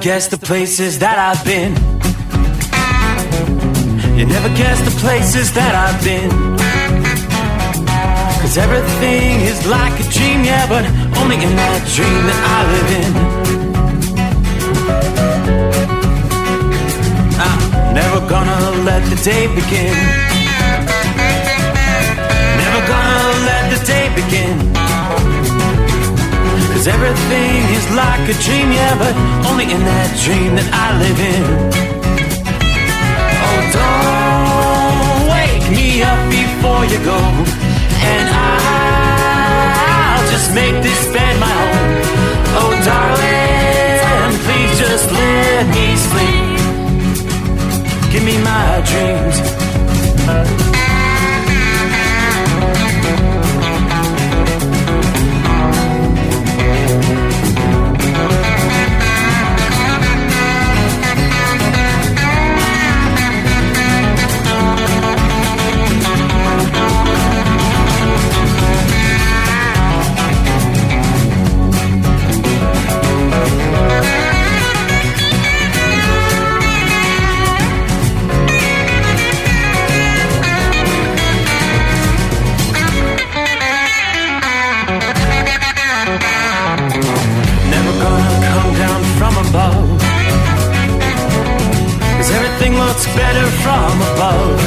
guess the places that I've been. You never guess the places that I've been. 'Cause everything is like a dream, yeah, but only in that dream that I live in. I'm never gonna let the day begin. Never gonna let the day begin. 'Cause everything is like a dream, yeah, but only in that dream that I live in. Oh, don't wake me up before you go, and I'll just make this bed my home. Oh, darling, please just let me sleep. Give me my dreams. Looks better from above.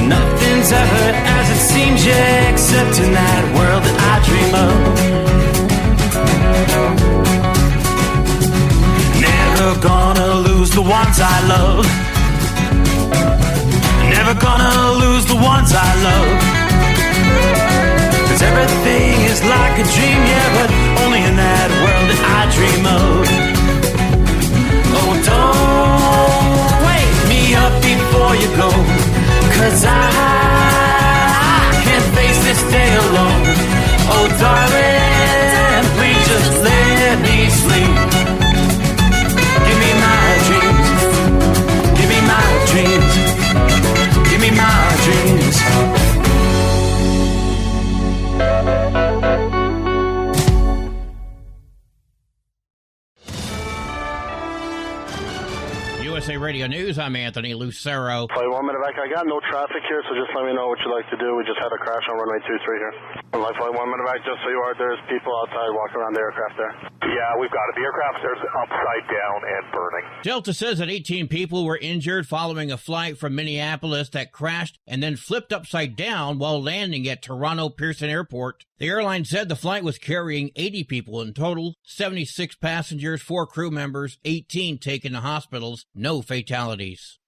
Nothing's ever as it seems, yeah, except in that world that I dream of. Never gonna lose the ones I love. Never gonna lose the ones I love. 'Cause everything is like a dream, yeah, but only in that world that I dream of. Oh, don't wake me up before you go, 'cause I can't face this day alone. Oh, darling, please just let me sleep. Give me my dreams. Give me my dreams. Give me my dreams. USA Radio News, I'm Anthony Lucero. Flight 1 medevac, I got no traffic here, so just let me know what you'd like to do. We just had a crash on runway 23 here. Flight 1 medevac, just so you are, there's people outside walking around the aircraft there. Yeah, we've got it. The aircraft's there's upside down and burning. Delta says that 18 people were injured following a flight from Minneapolis that crashed and then flipped upside down while landing at Toronto Pearson Airport. The airline said the flight was carrying 80 people in total, 76 passengers, 4 crew members, 18 taken to hospitals, no fatalities.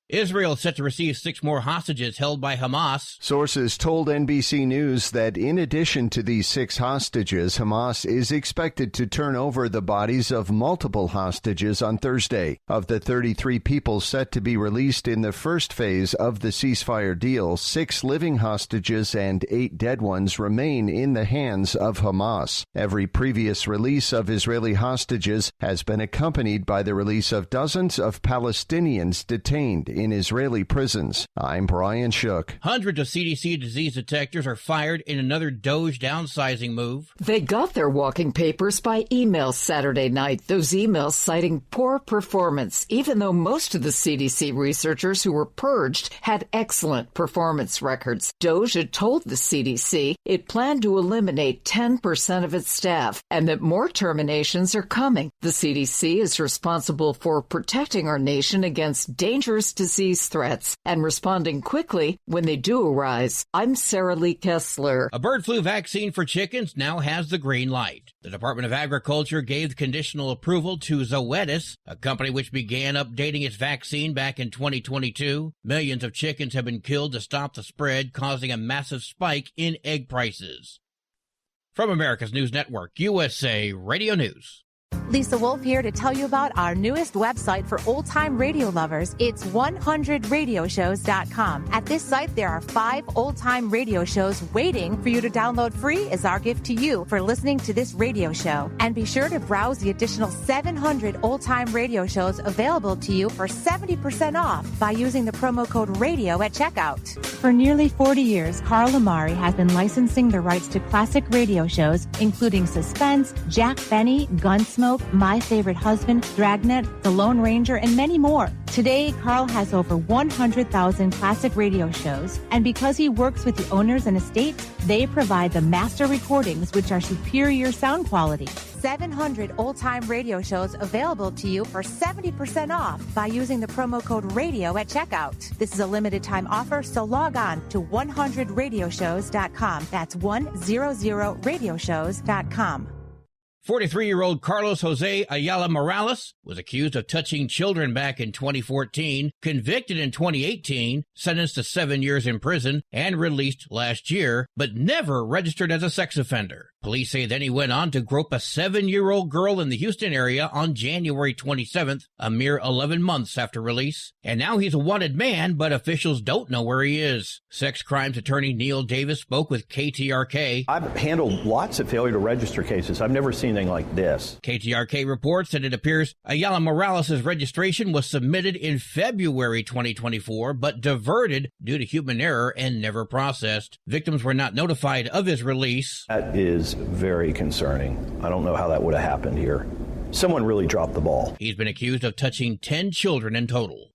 Israel is set to receive 6 more hostages held by Hamas. Sources told NBC News that in addition to these 6 hostages, Hamas is expected to turn over the bodies of multiple hostages on Thursday. Of the 33 people set to be released in the first phase of the ceasefire deal, 6 living hostages and 8 dead ones remain in the hands of Hamas. Every previous release of Israeli hostages has been accompanied by the release of dozens of Palestinians detained in Israeli prisons. I'm Brian Shook. Hundreds of CDC disease detectors are fired in another DOJ downsizing move. They got their walking papers by email Saturday night, those emails citing poor performance, even though most of the CDC researchers who were purged had excellent performance records. DOJ had told the CDC it planned to eliminate 10% of its staff and that more terminations are coming. The CDC is responsible for protecting our nation against dangerous disease threats and responding quickly when they do arise. I'm Sarah Lee Kessler. A bird flu vaccine for chickens now has the green light. The Department of Agriculture gave conditional approval to Zoetis, a company which began updating its vaccine back in 2022. Millions of chickens have been killed to stop the spread, causing a massive spike in egg prices. From America's News Network, USA Radio News. Lisa Wolf here to tell you about our newest website for old-time radio lovers. It's 100radioshows.com. At this site, there are 5 old-time radio shows waiting for you to download free as our gift to you for listening to this radio show. And be sure to browse the additional 700 old-time radio shows available to you for 70% off by using the promo code RADIO at checkout. For nearly 40 years, Carl Amari has been licensing the rights to classic radio shows, including Suspense, Jack Benny, Gunsmoke, Envelope, My Favorite Husband, Dragnet, The Lone Ranger, and many more. Today, Carl has over 100,000 classic radio shows, and because he works with the owners and estates, they provide the master recordings, which are superior sound quality. 700 old-time radio shows available to you for 70% off by using the promo code RADIO at checkout. This is a limited-time offer, so log on to 100radioshows.com. That's 100radioshows.com. 43-year-old Carlos Jose Ayala Morales was accused of touching children back in 2014, convicted in 2018, sentenced to 7 years in prison, and released last year, but never registered as a sex offender. Police say then he went on to grope a 7-year-old girl in the Houston area on January 27th, a mere 11 months after release. And now he's a wanted man, but officials don't know where he is. Sex crimes attorney Neil Davis spoke with KTRK. I've handled lots of failure to register cases. I've never seen anything like this. KTRK reports that it appears Ayala Morales' registration was submitted in February 2024, but diverted due to human error and never processed. Victims were not notified of his release. That is very concerning. I don't know how that would have happened here. Someone really dropped the ball. He's been accused of touching 10 children in total.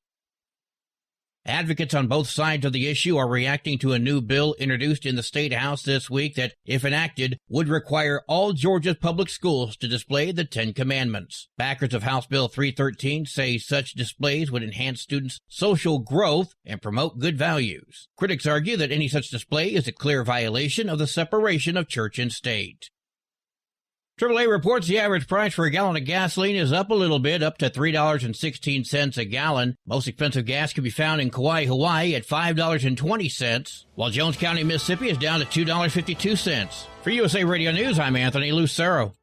Advocates on both sides of the issue are reacting to a new bill introduced in the State House this week that, if enacted, would require all Georgia's public schools to display the 10 Commandments. Backers of House Bill 313 say such displays would enhance students' social growth and promote good values. Critics argue that any such display is a clear violation of the separation of church and state. AAA reports the average price for a gallon of gasoline is up a little bit, up to $3.16 a gallon. Most expensive gas can be found in Kauai, Hawaii at $5.20, while Jones County, Mississippi is down to $2.52. For USA Radio News, I'm Anthony Lucero.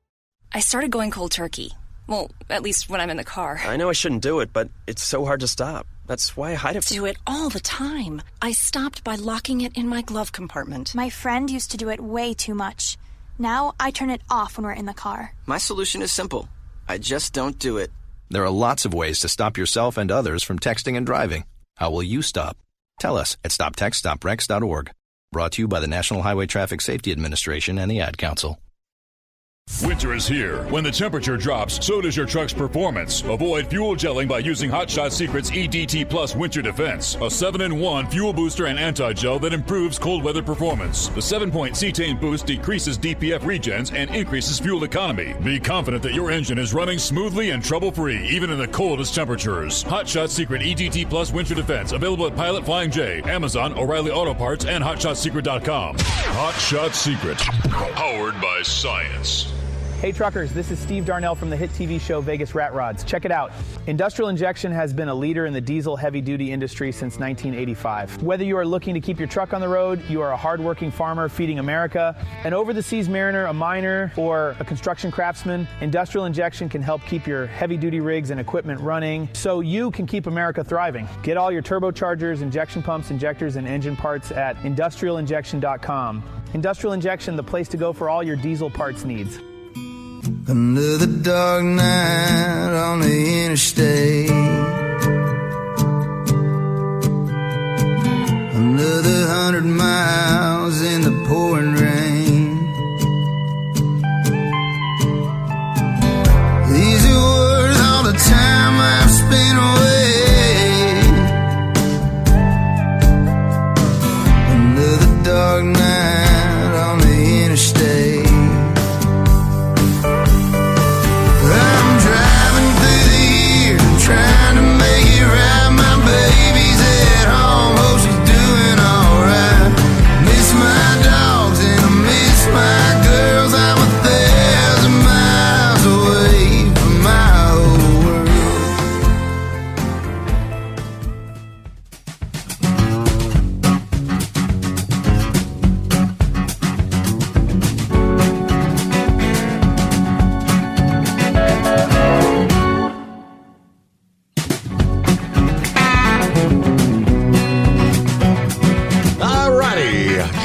I started going cold turkey. Well, at least when I'm in the car. I know I shouldn't do it, but it's so hard to stop. That's why I hide it. Do it all the time. I stopped by locking it in my glove compartment. My friend used to do it way too much. Now I turn it off when we're in the car. My solution is simple. I just don't do it. There are lots of ways to stop yourself and others from texting and driving. How will you stop? Tell us at stoptextstoprex.org. Brought to you by the National Highway Traffic Safety Administration and the Ad Council. Winter is here. When the temperature drops, so does your truck's performance. Avoid fuel gelling by using Hot Shot Secret's EDT Plus Winter Defense, a 7-in-1 fuel booster and anti-gel that improves cold weather performance. The 7-point cetane boost decreases DPF regens and increases fuel economy. Be confident that your engine is running smoothly and trouble-free, even in the coldest temperatures. Hot Shot Secret EDT Plus Winter Defense, available at Pilot Flying J, Amazon, O'Reilly Auto Parts, and HotShotSecret.com. Hot Shot Secret, powered by science. Hey truckers, this is Steve Darnell from the hit TV show Vegas Rat Rods. Check it out. Industrial Injection has been a leader in the diesel heavy-duty industry since 1985. Whether you are looking to keep your truck on the road, you are a hard-working farmer feeding America, an over-the-seas mariner, a miner, or a construction craftsman, Industrial Injection can help keep your heavy-duty rigs and equipment running so you can keep America thriving. Get all your turbochargers, injection pumps, injectors, and engine parts at industrialinjection.com. Industrial Injection, the place to go for all your diesel parts needs. Under the dark night on the interstate, under the 100 miles in the pouring rain, these are worth all the time I've spent away. Under the dark night on the interstate, trying to make it right. My baby's at home, hope she's doing alright. Miss my dogs and I miss my girls. I'm 1,000 miles away from my whole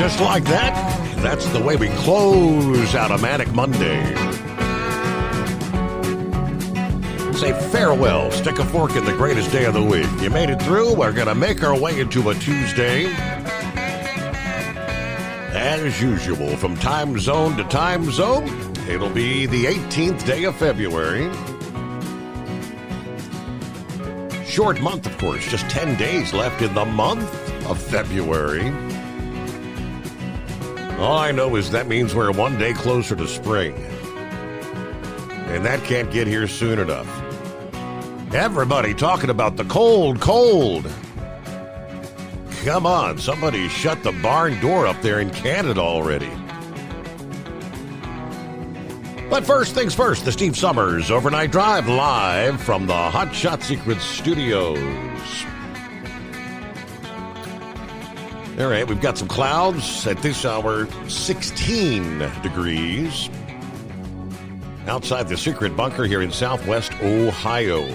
Just like that, that's the way we close out a Manic Monday. Say farewell, stick a fork in the greatest day of the week. You made it through, we're going to make our way into a Tuesday. As usual, from time zone to time zone, It'll be the 18th day of February. Short month, of course. Just 10 days left in the month of February. All I know is that means we're one day closer to spring. And that can't get here soon enough. Everybody talking about the cold, cold. Come on, somebody shut the barn door up there in Canada already. But first things first, the Steve Summers Overnight Drive live from the Hot Shot Secrets studios. All right, we've got some clouds at this hour, 16 degrees. Outside the secret bunker here in southwest Ohio.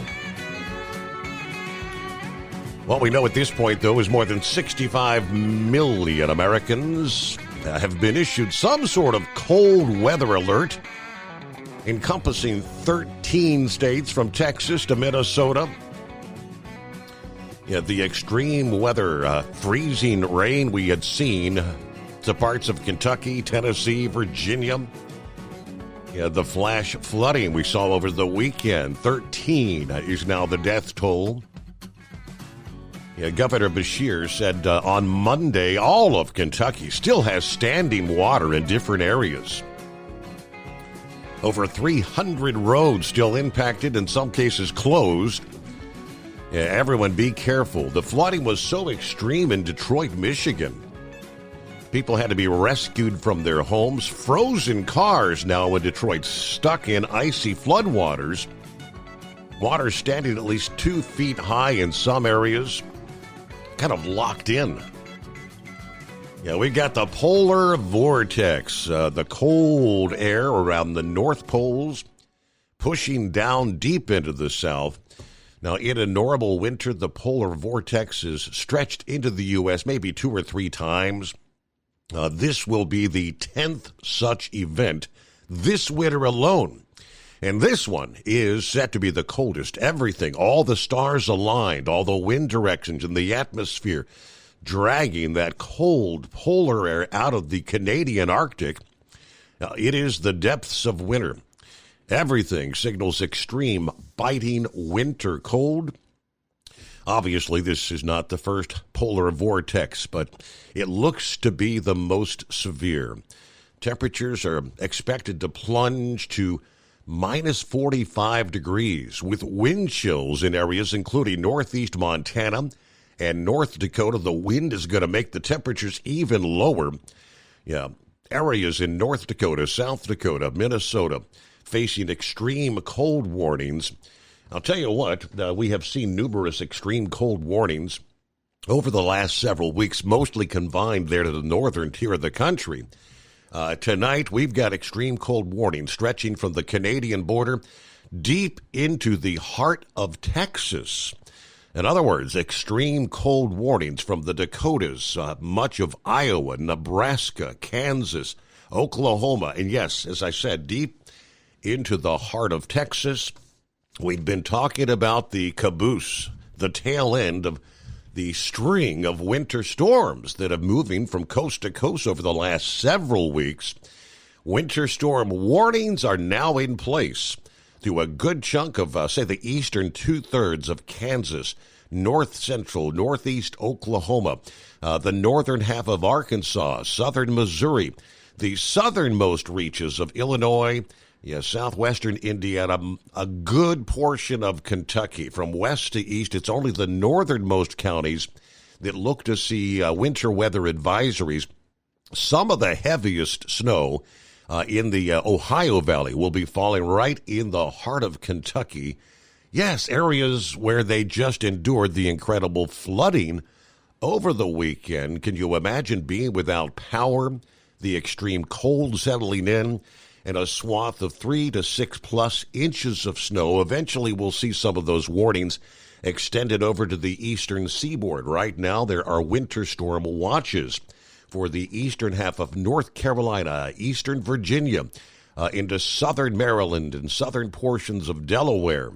What we know at this point, though, is more than 65 million Americans have been issued some sort of cold weather alert encompassing 13 states from Texas to Minnesota. Yeah, the extreme weather, freezing rain we had seen to parts of Kentucky, Tennessee, Virginia. Yeah, the flash flooding we saw over the weekend. 13 is now the death toll. Yeah, Governor Beshear said on Monday all of Kentucky still has standing water in different areas. Over 300 roads still impacted, in some cases closed. Yeah, everyone be careful. The flooding was so extreme in Detroit, Michigan. People had to be rescued from their homes. Frozen cars now in Detroit stuck in icy floodwaters. Water standing at least 2 feet high in some areas. Kind of locked in. Yeah, we got the polar vortex, the cold air around the North Poles, pushing down deep into the south. Now, in a normal winter, the polar vortex is stretched into the U.S. maybe 2 or 3 times. This will be the 10th such event this winter alone. And this one is set to be the coldest. Everything, all the stars aligned, all the wind directions in the atmosphere, dragging that cold polar air out of the Canadian Arctic. Now, it is the depths of winter. Everything signals extreme, biting winter cold. Obviously, this is not the first polar vortex, but it looks to be the most severe. Temperatures are expected to plunge to minus 45 degrees, with wind chills in areas including northeast Montana and North Dakota. The wind is going to make the temperatures even lower. Yeah, areas in North Dakota, South Dakota, Minnesota facing extreme cold warnings. I'll tell you what, we have seen numerous extreme cold warnings over the last several weeks, mostly confined there to the northern tier of the country. Tonight, we've got extreme cold warnings stretching from the Canadian border deep into the heart of Texas. In other words, extreme cold warnings from the Dakotas, much of Iowa, Nebraska, Kansas, Oklahoma, and yes, as I said, deep into the heart of Texas. We've been talking about the caboose, the tail end of the string of winter storms that are moving from coast to coast over the last several weeks. Winter storm warnings are now in place through a good chunk of, say, the eastern 2/3 of Kansas, north central, northeast Oklahoma, the northern half of Arkansas, southern Missouri, the southernmost reaches of Illinois, southwestern Indiana, a good portion of Kentucky. From west to east, it's only the northernmost counties that look to see winter weather advisories. Some of the heaviest snow in the Ohio Valley will be falling right in the heart of Kentucky. Yes, areas where they just endured the incredible flooding over the weekend. Can you imagine being without power, the extreme cold settling in, and a swath of 3 to 6+ inches of snow? Eventually, we'll see some of those warnings extended over to the eastern seaboard. Right now, there are winter storm watches for the eastern half of North Carolina, eastern Virginia, into southern Maryland and southern portions of Delaware.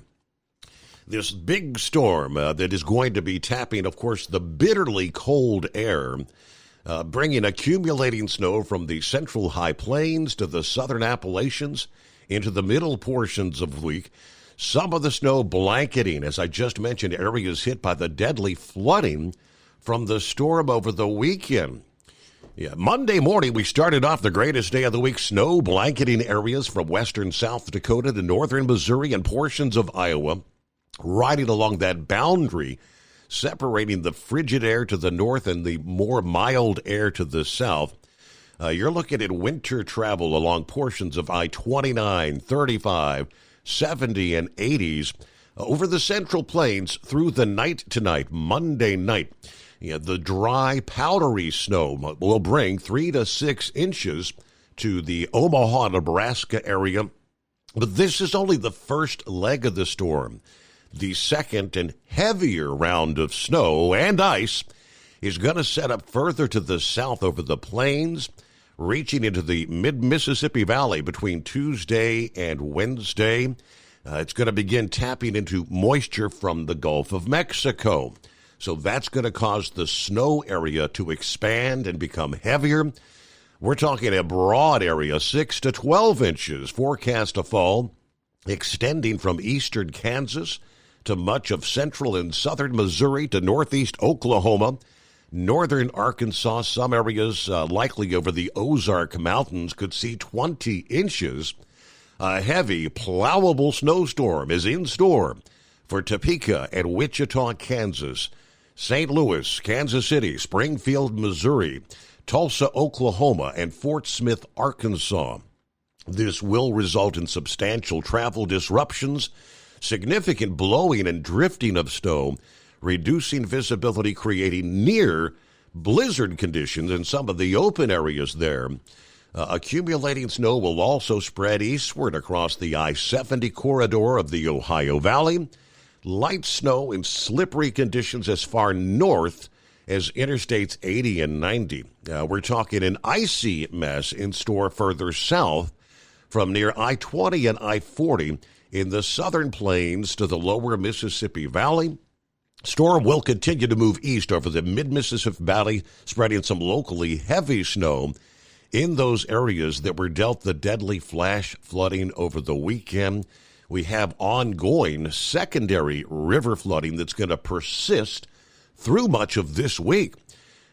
This big storm that is going to be tapping, of course, the bitterly cold air bringing accumulating snow from the central high plains to the southern Appalachians into the middle portions of the week. Some of the snow blanketing, as I just mentioned, areas hit by the deadly flooding from the storm over the weekend. Yeah, Monday morning, we started off the greatest day of the week, snow blanketing areas from western South Dakota to northern Missouri and portions of Iowa, riding along that boundary, separating the frigid air to the north and the more mild air to the south. You're looking at winter travel along portions of I-29, 35, 70, and 80s over the Central Plains through the night tonight, Monday night. Yeah, the dry, powdery snow will bring 3 to 6 inches to the Omaha, Nebraska area. But this is only the first leg of the storm. The second and heavier round of snow and ice is going to set up further to the south over the plains, reaching into the mid-Mississippi Valley between Tuesday and Wednesday. It's going to begin tapping into moisture from the Gulf of Mexico. So that's going to cause the snow area to expand and become heavier. We're talking a broad area, 6 to 12 inches forecast to fall, extending from eastern Kansas to much of central and southern Missouri to northeast Oklahoma, northern Arkansas. Some areas likely over the Ozark Mountains could see 20 inches. A heavy, plowable snowstorm is in store for Topeka and Wichita, Kansas, St. Louis, Kansas City, Springfield, Missouri, Tulsa, Oklahoma, and Fort Smith, Arkansas. This will result in substantial travel disruptions, significant blowing and drifting of snow, reducing visibility, creating near blizzard conditions in some of the open areas there. Accumulating snow will also spread eastward across the I-70 corridor of the Ohio Valley. Light snow and slippery conditions as far north as Interstates 80 and 90. We're talking an icy mess in store further south from near I-20 and I-40 in the southern plains to the lower Mississippi Valley. Storm will continue to move east over the mid-Mississippi Valley, spreading some locally heavy snow in those areas that were dealt the deadly flash flooding over the weekend. We have ongoing secondary river flooding that's going to persist through much of this week.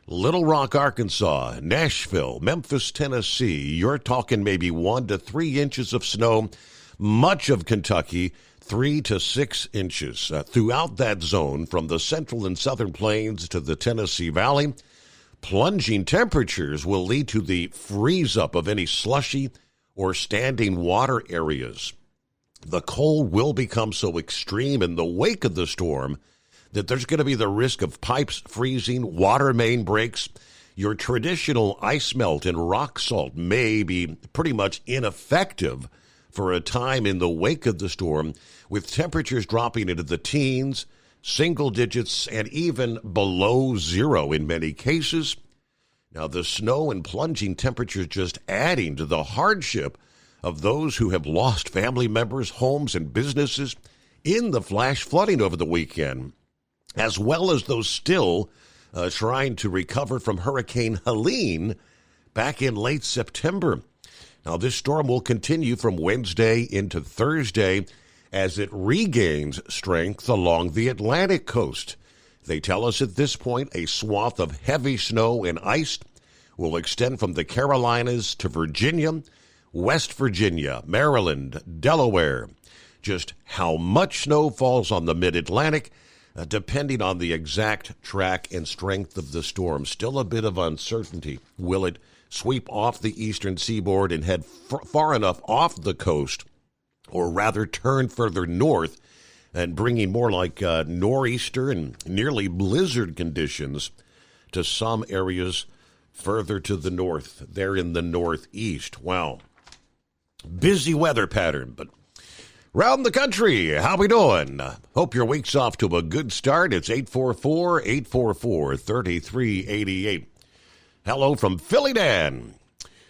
Little Rock, Arkansas, Nashville, Memphis, Tennessee, you're talking maybe 1 to 3 inches of snow. Much of Kentucky, 3 to 6 inches. Throughout that zone, from the central and southern plains to the Tennessee Valley, plunging temperatures will lead to the freeze-up of any slushy or standing water areas. The cold will become so extreme in the wake of the storm that there's going to be the risk of pipes freezing, water main breaks. Your traditional ice melt and rock salt may be pretty much ineffective for a time in the wake of the storm, with temperatures dropping into the teens, single digits, and even below zero in many cases. Now, the snow and plunging temperatures just adding to the hardship of those who have lost family members, homes, and businesses in the flash flooding over the weekend, as well as those still trying to recover from Hurricane Helene back in late September. Now, this storm will continue from Wednesday into Thursday as it regains strength along the Atlantic coast. They tell us at this point a swath of heavy snow and ice will extend from the Carolinas to Virginia, West Virginia, Maryland, Delaware. Just how much snow falls on the mid-Atlantic, depending on the exact track and strength of the storm. Still a bit of uncertainty. Will it sweep off the eastern seaboard and head far enough off the coast, or rather turn further north and bringing more like nor'easter and nearly blizzard conditions to some areas further to the north, there in the northeast? Wow. Busy weather pattern, but round the country, how we doing? Hope your week's off to a good start. It's 844-844-3388. Hello from Philly Dan.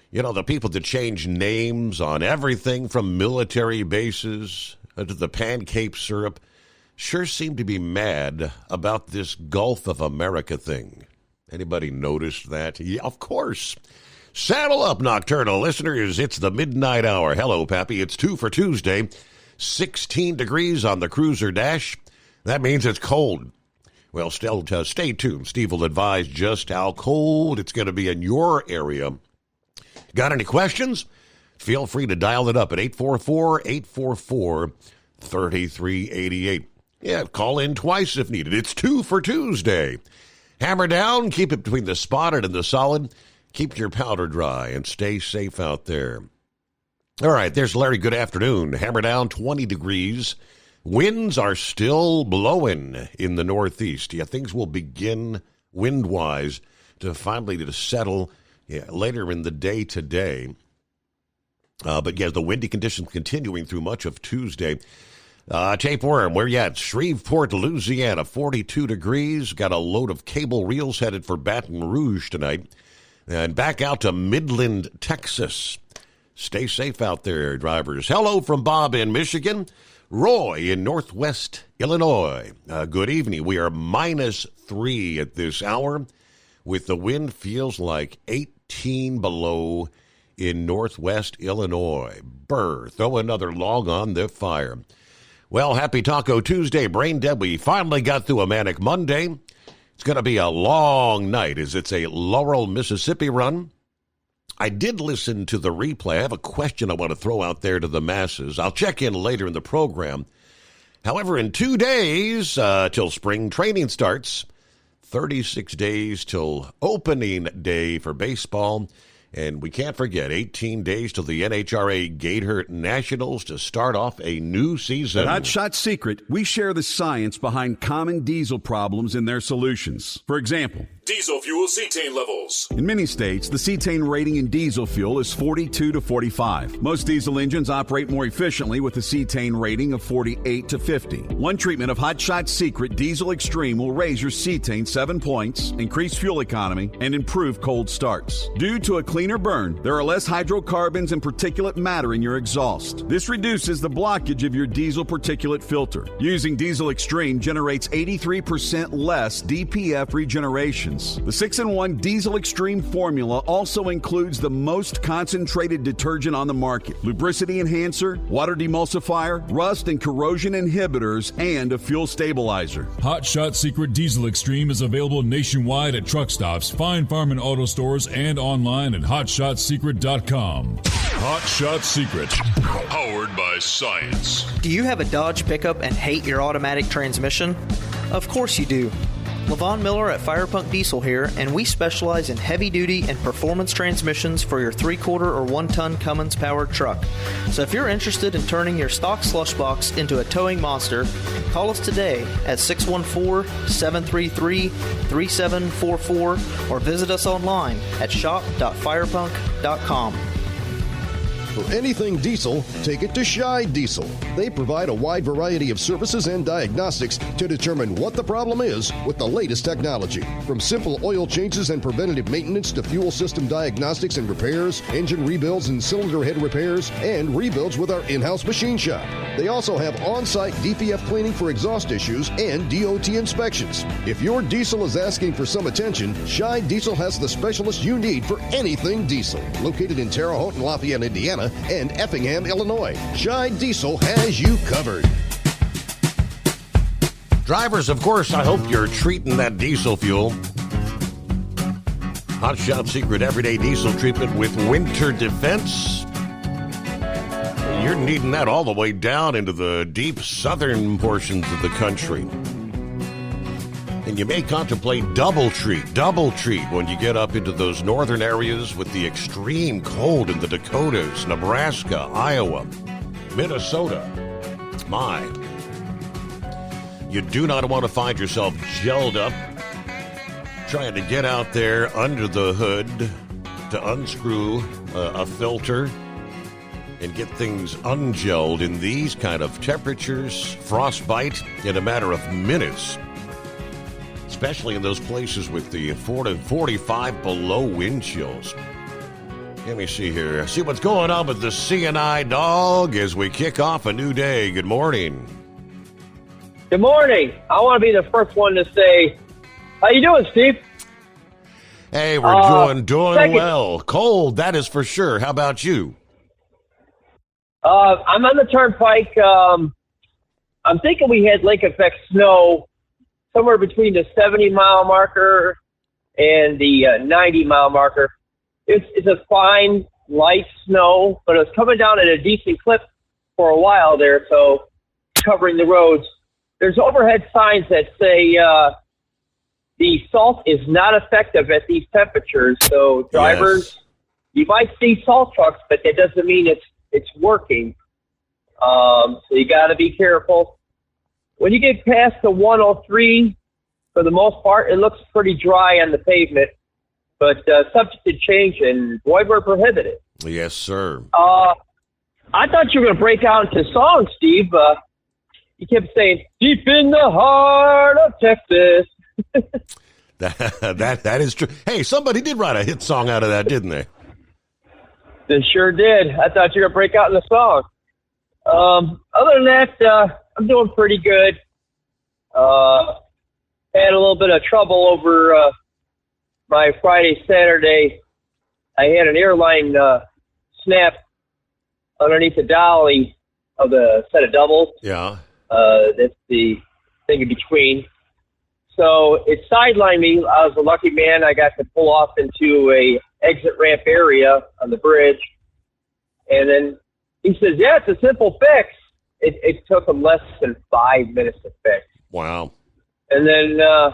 You know, the people that change names on everything from military bases to the pancake syrup sure seem to be mad about this Gulf of America thing. Anybody noticed that? Yeah, of course. Saddle up, nocturnal listeners. It's the midnight hour. Hello, Pappy. It's 2 for Tuesday. 16 degrees on the Cruiser Dash. That means it's cold. Well, still, stay tuned. Steve will advise just how cold it's going to be in your area. Got any questions? Feel free to dial it up at 844-844-3388. Yeah, call in twice if needed. It's 2 for Tuesday. Hammer down, keep it between the spotted and the solid. Keep your powder dry and stay safe out there. All right, there's Larry. Good afternoon. Hammer down, 20 degrees. Winds are still blowing in the northeast. Yeah, things will begin wind-wise to finally settle later in the day today. But yeah, the windy conditions continuing through much of Tuesday. Tapeworm, where you at? Shreveport, Louisiana, 42 degrees. Got a load of cable reels headed for Baton Rouge tonight. And back out to Midland, Texas. Stay safe out there, drivers. Hello from Bob in Michigan. Roy in Northwest Illinois. Good evening. We are -3 at this hour, with the wind feels like 18 below in Northwest Illinois. Brr, throw another log on the fire. Well, happy Taco Tuesday, Brain Dead. We finally got through a manic Monday. It's going to be a long night as it's a Laurel, Mississippi run. I did listen to the replay. I have a question I want to throw out there to the masses. I'll check in later in the program. However, in 2 days till spring training starts, 36 days till opening day for baseball, and we can't forget 18 days till the NHRA Gator Nationals to start off a new season. At Hot Shot Secret, we share the science behind common diesel problems and their solutions. For example, diesel fuel cetane levels. In many states, the cetane rating in diesel fuel is 42 to 45. Most diesel engines operate more efficiently with a cetane rating of 48 to 50. One treatment of Hot Shot Secret Diesel Extreme will raise your cetane 7 points, increase fuel economy, and improve cold starts. Due to a cleaner burn, there are less hydrocarbons and particulate matter in your exhaust. This reduces the blockage of your diesel particulate filter. Using Diesel Extreme generates 83% less DPF regeneration. The 6-in-1 Diesel Extreme formula also includes the most concentrated detergent on the market, lubricity enhancer, water demulsifier, rust and corrosion inhibitors, and a fuel stabilizer. Hot Shot Secret Diesel Extreme is available nationwide at truck stops, Fine Farm and auto stores, and online at hotshotsecret.com. Hot Shot Secret, powered by science. Do you have a Dodge pickup and hate your automatic transmission? Of course you do. Levon Miller at Firepunk Diesel here, and we specialize in heavy-duty and performance transmissions for your 3/4 or 1-ton Cummins-powered truck. So if you're interested in turning your stock slush box into a towing monster, call us today at 614-733-3744 or visit us online at shop.firepunk.com. For anything diesel, take it to Scheid Diesel. They provide a wide variety of services and diagnostics to determine what the problem is with the latest technology. From simple oil changes and preventative maintenance to fuel system diagnostics and repairs, engine rebuilds and cylinder head repairs, and rebuilds with our in-house machine shop. They also have on-site DPF cleaning for exhaust issues and DOT inspections. If your diesel is asking for some attention, Scheid Diesel has the specialist you need for anything diesel. Located in Terre Haute and Lafayette, Indiana, and Effingham, Illinois. Scheid Diesel has you covered. Drivers, of course, I hope you're treating that diesel fuel. Hot Shot Secret Everyday Diesel Treatment with Winter Defense. You're needing that all the way down into the deep southern portions of the country. And you may contemplate double treat when you get up into those northern areas with the extreme cold in the Dakotas, Nebraska, Iowa, Minnesota. My. You do not want to find yourself gelled up trying to get out there under the hood to unscrew a filter and get things ungelled in these kind of temperatures, frostbite in a matter of minutes. Especially in those places with the 40 to 45 below wind chills. Let me see here. See what's going on with the CNI dog as we kick off a new day. Good morning. Good morning. I want to be the first one to say, how you doing, Steve? Hey, we're doing second, well. Cold, that is for sure. How about you? I'm on the turnpike. I'm thinking we had lake effect snow somewhere between the 70-mile marker and the 90-mile marker. It's a fine, light snow, but it's coming down at a decent clip for a while there, so covering the roads. There's overhead signs that say the salt is not effective at these temperatures. So drivers, you might see salt trucks, but that doesn't mean it's working. So you got to be careful. When you get past the 103, for the most part, it looks pretty dry on the pavement, but subject to change, and boy, we're prohibited. Yes, sir. I thought you were going to break out into song, Steve. You kept saying, deep in the heart of Texas. That is true. Hey, somebody did write a hit song out of that, didn't they? They sure did. I thought you were going to break out in the song. Other than that, I'm doing pretty good. Had a little bit of trouble over my Friday, Saturday. I had an airline snap underneath the dolly of the set of doubles. Yeah. That's the thing in between. So it sidelined me. I was a lucky man. I got to pull off into a exit ramp area on the bridge. And then he says, yeah, it's a simple fix. It took him less than 5 minutes to fix. Wow. And then I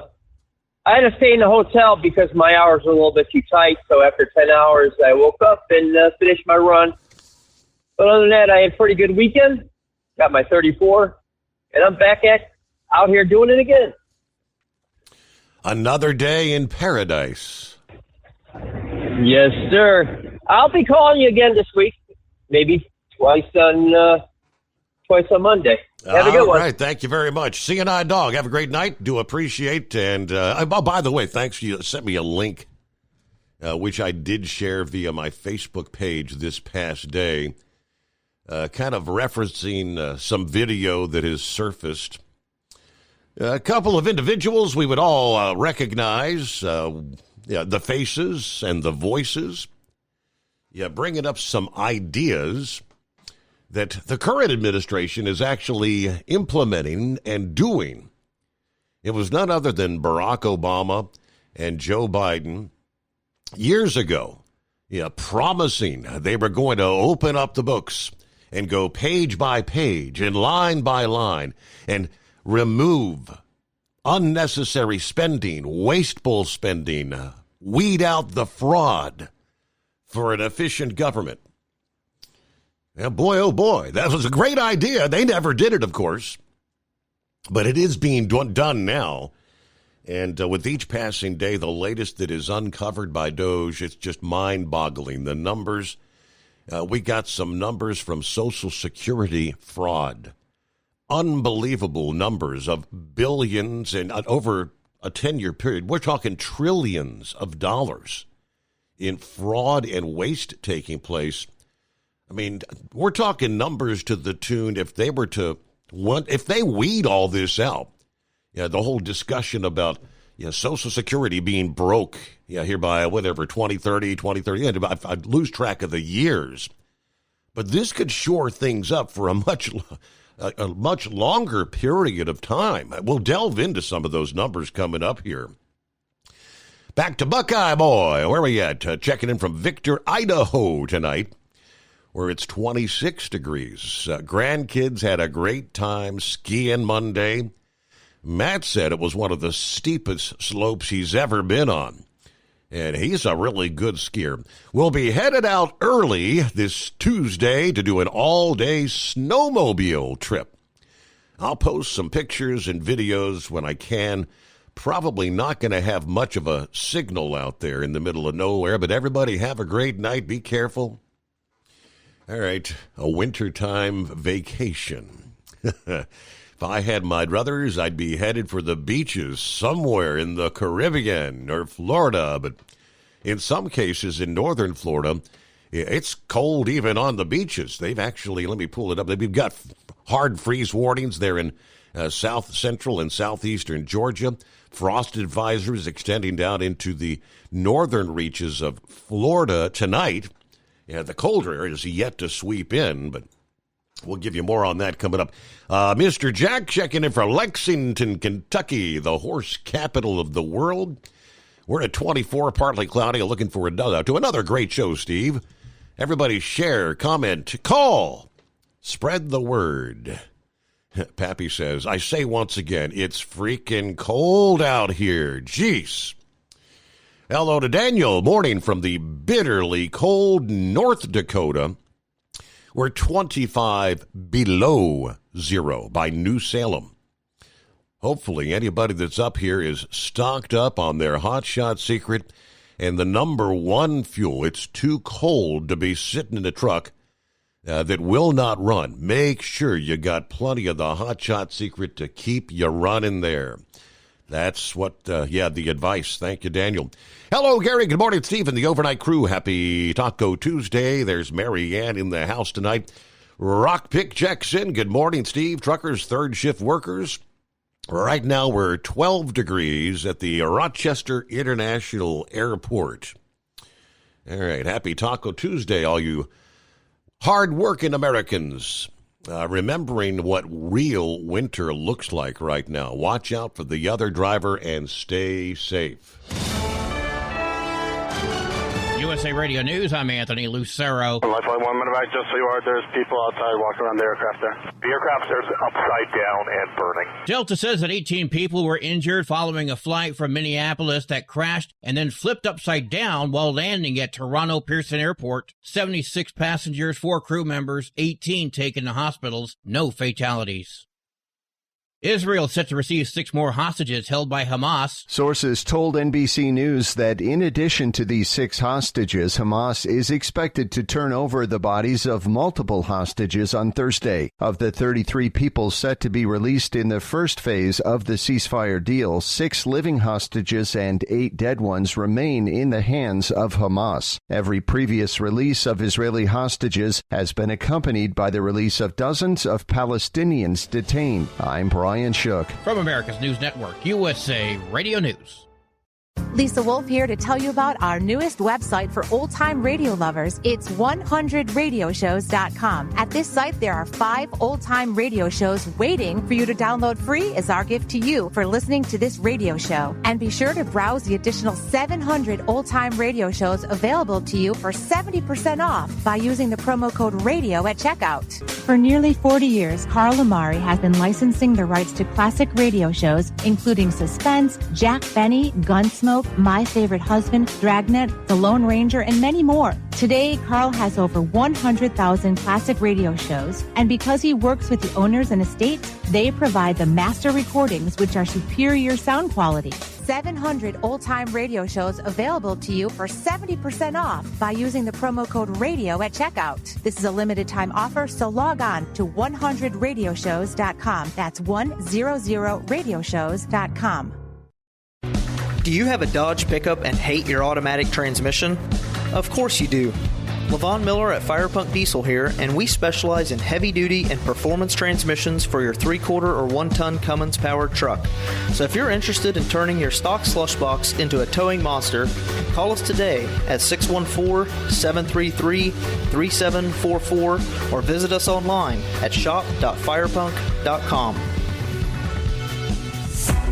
had to stay in the hotel because my hours were a little bit too tight. So after 10 hours, I woke up and finished my run. But other than that, I had a pretty good weekend. Got my 34. And I'm back out here doing it again. Another day in paradise. Yes, sir. I'll be calling you again this week. Maybe twice on Monday. Have a good one. All right. Thank you very much. CNI Dog. Have a great night. Do appreciate. And by the way, thanks. You sent me a link, which I did share via my Facebook page this past day, kind of referencing some video that has surfaced. A couple of individuals we would all recognize, the faces and the voices. Yeah, bringing up some ideas that the current administration is actually implementing and doing. It was none other than Barack Obama and Joe Biden years ago, promising they were going to open up the books and go page by page and line by line and remove unnecessary spending, wasteful spending, weed out the fraud for an efficient government. And boy, oh boy, that was a great idea. They never did it, of course, but it is being done now. And with each passing day, the latest that is uncovered by DOJ, it's just mind-boggling. The numbers, we got some numbers from Social Security fraud. Unbelievable numbers of billions and over a 10-year period. We're talking trillions of dollars in fraud and waste taking place. I mean, we're talking numbers to the tune, if they weed all this out, the whole discussion about Social Security being broke, here by whatever, 2030, I lose track of the years. But this could shore things up for a much longer period of time. We'll delve into some of those numbers coming up here. Back to Buckeye Boy. Where are we at? Checking in from Victor, Idaho tonight, where it's 26 degrees. Grandkids had a great time skiing Monday. Matt said it was one of the steepest slopes he's ever been on. And he's a really good skier. We'll be headed out early this Tuesday to do an all-day snowmobile trip. I'll post some pictures and videos when I can. Probably not going to have much of a signal out there in the middle of nowhere, but everybody have a great night. Be careful. All right, a wintertime vacation. If I had my druthers, I'd be headed for the beaches somewhere in the Caribbean or Florida. But in some cases in northern Florida, it's cold even on the beaches. They've actually, let me pull it up, they've got hard freeze warnings there in south central and southeastern Georgia. Frost advisories extending down into the northern reaches of Florida tonight. Yeah, the colder area is yet to sweep in, but we'll give you more on that coming up. Mr. Jack checking in from Lexington, Kentucky, the horse capital of the world. We're at 24, partly cloudy, looking forward to another great show, Steve. Everybody share, comment, call, spread the word. Pappy says, I say once again, it's freaking cold out here. Jeez. Hello to Daniel. Morning from the bitterly cold North Dakota. We're 25 below zero by New Salem. Hopefully anybody that's up here is stocked up on their Hot Shot Secret and the number one fuel. It's too cold to be sitting in a truck that will not run. Make sure you got plenty of the Hot Shot Secret to keep you running there. That's what, the advice. Thank you, Daniel. Hello, Gary. Good morning, Steve and the overnight crew. Happy Taco Tuesday. There's Mary Ann in the house tonight. Rock Pick checks in. Good morning, Steve. Truckers, third shift workers. Right now, we're 12 degrees at the Rochester International Airport. All right. Happy Taco Tuesday, all you hard-working Americans, remembering what real winter looks like right now. Watch out for the other driver and stay safe. USA Radio News, I'm Anthony Lucero. Lifeline 1 minute back, just so you are, there's people outside walking around the aircraft there. The aircraft is upside down and burning. Delta says that 18 people were injured following a flight from Minneapolis that crashed and then flipped upside down while landing at Toronto Pearson Airport. 76 passengers, 4 crew members, 18 taken to hospitals, no fatalities. Israel set to receive 6 more hostages held by Hamas. Sources told NBC News that in addition to these 6 hostages, Hamas is expected to turn over the bodies of multiple hostages on Thursday. Of the 33 people set to be released in the first phase of the ceasefire deal, 6 living hostages and 8 dead ones remain in the hands of Hamas. Every previous release of Israeli hostages has been accompanied by the release of dozens of Palestinians detained. I'm Brian Shook. From America's News Network, USA Radio News. Lisa Wolf here to tell you about our newest website for old-time radio lovers. It's 100radioshows.com. At this site, there are 5 old-time radio shows waiting for you to download free as our gift to you for listening to this radio show. And be sure to browse the additional 700 old-time radio shows available to you for 70% off by using the promo code RADIO at checkout. For nearly 40 years, Carl Amari has been licensing the rights to classic radio shows, including Suspense, Jack Benny, Gunsmoke, My Favorite Husband, Dragnet, The Lone Ranger, and many more. Today, Carl has over 100,000 classic radio shows, and because he works with the owners and estates, they provide the master recordings, which are superior sound quality. 700 old-time radio shows available to you for 70% off by using the promo code RADIO at checkout. This is a limited-time offer, so log on to 100radioshows.com. That's 100radioshows.com. Do you have a Dodge pickup and hate your automatic transmission? Of course you do. Levon Miller at Firepunk Diesel here, and we specialize in heavy-duty and performance transmissions for your 3-quarter or 1-ton Cummins-powered truck. So if you're interested in turning your stock slush box into a towing monster, call us today at 614-733-3744 or visit us online at shop.firepunk.com.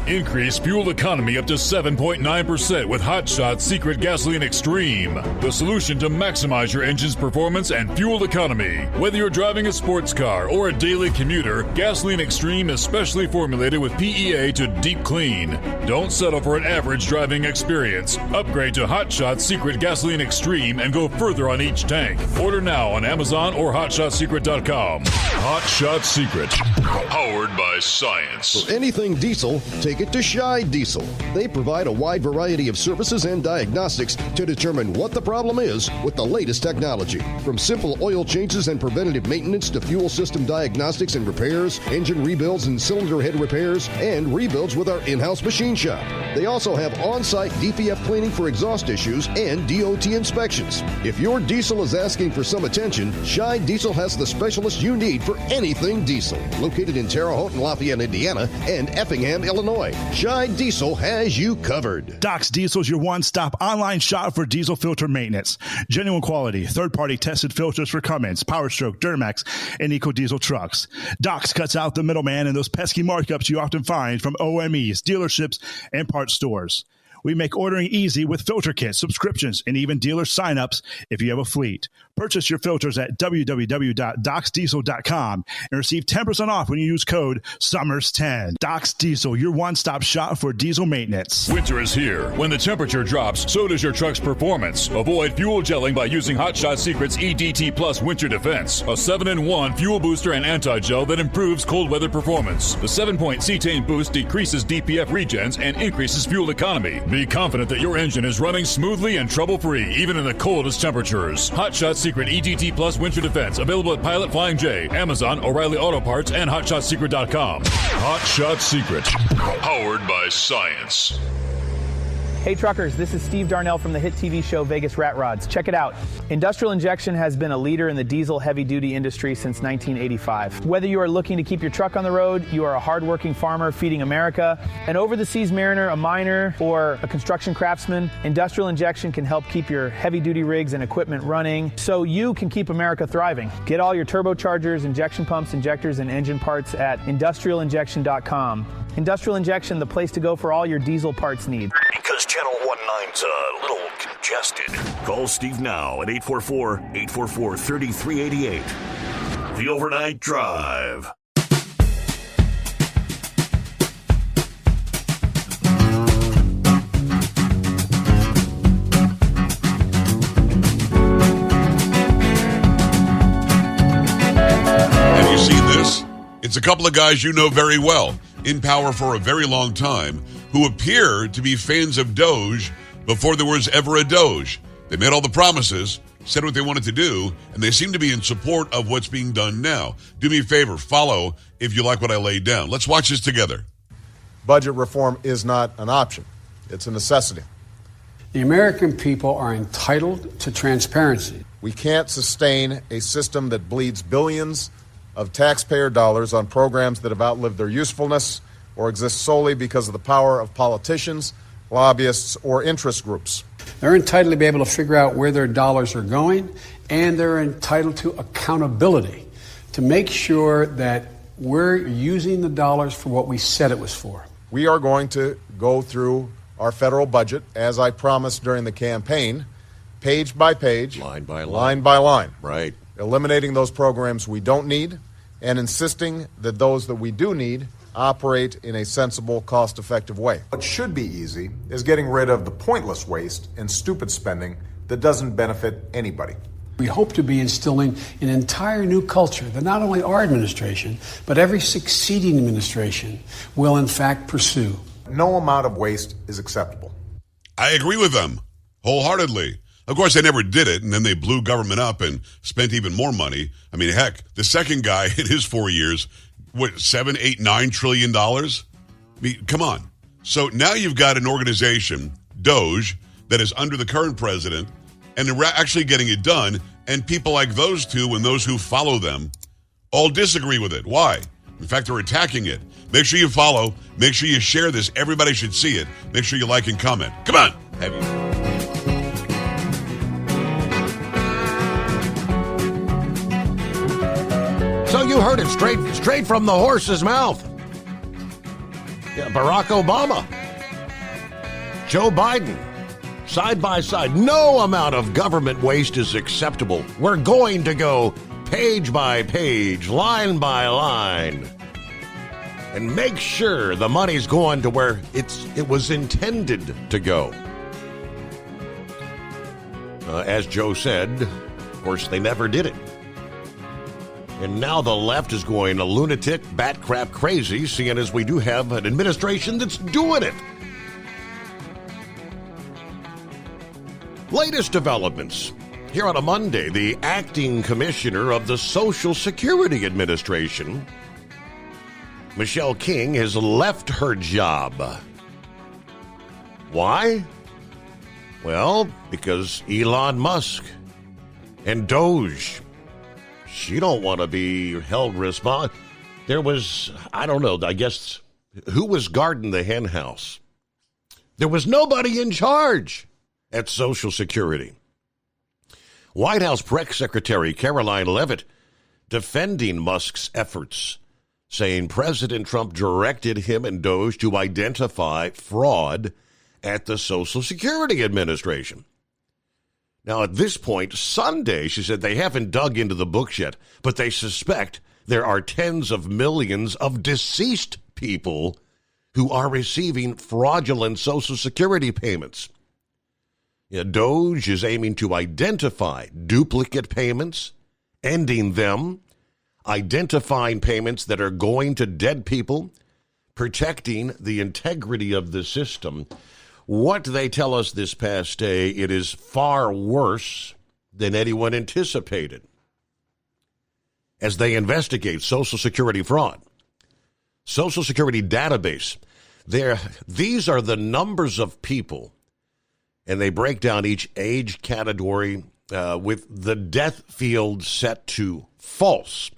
Increase fuel economy up to 7.9% with Hot Shot Secret Gasoline Extreme. The solution to maximize your engine's performance and fuel economy. Whether you're driving a sports car or a daily commuter, Gasoline Extreme is specially formulated with PEA to deep clean. Don't settle for an average driving experience. Upgrade to Hot Shot Secret Gasoline Extreme and go further on each tank. Order now on Amazon or HotShotSecret.com. Hot Shot Secret. Powered by science. For anything diesel, take take it to Scheid Diesel. They provide a wide variety of services and diagnostics to determine what the problem is with the latest technology. From simple oil changes and preventative maintenance to fuel system diagnostics and repairs, engine rebuilds and cylinder head repairs, and rebuilds with our in-house machine shop. They also have on-site DPF cleaning for exhaust issues and DOT inspections. If your diesel is asking for some attention, Scheid Diesel has the specialist you need for anything diesel. Located in Terre Haute and Lafayette, Indiana, and Effingham, Illinois, Scheid Diesel has you covered. Doc's Diesel is your one-stop online shop for diesel filter maintenance. Genuine quality, third-party tested filters for Cummins, PowerStroke, Duramax, and EcoDiesel trucks. Doc's cuts out the middleman and those pesky markups you often find from OMEs, dealerships, and parts stores. We make ordering easy with filter kits, subscriptions, and even dealer sign-ups if you have a fleet. Purchase your filters at www.docsdiesel.com and receive 10% off when you use code SUMMERS10. Doc's Diesel, your one-stop shop for diesel maintenance. Winter is here. When the temperature drops, so does your truck's performance. Avoid fuel gelling by using Hot Shot Secret's EDT Plus Winter Defense, a 7-in-1 fuel booster and anti-gel that improves cold weather performance. The 7-point cetane boost decreases DPF regens and increases fuel economy. Be confident that your engine is running smoothly and trouble-free, even in the coldest temperatures. Hot Shot Secret EDT Plus Winter Defense, available at Pilot Flying J, Amazon, O'Reilly Auto Parts, and HotShotSecret.com. Hot Shot Secret, powered by science. Hey truckers, this is Steve Darnell from the hit TV show Vegas Rat Rods. Check it out. Industrial Injection has been a leader in the diesel heavy-duty industry since 1985. Whether you are looking to keep your truck on the road, you are a hardworking farmer feeding America, an over-the-seas mariner, a miner, or a construction craftsman, Industrial Injection can help keep your heavy-duty rigs and equipment running so you can keep America thriving. Get all your turbochargers, injection pumps, injectors, and engine parts at industrialinjection.com. Industrial Injection, the place to go for all your diesel parts needs. Because Channel 19's a little congested. Call Steve now at 844-844-3388. The Overnight Drive. Have you seen this? It's a couple of guys you know very well, in power for a very long time, who appear to be fans of Doge before there was ever a Doge. They made all the promises, said what they wanted to do, and they seem to be in support of what's being done now. Do me a favor, follow if you like what I laid down. Let's watch this together. Budget reform is not an option. It's a necessity. The American people are entitled to transparency. We can't sustain a system that bleeds billions of taxpayer dollars on programs that have outlived their usefulness or exist solely because of the power of politicians, lobbyists, or interest groups. They're entitled to be able to figure out where their dollars are going, and they're entitled to accountability to make sure that we're using the dollars for what we said it was for. We are going to go through our federal budget, as I promised during the campaign, page by page, line by line. Right. Eliminating those programs we don't need and insisting that those that we do need operate in a sensible, cost-effective way. What should be easy is getting rid of the pointless waste and stupid spending that doesn't benefit anybody. We hope to be instilling an entire new culture that not only our administration, but every succeeding administration will in fact pursue. No amount of waste is acceptable. I agree with them wholeheartedly. Of course, they never did it, and then they blew government up and spent even more money. I mean, heck, the second guy in his 4 years, what, $7, $8, $9 trillion? I mean, come on. So now you've got an organization, Doge, that is under the current president, and they're actually getting it done, and people like those two and those who follow them all disagree with it. Why? In fact, they're attacking it. Make sure you follow. Make sure you share this. Everybody should see it. Make sure you like and comment. Come on. Have you? So you heard it straight from the horse's mouth. Yeah, Barack Obama, Joe Biden, side by side. No amount of government waste is acceptable. We're going to go page by page, line by line, and make sure the money's going to where it was intended to go. As Joe said, of course, they never did it. And now the left is going a lunatic, bat crap crazy, seeing as we do have an administration that's doing it. Latest developments. Here on a Monday, the acting commissioner of the Social Security Administration, Michelle King, has left her job. Why? Well, because Elon Musk and Doge, she don't want to be held responsible. There was, I don't know, I guess, who was guarding the hen house? There was nobody in charge at Social Security. White House Press Secretary Caroline Leavitt defending Musk's efforts, saying President Trump directed him and Doge to identify fraud at the Social Security Administration. Now, at this point, Sunday, she said they haven't dug into the books yet, but they suspect there are tens of millions of deceased people who are receiving fraudulent Social Security payments. Doge is aiming to identify duplicate payments, ending them, identifying payments that are going to dead people, protecting the integrity of the system. What they tell us this past day, it is far worse than anyone anticipated. As they investigate Social Security fraud, Social Security database, these are the numbers of people, and they break down each age category with the death field set to false.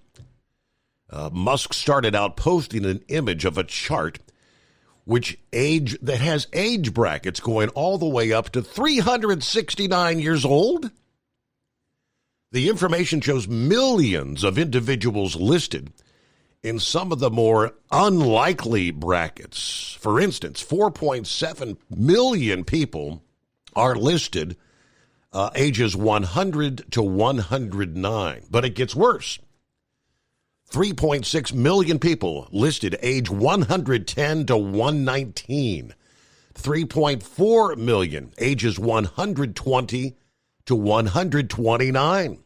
Musk started out posting an image of a chart that has age brackets going all the way up to 369 years old. The information shows millions of individuals listed in some of the more unlikely brackets. For instance, 4.7 million people are listed ages 100 to 109. But it gets worse. 3.6 million people listed age 110 to 119. 3.4 million ages 120 to 129.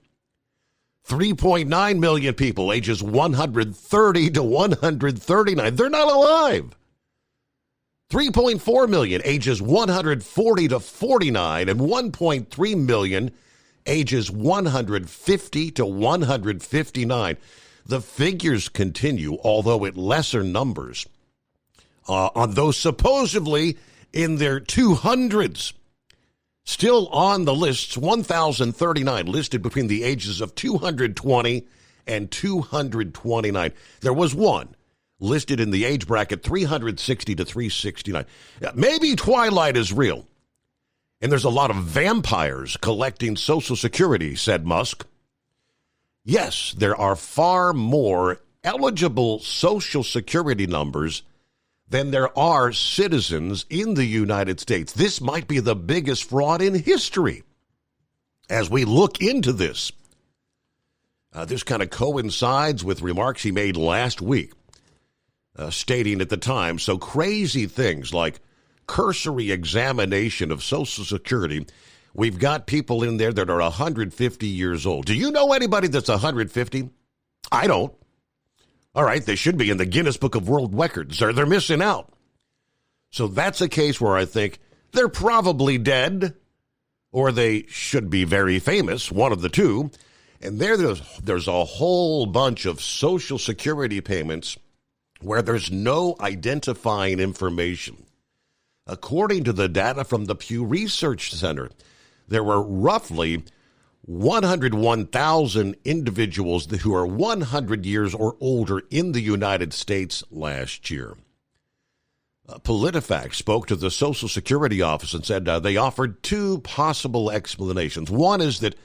3.9 million people ages 130 to 139. They're not alive. 3.4 million ages 140 to 49, and 1.3 million ages 150 to 159. The figures continue, although at lesser numbers, on those supposedly in their 200s. Still on the lists, 1,039 listed between the ages of 220 and 229. There was one listed in the age bracket 360 to 369. Maybe Twilight is real, and there's a lot of vampires collecting Social Security, said Musk. Yes, there are far more eligible Social Security numbers than there are citizens in the United States. This might be the biggest fraud in history. As we look into this, this kind of coincides with remarks he made last week, stating at the time, so crazy things like cursory examination of Social Security. We've got people in there that are 150 years old. Do you know anybody that's 150? I don't. All right, they should be in the Guinness Book of World Records, or they're missing out. So that's a case where I think they're probably dead, or they should be very famous, one of the two. And there's a whole bunch of Social Security payments where there's no identifying information. According to the data from the Pew Research Center, there were roughly 101,000 individuals who are 100 years or older in the United States last year. PolitiFact spoke to the Social Security office and said they offered two possible explanations. One is that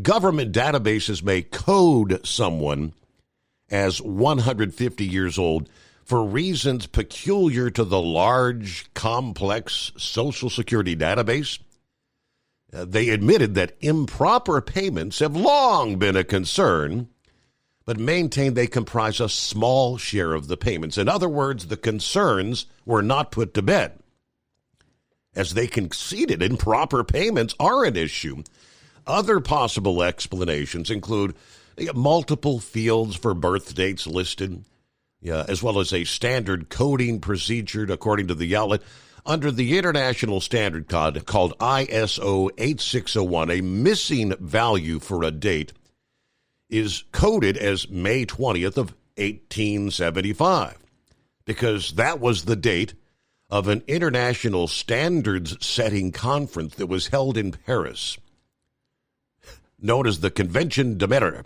government databases may code someone as 150 years old for reasons peculiar to the large, complex Social Security database. They admitted that improper payments have long been a concern, but maintained they comprise a small share of the payments. In other words, the concerns were not put to bed. As they conceded, improper payments are an issue. Other possible explanations include They got multiple fields for birth dates listed, as well as a standard coding procedure, according to the outlet. Under the international standard code called ISO 8601, a missing value for a date is coded as May 20th of 1875, because that was the date of an international standards-setting conference that was held in Paris, known as the Convention de Méridor.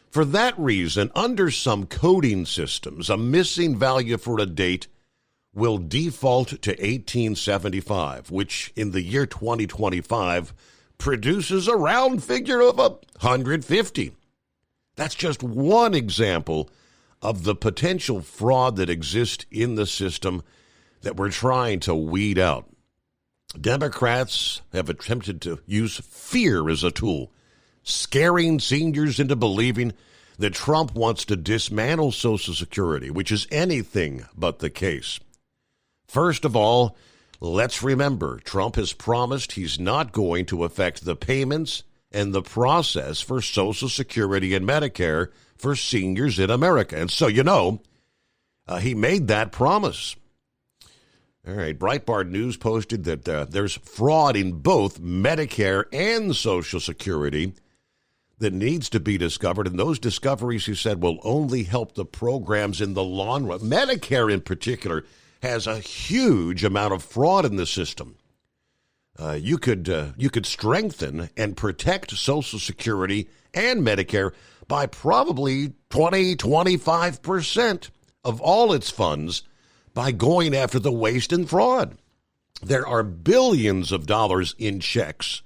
For that reason, under some coding systems, a missing value for a date will default to 1875, which in the year 2025 produces a round figure of 150. That's just one example of the potential fraud that exists in the system that we're trying to weed out. Democrats have attempted to use fear as a tool, scaring seniors into believing that Trump wants to dismantle Social Security, which is anything but the case. First of all, let's remember, Trump has promised he's not going to affect the payments and the process for Social Security and Medicare for seniors in America. And so, he made that promise. All right, Breitbart News posted that there's fraud in both Medicare and Social Security that needs to be discovered, and those discoveries, he said, will only help the programs in the long run. Medicare, in particular, has a huge amount of fraud in the system. You could strengthen and protect Social Security and Medicare by probably 20-25% of all its funds by going after the waste and fraud. There are billions of dollars in checks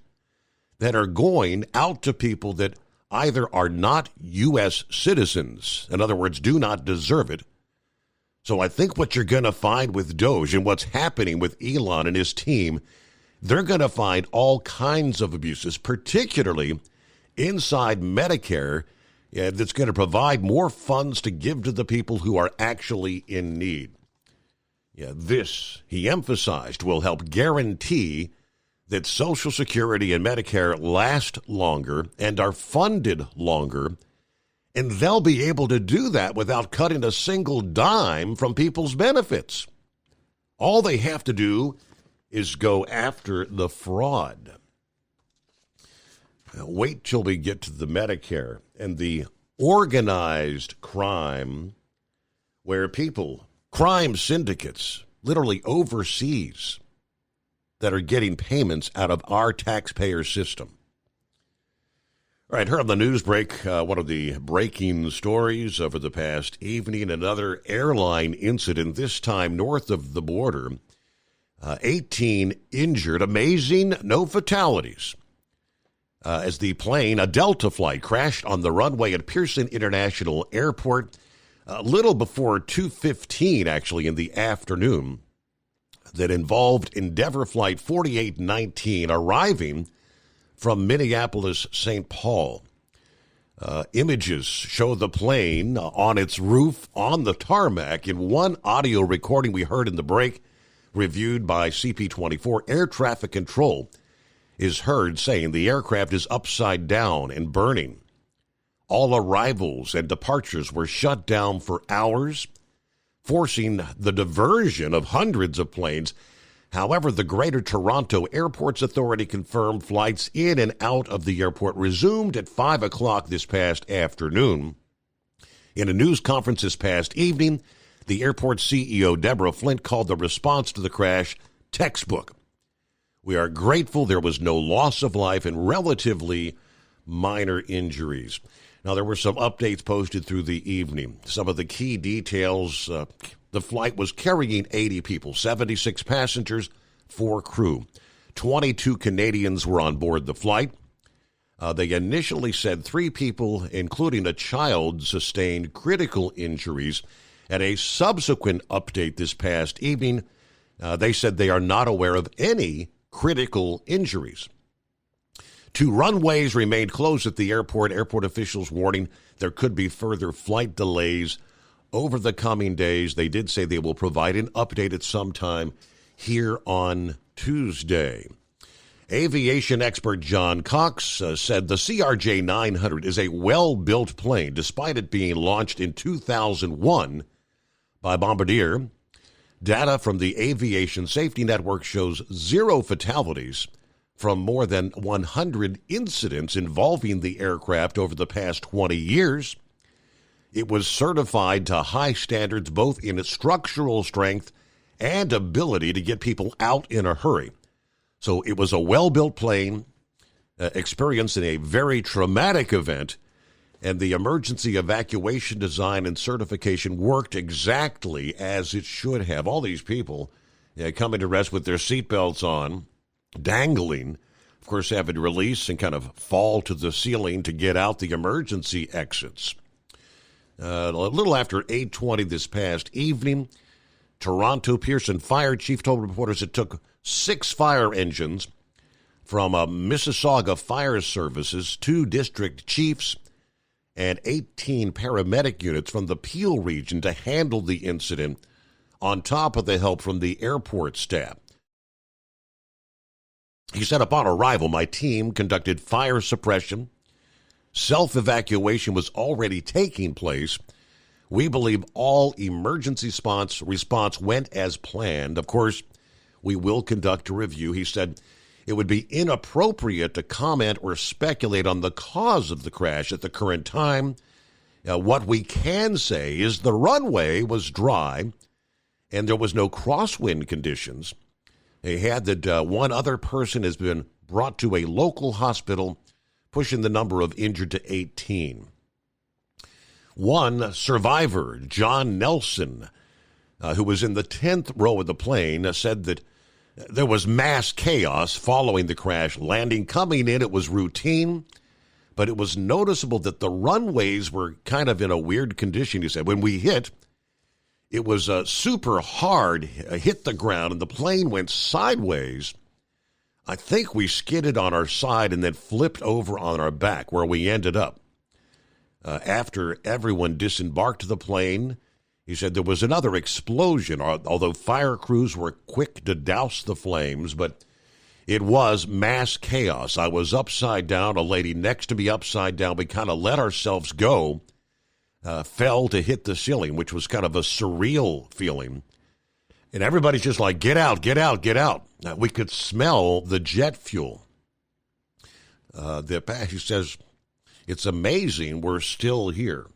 that are going out to people that either are not U.S. citizens, in other words, do not deserve it. So I think what you're going to find with Doge and what's happening with Elon and his team, they're going to find all kinds of abuses, particularly inside Medicare, that's going to provide more funds to give to the people who are actually in need. This, he emphasized, will help guarantee that Social Security and Medicare last longer and are funded longer, and they'll be able to do that without cutting a single dime from people's benefits. All they have to do is go after the fraud. Wait till we get to the Medicare and the organized crime where crime syndicates, literally overseas, that are getting payments out of our taxpayer system. All right, here on the news break, one of the breaking stories over the past evening, another airline incident, this time north of the border. 18 injured, amazing, no fatalities. As the plane, a Delta flight, crashed on the runway at Pearson International Airport a little before 2:15, actually, in the afternoon, that involved Endeavor Flight 4819 arriving from Minneapolis, St. Paul. Images show the plane on its roof on the tarmac. In one audio recording we heard in the break, reviewed by CP24, air traffic control is heard saying the aircraft is upside down and burning. All arrivals and departures were shut down for hours, forcing the diversion of hundreds of planes. However, the Greater Toronto Airports Authority confirmed flights in and out of the airport resumed at 5 o'clock this past afternoon. In a news conference this past evening, the airport CEO, Deborah Flint, called the response to the crash textbook. We are grateful there was no loss of life and relatively minor injuries. Now, there were some updates posted through the evening. Some of the key details, the flight was carrying 80 people, 76 passengers, 4 crew. 22 Canadians were on board the flight. They initially said 3 people, including a child, sustained critical injuries. At a subsequent update this past evening, they said they are not aware of any critical injuries. 2 runways remained closed at the airport. Airport officials warning there could be further flight delays over the coming days. They did say they will provide an update at some time here on Tuesday. Aviation expert John Cox said the CRJ-900 is a well-built plane, despite it being launched in 2001 by Bombardier. Data from the Aviation Safety Network shows 0 fatalities from more than 100 incidents involving the aircraft over the past 20 years. It was certified to high standards both in its structural strength and ability to get people out in a hurry. So it was a well-built plane experienced in a very traumatic event, and the emergency evacuation design and certification worked exactly as it should have. All these people coming to rest with their seatbelts on, dangling, of course, having to release and kind of fall to the ceiling to get out the emergency exits. A little after 8:20 this past evening, Toronto Pearson Fire Chief told reporters it took 6 fire engines from Mississauga Fire Services, 2 district chiefs, and 18 paramedic units from the Peel region to handle the incident, on top of the help from the airport staff. He said, upon arrival, my team conducted fire suppression. Self-evacuation was already taking place. We believe all emergency response went as planned. Of course, we will conduct a review. He said it would be inappropriate to comment or speculate on the cause of the crash at the current time. What we can say is the runway was dry and there was no crosswind conditions. They had that one other person has been brought to a local hospital, pushing the number of injured to 18. One survivor, John Nelson, who was in the 10th row of the plane, said that there was mass chaos following the crash landing. Coming in, it was routine, but it was noticeable that the runways were kind of in a weird condition, he said. When we hit, it was super hard, hit the ground, and the plane went sideways. I think we skidded on our side and then flipped over on our back, where we ended up. After everyone disembarked the plane, he said there was another explosion, although fire crews were quick to douse the flames, but it was mass chaos. I was upside down, a lady next to me upside down. We kind of let ourselves go, fell to hit the ceiling, which was kind of a surreal feeling. And everybody's just like, get out, get out, get out. We could smell the jet fuel. He says, it's amazing we're still here.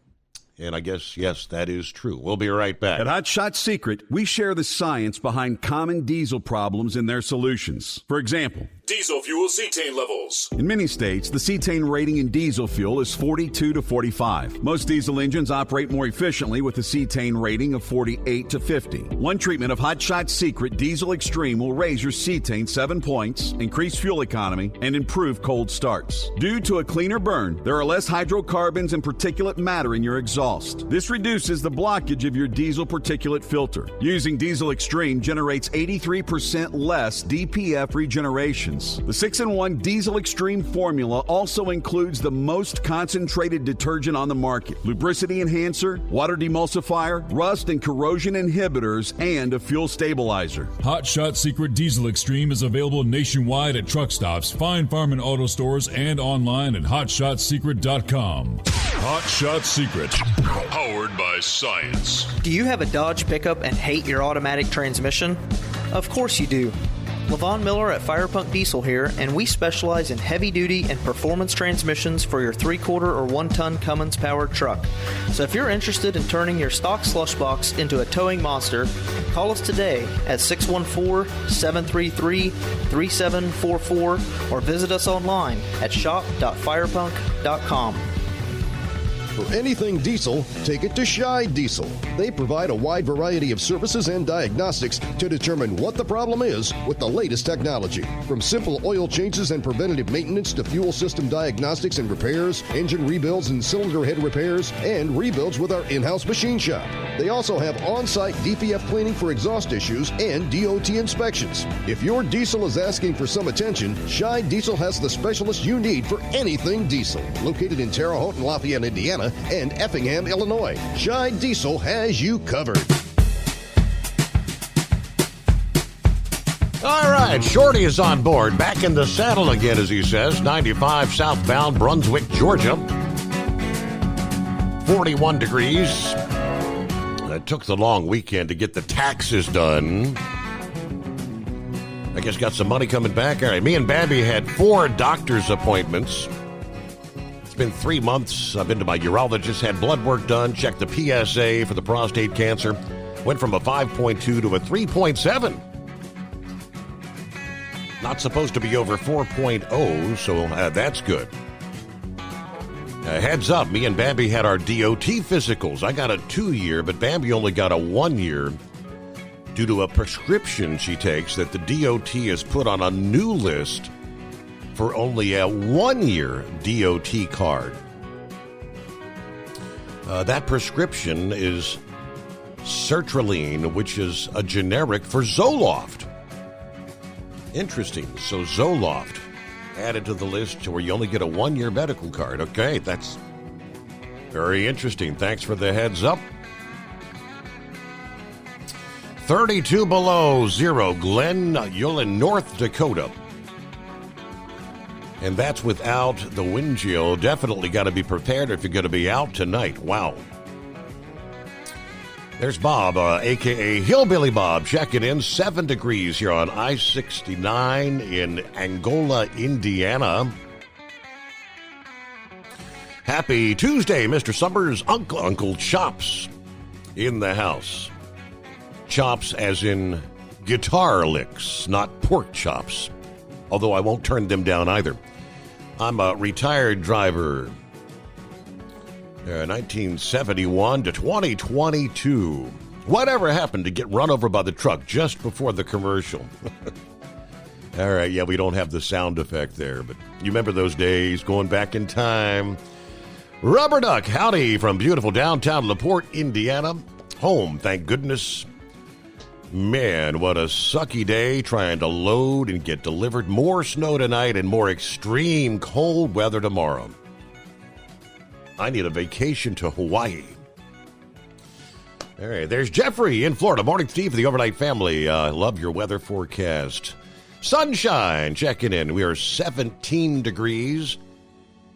And I guess, yes, that is true. We'll be right back. At Hot Shot Secret, we share the science behind common diesel problems and their solutions. For example, diesel fuel cetane levels. In many states, the cetane rating in diesel fuel is 42 to 45. Most diesel engines operate more efficiently with a cetane rating of 48 to 50. One treatment of Hot Shot Secret Diesel Extreme will raise your cetane 7 points, increase fuel economy, and improve cold starts. Due to a cleaner burn, there are less hydrocarbons and particulate matter in your exhaust. This reduces the blockage of your diesel particulate filter. Using Diesel Extreme generates 83% less DPF regenerations. The 6-in-1 Diesel Extreme formula also includes the most concentrated detergent on the market, lubricity enhancer, water demulsifier, rust and corrosion inhibitors, and a fuel stabilizer. Hot Shot Secret Diesel Extreme is available nationwide at truck stops, Fine Farm and auto stores, and online at hotshotsecret.com. Hot Shot Secret, powered by science. Do you have a Dodge pickup and hate your automatic transmission? Of course you do. Levon Miller at Firepunk Diesel here, and we specialize in heavy-duty and performance transmissions for your 3-quarter or 1-ton Cummins-powered truck. So if you're interested in turning your stock slush box into a towing monster, call us today at 614-733-3744 or visit us online at shop.firepunk.com. For anything diesel, take it to Scheid Diesel. They provide a wide variety of services and diagnostics to determine what the problem is with the latest technology. From simple oil changes and preventative maintenance to fuel system diagnostics and repairs, engine rebuilds and cylinder head repairs, and rebuilds with our in-house machine shop. They also have on-site DPF cleaning for exhaust issues and DOT inspections. If your diesel is asking for some attention, Scheid Diesel has the specialist you need for anything diesel. Located in Terre Haute and Lafayette, Indiana, and Effingham, Illinois, Scheid Diesel has you covered. All right, Shorty is on board. Back in the saddle again, as he says. 95 southbound, Brunswick, Georgia. 41 degrees. It took the long weekend to get the taxes done. I guess got some money coming back. All right, me and Babby had 4 doctor's appointments. It's been 3 months. I've been to my urologist, had blood work done, checked the PSA for the prostate cancer. Went from a 5.2 to a 3.7. Not supposed to be over 4.0, so that's good. Heads up, me and Bambi had our DOT physicals. I got a 2-year, but Bambi only got a 1-year due to a prescription she takes that the DOT has put on a new list for only a 1-year DOT card. That prescription is sertraline, which is a generic for Zoloft. Interesting. So Zoloft added to the list where you only get a 1-year medical card. Okay, that's very interesting. Thanks for the heads up. 32 below zero, Glen Ullin, North Dakota. And that's without the wind chill. Definitely got to be prepared if you're going to be out tonight. Wow. There's Bob, a.k.a. Hillbilly Bob, checking in. 7 degrees here on I-69 in Angola, Indiana. Happy Tuesday, Mr. Summers. Uncle Chops in the house. Chops as in guitar licks, not pork chops. Although I won't turn them down either. I'm a retired driver. 1971 to 2022. Whatever happened to get run over by the truck just before the commercial? All right, yeah, we don't have the sound effect there, but you remember those days going back in time. Rubber Duck, howdy from beautiful downtown LaPorte, Indiana. Home, thank goodness. Man, what a sucky day trying to load and get delivered. More snow tonight and more extreme cold weather tomorrow. I need a vacation to Hawaii. All right, there's Jeffrey in Florida. Morning, Steve, for the Overnight Family. Love your weather forecast. Sunshine checking in. We are 17 degrees.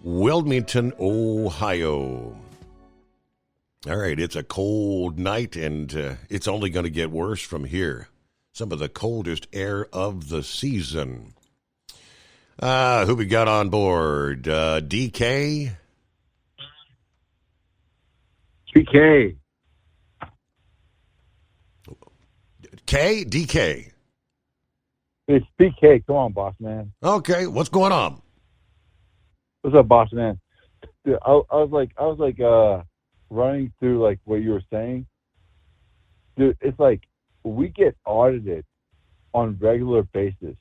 Wilmington, Ohio. All right, it's a cold night, and it's only going to get worse from here. Some of the coldest air of the season. Who we got on board? DK? DK. K? DK? It's DK. Come on, boss man. Okay, what's going on? What's up, boss man? Dude, I was like running through like what you were saying. Dude, it's like we get audited on regular basis.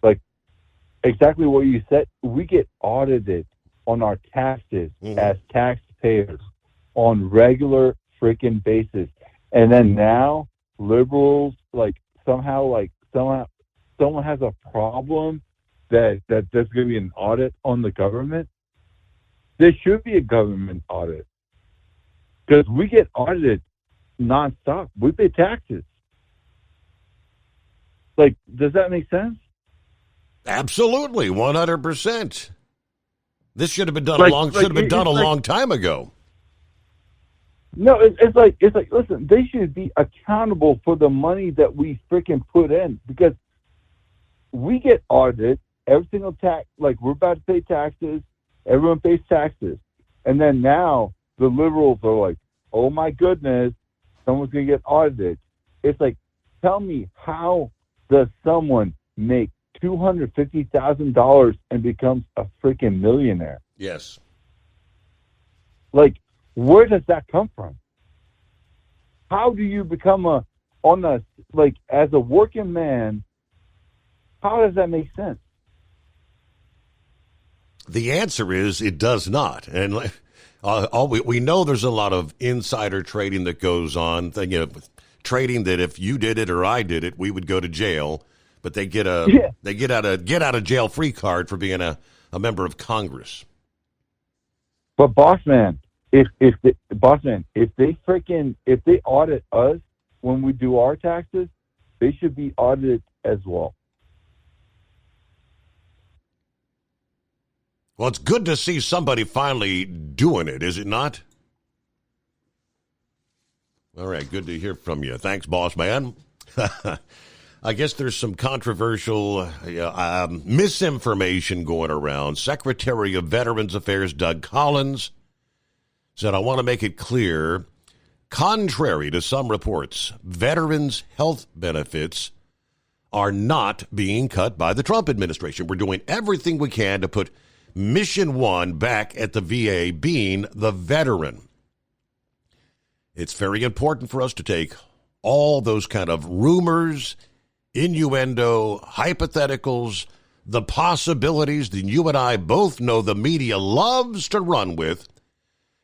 Like exactly what you said. We get audited on our taxes as taxpayers on regular freaking basis. And then now liberals somehow someone has a problem that there's going to be an audit on the government. There should be a government audit because we get audited nonstop. We pay taxes. Like, does that make sense? Absolutely, 100%. This should have been done a long time ago. No, it's like listen, they should be accountable for the money that we freaking put in because we get audited every single tax. Like we're about to pay taxes, everyone pays taxes, and then now the liberals are like, "Oh my goodness, someone's gonna get audited." It's like, tell me, how does someone make $250,000 and becomes a freaking millionaire? Yes. Like, where does that come from? How do you become as a working man, how does that make sense? The answer is it does not. And we know there's a lot of insider trading that goes on. Trading that if you did it or I did it, we would go to jail. But they get out of jail free card for being a member of Congress. But boss man, if they audit us when we do our taxes, they should be audited as well. Well, it's good to see somebody finally doing it, is it not? All right, good to hear from you. Thanks, boss man. I guess there's some controversial misinformation going around. Secretary of Veterans Affairs Doug Collins said, I want to make it clear, contrary to some reports, veterans' health benefits are not being cut by the Trump administration. We're doing everything we can to put Mission 1 back at the VA, being the veteran. It's very important for us to take all those kind of rumors, innuendo, hypotheticals, the possibilities that you and I both know the media loves to run with,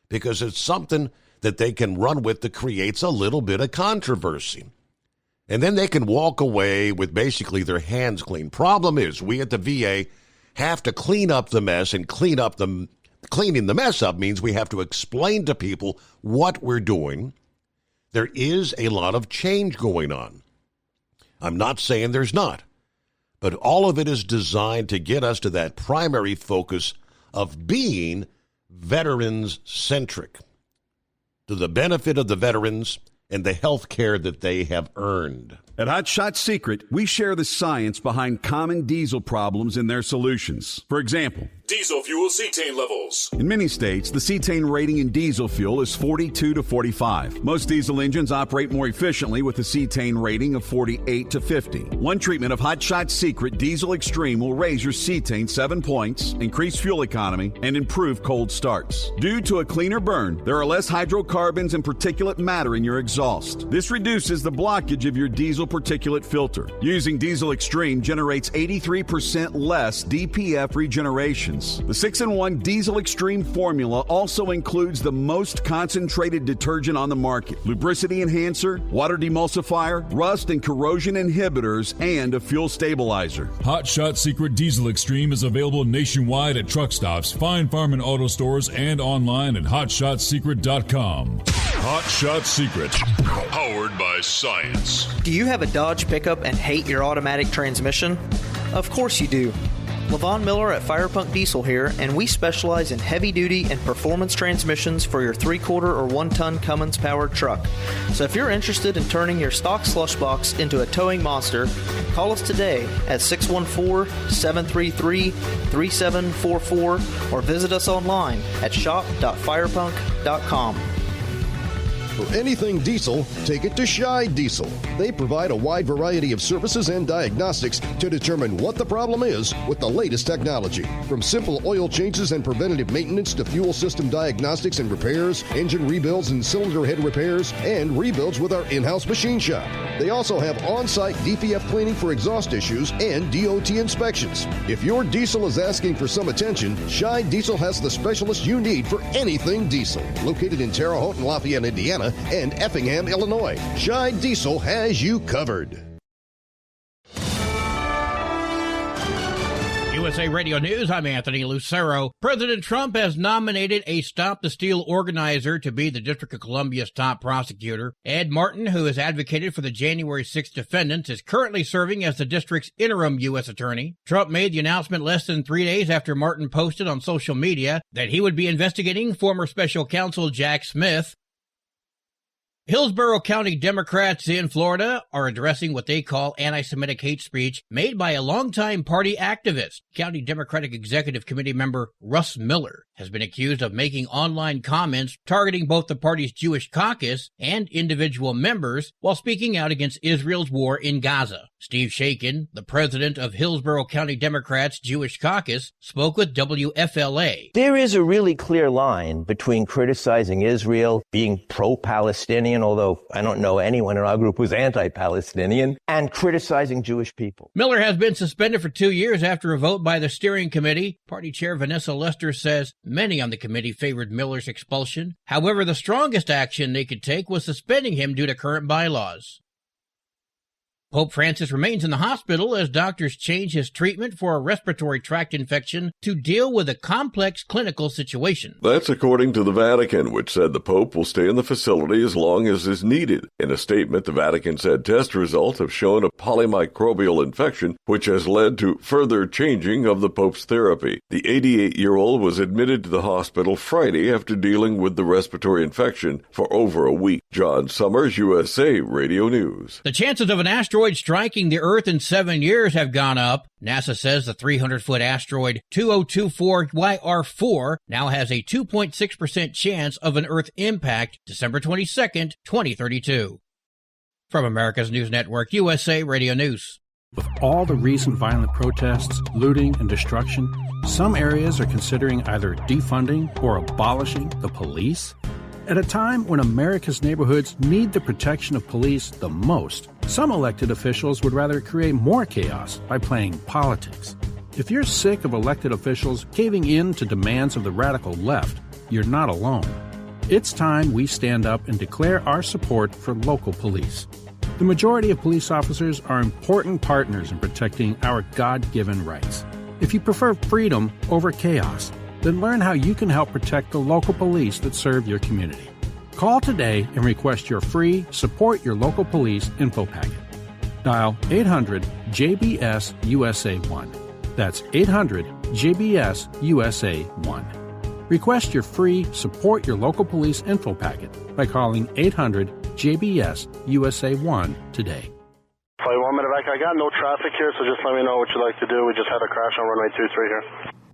because it's something that they can run with that creates a little bit of controversy. And then they can walk away with basically their hands clean. Problem is, we at the VA have to clean up the mess, and cleaning the mess up means we have to explain to people what we're doing. There is a lot of change going on. I'm not saying there's not, but all of it is designed to get us to that primary focus of being veterans-centric, to the benefit of the veterans and the health care that they have earned. At Hot Shot Secret, we share the science behind common diesel problems and their solutions. For example, diesel fuel cetane levels. in many states, the cetane rating in diesel fuel is 42 to 45. Most diesel engines operate more efficiently with a cetane rating of 48 to 50. One treatment of Hot Shot Secret Diesel Extreme will raise your cetane 7 points, increase fuel economy, and improve cold starts. Due to a cleaner burn, there are less hydrocarbons and particulate matter in your exhaust. This reduces the blockage of your diesel particulate filter. Using Diesel Extreme generates 83% less DPF regenerations. The 6-in-1 Diesel Extreme formula also includes the most concentrated detergent on the market, lubricity enhancer, water demulsifier, rust and corrosion inhibitors, and a fuel stabilizer. Hot Shot Secret Diesel Extreme is available nationwide at truck stops, fine farm and auto stores, and online at hotshotsecret.com. Hot Shot Secret, powered by science. Do you have a Dodge pickup and hate your automatic transmission? Of course you do. Levon Miller at Firepunk Diesel here, and we specialize in heavy-duty and performance transmissions for your 3-quarter or 1-ton Cummins-powered truck. So if you're interested in turning your stock slush box into a towing monster, call us today at 614-733-3744 or visit us online at shop.firepunk.com. For anything diesel, take it to Shy Diesel. They provide a wide variety of services and diagnostics to determine what the problem is with the latest technology. From simple oil changes and preventative maintenance to fuel system diagnostics and repairs, engine rebuilds and cylinder head repairs, and rebuilds with our in-house machine shop. They also have on-site DPF cleaning for exhaust issues and DOT inspections. If your diesel is asking for some attention, Shy Diesel has the specialist you need for anything diesel. Located in Terre Haute and Lafayette, Indiana, and Effingham, Illinois, Shy Diesel has you covered. USA Radio News, I'm Anthony Lucero. President Trump has nominated a Stop the Steal organizer to be the District of Columbia's top prosecutor. Ed Martin, who has advocated for the January 6 defendants, is currently serving as the district's interim U.S. attorney. Trump made the announcement less than 3 days after Martin posted on social media that he would be investigating former special counsel Jack Smith. Hillsborough County Democrats in Florida are addressing what they call anti-Semitic hate speech made by a longtime party activist. County Democratic Executive Committee member Russ Miller has been accused of making online comments targeting both the party's Jewish caucus and individual members while speaking out against Israel's war in Gaza. Steve Shakin, the president of Hillsborough County Democrats' Jewish caucus, spoke with WFLA. There is a really clear line between criticizing Israel, being pro-Palestinian, although I don't know anyone in our group who's anti-Palestinian, and criticizing Jewish people. Miller has been suspended for 2 years after a vote by the steering committee. Party chair Vanessa Lester says many on the committee favored Miller's expulsion. However, the strongest action they could take was suspending him due to current bylaws. Pope Francis remains in the hospital as doctors change his treatment for a respiratory tract infection to deal with a complex clinical situation. That's according to the Vatican, which said the Pope will stay in the facility as long as is needed. In a statement, the Vatican said test results have shown a polymicrobial infection, which has led to further changing of the Pope's therapy. The 88-year-old was admitted to the hospital Friday after dealing with the respiratory infection for over a week. John Summers, USA Radio News. The chances of an asteroid striking the Earth in 7 years have gone up. NASA says the 300-foot asteroid 2024 YR4 now has a 2.6% chance of an Earth impact December 22nd, 2032. From America's News Network, USA Radio News. With all the recent violent protests, looting, and destruction, some areas are considering either defunding or abolishing the police. At a time when America's neighborhoods need the protection of police the most, some elected officials would rather create more chaos by playing politics. If you're sick of elected officials caving in to demands of the radical left, you're not alone. It's time we stand up and declare our support for local police. The majority of police officers are important partners in protecting our God-given rights. If you prefer freedom over chaos, then learn how you can help protect the local police that serve your community. Call today and request your free Support Your Local Police info packet. Dial 800-JBS-USA-1. That's 800-JBS-USA-1. Request your free Support Your Local Police info packet by calling 800-JBS-USA-1 today. Flight 1 medevac, I got no traffic here, so just let me know what you'd like to do. We just had a crash on runway 23 here.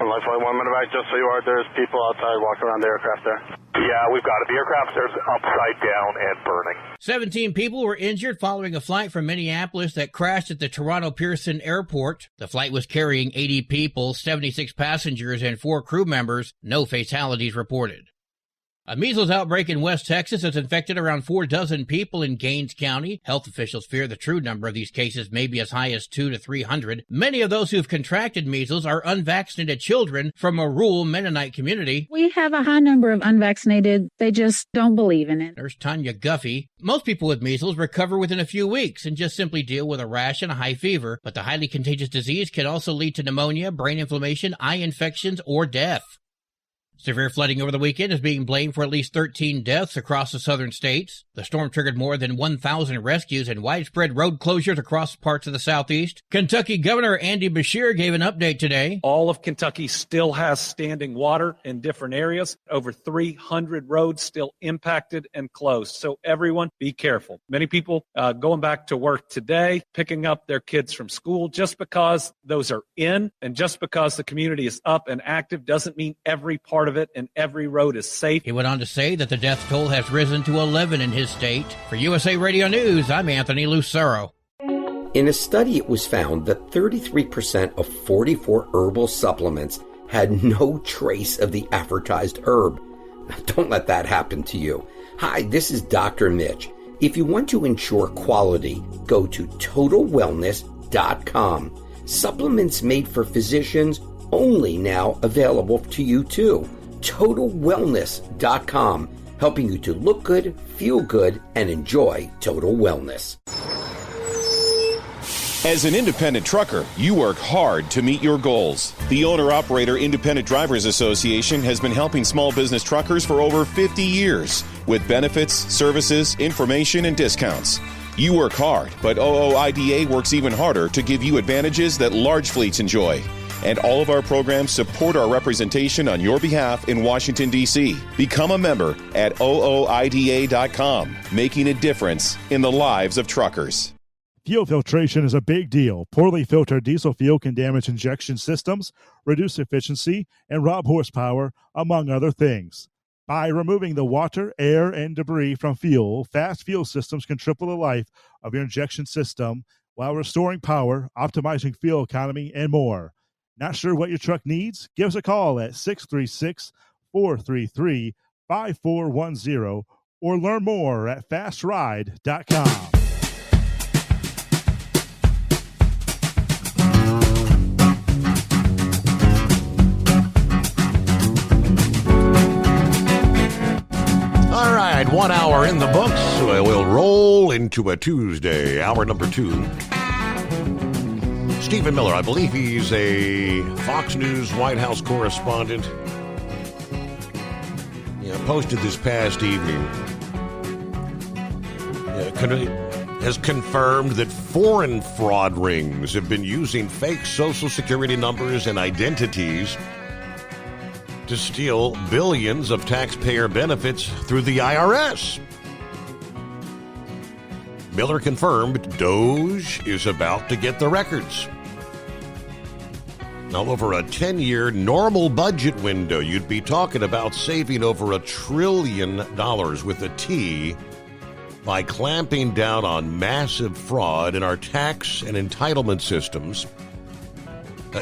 Flight 1 medevac, just so you are, there's people outside walking around the aircraft there. Yeah, we've got it. The aircraft is upside down and burning. 17 people were injured following a flight from Minneapolis that crashed at the Toronto Pearson Airport. The flight was carrying 80 people, 76 passengers, and 4 crew members. No fatalities reported. A measles outbreak in West Texas has infected around 4 dozen people in Gaines County. Health officials fear the true number of these cases may be as high as 200 to 300. Many of those who've contracted measles are unvaccinated children from a rural Mennonite community. We have a high number of unvaccinated. They just don't believe in it. There's Tanya Guffey. Most people with measles recover within a few weeks and just simply deal with a rash and a high fever. But the highly contagious disease can also lead to pneumonia, brain inflammation, eye infections, or death. Severe flooding over the weekend is being blamed for at least 13 deaths across the southern states. The storm triggered more than 1,000 rescues and widespread road closures across parts of the southeast. Kentucky Governor Andy Beshear gave an update today. All of Kentucky still has standing water in different areas. Over 300 roads still impacted and closed. So everyone be careful. Many people going back to work today, picking up their kids from school. Just because those are in and just because the community is up and active doesn't mean every part of it and every road is safe. He went on to say that the death toll has risen to 11 in his state. For USA Radio News, I'm Anthony Lucero. In a study, it was found that 33% of 44 herbal supplements had no trace of the advertised herb. Don't let that happen to you. Hi, this is Dr. Mitch. If you want to ensure quality, go to TotalWellness.com. Supplements made for physicians only now available to you too. TotalWellness.com, helping you to look good, feel good, and enjoy total wellness. As an independent trucker, you work hard to meet your goals. The Owner-Operator Independent Drivers Association has been helping small business truckers for over 50 years with benefits, services, information, and discounts. You work hard, but OOIDA works even harder to give you advantages that large fleets enjoy. And all of our programs support our representation on your behalf in Washington, D.C. Become a member at OOIDA.com, making a difference in the lives of truckers. Fuel filtration is a big deal. Poorly filtered diesel fuel can damage injection systems, reduce efficiency, and rob horsepower, among other things. By removing the water, air, and debris from fuel, fast fuel systems can triple the life of your injection system while restoring power, optimizing fuel economy, and more. Not sure what your truck needs? Give us a call at 636-433-5410 or learn more at fastride.com. All right, 1 hour are in the books. We'll roll into a Tuesday, hour number 2. Stephen Miller, I believe he's a Fox News White House correspondent. Posted this past evening. Has confirmed that foreign fraud rings have been using fake Social Security numbers and identities to steal billions of taxpayer benefits through the IRS. Miller confirmed DOJ is about to get the records. Now, over a 10-year normal budget window, you'd be talking about saving over $1 trillion with a T by clamping down on massive fraud in our tax and entitlement systems,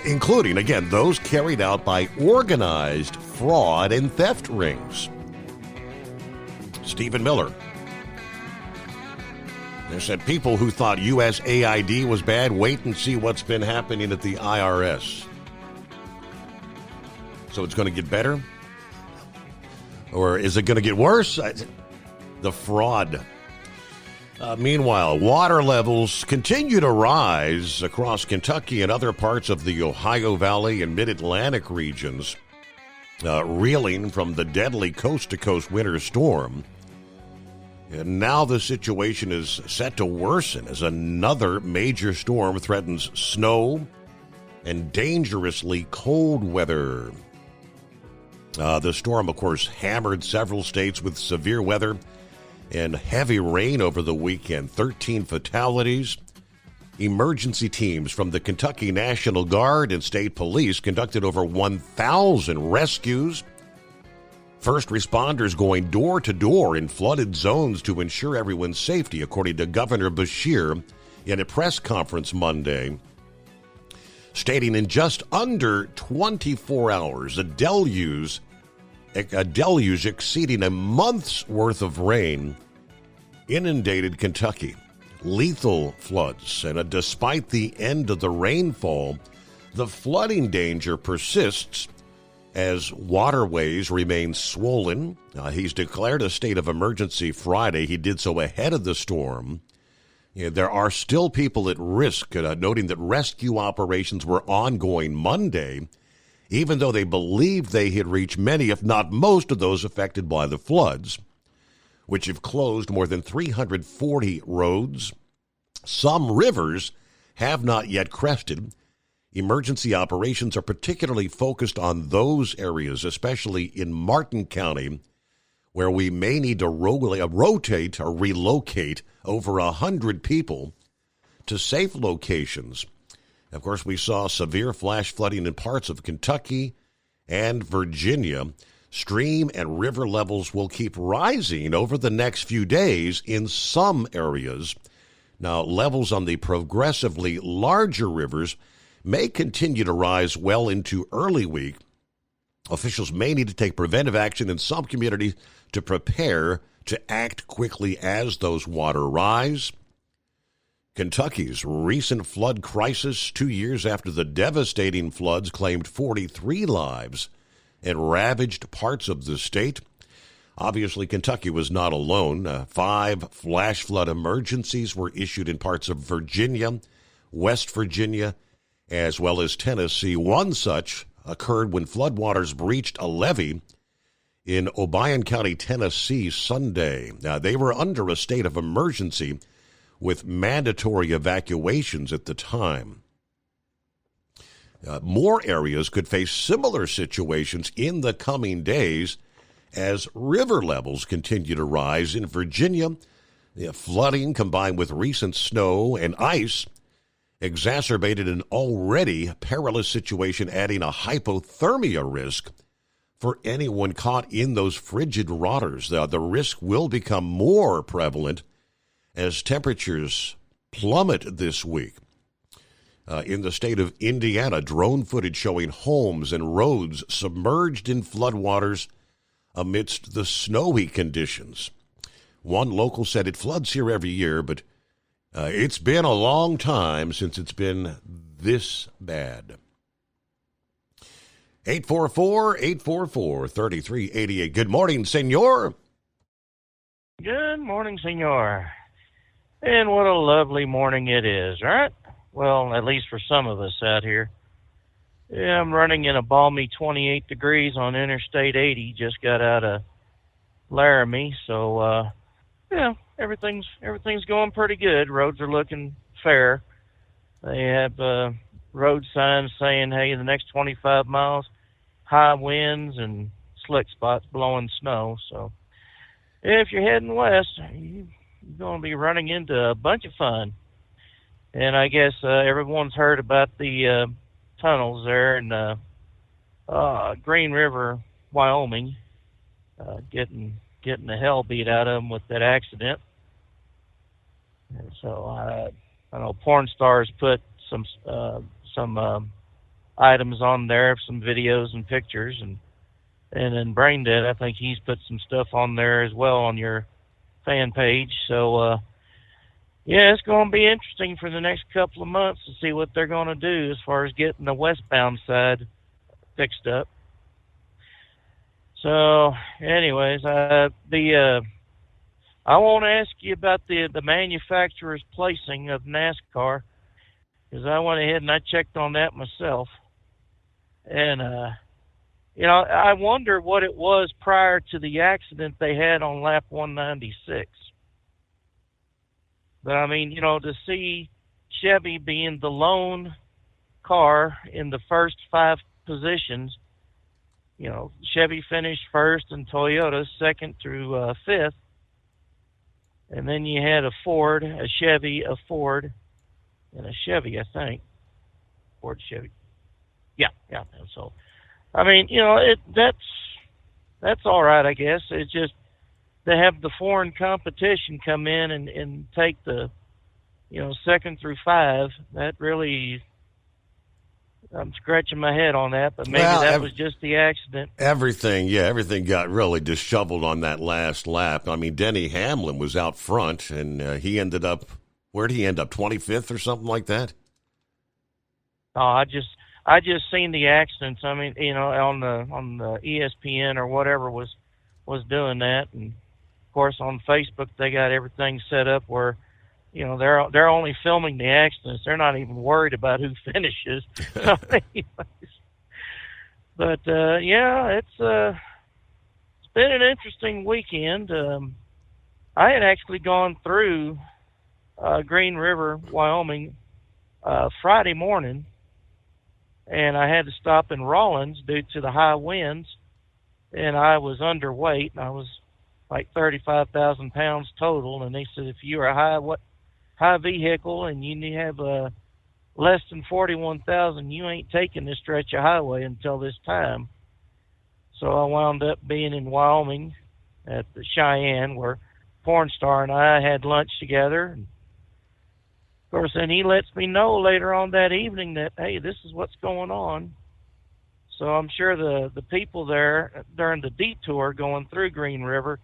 including, again, those carried out by organized fraud and theft rings. Stephen Miller. They said people who thought USAID was bad, wait and see what's been happening at the IRS. So it's going to get better? Or is it going to get worse? The fraud. Meanwhile, water levels continue to rise across Kentucky and other parts of the Ohio Valley and Mid-Atlantic regions, reeling from the deadly coast-to-coast winter storm. And now the situation is set to worsen as another major storm threatens snow and dangerously cold weather. The storm, of course, hammered several states with severe weather and heavy rain over the weekend. 13 fatalities. Emergency teams from the Kentucky National Guard and State Police conducted over 1,000 rescues. First responders going door to door in flooded zones to ensure everyone's safety, according to Governor Beshear in a press conference Monday, stating in just under 24 hours, a deluge exceeding a month's worth of rain inundated Kentucky. Lethal floods, and despite the end of the rainfall, the flooding danger persists as waterways remain swollen. He's declared a state of emergency Friday. He did so ahead of the storm. There are still people at risk, noting that rescue operations were ongoing Monday, even though they believed they had reached many, if not most, of those affected by the floods, which have closed more than 340 roads. Some rivers have not yet crested. Emergency operations are particularly focused on those areas, especially in Martin County, where we may need to rotate or relocate over 100 people to safe locations. Of course, we saw severe flash flooding in parts of Kentucky and Virginia. Stream and river levels will keep rising over the next few days in some areas. Now, levels on the progressively larger rivers may continue to rise well into early week. Officials may need to take preventive action in some communities to prepare to act quickly as those water rise. Kentucky's recent flood crisis, 2 years after the devastating floods claimed 43 lives and ravaged parts of the state. Obviously, Kentucky was not alone. 5 flash flood emergencies were issued in parts of Virginia, West Virginia, as well as Tennessee. One such occurred when floodwaters breached a levee in Obion County, Tennessee, Sunday. Now, they were under a state of emergency with mandatory evacuations at the time. More areas could face similar situations in the coming days as river levels continue to rise in Virginia. Flooding combined with recent snow and ice exacerbated an already perilous situation, adding a hypothermia risk for anyone caught in those frigid waters. The risk will become more prevalent as temperatures plummet this week. In the state of Indiana, drone footage showing homes and roads submerged in floodwaters amidst the snowy conditions. One local said it floods here every year, but it's been a long time since it's been this bad. 844-844-3388. Good morning, senor. Good morning, senor. And what a lovely morning it is, right? Well, at least for some of us out here. Yeah, I'm running in a balmy 28 degrees on Interstate 80. Just got out of Laramie, so yeah, everything's going pretty good. Roads are looking fair. They have road signs saying, hey, the next 25 miles, high winds and slick spots blowing snow. So if you're heading west, you're going to be running into a bunch of fun. And I guess everyone's heard about the tunnels there in Green River, Wyoming, getting the hell beat out of them with that accident. And so I know porn stars put some items on there, some videos and pictures, and then Braindead, I think he's put some stuff on there as well on your fan page. So yeah, it's going to be interesting for the next couple of months to see what they're going to do as far as getting the westbound side fixed up. So, anyways, I won't ask you about the manufacturer's placing of NASCAR, because I went ahead and I checked on that myself. And, you know, I wonder what it was prior to the accident they had on lap 196. But, I mean, you know, to see Chevy being the lone car in the first 5 positions, you know, Chevy finished first and Toyota second through 5th. And then you had a Ford, a Chevy, a Ford, and a Chevy, I think. Ford, Chevy. Yeah. And so, I mean, you know, that's all right, I guess. It's just to have the foreign competition come in and take the, you know, 2nd through 5, that really, I'm scratching my head on that, but maybe that was just the accident. Everything got really disheveled on that last lap. I mean, Denny Hamlin was out front, and he ended up, where'd he end up, 25th or something like that? Oh, I just seen the accidents. I mean, you know, on the ESPN or whatever was doing that, and of course on Facebook they got everything set up where, you know, they're only filming the accidents. They're not even worried about who finishes. But yeah, it's been an interesting weekend. I had actually gone through Green River, Wyoming, Friday morning, and I had to stop in Rawlins due to the high winds, and I was underweight. I was like 35,000 pounds total, and they said if you're a high vehicle and you have less than 41,000, you ain't taking this stretch of highway until this time. So I wound up being in Wyoming at the Cheyenne, where Pornstar and I had lunch together. And of course, then he lets me know later on that evening that, hey, this is what's going on. So I'm sure the people there during the detour going through Green River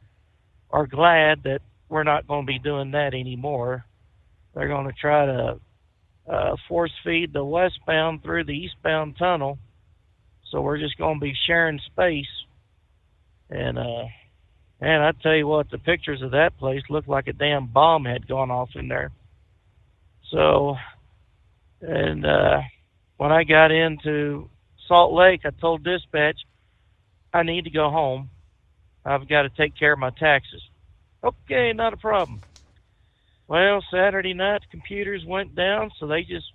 are glad that we're not going to be doing that anymore. They're going to try to force feed the westbound through the eastbound tunnel. So we're just going to be sharing space. And I tell you what, the pictures of that place looked like a damn bomb had gone off in there. So, and when I got into Salt Lake, I told dispatch, I need to go home. I've got to take care of my taxes. Okay, not a problem. Well, Saturday night, the computers went down, so they just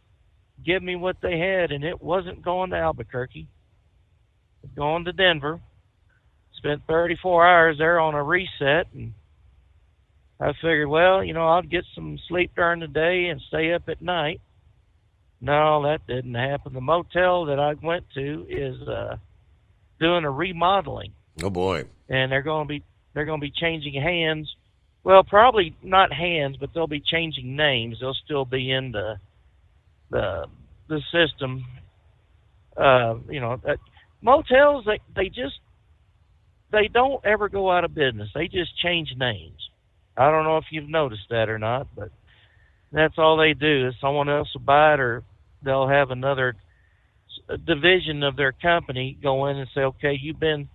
give me what they had, and it wasn't going to Albuquerque. It was going to Denver. Spent 34 hours there on a reset, and I figured, well, you know, I'll get some sleep during the day and stay up at night. No, that didn't happen. The motel that I went to is doing a remodeling. Oh boy! And they're going to be changing hands. Well, probably not hands, but they'll be changing names. They'll still be in the system. You know, motels they don't ever go out of business. They just change names. I don't know if you've noticed that or not, but that's all they do. Is someone else will buy it, or they'll have another division of their company go in and say, okay, you've been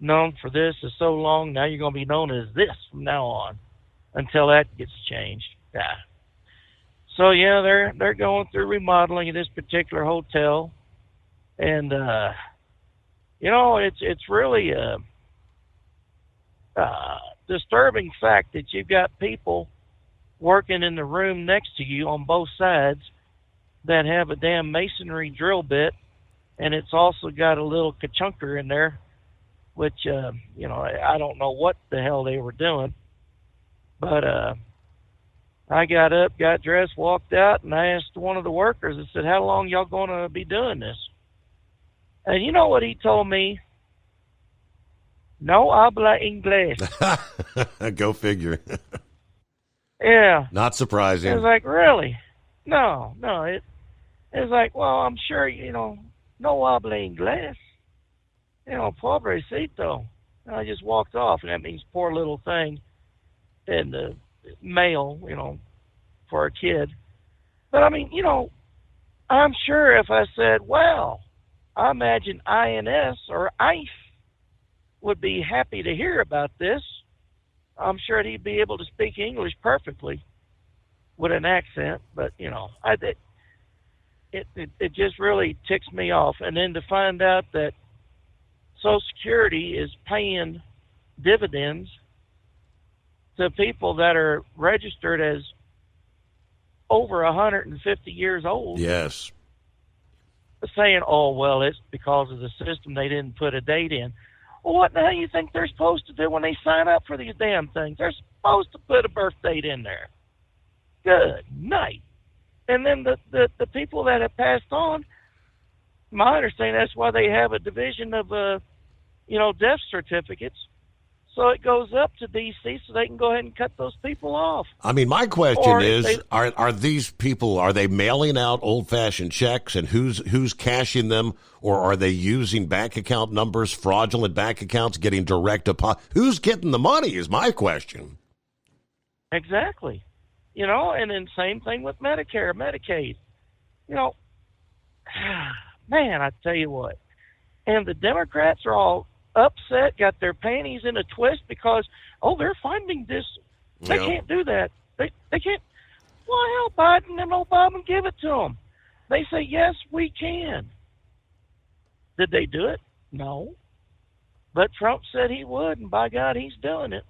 known for this for so long, now you're going to be known as this from now on. until that gets changed. Yeah. So yeah, they're going through remodeling of this particular hotel, and it's really a disturbing fact that you've got people working in the room next to you on both sides that have a damn masonry drill bit, and it's also got a little ka-chunker in there, which I don't know what the hell they were doing, but I got up, got dressed, walked out, and I asked one of the workers, I said, how long y'all going to be doing this? And you know what he told me? No habla inglés. Go figure. Yeah. Not surprising. It was like, really? No. It was like, well, I'm sure, no habla inglés. Pobrecito. And I just walked off, and that means poor little thing in the mail, for a kid. But I mean, I'm sure if I said, well, I imagine INS or ICE would be happy to hear about this, I'm sure he'd be able to speak English perfectly with an accent. But, it just really ticks me off. And then to find out that Social Security is paying dividends to people that are registered as over 150 years old. Yes. Saying, oh, well, it's because of the system they didn't put a date in. Well, what the hell do you think they're supposed to do when they sign up for these damn things? They're supposed to put a birth date in there. Good night. And then the people that have passed on, my understanding, that's why they have a division of, death certificates. So it goes up to D.C. so they can go ahead and cut those people off. I mean, my question is, are these people, are they mailing out old-fashioned checks, and who's cashing them, or are they using bank account numbers, fraudulent bank accounts, getting direct deposit? Who's getting the money is my question. Exactly. And then same thing with Medicare, Medicaid. Man, I tell you what. And the Democrats are all upset, got their panties in a twist because, they're funding this. They can't do that. They can't. Well, hell, Biden and Obama give it to them. They say, yes, we can. Did they do it? No. But Trump said he would, and by God, he's doing it.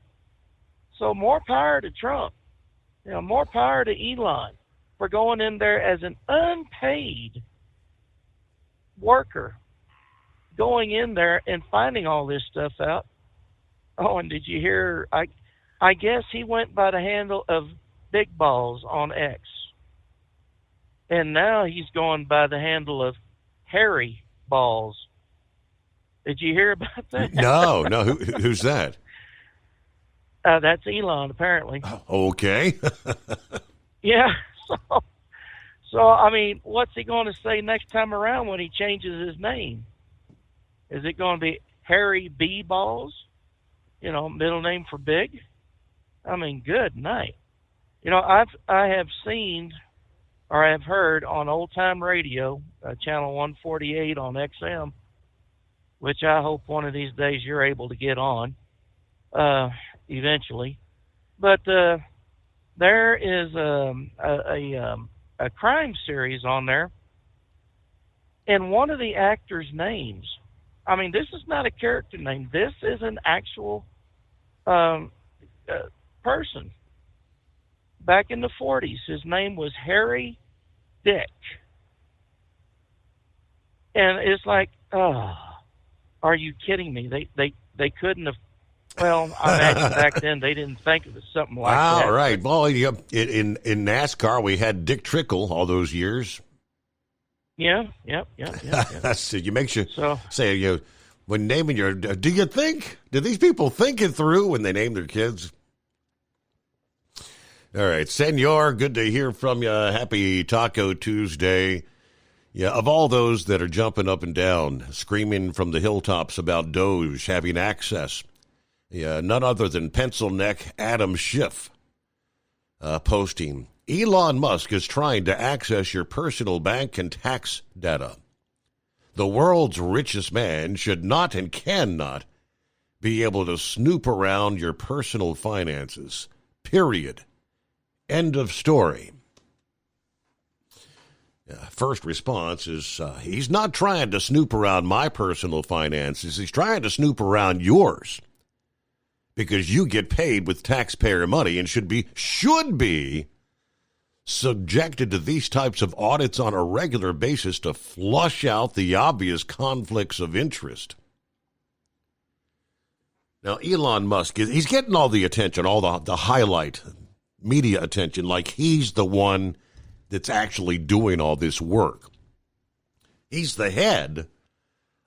So more power to Trump. More power to Elon for going in there as an unpaid worker, going in there and finding all this stuff out. Oh, and did you hear? I guess he went by the handle of Big Balls on X, and now he's going by the handle of Hairy Balls. Did you hear about that? No. Who's that? That's Elon, apparently. Okay. Yeah. So I mean, what's he going to say next time around when he changes his name? Is it going to be Harry B. Balls? Middle name for big? I mean, good night. I have seen, or I have heard on Old Time Radio, channel 148 on XM, which I hope one of these days you're able to get on, eventually. But there is a crime series on there, and one of the actors' names, I mean, this is not a character name. This is an actual person. Back in the 40s, his name was Harry Dick. And it's like, oh, are you kidding me? They couldn't have. Well, I imagine back then they didn't think of something like that. All right. Well, in NASCAR, we had Dick Trickle all those years. Yeah. So you make sure say when naming your. Do these people think it through when they name their kids? All right, Senor, good to hear from you. Happy Taco Tuesday. Yeah, of all those that are jumping up and down, screaming from the hilltops about Doge having access, none other than pencil neck Adam Schiff posting, Elon Musk is trying to access your personal bank and tax data. The world's richest man should not and cannot be able to snoop around your personal finances. Period. End of story. First response is he's not trying to snoop around my personal finances. He's trying to snoop around yours because you get paid with taxpayer money and should be subjected to these types of audits on a regular basis to flush out the obvious conflicts of interest. Now, Elon Musk, he's getting all the attention, all the highlight media attention, like he's the one that's actually doing all this work. He's the head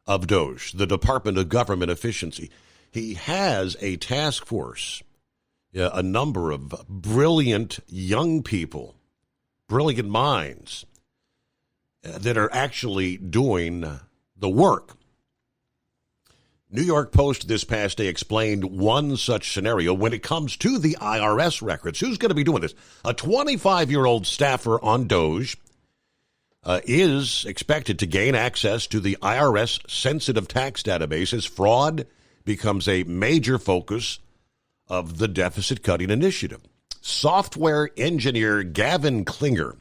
of DOGE, the Department of Government Efficiency. He has a task force, a number of brilliant young people, brilliant minds that are actually doing the work. New York Post this past day explained one such scenario when it comes to the IRS records. Who's going to be doing this? A 25-year-old staffer on DOGE is expected to gain access to the IRS sensitive tax database as fraud becomes a major focus of the deficit-cutting initiative. Software engineer Gavin Klinger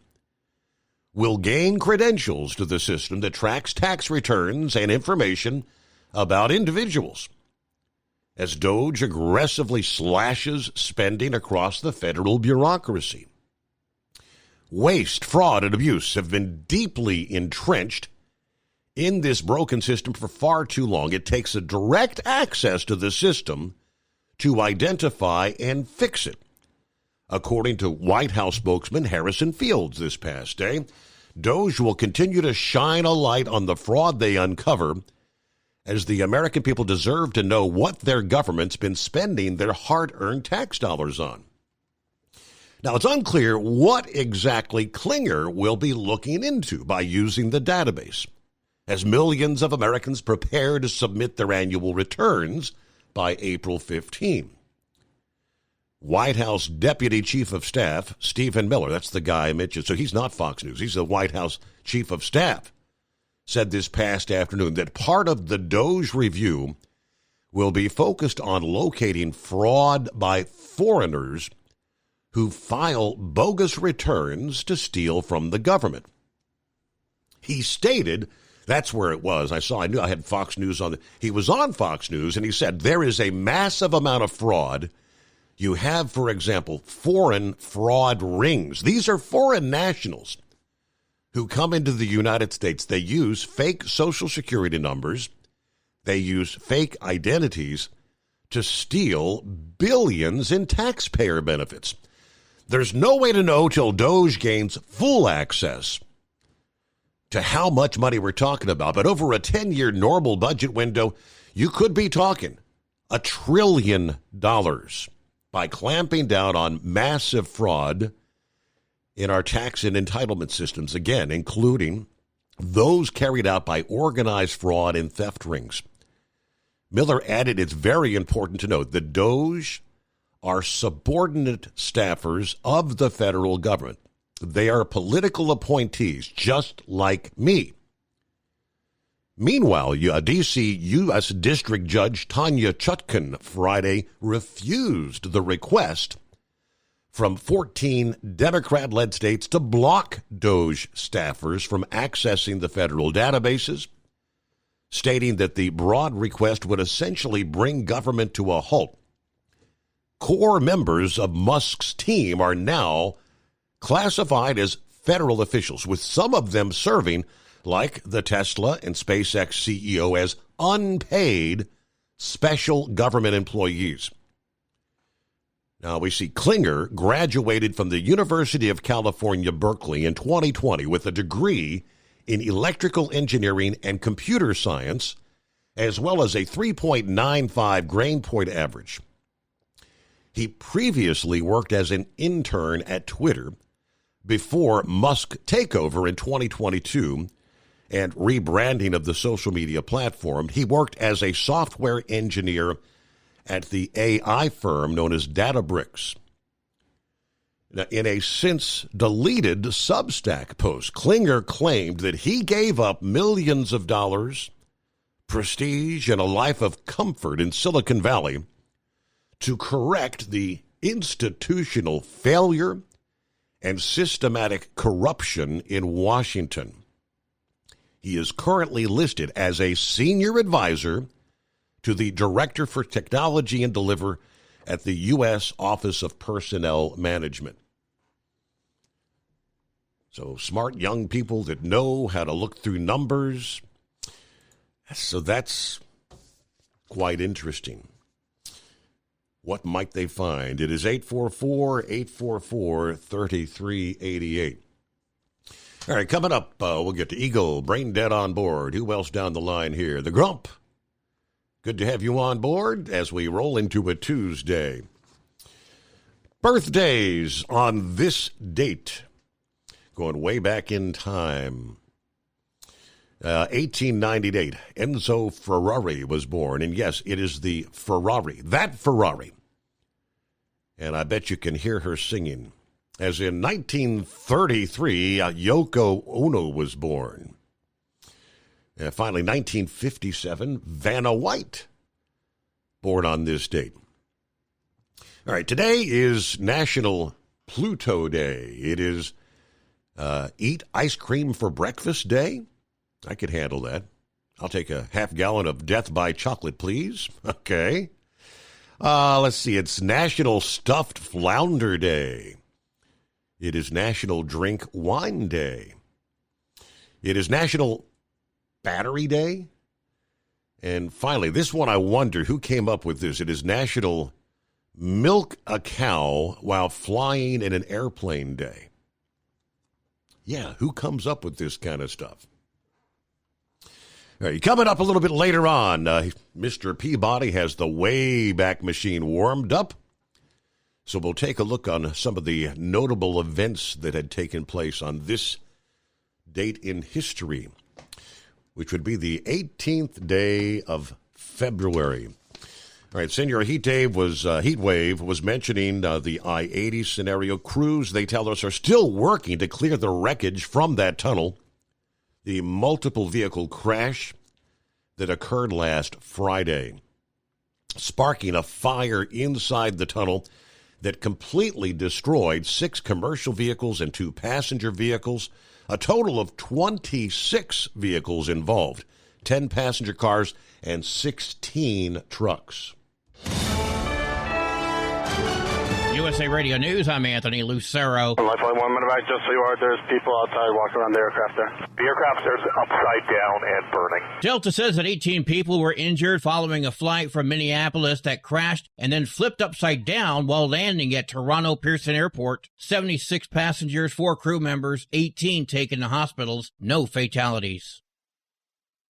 will gain credentials to the system that tracks tax returns and information about individuals as DOGE aggressively slashes spending across the federal bureaucracy. Waste, fraud, and abuse have been deeply entrenched in this broken system for far too long. It takes a direct access to the system to identify and fix it. According to White House spokesman Harrison Fields this past day, DOGE will continue to shine a light on the fraud they uncover, as the American people deserve to know what their government's been spending their hard-earned tax dollars on. Now, it's unclear what exactly Klinger will be looking into by using the database, as millions of Americans prepare to submit their annual returns by April 15. White House Deputy Chief of Staff Stephen Miller, that's the guy I mentioned, so he's not Fox News, he's the White House Chief of Staff, said this past afternoon that part of the DOGE review will be focused on locating fraud by foreigners who file bogus returns to steal from the government. He stated, that's where it was. I knew I had Fox News on. He was on Fox News, and he said there is a massive amount of fraud. You have, for example, foreign fraud rings. These are foreign nationals who come into the United States. They use fake Social Security numbers. They use fake identities to steal billions in taxpayer benefits. There's no way to know till DOGE gains full access to how much money we're talking about. But over a 10-year normal budget window, you could be talking $1 trillion by clamping down on massive fraud in our tax and entitlement systems, again, including those carried out by organized fraud and theft rings. Miller added, it's very important to note that DOGE are subordinate staffers of the federal government. They are political appointees, just like me. Meanwhile, D.C. U.S. District Judge Tanya Chutkan Friday refused the request from 14 Democrat-led states to block DOGE staffers from accessing the federal databases, stating that the broad request would essentially bring government to a halt. Core members of Musk's team are now classified as federal officials, with some of them serving, like the Tesla and SpaceX CEO, as unpaid special government employees. Now, we see Klinger graduated from the University of California, Berkeley in 2020 with a degree in electrical engineering and computer science, as well as a 3.95 grade point average. He previously worked as an intern at Twitter before Musk takeover in 2022 and rebranding of the social media platform. He worked as a software engineer at the AI firm known as Databricks. Now, in a since-deleted Substack post, Klinger claimed that he gave up millions of dollars, prestige, and a life of comfort in Silicon Valley to correct the institutional failure and systematic corruption in Washington. He is currently listed as a senior advisor to the Director for Technology and Delivery at the U.S. Office of Personnel Management. So smart young people that know how to look through numbers. So that's quite interesting. What might they find? It is 844-844-3388. All right, coming up, we'll get to Eagle, Brain Dead on board. Who else down the line here? The Grump. Good to have you on board as we roll into a Tuesday. Birthdays on this date, going way back in time. 1898, Enzo Ferrari was born. And yes, it is the Ferrari, that Ferrari. And I bet you can hear her singing. As in 1933, Yoko Ono was born. Finally, 1957, Vanna White, born on this date. All right, today is National Pluto Day. It is Eat Ice Cream for Breakfast Day. I could handle that. I'll take a half gallon of Death by Chocolate, please. Okay. Let's see. It's National Stuffed Flounder Day. It is National Drink Wine Day. It is National Battery Day. And finally, this one I wonder who came up with this. It is National Milk a Cow While Flying in an Airplane Day. Yeah, who comes up with this kind of stuff? All right, coming up a little bit later on, Mr. Peabody has the Wayback Machine warmed up. So we'll take a look on some of the notable events that had taken place on this date in history, which would be the 18th day of February. All right, Senor Heatwave was mentioning the I-80 scenario. Crews, they tell us, are still working to clear the wreckage from that tunnel. The multiple vehicle crash that occurred last Friday, sparking a fire inside the tunnel that completely destroyed 6 commercial vehicles and 2 passenger vehicles, a total of 26 vehicles involved, 10 passenger cars and 16 trucks. USA Radio News, I'm Anthony Lucero. Lifeline 1 minute back, just so you are, there's people outside walking around the aircraft there. The aircraft is upside down and burning. Delta says that 18 people were injured following a flight from Minneapolis that crashed and then flipped upside down while landing at Toronto Pearson Airport. 76 passengers, 4 crew members, 18 taken to hospitals, no fatalities.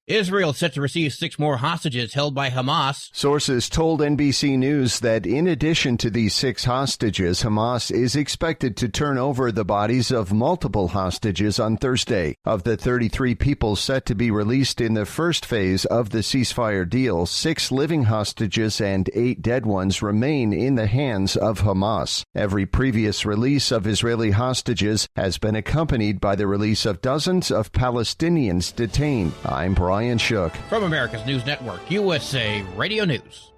Israel set to receive 6 more hostages held by Hamas. Sources told NBC News that in addition to these 6 hostages, Hamas is expected to turn over the bodies of multiple hostages on Thursday. Of the 33 people set to be released in the first phase of the ceasefire deal, 6 living hostages and 8 dead ones remain in the hands of Hamas. Every previous release of Israeli hostages has been accompanied by the release of dozens of Palestinians detained. I'm Brian Shook. From America's News Network, USA Radio News.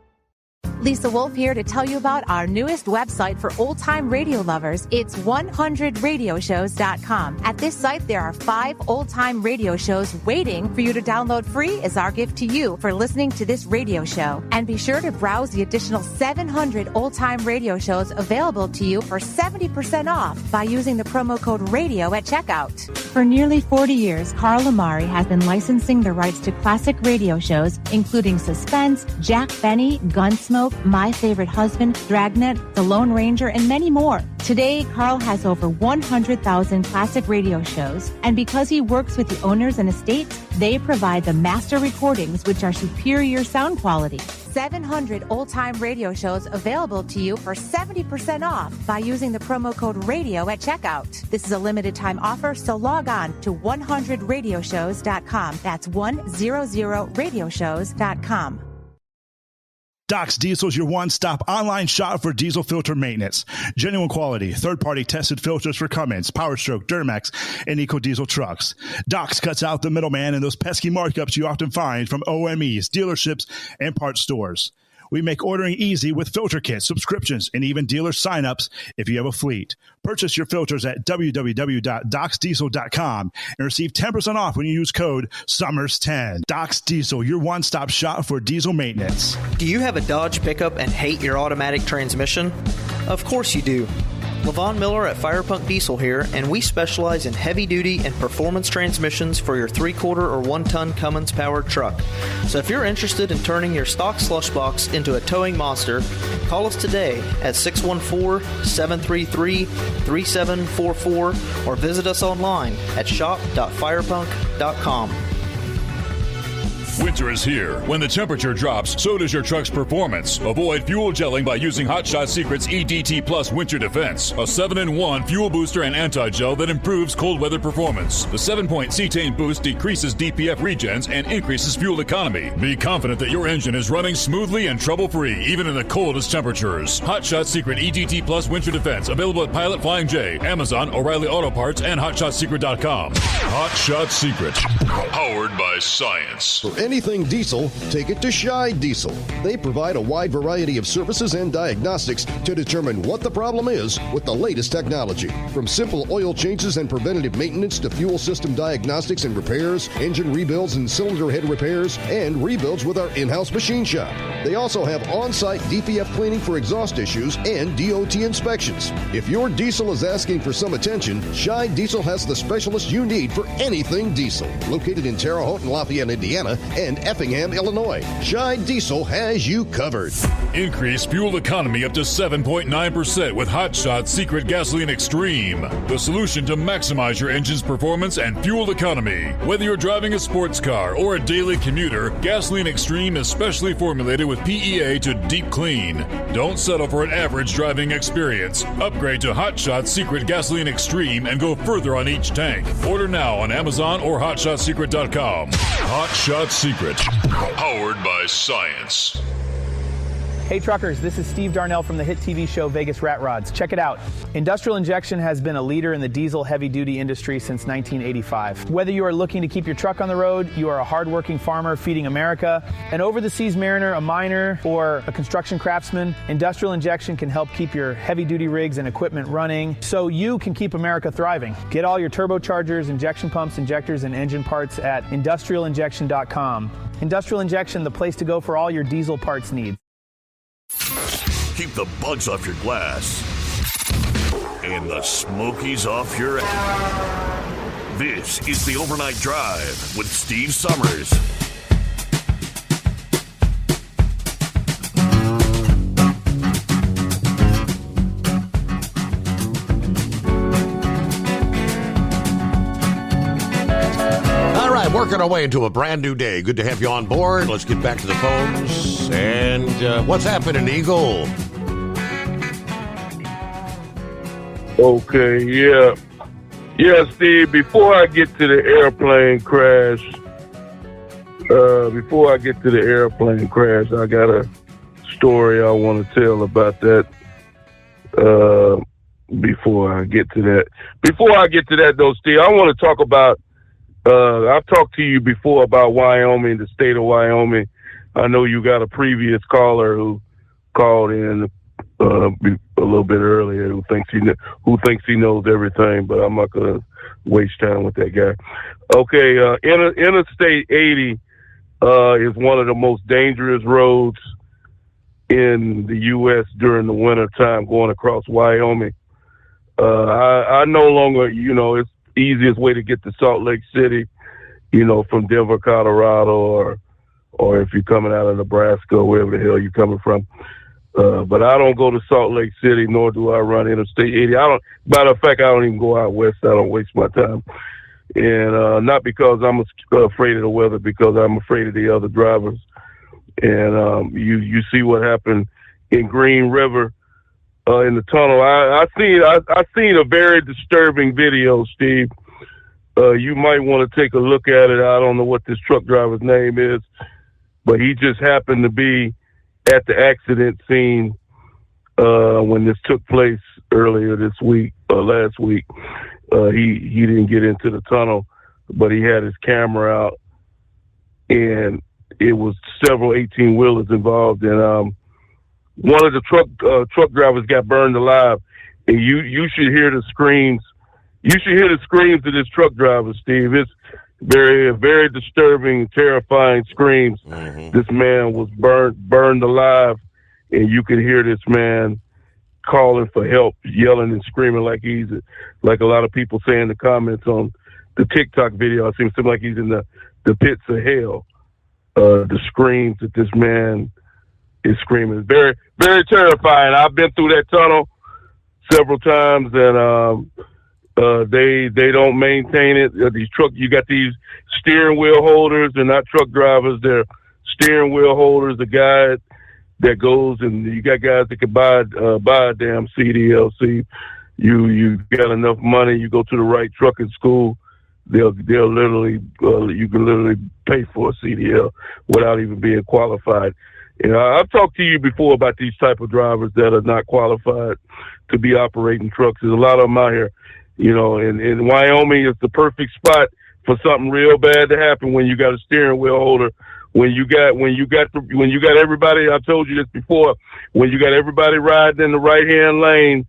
Lisa Wolf here to tell you about our newest website for old-time radio lovers. It's 100radioshows.com. At this site, there are 5 old-time radio shows waiting for you to download free as our gift to you for listening to this radio show. And be sure to browse the additional 700 old-time radio shows available to you for 70% off by using the promo code RADIO at checkout. For nearly 40 years, Carl Amari has been licensing the rights to classic radio shows, including Suspense, Jack Benny, Gunsmoke, My Favorite Husband, Dragnet, The Lone Ranger, and many more. Today, Carl has over 100,000 classic radio shows, and because he works with the owners and estates, they provide the master recordings, which are superior sound quality. 700 old-time radio shows available to you for 70% off by using the promo code RADIO at checkout. This is a limited-time offer, so log on to 100radioshows.com. That's 100radioshows.com. Doc's Diesel is your one-stop online shop for diesel filter maintenance. Genuine quality, third-party tested filters for Cummins, Power Stroke, Duramax, and EcoDiesel trucks. Doc's cuts out the middleman and those pesky markups you often find from OMEs, dealerships, and parts stores. We make ordering easy with filter kits, subscriptions, and even dealer signups if you have a fleet. Purchase your filters at www.docsdiesel.com and receive 10% off when you use code SUMMERS10. Docs Diesel, your one-stop shop for diesel maintenance. Do you have a Dodge pickup and hate your automatic transmission? Of course you do. Levon Miller at Firepunk Diesel here, and we specialize in heavy-duty and performance transmissions for your 3-quarter or 1-ton Cummins-powered truck. So if you're interested in turning your stock slush box into a towing monster, call us today at 614-733-3744 or visit us online at shop.firepunk.com. Winter is here. When the temperature drops, so does your truck's performance. Avoid fuel gelling by using Hot Shot Secret's EDT Plus Winter Defense, a 7-in-1 fuel booster and anti-gel that improves cold weather performance. The 7-point cetane boost decreases DPF regens and increases fuel economy. Be confident that your engine is running smoothly and trouble-free, even in the coldest temperatures. Hot Shot Secret EDT Plus Winter Defense, available at Pilot Flying J, Amazon, O'Reilly Auto Parts, and HotShotSecret.com. Hot Shot Secret, powered by science. For anything diesel, take it to Shy Diesel. They provide a wide variety of services and diagnostics to determine what the problem is with the latest technology. From simple oil changes and preventative maintenance to fuel system diagnostics and repairs, engine rebuilds and cylinder head repairs, and rebuilds with our in-house machine shop. They also have on-site DPF cleaning for exhaust issues and DOT inspections. If your diesel is asking for some attention, Shy Diesel has the specialist you need for anything diesel. Located in Terre Haute and Lafayette, Indiana, and Effingham, Illinois. Shy Diesel has you covered. Increase fuel economy up to 7.9% with Hot Shot Secret Gasoline Extreme, the solution to maximize your engine's performance and fuel economy. Whether you're driving a sports car or a daily commuter, Gasoline Extreme is specially formulated with PEA to deep clean. Don't settle for an average driving experience. Upgrade to Hot Shot Secret Gasoline Extreme and go further on each tank. Order now on Amazon or HotShotSecret.com. Hot Shot Secret, powered by science. Hey truckers, this is Steve Darnell from the hit TV show Vegas Rat Rods. Check it out. Industrial Injection has been a leader in the diesel heavy-duty industry since 1985. Whether you are looking to keep your truck on the road, you are a hard-working farmer feeding America, an over-the-seas mariner, a miner, or a construction craftsman, Industrial Injection can help keep your heavy-duty rigs and equipment running so you can keep America thriving. Get all your turbochargers, injection pumps, injectors, and engine parts at industrialinjection.com. Industrial Injection, the place to go for all your diesel parts needs. Keep the bugs off your glass and the smokies off your ass. This is the Overnight Drive with Steve Summers. All right, working our way into a brand new day. Good to have you on board. Let's get back to the phones. And what's happening, Eagle? Okay, yeah. Yeah, Steve, before I get to the airplane crash, I got a story I want to tell about that. Before I get to that, though, Steve, I want to talk about, I've talked to you before about Wyoming, the state of Wyoming. I know you got a previous caller who called in a little bit earlier who thinks he knows everything, but I'm not going to waste time with that guy. Okay, Interstate 80 is one of the most dangerous roads in the U.S. during the winter time going across Wyoming. I no longer, it's the easiest way to get to Salt Lake City, from Denver, Colorado, or if you're coming out of Nebraska or wherever the hell you're coming from. But I don't go to Salt Lake City, nor do I run Interstate 80. Matter of fact, I don't even go out west. I don't waste my time. And not because I'm afraid of the weather, because I'm afraid of the other drivers. And you see what happened in Green River in the tunnel. I seen a very disturbing video, Steve. You might want to take a look at it. I don't know what this truck driver's name is, but he just happened to be at the accident scene when this took place earlier this week or last week. He didn't get into the tunnel, but he had his camera out, and it was several 18-wheelers involved, and one of the truck drivers got burned alive. And you should hear the screams. You should hear the screams of this truck driver, Steve. It's very, very disturbing, terrifying screams. This man was burned alive, and you could hear this man calling for help, yelling and screaming like a lot of people say in the comments on the TikTok video. It seems to me like he's in the pits of hell. The screams that this man is screaming is very, very terrifying. I've been through that tunnel several times, and they don't maintain it. You got these steering wheel holders. They're not truck drivers. They're steering wheel holders. The guy that goes, and you got guys that can buy a damn CDL. See, you got enough money. You go to the right trucking school. They'll literally you can literally pay for a CDL without even being qualified. I've talked to you before about these type of drivers that are not qualified to be operating trucks. There's a lot of them out here, and Wyoming is the perfect spot for something real bad to happen when you got a steering wheel holder. When you got everybody, I've told you this before, when you got everybody riding in the right hand lane,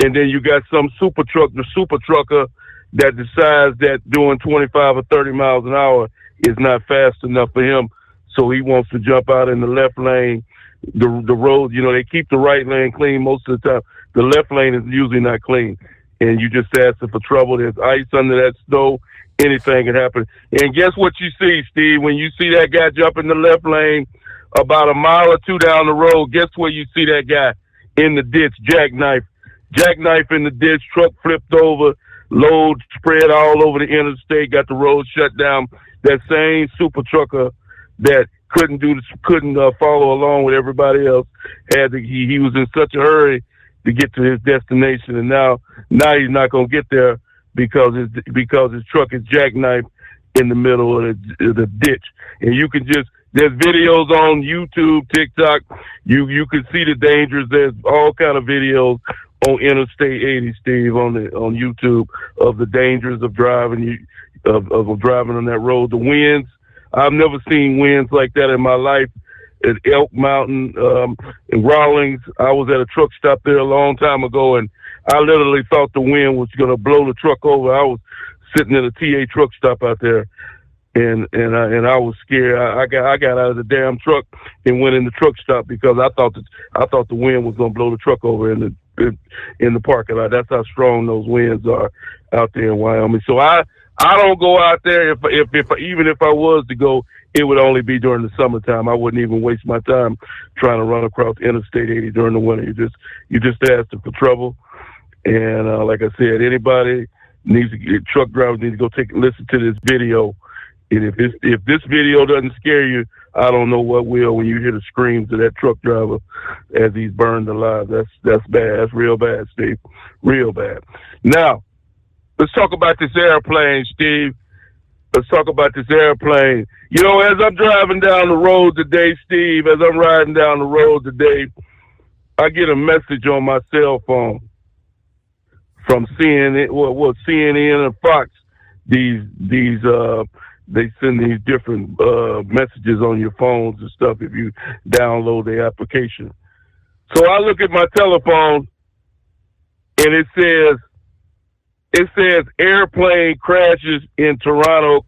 and then you got some super trucker that decides that doing 25 or 30 miles an hour is not fast enough for him. So he wants to jump out in the left lane. The road, they keep the right lane clean most of the time. The left lane is usually not clean. And you just asking for trouble. There's ice under that snow. Anything can happen. And guess what you see, Steve? When you see that guy jump in the left lane about a mile or two down the road, guess where you see that guy? In the ditch, jackknife in the ditch, truck flipped over, load spread all over the interstate, got the road shut down. That same super trucker that couldn't follow along with everybody else he was in such a hurry to get to his destination, and now he's not going to get there because his truck is jackknifed in the middle of the ditch. And there's videos on YouTube, TikTok. You can see the dangers. There's all kind of videos on Interstate 80, Steve, on YouTube of the dangers of driving of driving on that road. The winds, I've never seen winds like that in my life. At Elk Mountain, in Rawlings, I was at a truck stop there a long time ago, and I literally thought the wind was going to blow the truck over. I was sitting at a TA truck stop out there, and I was scared. I got out of the damn truck and went in the truck stop because I thought the wind was going to blow the truck over in the parking lot. That's how strong those winds are out there in Wyoming. So I don't go out there. Even if I was to go, it would only be during the summertime. I wouldn't even waste my time trying to run across Interstate 80 during the winter. You just asking for trouble. And like I said, truck drivers need to go listen to this video. And if this video doesn't scare you, I don't know what will. When you hear the screams of that truck driver as he's burned alive, that's bad. That's real bad, Steve. Real bad. Now, let's talk about this airplane, Steve. Let's talk about this airplane. As I'm driving down the road today, Steve, as I'm riding down the road today, I get a message on my cell phone from CNN and Fox. They send these different messages on your phones and stuff if you download the application. So I look at my telephone, and it says airplane crashes in Toronto,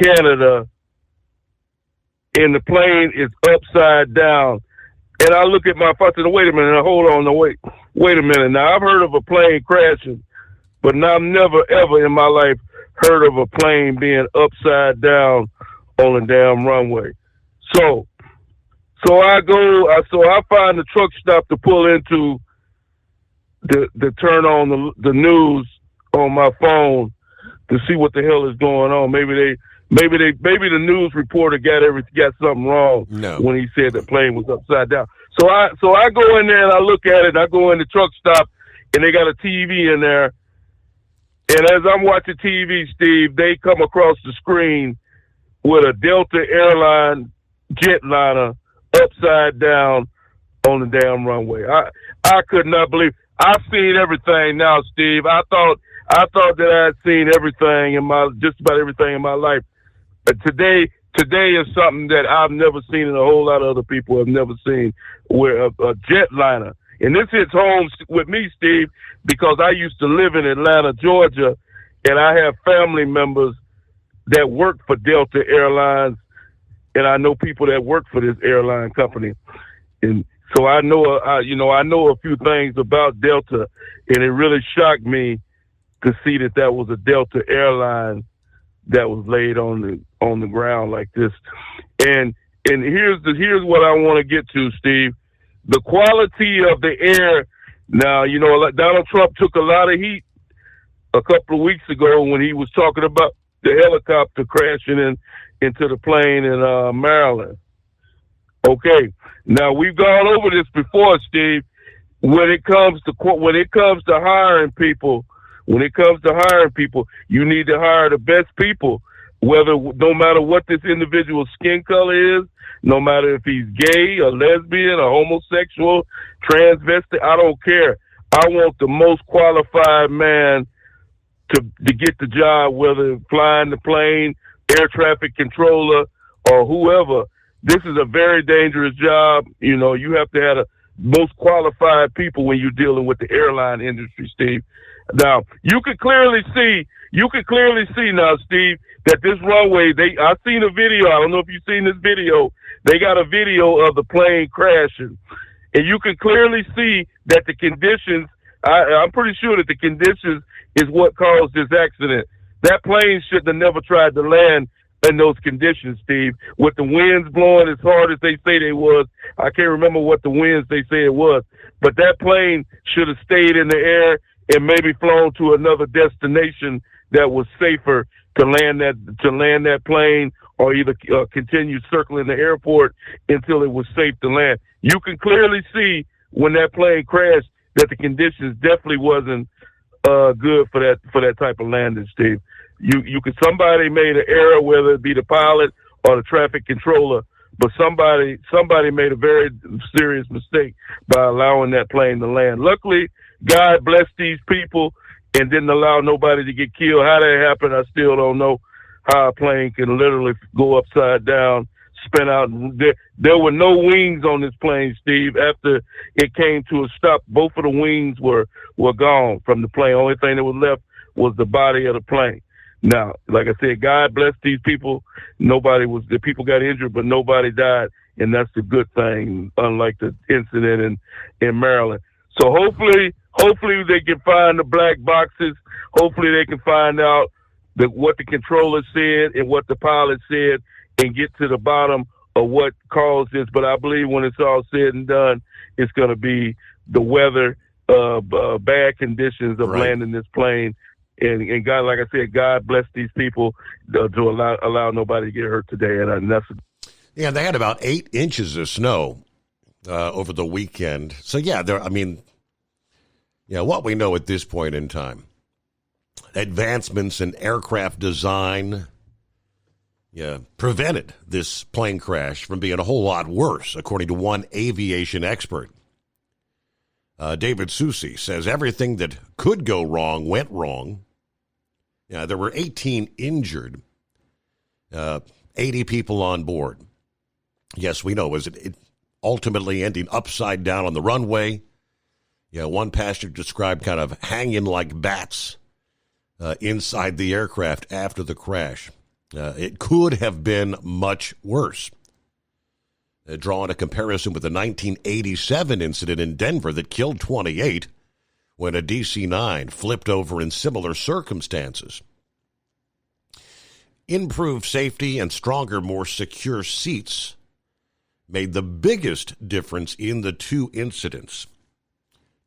Canada, and the plane is upside down. And I look at my phone and I said, wait a minute, hold on, wait a minute. Now, I've heard of a plane crashing, but I've never, ever in my life heard of a plane being upside down on a damn runway. So I find the truck stop to pull into to turn on the news on my phone to see what the hell is going on. Maybe the news reporter got something wrong when he said the plane was upside down. So I go in there and I look at it. I go in the truck stop and they got a TV in there. And as I'm watching TV, Steve, they come across the screen with a Delta Airline jetliner upside down on the damn runway. I could not believe. I've seen everything now, Steve. I thought that I had seen everything just about everything in my life. But today today is something that I've never seen and a whole lot of other people have never seen, where a jetliner, and this hits home with me, Steve, because I used to live in Atlanta, Georgia, and I have family members that work for Delta Airlines, and I know people that work for this airline company. And so I know, I know a few things about Delta, and it really shocked me to see that was a Delta airline that was laid on the ground like this. And here's what I want to get to, Steve. The quality of the air. Now, Donald Trump took a lot of heat a couple of weeks ago when he was talking about the helicopter crashing into the plane in Maryland. Okay, now we've gone over this before, Steve. When it comes to hiring people, you need to hire the best people. No matter what this individual's skin color is, no matter if he's gay, or lesbian, or homosexual, transvestite, I don't care. I want the most qualified man to get the job, whether flying the plane, air traffic controller, or whoever. This is a very dangerous job. You have to have the most qualified people when you're dealing with the airline industry, Steve. Now, you can clearly see now, Steve, that this runway, I've seen a video. I don't know if you've seen this video. They got a video of the plane crashing. And you can clearly see that the conditions, I'm pretty sure that the conditions is what caused this accident. That plane shouldn't have never tried to land in those conditions, Steve. With the winds blowing as hard as they say they was, I can't remember what the winds they say it was, but that plane should have stayed in the air and maybe flown to another destination that was safer to land that plane, or either continue circling the airport until it was safe to land. You can clearly see when that plane crashed that the conditions definitely wasn't good for that type of landing, Steve. Somebody made an error, whether it be the pilot or the traffic controller, but somebody made a very serious mistake by allowing that plane to land. Luckily, God blessed these people and didn't allow nobody to get killed. How that happened, I still don't know. How a plane can literally go upside down, spin out. There were no wings on this plane, Steve. After it came to a stop, both of the wings were gone from the plane. Only thing that was left was the body of the plane. Now, like I said, God bless these people. The people got injured, but nobody died, and that's the good thing, unlike the incident in Maryland. So hopefully they can find the black boxes. Hopefully they can find out what the controller said and what the pilot said and get to the bottom of what caused this. But I believe when it's all said and done, it's going to be the weather, bad conditions of landing this plane. And God, like I said, God bless these people to allow nobody to get hurt today. And that's. Yeah, they had about 8 inches of snow over the weekend. So, what we know at this point in time, advancements in aircraft design prevented this plane crash from being a whole lot worse, according to one aviation expert. David Susi says everything that could go wrong went wrong. There were 18 injured, 80 people on board. Yes, we know, it ultimately ending upside down on the runway. One passenger described kind of hanging like bats inside the aircraft after the crash. It could have been much worse. Drawing a comparison with the 1987 incident in Denver that killed 28 when a DC-9 flipped over in similar circumstances. Improved safety and stronger, more secure seats made the biggest difference in the 2 incidents.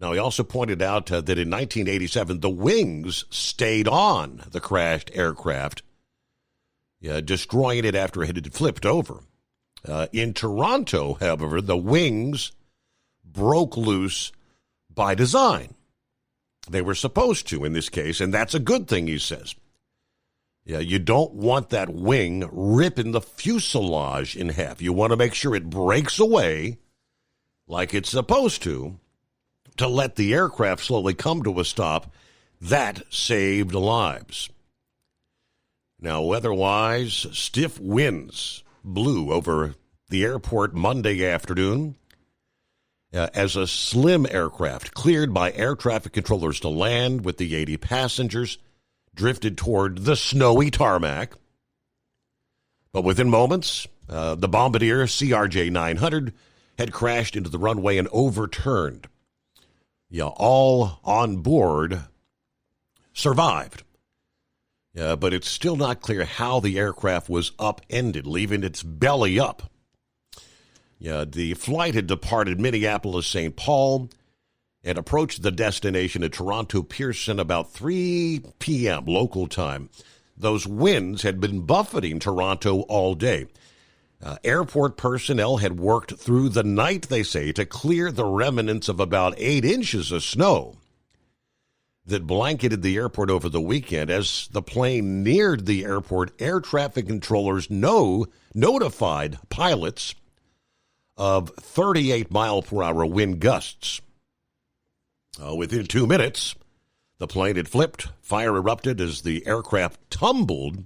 Now, he also pointed out that in 1987, the wings stayed on the crashed aircraft, destroying it after it had flipped over. In Toronto, however, the wings broke loose by design. They were supposed to in this case, and that's a good thing, he says. You don't want that wing ripping the fuselage in half. You want to make sure it breaks away like it's supposed to let the aircraft slowly come to a stop. That saved lives. Now, weather-wise, stiff winds blew over the airport Monday afternoon as a slim aircraft cleared by air traffic controllers to land with the 80 passengers drifted toward the snowy tarmac. But within moments, the Bombardier CRJ-900 had crashed into the runway and overturned. All on board survived. But it's still not clear how the aircraft was upended, leaving its belly up. The flight had departed Minneapolis-St. Paul and approached the destination at Toronto Pearson about 3 p.m. local time. Those winds had been buffeting Toronto all day. Airport personnel had worked through the night, they say, to clear the remnants of about 8 inches of snow that blanketed the airport over the weekend. As the plane neared the airport, air traffic controllers notified pilots of 38-mile-per-hour wind gusts. Within 2 minutes, the plane had flipped, fire erupted as the aircraft tumbled,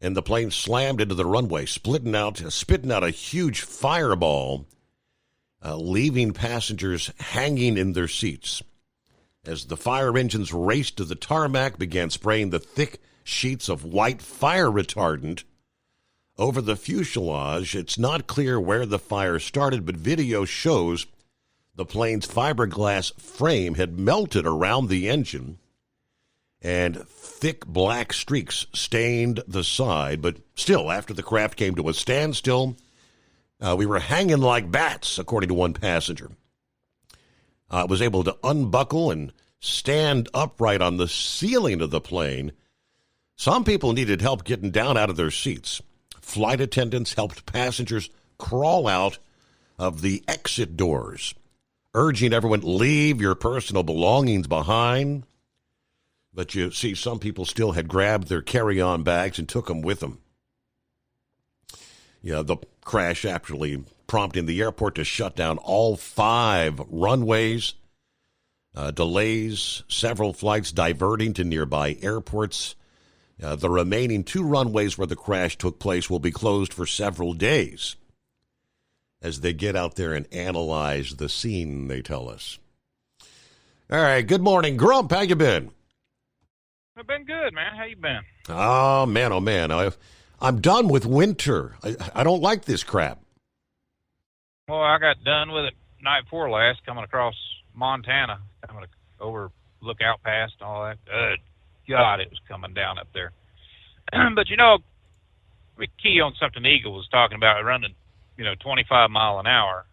and the plane slammed into the runway, spitting out a huge fireball, leaving passengers hanging in their seats. As the fire engines raced to the tarmac, began spraying the thick sheets of white fire retardant over the fuselage. It's not clear where the fire started, but video shows the plane's fiberglass frame had melted around the engine, and thick black streaks stained the side. But still, after the craft came to a standstill, we were hanging like bats, according to one passenger. Was able to unbuckle and stand upright on the ceiling of the plane. Some people needed help getting down out of their seats. Flight attendants helped passengers crawl out of the exit doors, urging everyone, leave your personal belongings behind. But you see, some people still had grabbed their carry-on bags and took them with them. The crash actually prompting the airport to shut down all 5 runways, delays, several flights diverting to nearby airports. The remaining 2 runways where the crash took place will be closed for several days as they get out there and analyze the scene, they tell us. All right, good morning, Grump. How you been? I've been good, man. How you been? Oh, man. I'm done with winter. I don't like this crap. Well, I got done with it night before last, coming across Montana, coming over Lookout Pass and all that. Good God, it was coming down up there. But, let me key on something Eagle was talking about, running, 25 mile an hour.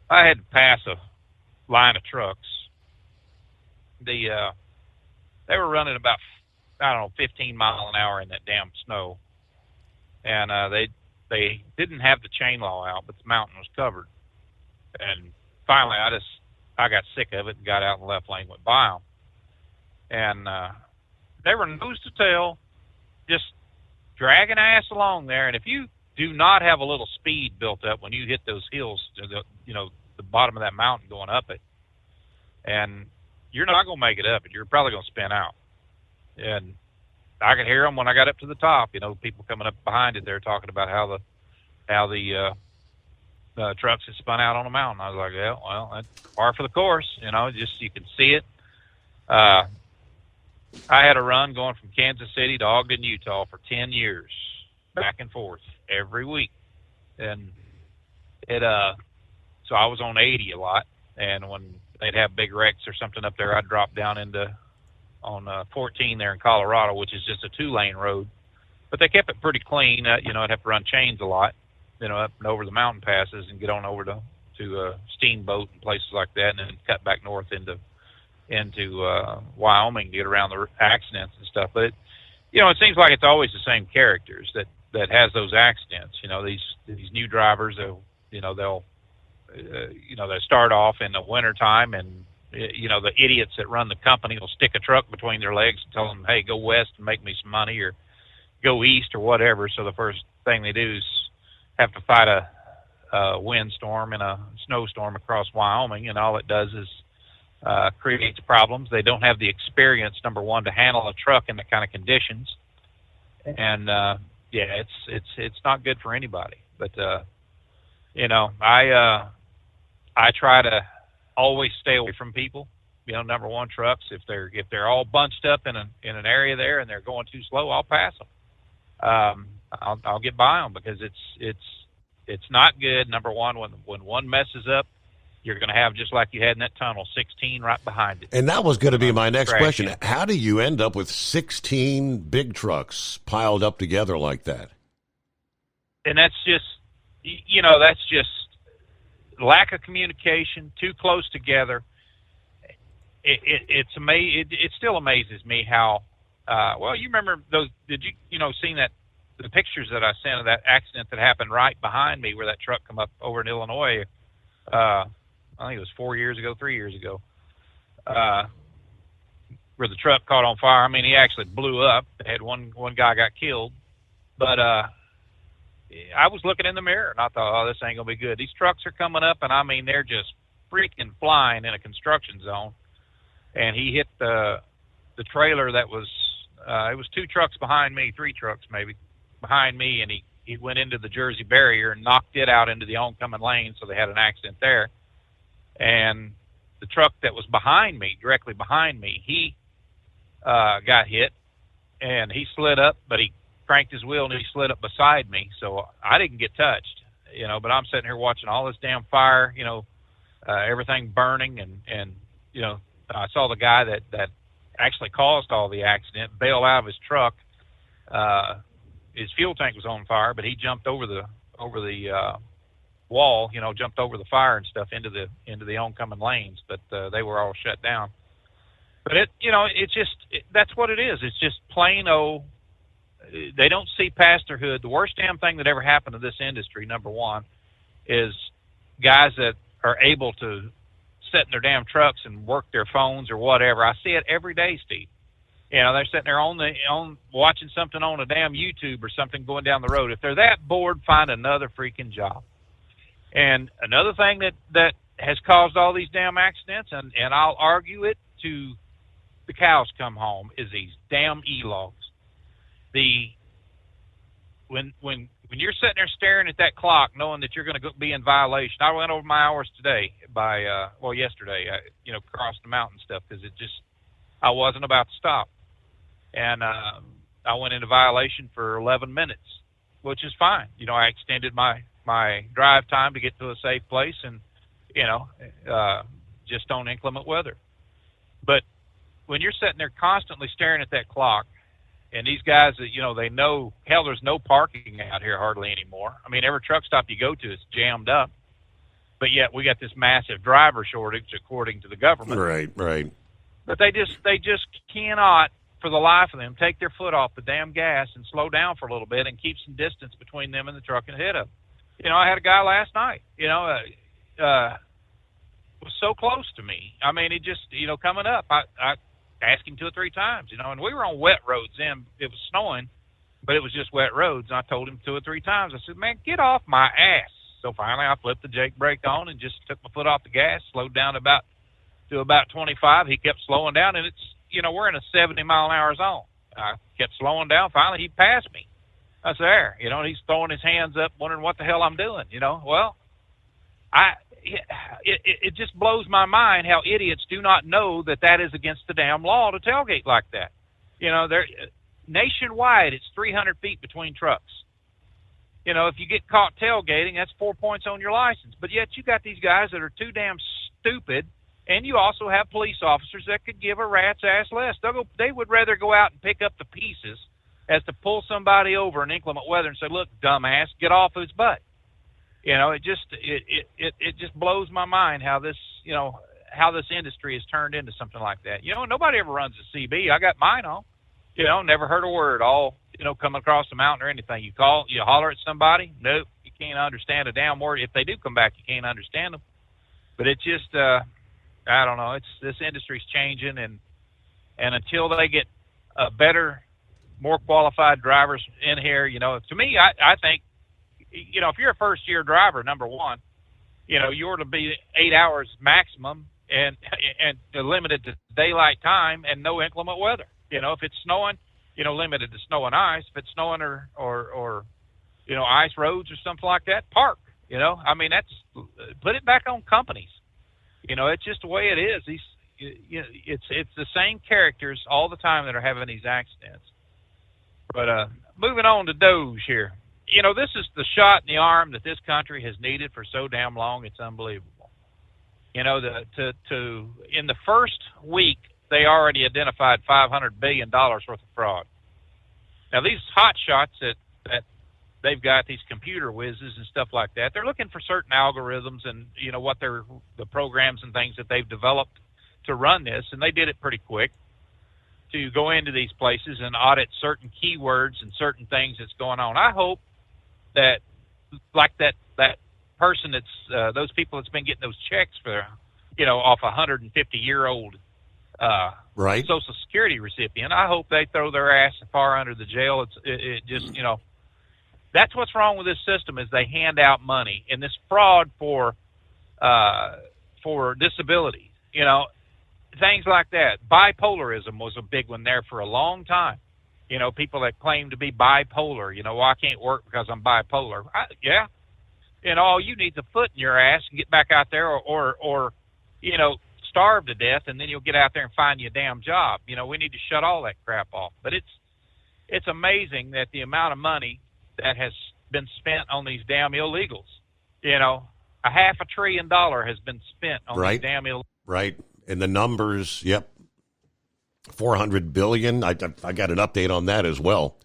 I had to pass a line of trucks. They were running about, 15 mile an hour in that damn snow. And they didn't have the chain law out, but the mountain was covered. And finally, I got sick of it and got out in the left lane, went by them. And they were nose to tail, just dragging ass along there. And if you do not have a little speed built up when you hit those hills, the bottom of that mountain going up it, and you're not going to make it up, and you're probably going to spin out. And I could hear them when I got up to the top. People coming up behind it, they're talking about how the trucks had spun out on the mountain. I was like, yeah, well, that's par for the course. Just you can see it. I had a run going from Kansas City to Ogden, Utah for 10 years, back and forth every week. And so I was on 80 a lot. And when they'd have big wrecks or something up there, I'd drop down on 14 there in Colorado, which is just a 2-lane road. But they kept it pretty clean. I'd have to run chains a lot, up and over the mountain passes and get on over to Steamboat and places like that, and then cut back north into Wyoming to get around the accidents and stuff. But it seems like it's always the same characters that has those accidents. These new drivers, they'll start off in the wintertime, and the idiots that run the company will stick a truck between their legs and tell them, hey, go west and make me some money, or go east or whatever. So the first thing they do is have to fight a windstorm and a snowstorm across Wyoming, and all it does is creates problems. They don't have the experience, number one, to handle a truck in that kind of conditions. And, yeah, it's not good for anybody. But, you know, I try to always stay away from people. You know, number one, trucks. If they're all bunched up in an area there and they're going too slow, I'll pass them. I'll get by them because it's not good. Number one, when one messes up, you're going to have, just like you had in that tunnel, 16 right behind it. And that was going to be my next question. How do you end up with 16 big trucks piled up together like that? And that's just, you know, that's just lack of communication, too close together. It still amazes me how, well, you remember those, did you seen that, the pictures that I sent of that accident that happened right behind me where that truck come up over in Illinois, I think it was 3 years ago, where the truck caught on fire. I mean, he actually blew up. They had one guy got killed, but, I was looking in the mirror and I thought, oh, this ain't gonna be good. These trucks are coming up and I mean, they're just freaking flying in a construction zone. And he hit the trailer that was, it was 2 trucks behind me, 3 trucks maybe behind me, and he went into the Jersey barrier and knocked it out into the oncoming lane, so they had an accident there. And the truck that was behind me, directly behind me, he got hit, and he slid up, but he cranked his wheel and he slid up beside me, so I didn't get touched, you know, but I'm sitting here watching all this damn fire, you know, everything burning, and you know, I saw the guy that actually caused all the accident bail out of his truck. His fuel tank was on fire, but he jumped over the wall, you know, jumped over the fire and stuff into the oncoming lanes, but they were all shut down. But that's what it is. It's just plain old. They don't see past their hood. The worst damn thing that ever happened to this industry, number one, is guys that are able to sit in their damn trucks and work their phones or whatever. I see it every day, Steve. You know, they're sitting there on watching something on a damn YouTube or something going down the road. If they're that bored, find another freaking job. And another thing that has caused all these damn accidents, and I'll argue it to the cows come home, is these damn e-logs. When you're sitting there staring at that clock, knowing that you're going to be in violation. I went over my hours today yesterday. I crossed the mountain stuff because I wasn't about to stop, and I went into violation for 11 minutes, which is fine. You know, I extended my drive time to get to a safe place, and just on inclement weather. But when you're sitting there constantly staring at that clock. And these guys that, they know, hell, there's no parking out here hardly anymore. I mean, every truck stop you go to is jammed up. But yet we got this massive driver shortage, according to the government. Right. But they just cannot, for the life of them, take their foot off the damn gas and slow down for a little bit and keep some distance between them and the truck ahead of them. I had a guy last night, was so close to me. I mean, it just, coming up, I asked him 2 or 3 times, and we were on wet roads then. It was snowing, but it was just wet roads, and I told him 2 or 3 times. I said, man, get off my ass. So finally I flipped the Jake brake on and just took my foot off the gas, slowed down to about 25. He kept slowing down, and it's, we're in a 70-mile-an-hour zone. I kept slowing down. Finally, he passed me. I said, there, and he's throwing his hands up, wondering what the hell I'm doing, Well, it just blows my mind how idiots do not know that is against the damn law to tailgate like that. Nationwide, it's 300 feet between trucks. If you get caught tailgating, that's 4 points on your license. But yet you got these guys that are too damn stupid, and you also have police officers that could give a rat's ass less. They would rather go out and pick up the pieces as to pull somebody over in inclement weather and say, look, dumbass, get off his butt. It just blows my mind how this industry has turned into something like that. Nobody ever runs a CB. I got mine on. Never heard a word. All coming across the mountain or anything. You holler at somebody. Nope, you can't understand a damn word. If they do come back, you can't understand them. But it's just, I don't know. This industry's changing, and until they get a better, more qualified drivers in here, to me, I think. If you're a first-year driver, number one, you ought to be 8 hours maximum, and limited to daylight time and no inclement weather. If it's snowing, limited to snow and ice. If it's snowing or ice roads or something like that, park. That's put it back on companies. It's just the way it is. It's the same characters all the time that are having these accidents. But moving on to Doge here. This is the shot in the arm that this country has needed for so damn long. It's unbelievable. In the first week, they already identified $500 billion worth of fraud. Now, these hot shots that they've got, these computer whizzes and stuff like that, they're looking for certain algorithms and, what the programs and things that they've developed to run this, and they did it pretty quick to go into these places and audit certain keywords and certain things that's going on. I hope that, like that person that's those people that's been getting those checks for, off a 150-year-old right Social Security recipient, I hope they throw their ass far under the jail. It just, that's what's wrong with this system is they hand out money and this fraud for disability, things like that. Bipolarism was a big one there for a long time. People that claim to be bipolar, well, I can't work because I'm bipolar. Yeah. All you need is a foot in your ass and get back out there or starve to death, and then you'll get out there and find you a damn job. We need to shut all that crap off. But it's amazing that the amount of money that has been spent on these damn illegals. $500 billion has been spent on these damn illegals. Right. And the numbers, yep. 400 billion. I got an update on that as well.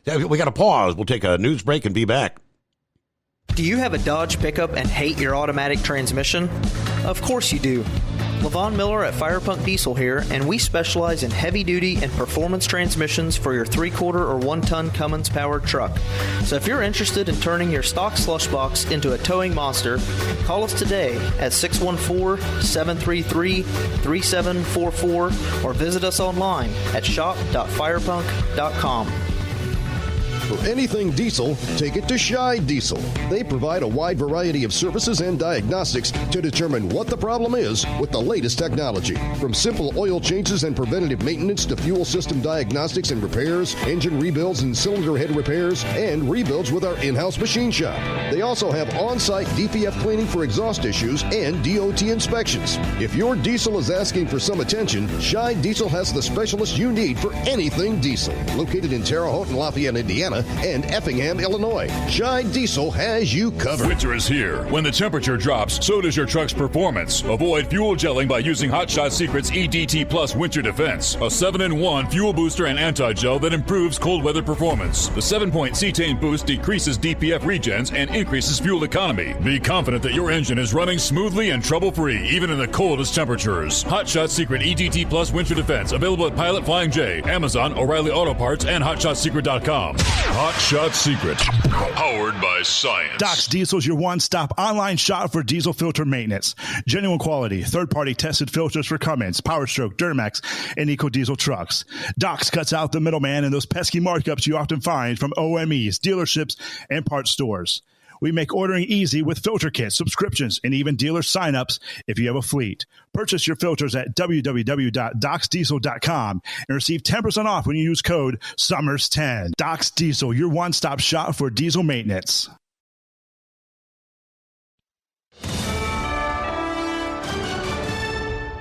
We got to pause. We'll take a news break and be back. Do you have a Dodge pickup and hate your automatic transmission? Of course you do. Levon Miller at Firepunk Diesel here, and we specialize in heavy-duty and performance transmissions for your 3-quarter or 1-ton Cummins-powered truck. So if you're interested in turning your stock slush box into a towing monster, call us today at 614-733-3744 or visit us online at shop.firepunk.com. For anything diesel, take it to Scheid Diesel. They provide a wide variety of services and diagnostics to determine what the problem is with the latest technology. From simple oil changes and preventative maintenance to fuel system diagnostics and repairs, engine rebuilds and cylinder head repairs, and rebuilds with our in-house machine shop. They also have on-site DPF cleaning for exhaust issues and DOT inspections. If your diesel is asking for some attention, Scheid Diesel has the specialist you need for anything diesel. Located in Terre Haute and Lafayette, Indiana, and Effingham, Illinois. Scheid Diesel has you covered. Winter is here. When the temperature drops, so does your truck's performance. Avoid fuel gelling by using Hot Shot Secret's EDT Plus Winter Defense, a 7-in-1 fuel booster and anti-gel that improves cold weather performance. The 7-point cetane boost decreases DPF regens and increases fuel economy. Be confident that your engine is running smoothly and trouble-free, even in the coldest temperatures. Hot Shot Secret EDT Plus Winter Defense, available at Pilot Flying J, Amazon, O'Reilly Auto Parts, and HotShotSecret.com. Hot Shot Secret, powered by science. Doc's Diesel is your one-stop online shop for diesel filter maintenance. Genuine quality, third-party tested filters for Cummins, PowerStroke, Duramax, and EcoDiesel trucks. Doc's cuts out the middleman and those pesky markups you often find from OMEs, dealerships, and parts stores. We make ordering easy with filter kits, subscriptions, and even dealer signups if you have a fleet. Purchase your filters at www.docsdiesel.com and receive 10% off when you use code SUMMERS10. Doc's Diesel, your one-stop shop for diesel maintenance.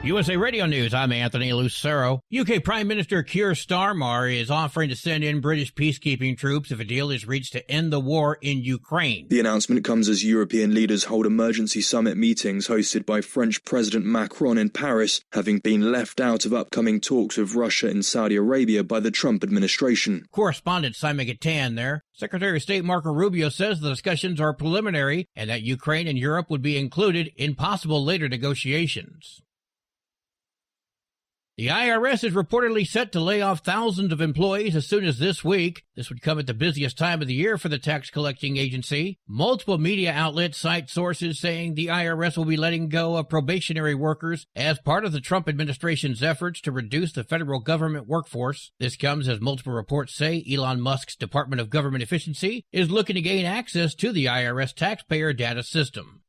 USA Radio News, I'm Anthony Lucero. UK Prime Minister Keir Starmer is offering to send in British peacekeeping troops if a deal is reached to end the war in Ukraine. The announcement comes as European leaders hold emergency summit meetings hosted by French President Macron in Paris, having been left out of upcoming talks with Russia and Saudi Arabia by the Trump administration. Correspondent Simon Gatan there. Secretary of State Marco Rubio says the discussions are preliminary and that Ukraine and Europe would be included in possible later negotiations. The IRS is reportedly set to lay off thousands of employees as soon as this week. This would come at the busiest time of the year for the tax collecting agency. Multiple media outlets cite sources saying the IRS will be letting go of probationary workers as part of the Trump administration's efforts to reduce the federal government workforce. This comes as multiple reports say Elon Musk's Department of Government Efficiency is looking to gain access to the IRS taxpayer data system.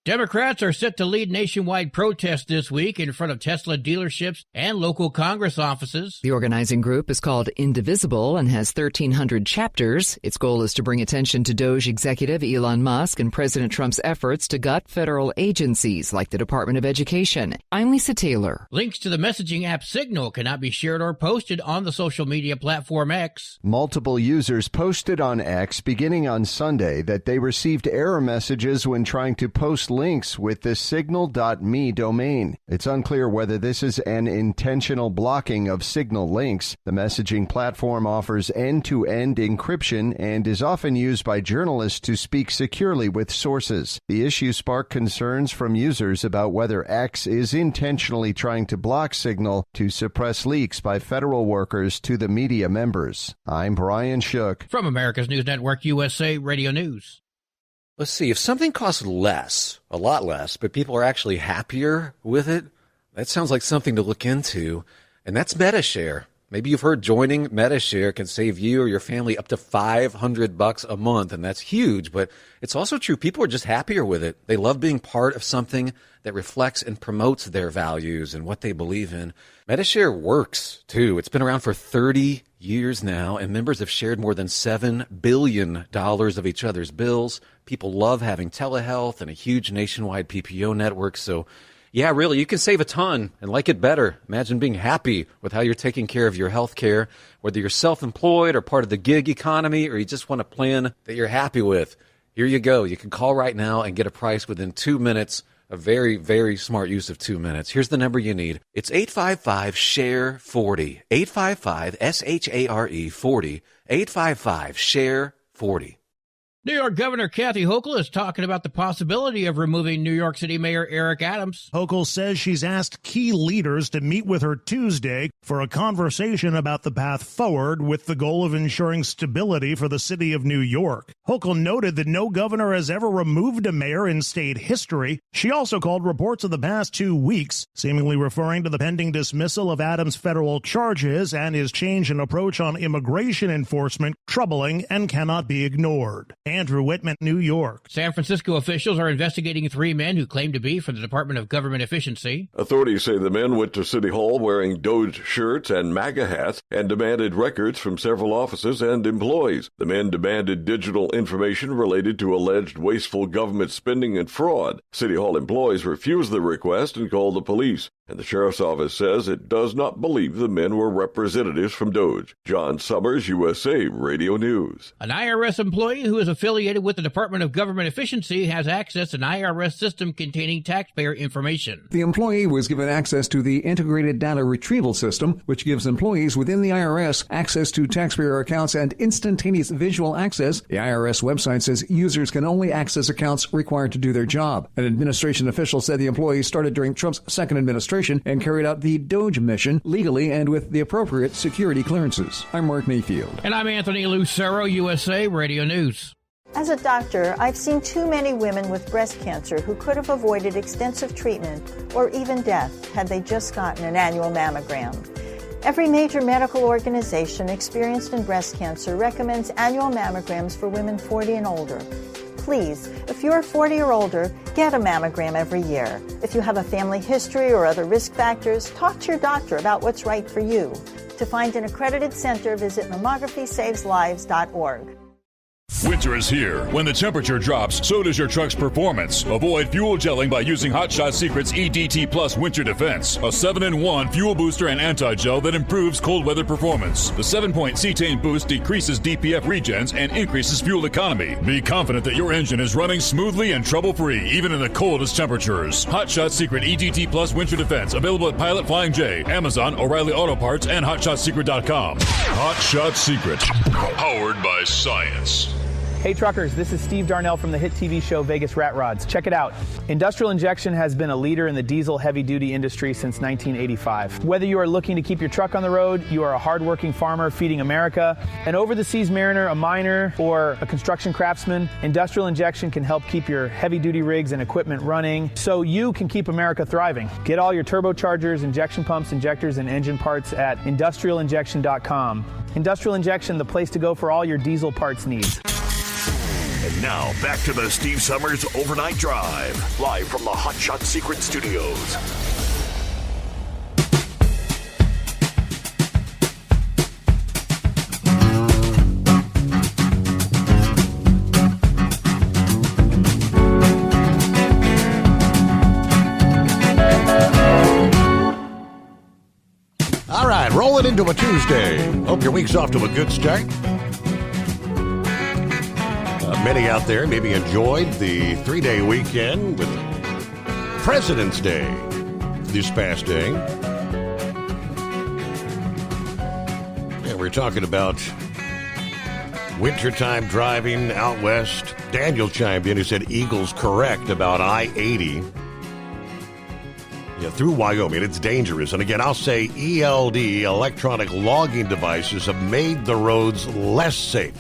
Democrats are set to lead nationwide protests this week in front of Tesla dealerships and local Congress offices. The organizing group is called Indivisible and has 1,300 chapters. Its goal is to bring attention to Doge executive Elon Musk and President Trump's efforts to gut federal agencies like the Department of Education. I'm Lisa Taylor. Links to the messaging app Signal cannot be shared or posted on the social media platform X. Multiple users posted on X beginning on Sunday that they received error messages when trying to post links with the signal.me domain. It's unclear whether this is an intentional blocking of Signal links. The messaging platform offers end-to-end encryption and is often used by journalists to speak securely with sources. The issue sparked concerns from users about whether X is intentionally trying to block Signal to suppress leaks by federal workers to the media members. I'm Brian Shook. From America's News Network, USA Radio News. Let's see, if something costs less, a lot less, but people are actually happier with it, that sounds like something to look into, and that's MediShare. Maybe you've heard joining MediShare can save you or your family up to $500 a month, and that's huge, but it's also true. People are just happier with it. They love being part of something that reflects and promotes their values and what they believe in. MediShare works, too. It's been around for 30 years now, and members have shared more than $7 billion of each other's bills. People love having telehealth and a huge nationwide PPO network, so yeah, really, you can save a ton and like it better. Imagine being happy with how you're taking care of your health care, whether you're self-employed or part of the gig economy, or you just want a plan that you're happy with. Here you go. You can call right now and get a price within 2 minutes. A very, very smart use of 2 minutes. Here's the number you need. It's 855-SHARE-40. 855-SHARE-40. 855-SHARE-40. New York Governor Kathy Hochul is talking about the possibility of removing New York City Mayor Eric Adams. Hochul says she's asked key leaders to meet with her Tuesday for a conversation about the path forward with the goal of ensuring stability for the city of New York. Hochul noted that no governor has ever removed a mayor in state history. She also called reports of the past 2 weeks, seemingly referring to the pending dismissal of Adams' federal charges and his change in approach on immigration enforcement, troubling and cannot be ignored. Andrew Whitman, New York. San Francisco officials are investigating 3 men who claim to be from the Department of Government Efficiency. Authorities say the men went to City Hall wearing Doge shirts and MAGA hats and demanded records from several offices and employees. The men demanded digital information related to alleged wasteful government spending and fraud. City Hall employees refused the request and called the police. And the sheriff's office says it does not believe the men were representatives from Doge. John Summers, USA Radio News. An IRS employee who is affiliated with the Department of Government Efficiency has access to an IRS system containing taxpayer information. The employee was given access to the Integrated Data Retrieval System, which gives employees within the IRS access to taxpayer accounts and instantaneous visual access. The IRS website says users can only access accounts required to do their job. An administration official said the employee started during Trump's second administration and carried out the Doge mission legally and with the appropriate security clearances. I'm Mark Mayfield. And I'm Anthony Lucero, USA Radio News. As a doctor, I've seen too many women with breast cancer who could have avoided extensive treatment or even death had they just gotten an annual mammogram. Every major medical organization experienced in breast cancer recommends annual mammograms for women 40 and older. Please, if you're 40 or older, get a mammogram every year. If you have a family history or other risk factors, talk to your doctor about what's right for you. To find an accredited center, visit mammography-saves-lives.org. Winter is here. When the temperature drops, so does your truck's performance. Avoid fuel gelling by using Hot Shot Secret's EDT Plus Winter Defense, a 7-in-1 fuel booster and anti-gel that improves cold weather performance. The 7-point cetane boost decreases DPF regens and increases fuel economy. Be confident that your engine is running smoothly and trouble-free, even in the coldest temperatures. Hot Shot Secret EDT Plus Winter Defense, available at Pilot Flying J, Amazon, O'Reilly Auto Parts, and HotShotSecret.com. Hot Shot Secret, powered by science. Hey truckers, this is Steve Darnell from the hit TV show Vegas Rat Rods. Check it out. Industrial Injection has been a leader in the diesel heavy-duty industry since 1985. Whether you are looking to keep your truck on the road, you are a hardworking farmer feeding America, an over-the-seas mariner, a miner, or a construction craftsman, Industrial Injection can help keep your heavy-duty rigs and equipment running so you can keep America thriving. Get all your turbochargers, injection pumps, injectors, and engine parts at industrialinjection.com. Industrial Injection, the place to go for all your diesel parts needs. And now, back to the Steve Summers Overnight Drive, live from the Hot Shot Secret Studios. All right, rolling into a Tuesday. Hope your week's off to a good start. Many out there maybe enjoyed the 3-day weekend with President's Day this past day. Yeah, we're talking about wintertime driving out west. Daniel chimed in. He said Eagle's correct about I-80. Yeah, through Wyoming. It's dangerous. And again, I'll say ELD, electronic logging devices, have made the roads less safe,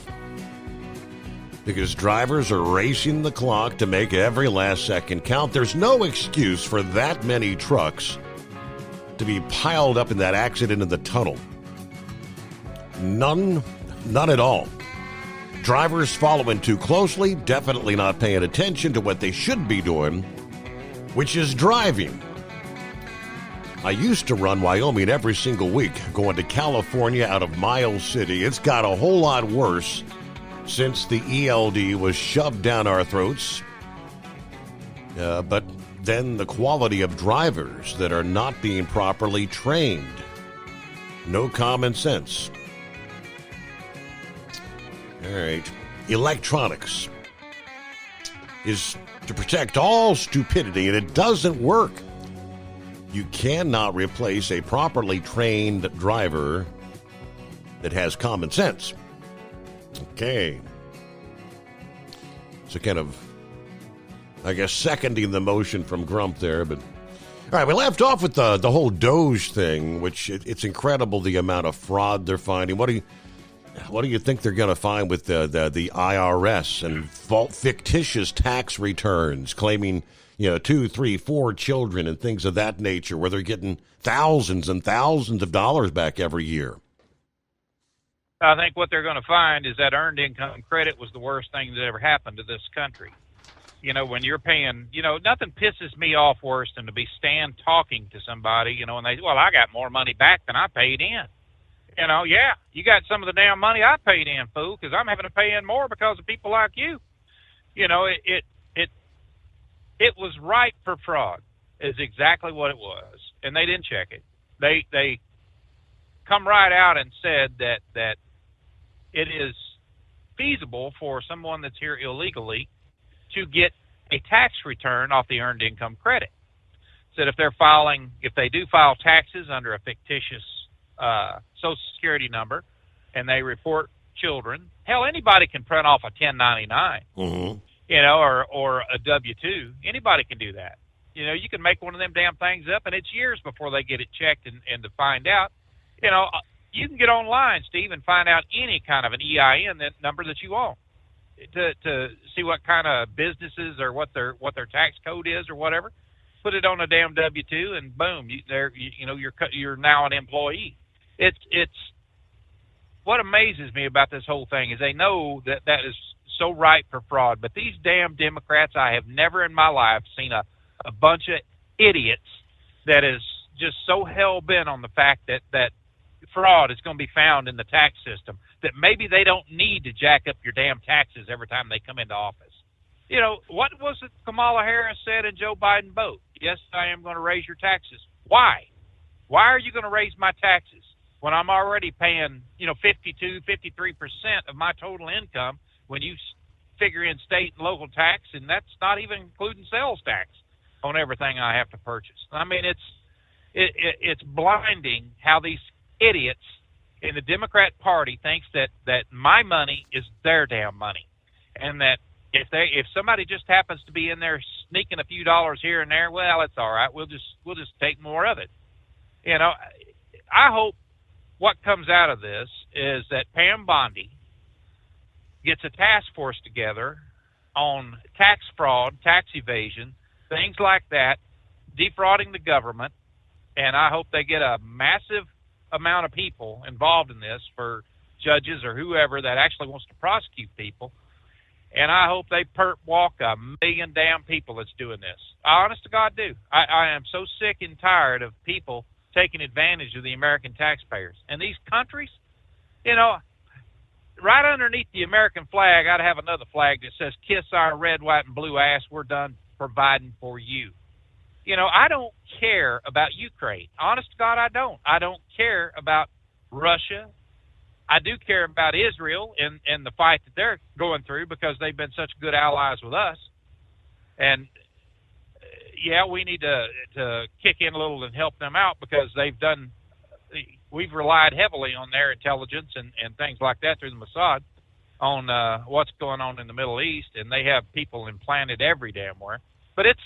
because drivers are racing the clock to make every last second count. There's no excuse for that many trucks to be piled up in that accident in the tunnel. None at all. Drivers following too closely, definitely not paying attention to what they should be doing, which is driving. I used to run Wyoming every single week, going to California out of Miles City. It's got a whole lot worse since the ELD was shoved down our throats. But then the quality of drivers that are not being properly trained. No common sense. All right. Electronics is to protect all stupidity, and it doesn't work. You cannot replace a properly trained driver that has common sense. Okay. So kind of, I guess, seconding the motion from Grump there. But all right, we left off with the whole Doge thing, which it's incredible the amount of fraud they're finding. What do you think they're going to find with the IRS and fictitious tax returns claiming, 2, 3, 4 children and things of that nature, where they're getting thousands and thousands of dollars back every year? I think what they're going to find is that earned income credit was the worst thing that ever happened to this country. When you're paying, nothing pisses me off worse than to be talking to somebody, and they, well, I got more money back than I paid in. Yeah, you got some of the damn money I paid in, fool, because I'm having to pay in more because of people like you. It was ripe for fraud, is exactly what it was, and they didn't check it. They come right out and said that it is feasible for someone that's here illegally to get a tax return off the earned income credit. Said if they do file taxes under a fictitious Social Security number and they report children, hell, anybody can print off a 1099, or a W-2. Anybody can do that. You can make one of them damn things up, and it's years before they get it checked and to find out. You can get online, Steve, and find out any kind of an EIN number that you want to see what kind of businesses or what their tax code is or whatever. Put it on a damn W-2, and boom, you're now an employee. It's what amazes me about this whole thing is they know that is so ripe for fraud. But these damn Democrats, I have never in my life seen a bunch of idiots that is just so hell bent on the fact that fraud is going to be found in the tax system, that maybe they don't need to jack up your damn taxes every time they come into office. What was it Kamala Harris said and Joe Biden both? Yes, I am going to raise your taxes. Why? Why are you going to raise my taxes when I'm already paying, 52, 53% of my total income when you figure in state and local tax, and that's not even including sales tax on everything I have to purchase. I mean, it's blinding how these idiots in the Democrat Party thinks that my money is their damn money, and that if somebody just happens to be in there sneaking a few dollars here and there, well, it's all right. We'll just take more of it. I hope what comes out of this is that Pam Bondi gets a task force together on tax fraud, tax evasion, things like that, defrauding the government, and I hope they get a massive amount of people involved in this, for judges or whoever that actually wants to prosecute people, And I hope they perp walk 1 million damn people that's doing this. I honest to God do. I am so sick and tired of people taking advantage of the American taxpayers. And these countries, you know, right underneath the American flag, I'd have another flag that says, kiss our red, white, and blue ass. We're done providing for you. You know, I don't care about Ukraine. Honest to God, I don't. I don't care about Russia. I do care about Israel and the fight that they're going through because they've been such good allies with us. And, yeah, we need to kick in a little and help them out because we've relied heavily on their intelligence and things like that through the Mossad on what's going on in the Middle East, and they have people implanted every damn where. But it's,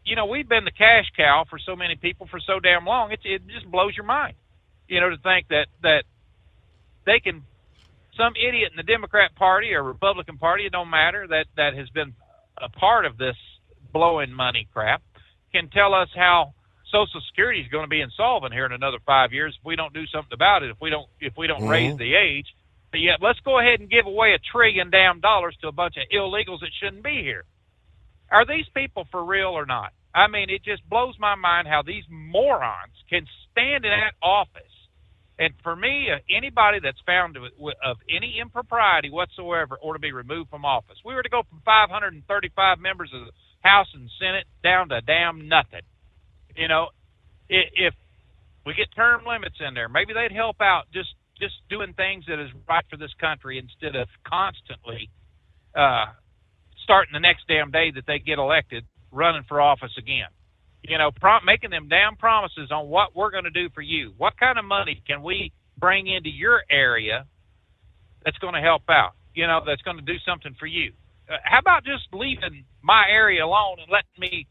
you know, we've been the cash cow for so many people for so damn long, it just blows your mind, you know, to think that they can, some idiot in the Democrat Party or Republican Party, it don't matter, that has been a part of this blowing money crap, can tell us how Social Security is going to be insolvent here in another 5 years if we don't do something about it, if we don't raise the age. But yet, let's go ahead and give away $1 trillion to a bunch of illegals that shouldn't be here. Are these people for real or not? I mean, it just blows my mind how these morons can stand in that office. And for me, anybody that's found of any impropriety whatsoever ought to be removed from office. We were to go from 535 members of the House and Senate down to damn nothing. You know, if we get term limits in there, maybe they'd help out just doing things that is right for this country instead of constantly starting the next damn day that they get elected running for office again. You know, making them damn promises on what we're going to do for you. What kind of money can we bring into your area that's going to help out, you know, that's going to do something for you? How about just leaving my area alone and letting me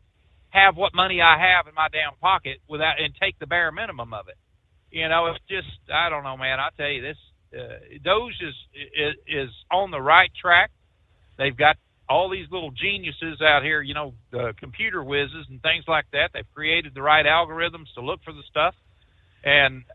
have what money I have in my damn pocket and take the bare minimum of it? You know, it's just, I don't know, man. I tell you, this Doge is on the right track. They've got all these little geniuses out here, you know, computer whizzes and things like that. They've created the right algorithms to look for the stuff. And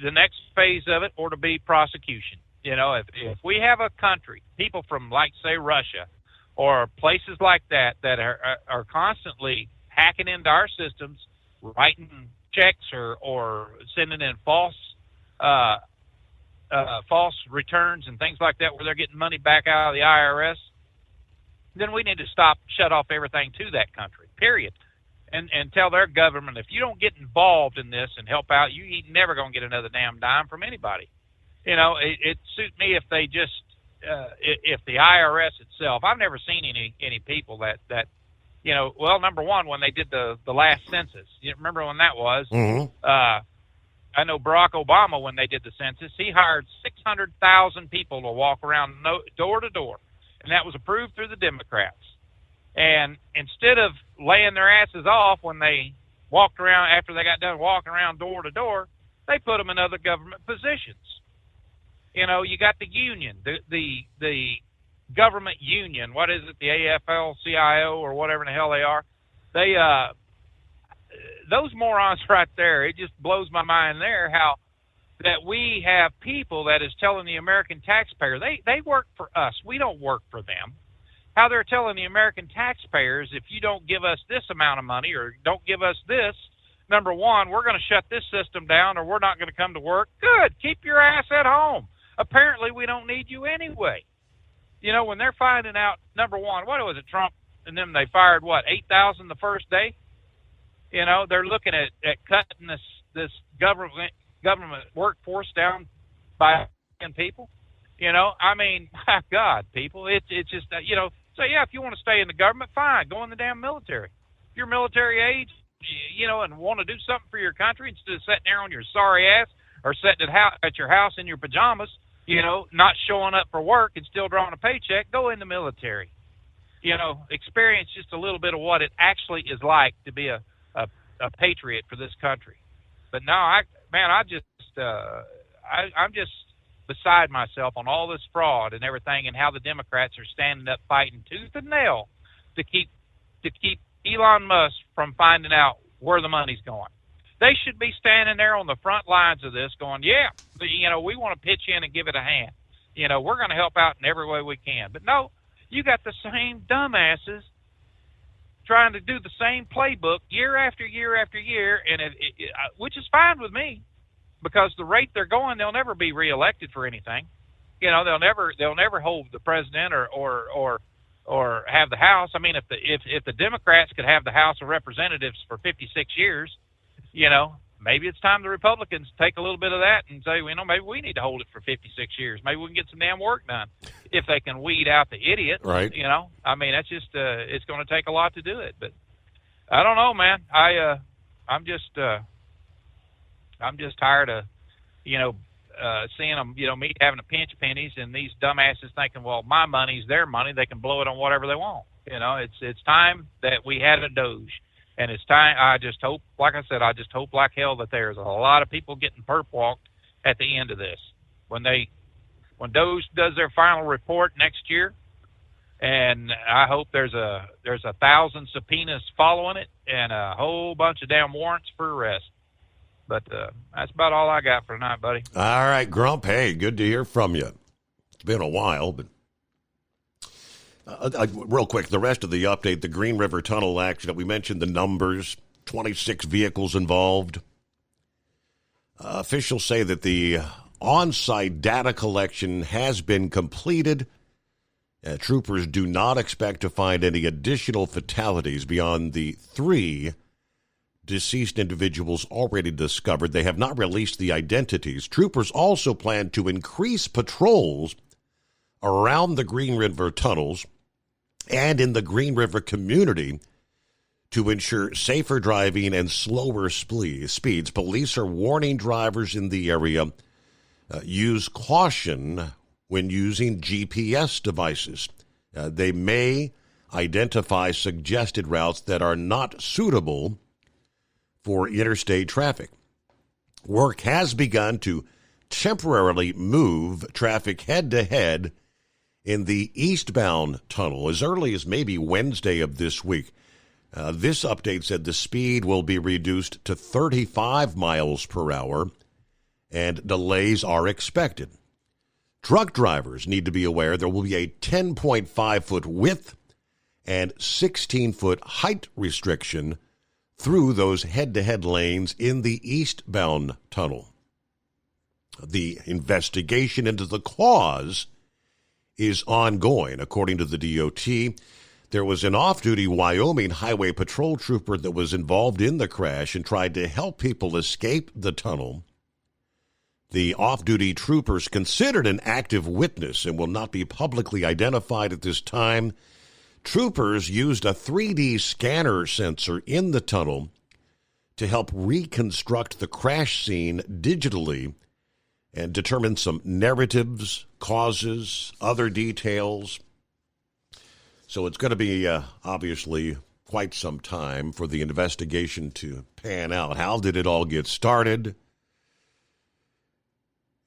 the next phase of it ought to be prosecution. You know, if we have a country, people from, like, say, Russia or places like that are constantly hacking into our systems, writing checks or sending in false returns and things like that where they're getting money back out of the IRS, then we need to shut off everything to that country, period. And tell their government, if you don't get involved in this and help out, you ain't never going to get another damn dime from anybody. You know, it suit me if they just, if the IRS itself, I've never seen any people that, you know, well, number one, when they did the last census, you remember when that was? Mm-hmm. I know Barack Obama, when they did the census, he hired 600,000 people to walk around door to door. And that was approved through the Democrats. And instead of laying their asses off when they walked around, after they got done walking around door to door, they put them in other government positions. You know, you got the union, the government union. What is it? The AFL-CIO or whatever in the hell they are. They, those morons right there, it just blows my mind there how that we have people that is telling the American taxpayer, they work for us. We don't work for them. How they're telling the American taxpayers, if you don't give us this amount of money or don't give us this, number one, we're going to shut this system down or we're not going to come to work. Good. Keep your ass at home. Apparently, we don't need you anyway. You know, when they're finding out, number one, what was it, Trump and them, they fired, 8,000 the first day? You know, they're looking at cutting this government workforce down by 10 people. You know, I mean, my God, people, it's just, you know, so yeah, if you want to stay in the government, fine, go in the damn military. If you're military age, you know, and want to do something for your country instead of sitting there on your sorry ass or sitting at your house in your pajamas, you know, not showing up for work and still drawing a paycheck, go in the military. You know, experience just a little bit of what it actually is like to be a patriot for this country. But no, I'm just beside myself on all this fraud and everything, and how the Democrats are standing up fighting tooth and nail to keep Elon Musk from finding out where the money's going. They should be standing there on the front lines of this going, yeah, you know, we want to pitch in and give it a hand. You know, we're going to help out in every way we can. But no, you got the same dumbasses trying to do the same playbook year after year after year, and which is fine with me, because the rate they're going, they'll never be reelected for anything. You know, they'll never hold the president or have the House. I mean, if the Democrats could have the House of Representatives for 56 years, you know, maybe it's time the Republicans take a little bit of that and say, you know, maybe we need to hold it for 56 years. Maybe we can get some damn work done if they can weed out the idiot. Right. You know, I mean, that's just it's going to take a lot to do it. But I don't know, man. I'm just tired of, you know, seeing them, you know, me having a pinch of pennies and these dumbasses thinking, well, my money's their money. They can blow it on whatever they want. You know, it's time that we had a Doge. And it's time, I just hope, like I said, I just hope like hell that there's a lot of people getting perp walked at the end of this. When Doge does their final report next year, and I hope there's 1,000 subpoenas following it and a whole bunch of damn warrants for arrest. But that's about all I got for tonight, buddy. All right, Grump. Hey, good to hear from you. It's been a while, but real quick, the rest of the update, the Green River Tunnel accident, we mentioned the numbers, 26 vehicles involved. Officials say that the on-site data collection has been completed. Troopers do not expect to find any additional fatalities beyond the 3 deceased individuals already discovered. They have not released the identities. Troopers also plan to increase patrols around the Green River tunnels and in the Green River community to ensure safer driving and slower speeds. Police are warning drivers in the area, use caution when using GPS devices. They may identify suggested routes that are not suitable for interstate traffic. Work has begun to temporarily move traffic head-to-head in the eastbound tunnel as early as maybe Wednesday of this week. This update said the speed will be reduced to 35 miles per hour, and delays are expected. Truck drivers need to be aware there will be a 10.5-foot width and 16-foot height restriction through those head-to-head lanes in the eastbound tunnel. The investigation into the cause is ongoing. According to the DOT, there was an off-duty Wyoming Highway Patrol trooper that was involved in the crash and tried to help people escape the tunnel. The off-duty troopers considered an active witness and will not be publicly identified at this time. Troopers used a 3D scanner sensor in the tunnel to help reconstruct the crash scene digitally and determine some narratives, causes, other details. So it's going to be, obviously, quite some time for the investigation to pan out. How did it all get started?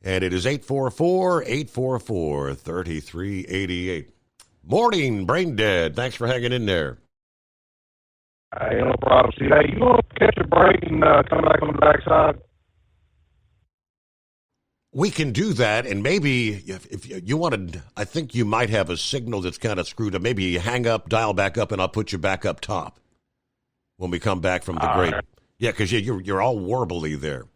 And it is 844-844-3388. Morning, Brain Dead. Thanks for hanging in there. Hey, no problem. See, hey, you want to catch a break and come back on the backside? We can do that, and maybe if you wanted, I think you might have a signal that's kind of screwed up. Maybe you hang up, dial back up, and I'll put you back up top when we come back from the break. Right. Yeah, because you're all warbly there.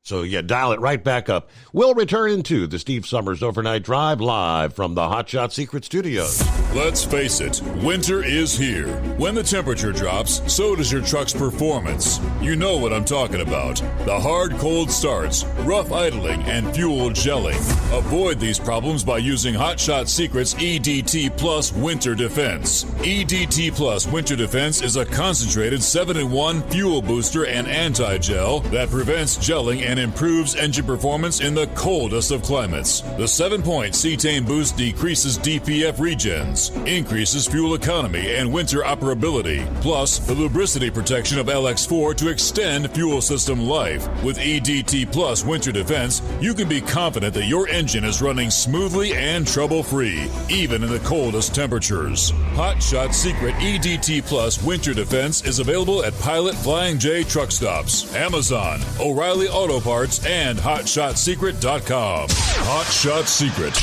So, yeah, dial it right back up. We'll return into the Steve Summers Overnight Drive live from the Hot Shot Secret Studios. Let's face it, winter is here. When the temperature drops, so does your truck's performance. You know what I'm talking about. The hard, cold starts, rough idling, and fuel gelling. Avoid these problems by using Hot Shot Secret's EDT Plus Winter Defense. EDT Plus Winter Defense is a concentrated 7-in-1 fuel booster and anti-gel that prevents gelling and improves engine performance in the coldest of climates. The 7-point cetane boost decreases DPF regens, increases fuel economy and winter operability, plus the lubricity protection of LX4 to extend fuel system life. With EDT Plus Winter Defense, you can be confident that your engine is running smoothly and trouble-free, even in the coldest temperatures. Hot Shot Secret EDT Plus Winter Defense is available at Pilot Flying J truck stops, Amazon, O'Reilly Auto Parts and HotShotSecret.com. Hot Shot Secret,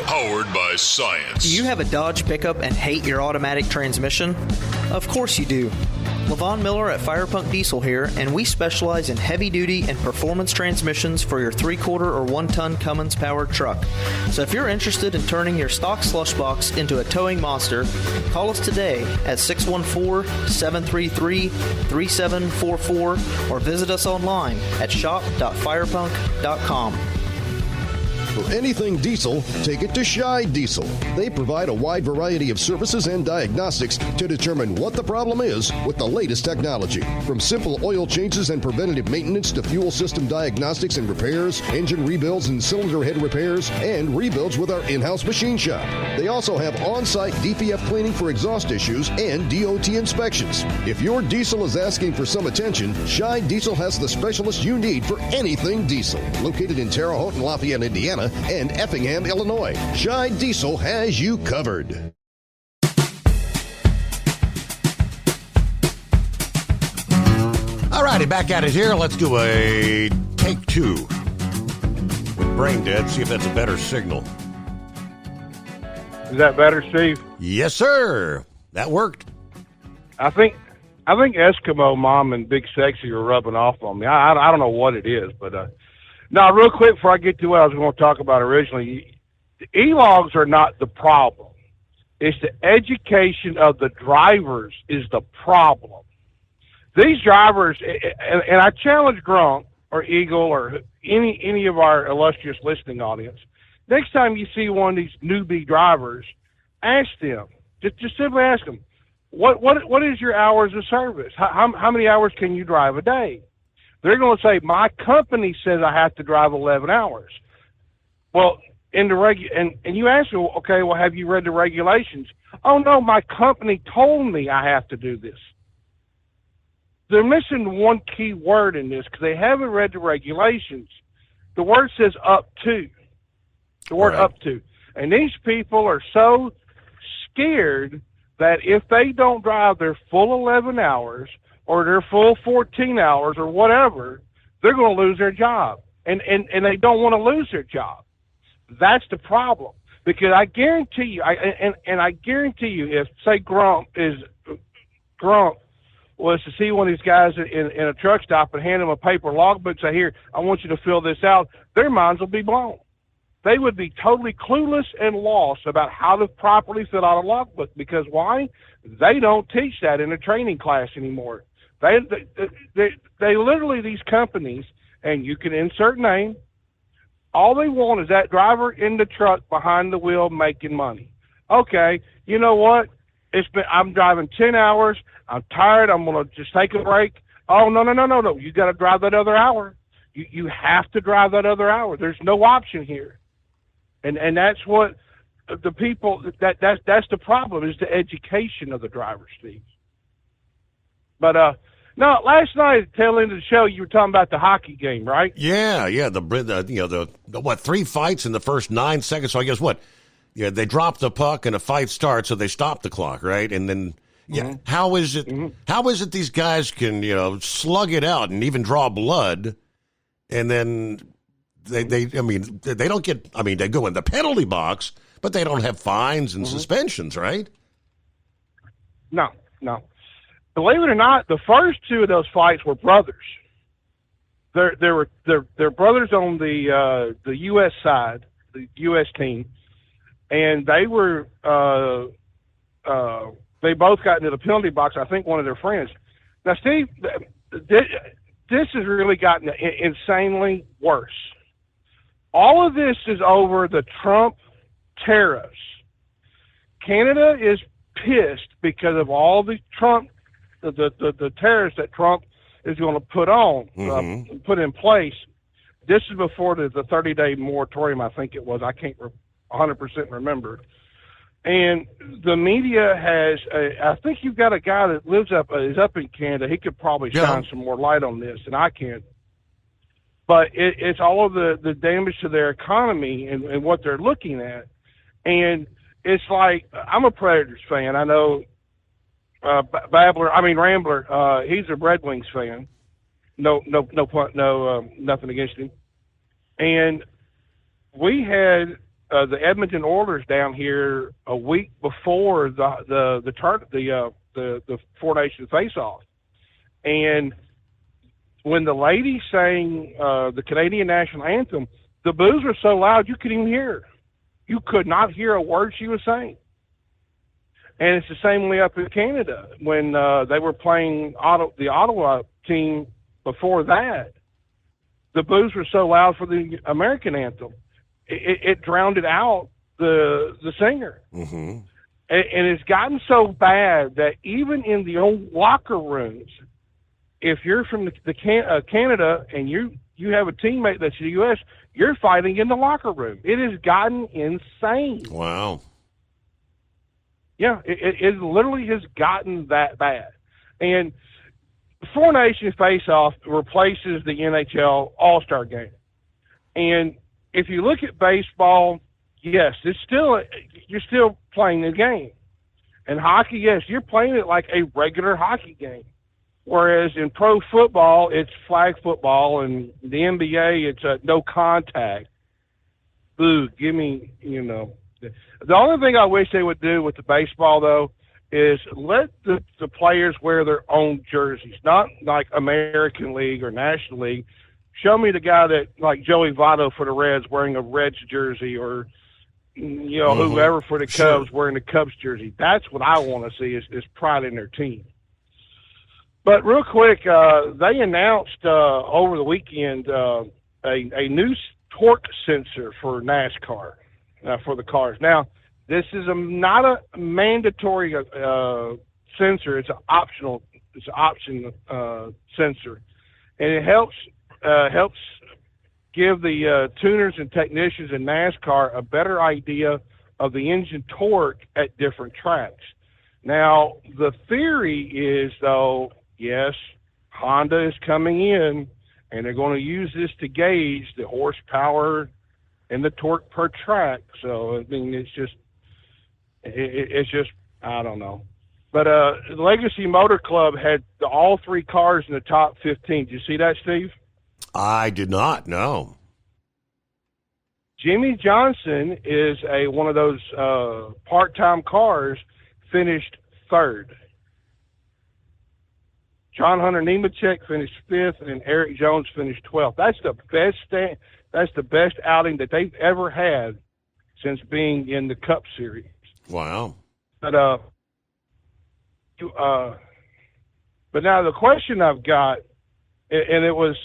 powered by science. Do you have a Dodge pickup and hate your automatic transmission? Of course you do. Levon Miller at Firepunk Diesel here, and we specialize in heavy-duty and performance transmissions for your 3-quarter or 1-ton Cummins-powered truck. So if you're interested in turning your stock slush box into a towing monster, call us today at 614-733-3744 or visit us online at shop.firepunk.com. For anything diesel, take it to Scheid Diesel. They provide a wide variety of services and diagnostics to determine what the problem is with the latest technology. From simple oil changes and preventative maintenance to fuel system diagnostics and repairs, engine rebuilds and cylinder head repairs, and rebuilds with our in-house machine shop. They also have on-site DPF cleaning for exhaust issues and DOT inspections. If your diesel is asking for some attention, Scheid Diesel has the specialist you need for anything diesel. Located in Terre Haute and Lafayette, Indiana, and Effingham, Illinois. Scheid Diesel has you covered. All righty, back at it here. Let's do a take 2 with Brain Dead. See if that's a better signal. Is that better, Steve? Yes, sir. That worked. I think Eskimo Mom and Big Sexy are rubbing off on me. I don't know what it is, but now, real quick before I get to what I was going to talk about originally, the e-logs are not the problem. It's the education of the drivers is the problem. These drivers, and I challenge Grunk or Eagle or any of our illustrious listening audience, next time you see one of these newbie drivers, ask them, just simply ask them, what is your hours of service? How many hours can you drive a day? They're going to say, my company says I have to drive 11 hours. Well, in the and you ask them, okay, well, have you read the regulations? Oh, no, my company told me I have to do this. They're missing one key word in this because they haven't read the regulations. The word says up to. The word up to. And these people are so scared that if they don't drive their full 11 hours or their full 14 hours or whatever, they're going to lose their job. And they don't want to lose their job. That's the problem. Because I guarantee you, I guarantee you, if, say, Grump was to see one of these guys in a truck stop and hand them a paper logbook and say, here, I want you to fill this out, their minds will be blown. They would be totally clueless and lost about how to properly fill out a logbook. Because why? They don't teach that in a training class anymore. They literally, these companies, and you can insert name, all they want is that driver in the truck behind the wheel making money. Okay, you know what? I'm driving 10 hours. I'm tired. I'm going to just take a break. Oh, no. You got to drive that other hour. You have to drive that other hour. There's no option here. And that's what the people, that's the problem, is the education of the driver, Steve. But, no, last night at the tail end of the show, you were talking about the hockey game, right? Yeah. The 3 fights in the first 9 seconds. So I guess what? Yeah, they drop the puck and a fight starts, so they stop the clock, right? And then, how is it? Mm-hmm. How is it these guys can slug it out and even draw blood, and then they don't get. I mean, they go in the penalty box, but they don't have fines and suspensions, right? No. Believe it or not, the first 2 of those fights were brothers. They're brothers on the U.S. side, the U.S. team, and they were they both got into the penalty box. I think one of their friends. Now, Steve, this has really gotten insanely worse. All of this is over the Trump tariffs. Canada is pissed because of all the Trump. The tariffs that Trump is going to put in place. This is before the 30-day moratorium, I think it was. I can't 100% remember. And the media has, I think you've got a guy that is up in Canada. He could probably shine some more light on this than I can. But it's all of the damage to their economy and what they're looking at. And it's like, I'm a Predators fan. I know Rambler, he's a Red Wings fan. nothing against him. And we had the Edmonton Oilers down here a week before the Four Nations face-off, and when the lady sang the Canadian national anthem, the boos were so loud you couldn't even hear her. You could not hear a word she was saying. And it's the same way up in Canada when they were playing the Ottawa team before that. The boos were so loud for the American anthem, it drowned out the singer. Mm-hmm. And it's gotten so bad that even in the old locker rooms, if you're from Canada and you have a teammate that's the U.S., you're fighting in the locker room. It has gotten insane. Wow. Yeah, it literally has gotten that bad. And Four Nations face-off replaces the NHL All-Star game. And if you look at baseball, yes, you're still playing the game. And hockey, yes, you're playing it like a regular hockey game. Whereas in pro football, it's flag football, and the NBA, it's no contact. Boo, give me, The only thing I wish they would do with the baseball, though, is let the players wear their own jerseys, not like American League or National League. Show me the guy that, like Joey Votto for the Reds, wearing a Reds jersey, or whoever for the Cubs wearing the Cubs jersey. That's what I want to see is pride in their team. But real quick, they announced over the weekend a new torque sensor for NASCAR for the cars. Now, this is not a mandatory sensor; it's an optional. It's an option sensor, and it helps give the tuners and technicians in NASCAR a better idea of the engine torque at different tracks. Now, the theory is, though, yes, Honda is coming in, and they're going to use this to gauge the horsepower and the torque per track. So, I mean, it's just, I don't know. But Legacy Motor Club had all three cars in the top 15. Did you see that, Steve? I did not, no. Jimmy Johnson is one of those part-time cars, finished third. John Hunter Nemechek finished fifth, and Eric Jones finished 12th. That's the best outing that they've ever had since being in the Cup Series. Wow. But now the question I've got, and it was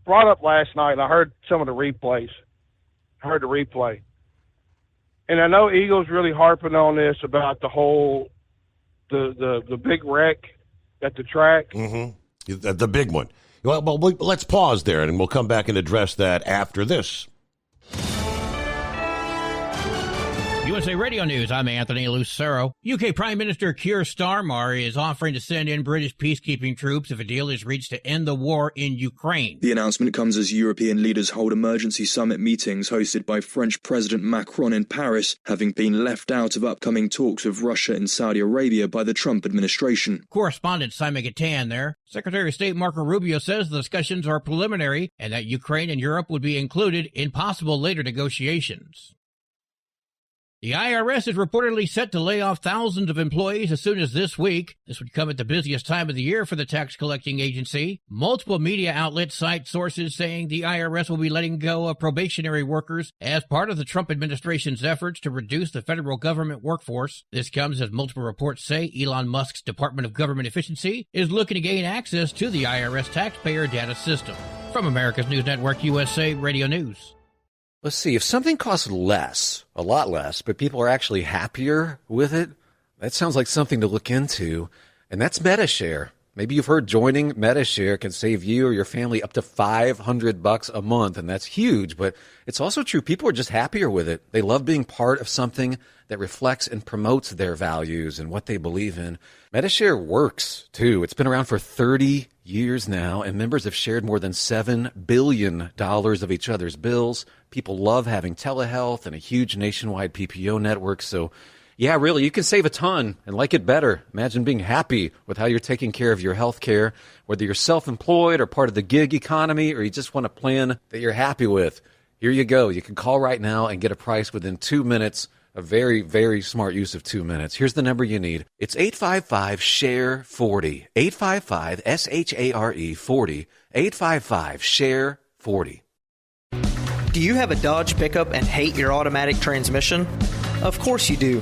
brought up last night, and I heard some of the replays. I heard the replay. And I know Eagle's really harping on this about the whole, the big wreck at the track. Mm-hmm. The big one. Well, let's pause there, and we'll come back and address that after this. USA Radio News, I'm Anthony Lucero. UK Prime Minister Keir Starmer is offering to send in British peacekeeping troops if a deal is reached to end the war in Ukraine. The announcement comes as European leaders hold emergency summit meetings hosted by French President Macron in Paris, having been left out of upcoming talks with Russia and Saudi Arabia by the Trump administration. Correspondent Simon Gatan there. Secretary of State Marco Rubio says the discussions are preliminary and that Ukraine and Europe would be included in possible later negotiations. The IRS is reportedly set to lay off thousands of employees as soon as this week. This would come at the busiest time of the year for the tax collecting agency. Multiple media outlets cite sources saying the IRS will be letting go of probationary workers as part of the Trump administration's efforts to reduce the federal government workforce. This comes as multiple reports say Elon Musk's Department of Government Efficiency is looking to gain access to the IRS taxpayer data system. From America's News Network, USA Radio News. Let's see, if something costs less, a lot less, but people are actually happier with it, that sounds like something to look into. And that's MetaShare. Maybe you've heard joining MetaShare can save you or your family up to $500 a month, and that's huge. But it's also true, people are just happier with it. They love being part of something that reflects and promotes their values and what they believe in. MetaShare works, too. It's been around for 30 years now, and members have shared more than $7 billion of each other's bills. People love having telehealth and a huge nationwide PPO network, so Yeah, really, you can save a ton and like it better. Imagine being happy with how you're taking care of your health care, whether you're self-employed or part of the gig economy, or you just want a plan that you're happy with. Here you go. You can call right now and get a price within 2 minutes. A very, very smart use of 2 minutes. Here's the number you need. It's 855-SHARE-40. 855-SHARE-40. 855-SHARE-40. Do you have a Dodge pickup and hate your automatic transmission? Of course you do.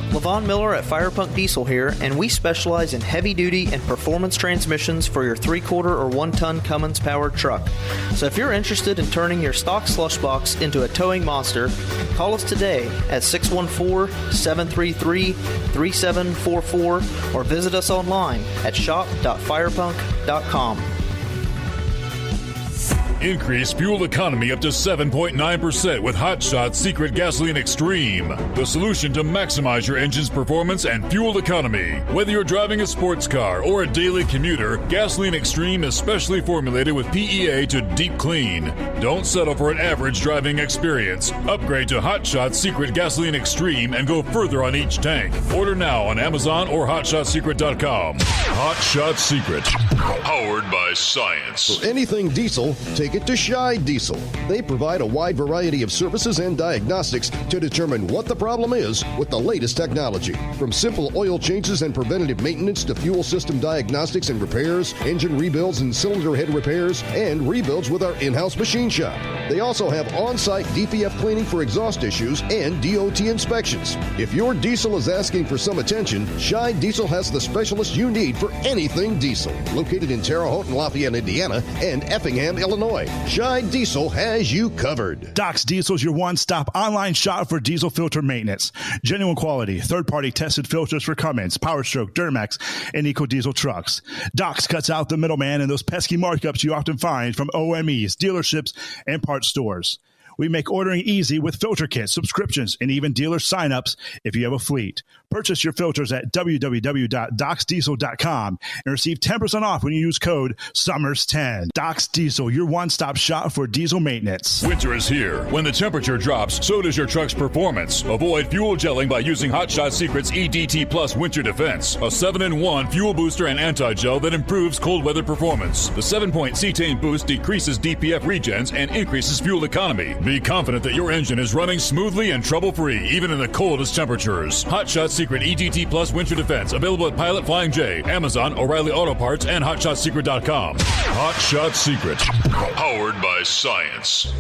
Levon Miller at Firepunk Diesel here, and we specialize in heavy-duty and performance transmissions for your 3-quarter or 1-ton Cummins-powered truck. So if you're interested in turning your stock slush box into a towing monster, call us today at 614-733-3744 or visit us online at shop.firepunk.com. Increase fuel economy up to 7.9% with Hot Shot Secret Gasoline Extreme. The solution to maximize your engine's performance and fuel economy. Whether you're driving a sports car or a daily commuter, Gasoline Extreme is specially formulated with PEA to deep clean. Don't settle for an average driving experience. Upgrade to Hot Shot Secret Gasoline Extreme and go further on each tank. Order now on Amazon or HotShotSecret.com. Hot Shot Secret. Powered by science. For anything diesel, take it to Scheid Diesel. They provide a wide variety of services and diagnostics to determine what the problem is with the latest technology. From simple oil changes and preventative maintenance to fuel system diagnostics and repairs, engine rebuilds and cylinder head repairs, and rebuilds with our in-house machine shop. They also have on-site DPF cleaning for exhaust issues and DOT inspections. If your diesel is asking for some attention, Scheid Diesel has the specialist you need for anything diesel. Located in Terre Haute and Lafayette, Indiana, and Effingham, Illinois, Scheid Diesel has you covered. Doc's Diesel is your one-stop online shop for diesel filter maintenance. Genuine quality, third-party tested filters for Cummins, PowerStroke, Duramax, and EcoDiesel trucks. Doc's cuts out the middleman and those pesky markups you often find from OMEs, dealerships, and parts stores. We make ordering easy with filter kits, subscriptions, and even dealer sign-ups if you have a fleet. Purchase your filters at www.docsdiesel.com and receive 10% off when you use code SUMMERS10. Doc's Diesel, your one-stop shop for diesel maintenance. Winter is here. When the temperature drops, so does your truck's performance. Avoid fuel gelling by using Hot Shot Secret's EDT Plus Winter Defense, a 7-in-1 fuel booster and anti-gel that improves cold weather performance. The 7-point cetane boost decreases DPF regens and increases fuel economy. Be confident that your engine is running smoothly and trouble-free, even in the coldest temperatures. Hot Shot Secret EDT Plus Winter Defense, available at Pilot Flying J, Amazon, O'Reilly Auto Parts, and HotShotSecret.com. Hot Shot Secret, powered by science.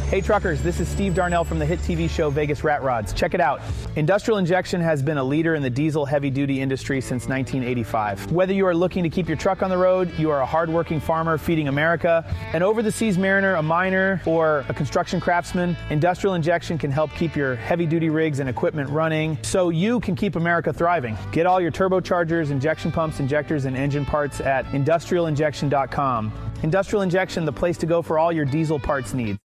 Hey truckers, this is Steve Darnell from the hit TV show Vegas Rat Rods. Check it out. Industrial Injection has been a leader in the diesel heavy-duty industry since 1985. Whether you are looking to keep your truck on the road, you are a hardworking farmer feeding America, an over-the-seas mariner, a miner, or a construction craftsman, Industrial Injection can help keep your heavy-duty rigs and equipment running so you can keep America thriving. Get all your turbochargers, injection pumps, injectors, and engine parts at industrialinjection.com. Industrial Injection, the place to go for all your diesel parts needs.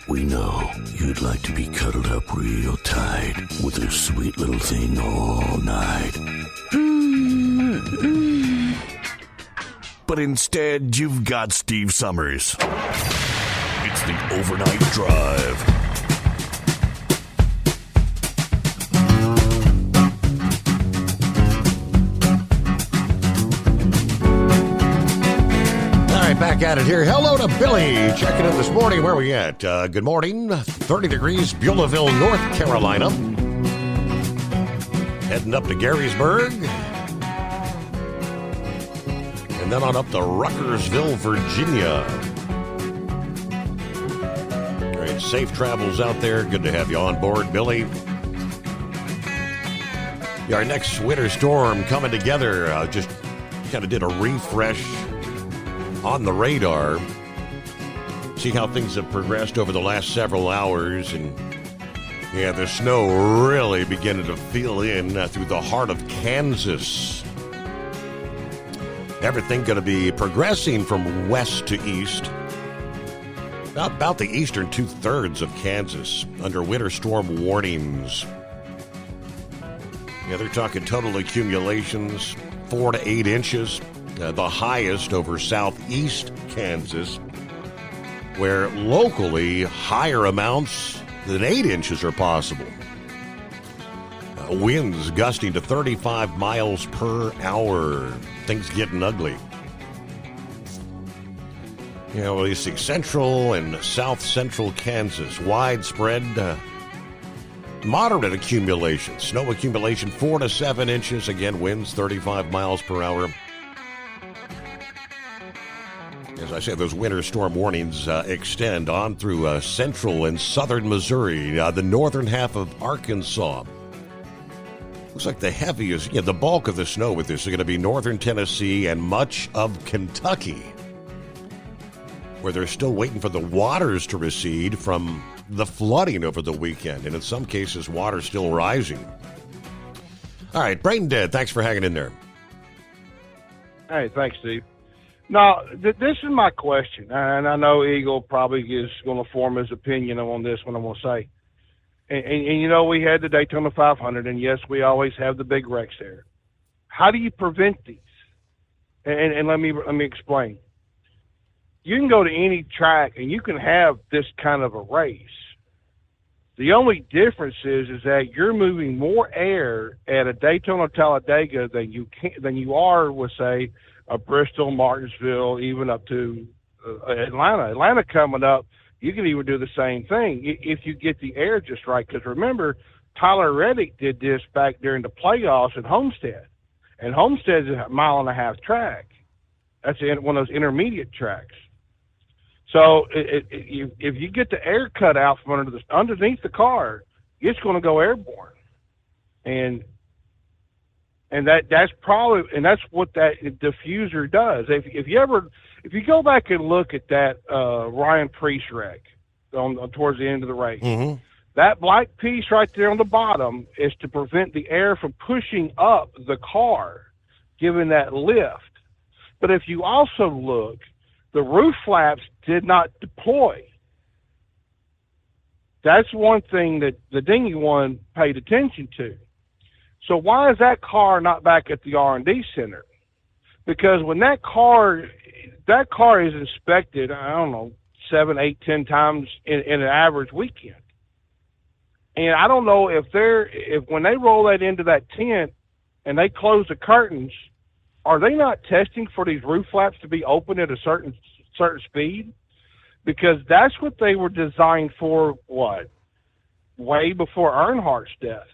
We know you'd like to be cuddled up real tight with a sweet little thing all night. But instead, you've got Steve Summers. It's the Overnight Drive. Back at it here. Hello to Billy. Checking in this morning. Where are we at? Good morning. 30 degrees, Beulahville, North Carolina. Heading up to Garysburg. And then on up to Ruckersville, Virginia. All right, safe travels out there. Good to have you on board, Billy. Yeah, our next winter storm coming together. Just kind of did a refresh on the radar, see how things have progressed over the last several hours, and yeah, the snow really beginning to fill in through the heart of Kansas. Everything going to be progressing from west to east, about the eastern 2/3 of Kansas under winter storm warnings. Yeah, they're talking total accumulations 4 to 8 inches. The highest over southeast Kansas, where locally higher amounts than 8 inches are possible. Winds gusting to 35 miles per hour. Things getting ugly. You know, you see central and south central Kansas, widespread moderate accumulation. Snow accumulation 4 to 7 inches. Again, winds 35 miles per hour. As I said, those winter storm warnings extend on through central and southern Missouri, the northern half of Arkansas. Looks like the heaviest, the bulk of the snow with this is going to be northern Tennessee and much of Kentucky, where they're still waiting for the waters to recede from the flooding over the weekend. And in some cases, water still rising. All right, Braden Dead, thanks for hanging in there. Hey, thanks, Steve. Now, this is my question, and I know Eagle probably is going to form his opinion on this one, I'm going to say. And you know, we had the Daytona 500, and yes, we always have the big wrecks there. How do you prevent these? And let me explain. You can go to any track, and you can have this kind of a race. The only difference is that you're moving more air at a Daytona Talladega than you are with, say, a Bristol, Martinsville, even up to Atlanta. Atlanta coming up, you can even do the same thing if you get the air just right. Because remember, Tyler Reddick did this back during the playoffs at Homestead. And Homestead is a 1.5 mile track. That's one of those intermediate tracks. So if you get the air cut out from underneath the car, it's going to go airborne. And that's what that diffuser does. If you go back and look at that Ryan Preece wreck towards the end of the race, mm-hmm. That black piece right there on the bottom is to prevent the air from pushing up the car, giving that lift. But if you also look, the roof flaps did not deploy. That's one thing that the dinghy one paid attention to. So why is that car not back at the R&D center? Because when that car is inspected, I don't know, 7, 8, 10 times in an average weekend. And I don't know if when they roll that into that tent and they close the curtains, are they not testing for these roof flaps to be open at a certain speed? Because that's what they were designed for, way before Earnhardt's death.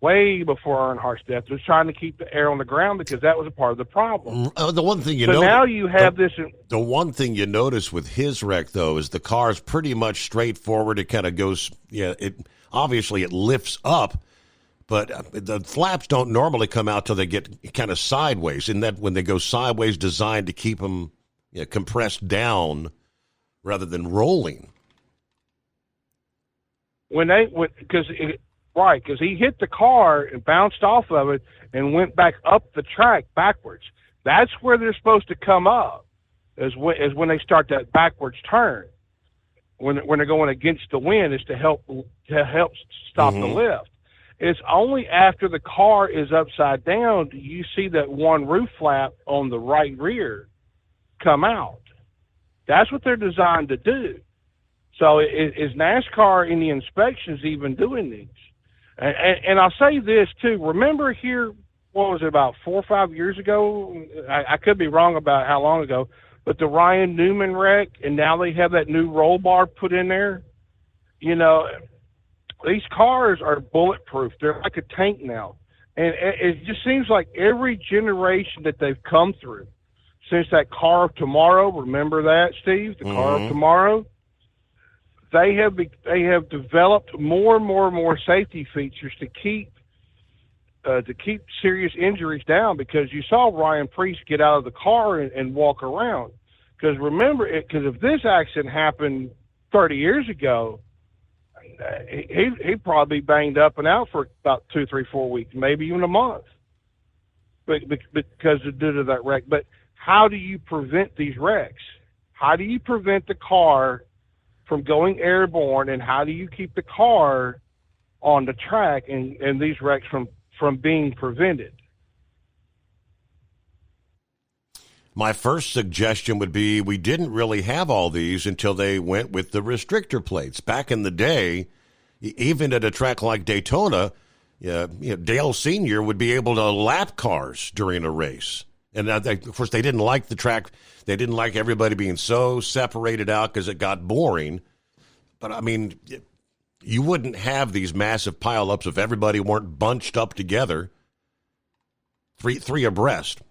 Way before Earnhardt's death, was trying to keep the air on the ground because that was a part of the problem. The one thing now you have this. The one thing you notice with his wreck, though, is the car is pretty much straightforward. It kind of goes, obviously it lifts up, but the flaps don't normally come out till they get kind of sideways. And that when they go sideways, designed to keep them compressed down rather than rolling. Because he hit the car and bounced off of it and went back up the track backwards. That's where they're supposed to come up, is when they start that backwards turn. When they're going against the wind, is to help stop the lift. It's only after the car is upside down do you see that one roof flap on the right rear come out. That's what they're designed to do. So is NASCAR in the inspections even doing these? And I'll say this too. Remember here, what was it, about 4 or 5 years ago? I could be wrong about how long ago, but the Ryan Newman wreck, and now they have that new roll bar put in there. These cars are bulletproof. They're like a tank now. And it just seems like every generation that they've come through, since that Car of Tomorrow, remember that, Steve? The Car of Tomorrow? They have developed more and more safety features to keep serious injuries down, because you saw Ryan Preece get out of the car and walk around. Because remember, if this accident happened 30 years ago, he'd probably be banged up and out for about 2, 3, 4 weeks, maybe even a month, because due to that wreck. But how do you prevent these wrecks? How do you prevent the car from going airborne, and how do you keep the car on the track and these wrecks from being prevented? My first suggestion would be we didn't really have all these until they went with the restrictor plates. Back in the day, even at a track like Daytona, Dale Sr. would be able to lap cars during a race. And of course, they didn't like the track. They didn't like everybody being so separated out because it got boring. But, I mean, you wouldn't have these massive pileups if everybody weren't bunched up together, three abreast.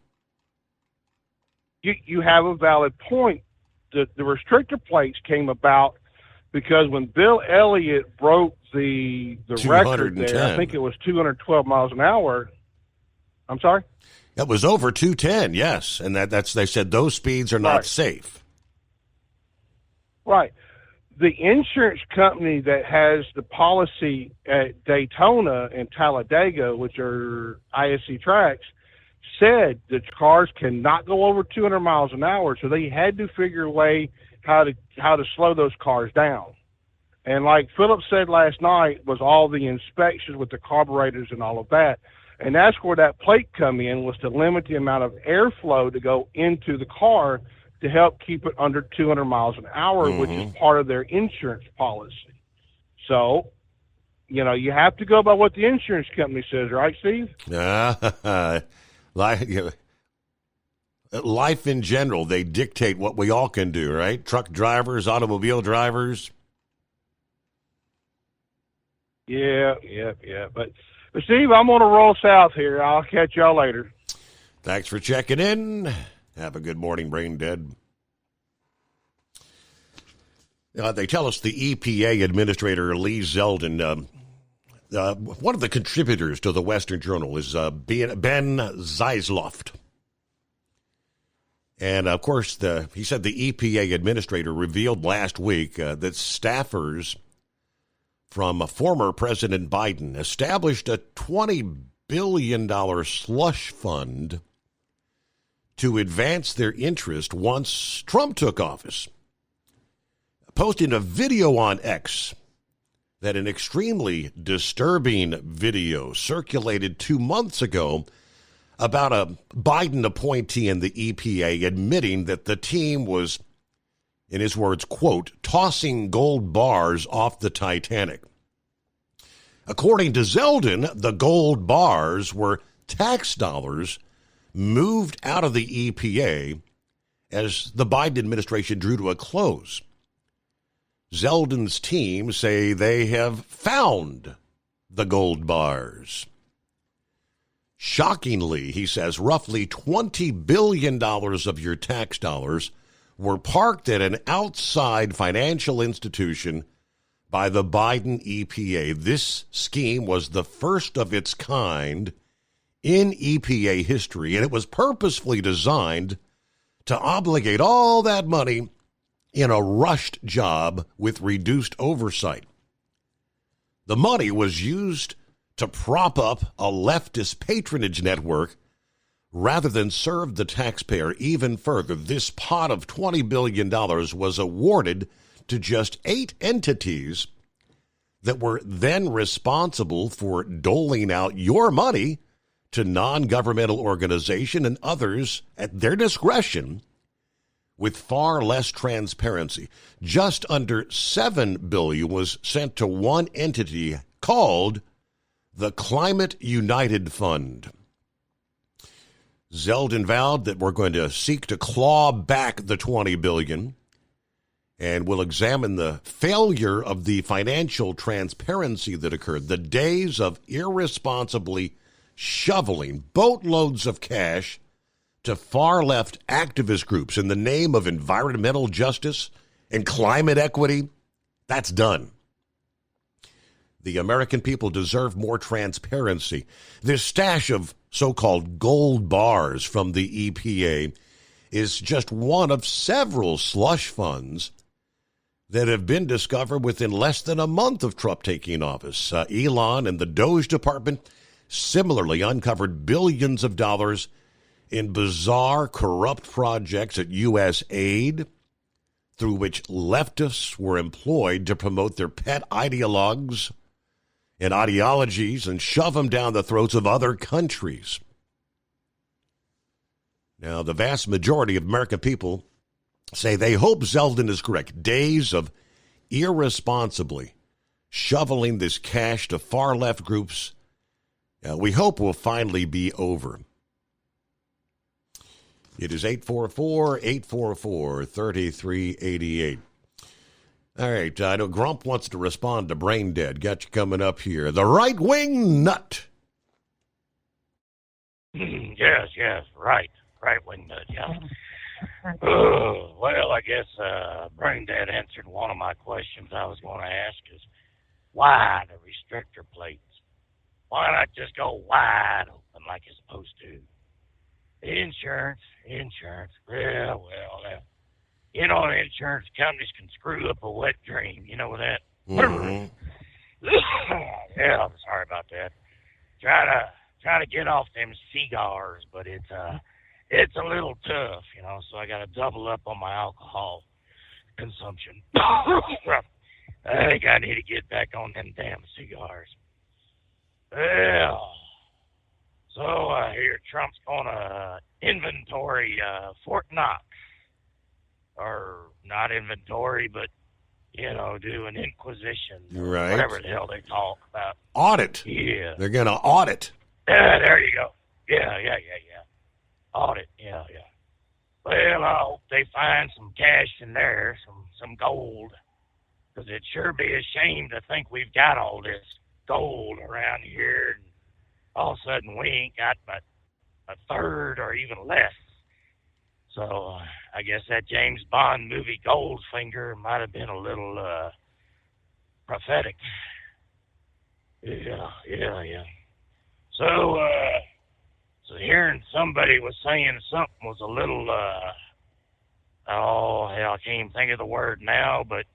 You have a valid point. The restrictor plates came about because when Bill Elliott broke the record there, I think it was 212 miles an hour. I'm sorry? It was over 210, yes. And that's they said those speeds are not safe. Right. The insurance company that has the policy at Daytona and Talladega, which are ISC tracks, said that cars cannot go over 200 miles an hour, so they had to figure a way how to slow those cars down. And like Philip said last night, was all the inspections with the carburetors and all of that. And that's where that plate come in, was to limit the amount of airflow to go into the car to help keep it under 200 miles an hour, which is part of their insurance policy. So, you have to go by what the insurance company says, right, Steve? Life in general, they dictate what we all can do, right? Truck drivers, automobile drivers. Yeah. But Steve, I'm on a roll south here. I'll catch y'all later. Thanks for checking in. Have a good morning, Brain Dead. They tell us the EPA Administrator Lee Zeldin, one of the contributors to the Western Journal, is Ben Zeisloft. And, of course, he said the EPA Administrator revealed last week that staffers from former President Biden established a $20 billion slush fund to advance their interest once Trump took office. Posting a video on X, that an extremely disturbing video circulated 2 months ago about a Biden appointee in the EPA admitting that the team was, in his words, quote, tossing gold bars off the Titanic. According to Zeldin, the gold bars were tax dollars moved out of the EPA as the Biden administration drew to a close. Zeldin's team say they have found the gold bars. Shockingly, he says, roughly $20 billion of your tax dollars were parked at an outside financial institution by the Biden EPA. This scheme was the first of its kind in EPA history, and it was purposefully designed to obligate all that money in a rushed job with reduced oversight. The money was used to prop up a leftist patronage network rather than serve the taxpayer even further. This pot of $20 billion was awarded to just 8 entities that were then responsible for doling out your money to non-governmental organizations and others at their discretion with far less transparency. Just under $7 billion was sent to one entity called the Climate United Fund. Zeldin vowed that we're going to seek to claw back the $20 billion, and we'll examine the failure of the financial transparency that occurred, the days of irresponsibly shoveling boatloads of cash to far-left activist groups in the name of environmental justice and climate equity. That's done. The American people deserve more transparency. This stash of so-called gold bars from the EPA is just one of several slush funds that have been discovered within less than a month of Trump taking office. Elon and the Doge Department similarly uncovered billions of dollars in bizarre, corrupt projects at U.S. aid, through which leftists were employed to promote their pet ideologues and ideologies and shove them down the throats of other countries. Now, the vast majority of American people say they hope Zeldin is correct. Days of irresponsibly shoveling this cash to far-left groups we hope will finally be over. It is 844-844-3388. All right, I know Grump wants to respond to Brain Dead. Got you coming up here. The right-wing nut. Yes, right. Right-wing nut, yeah. Well, I guess Brain Dead answered one of my questions I was going to ask is, why the restrictor plates? Why not just go wide open like you're supposed to? Insurance. Well, you know, the insurance companies can screw up a wet dream. You know that? Mm-hmm. Yeah, I'm sorry about that. Try to get off them cigars, but it's a little tough, you know, so I got to double up on my alcohol consumption. I think I need to get back on them damn cigars. Well, so I hear Trump's going to inventory Fort Knox. Or not inventory, but, you know, do an inquisition. Right. Whatever the hell they talk about. Audit. Yeah. They're going to audit. Yeah, there you go. Yeah. Audit, yeah. Well, I hope they find some cash in there, some gold. Because it'd sure be a shame to think we've got all this gold around here, and all of a sudden we ain't got but a third or even less. So I guess that James Bond movie Goldfinger might have been a little prophetic. Yeah. So hearing somebody was saying something was a little, I can't even think of the word now, but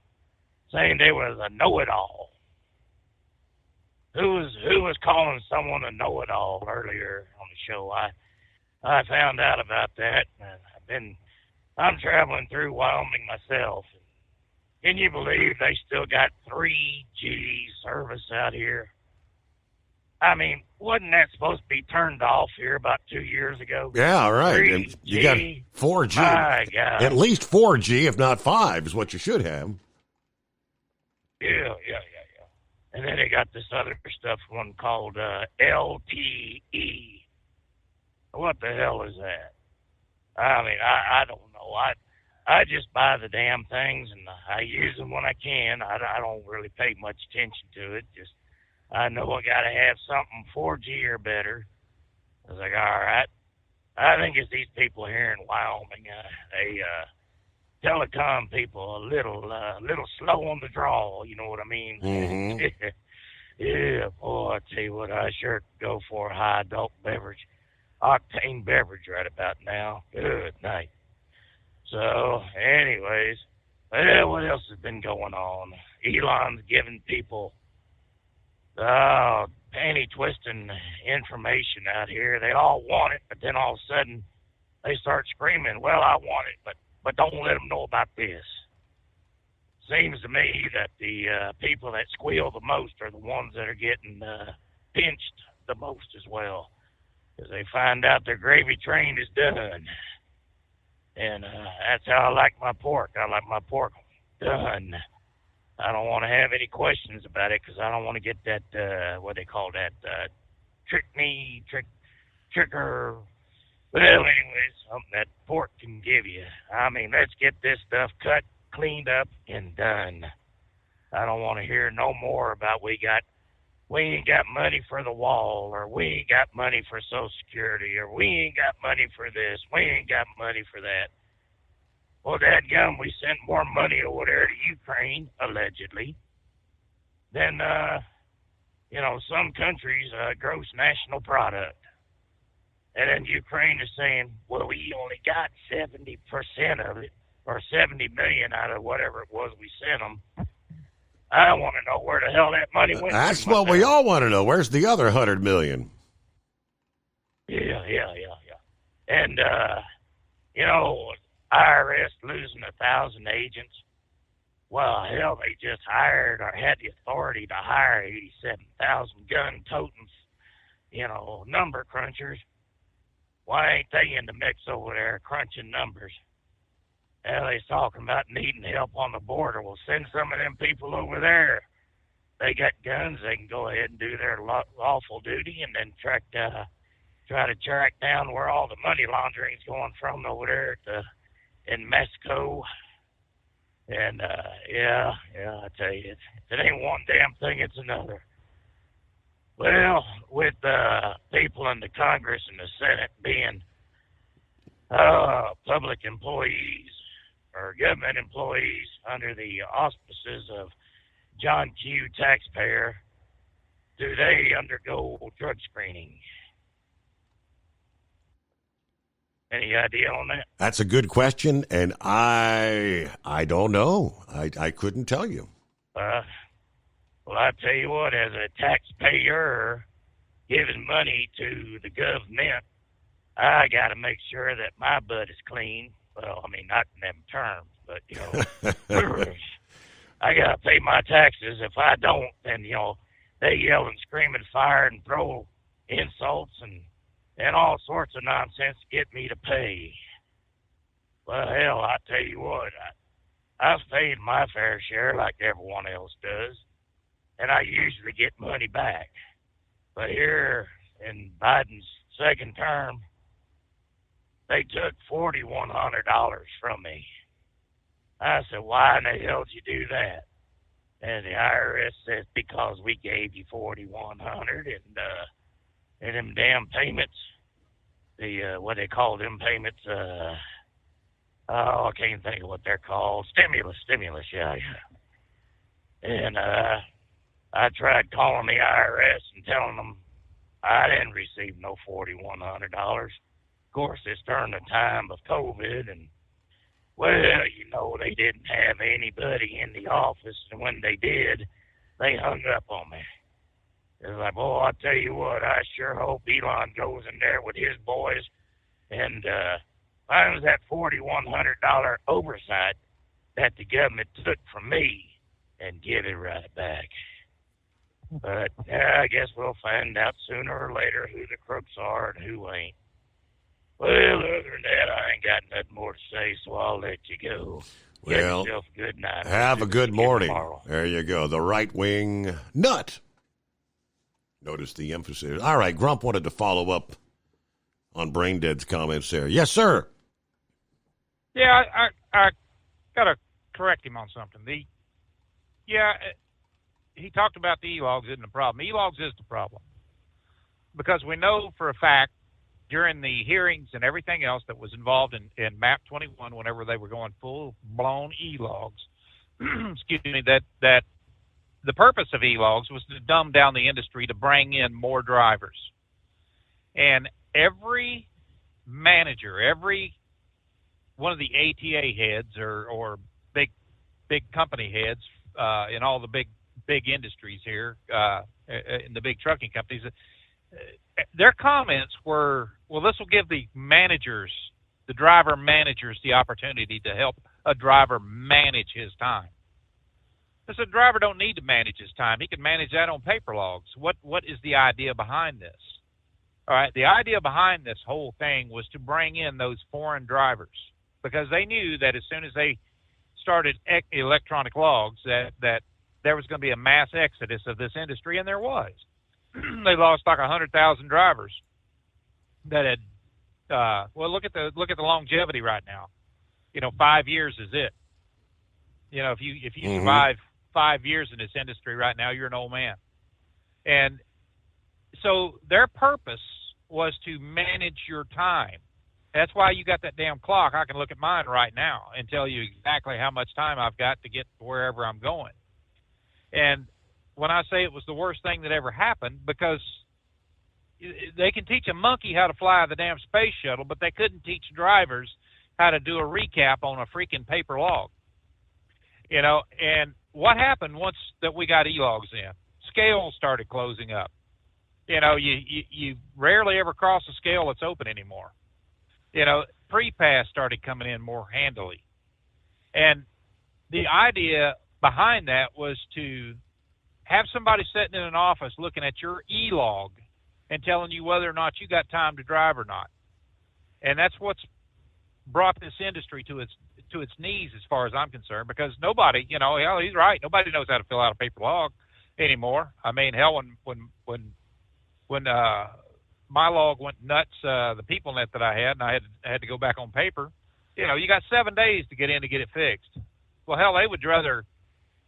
saying they was a know-it-all. Who was calling someone a know-it-all earlier on the show? I found out about that, and I'm traveling through Wyoming myself. Can you believe they still got 3G service out here? I mean, wasn't that supposed to be turned off here about 2 years ago? Yeah, right. 3G? And you got 4G. My God. At least 4G, if not 5, is what you should have. Yeah. And then they got this other stuff, one called LTE. What the hell is that? I mean, I don't know. I just buy the damn things, and I use them when I can. I don't really pay much attention to it. Just I know I got to have something 4G or better. I was like, all right. I think it's these people here in Wyoming. They telecom people a little slow on the draw. You know what I mean? Mm-hmm. Yeah, boy, I tell you what, I sure go for a high adult beverage. Octane beverage right about now. Good night. So, anyways, well, what else has been going on? Elon's giving people panty-twisting information out here. They all want it, but then all of a sudden they start screaming, well, I want it, but don't let them know about this. Seems to me that the people that squeal the most are the ones that are getting pinched the most as well. Because they find out their gravy train is done. And that's how I like my pork. I like my pork done. I don't want to have any questions about it because I don't want to get that, what they call that, trigger. Well, anyways, something that pork can give you. I mean, let's get this stuff cut, cleaned up, and done. I don't want to hear no more about we ain't got money for the wall, or we ain't got money for Social Security, or we ain't got money for this, we ain't got money for that. Well, dadgum, we sent more money over there to Ukraine, allegedly, than, some countries' gross national product. And then Ukraine is saying, well, we only got 70% of it, or 70 million out of whatever it was we sent them. I want to know where the hell that money went. That's what we all want to know. Where's the other 100 million? Yeah. And, IRS losing 1,000 agents. Well, hell, they just hired or had the authority to hire 87,000 gun-toting, number crunchers. Why ain't they in the mix over there crunching numbers? Hell, they's talking about needing help on the border. Well, send some of them people over there. they got guns, they can go ahead and do their lawful duty, and then try to track down where all the money laundering's going from over there in Mexico. And yeah, I tell you, if it ain't one damn thing, it's another. Well, with people in the Congress and the Senate being public employees or government employees under the auspices of John Q. Taxpayer, do they undergo drug screening? Any idea on that? That's a good question, and I don't know. I couldn't tell you. Well, I tell you what, as a taxpayer giving money to the government, I got to make sure that my butt is clean. Well, I mean, not in them terms, but, you know, I got to pay my taxes. If I don't, then, you know, they yell and scream and fire and throw insults and all sorts of nonsense to get me to pay. Well, hell, I tell you what, I've paid my fair share like everyone else does, and I usually get money back. But here in Biden's second term, they took $4,100 from me. I said, why in the hell did you do that? And the IRS says, because we gave you $4,100 and them damn payments, what they call them payments, I can't think of what they're called. Stimulus, yeah. And I tried calling the IRS and telling them I didn't receive no $4,100. Of course, it's during the time of COVID, and well, you know, they didn't have anybody in the office, and when they did, they hung up on me. It's like, oh, I tell you what, I sure hope Elon goes in there with his boys and finds that $4,100 oversight that the government took from me and give it right back. But I guess we'll find out sooner or later who the crooks are and who ain't. Well, other than that, I ain't got nothing more to say, so I'll let you go. Get Well, yourself a good night. have a good morning. Tomorrow. There you go. The right-wing nut. Notice the emphasis. All right, Grump wanted to follow up on Braindead's comments there. Yes, sir. Yeah, I got to correct him on something. He talked about the e-logs isn't the problem. E-logs is the problem. Because we know for a fact during the hearings and everything else that was involved in MAP 21, whenever they were going full-blown e-logs, excuse me, that the purpose of e-logs was to dumb down the industry to bring in more drivers. And every manager, every one of the ATA heads or big company heads in all the big industries here, in the big trucking companies, their comments were, well, this will give the driver managers, the opportunity to help a driver manage his time. Because a driver don't need to manage his time. He can manage that on paper logs. What is the idea behind this? All right, the idea behind this whole thing was to bring in those foreign drivers because they knew that as soon as they started electronic logs that there was going to be a mass exodus of this industry, and there was. They lost like 100,000 drivers that had look at the longevity right now. 5 years is it. If you survive 5 years in this industry right now, you're an old man. And so their purpose was to manage your time. That's why you got that damn clock. I can look at mine right now and tell you exactly how much time I've got to get to wherever I'm going. And when I say it was the worst thing that ever happened, because they can teach a monkey how to fly the damn space shuttle, but they couldn't teach drivers how to do a recap on a freaking paper log. And what happened once that we got e-logs in? Scales started closing up. You rarely ever cross a scale that's open anymore. Pre-pass started coming in more handily. And the idea behind that was to have somebody sitting in an office looking at your e-log and telling you whether or not you got time to drive or not. And that's what's brought this industry to its knees as far as I'm concerned, because nobody, he's right, nobody knows how to fill out a paper log. anymore. I mean, hell, when my log went nuts, the PeopleNet that I had, and I had to go back on paper. You got 7 days to get in to get it fixed. Well, hell, they would rather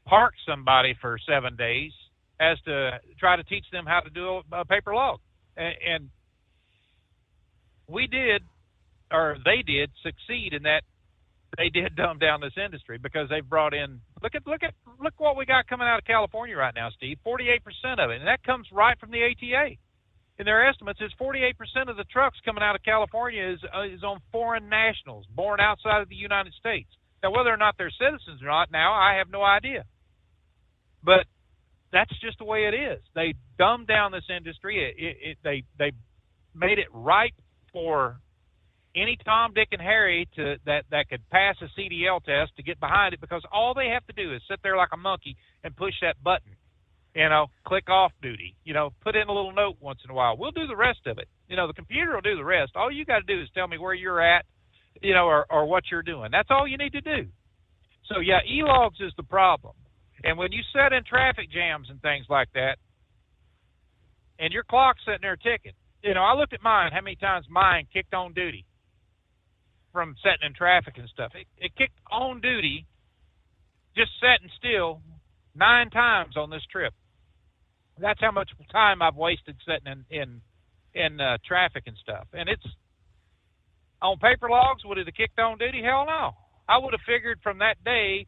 park somebody for 7 days as to try to teach them how to do a paper log. And we did, or they did, succeed in that they did dumb down this industry because they've brought in, look what we got coming out of California right now, Steve, 48% of it. And that comes right from the ATA. In their estimates, is 48% of the trucks coming out of California is on foreign nationals, born outside of the United States. Now, whether or not they're citizens or not now, I have no idea. But that's just the way it is. They dumbed down this industry. They made it ripe for any Tom, Dick, and Harry that could pass a CDL test to get behind it, because all they have to do is sit there like a monkey and push that button. Click off duty, put in a little note once in a while. We'll do the rest of it. The computer will do the rest. All you got to do is tell me where you're at, or what you're doing. That's all you need to do. So, yeah, e-logs is the problem. And when you set in traffic jams and things like that, and your clock's sitting there ticking, I looked at mine, how many times mine kicked on duty from setting in traffic and stuff. It kicked on duty, just sitting still, 9 times on this trip. That's how much time I've wasted sitting in traffic and stuff. And it's on paper logs. Would it have kicked on duty? Hell no. I would have figured from that day,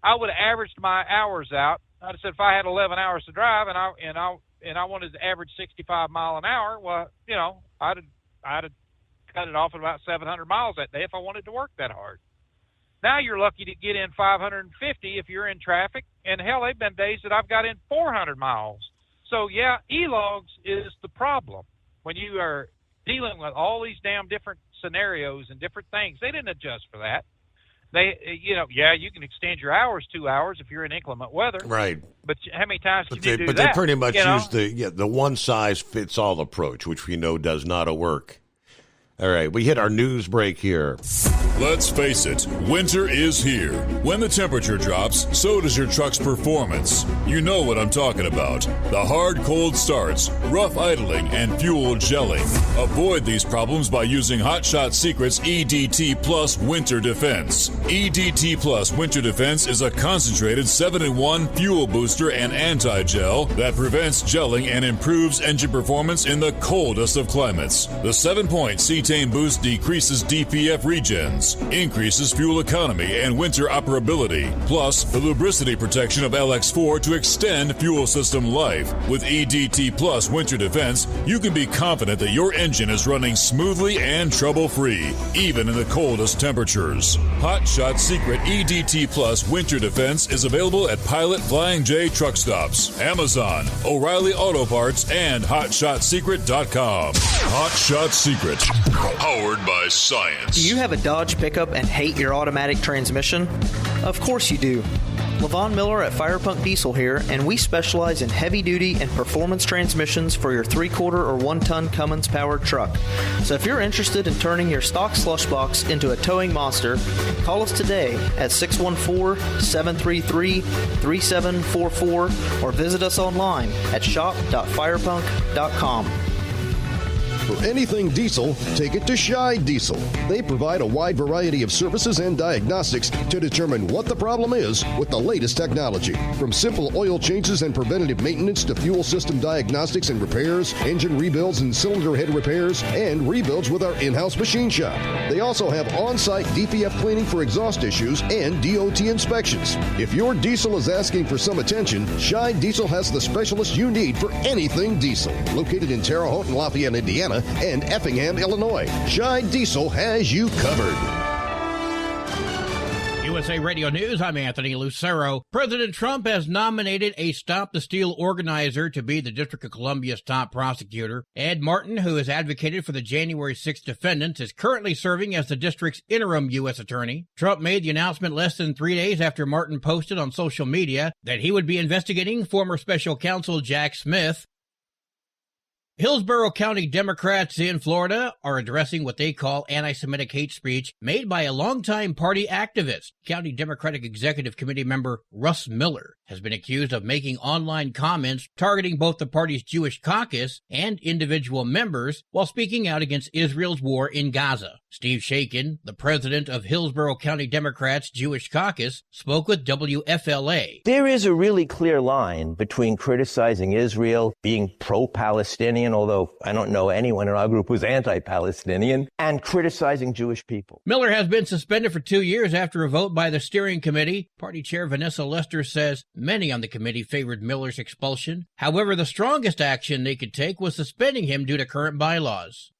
I would have averaged my hours out. I'd have said if I had 11 hours to drive and I wanted to average 65 mile an hour, well, I'd have cut it off at about 700 miles that day if I wanted to work that hard. Now you're lucky to get in 550 if you're in traffic, and hell, they've been days that I've got in 400 miles. So, yeah, e-logs is the problem. When you are dealing with all these damn different scenarios and different things, they didn't adjust for that. You can extend your hours 2 hours if you're in inclement weather. Right. But how many times can you do that? But they pretty much use the one-size-fits-all approach, which we know does not work. All right, we hit our news break here. Let's face it, winter is here. When the temperature drops, so does your truck's performance. You know what I'm talking about. The hard, cold starts, rough idling, and fuel gelling. Avoid these problems by using Hot Shot Secret's EDT Plus Winter Defense. EDT Plus Winter Defense is a concentrated 7-in-1 fuel booster and anti-gel that prevents gelling and improves engine performance in the coldest of climates. The 7-point cetane boost decreases DPF regens, increases fuel economy and winter operability, plus the lubricity protection of LX4 to extend fuel system life. With EDT Plus Winter Defense, you can be confident that your engine is running smoothly and trouble-free, even in the coldest temperatures. Hot Shot Secret EDT Plus Winter Defense is available at Pilot, Flying J truck stops, Amazon, O'Reilly Auto Parts, and HotShotSecret.com. Hot Shot Secret. Powered by science. Do you have a Dodge pickup and hate your automatic transmission? Of course you do. Levon Miller at Firepunk Diesel here, and we specialize in heavy-duty and performance transmissions for your 3-quarter or 1-ton Cummins-powered truck. So if you're interested in turning your stock slush box into a towing monster, call us today at 614-733-3744 or visit us online at shop.firepunk.com. For anything diesel, take it to Scheid Diesel. They provide a wide variety of services and diagnostics to determine what the problem is with the latest technology. From simple oil changes and preventative maintenance to fuel system diagnostics and repairs, engine rebuilds and cylinder head repairs, and rebuilds with our in-house machine shop. They also have on-site DPF cleaning for exhaust issues and DOT inspections. If your diesel is asking for some attention, Scheid Diesel has the specialist you need for anything diesel. Located in Terre Haute and Lafayette, Indiana, and Effingham, Illinois. Scheid Diesel has you covered. USA Radio News, I'm Anthony Lucero. President Trump has nominated a Stop the Steal organizer to be the District of Columbia's top prosecutor. Ed Martin, who has advocated for the January 6th defendants, is currently serving as the district's interim U.S. attorney. Trump made the announcement less than 3 days after Martin posted on social media that he would be investigating former special counsel Jack Smith. Hillsborough County Democrats in Florida are addressing what they call anti-Semitic hate speech made by a longtime party activist. County Democratic Executive Committee member Russ Miller has been accused of making online comments targeting both the party's Jewish caucus and individual members while speaking out against Israel's war in Gaza. Steve Shakin, the president of Hillsborough County Democrats' Jewish caucus, spoke with WFLA. There is a really clear line between criticizing Israel, being pro-Palestinian, although I don't know anyone in our group who's anti-Palestinian, and criticizing Jewish people. Miller has been suspended for 2 years after a vote by the steering committee. Party chair Vanessa Lester says many on the committee favored Miller's expulsion. However, the strongest action they could take was suspending him due to current bylaws.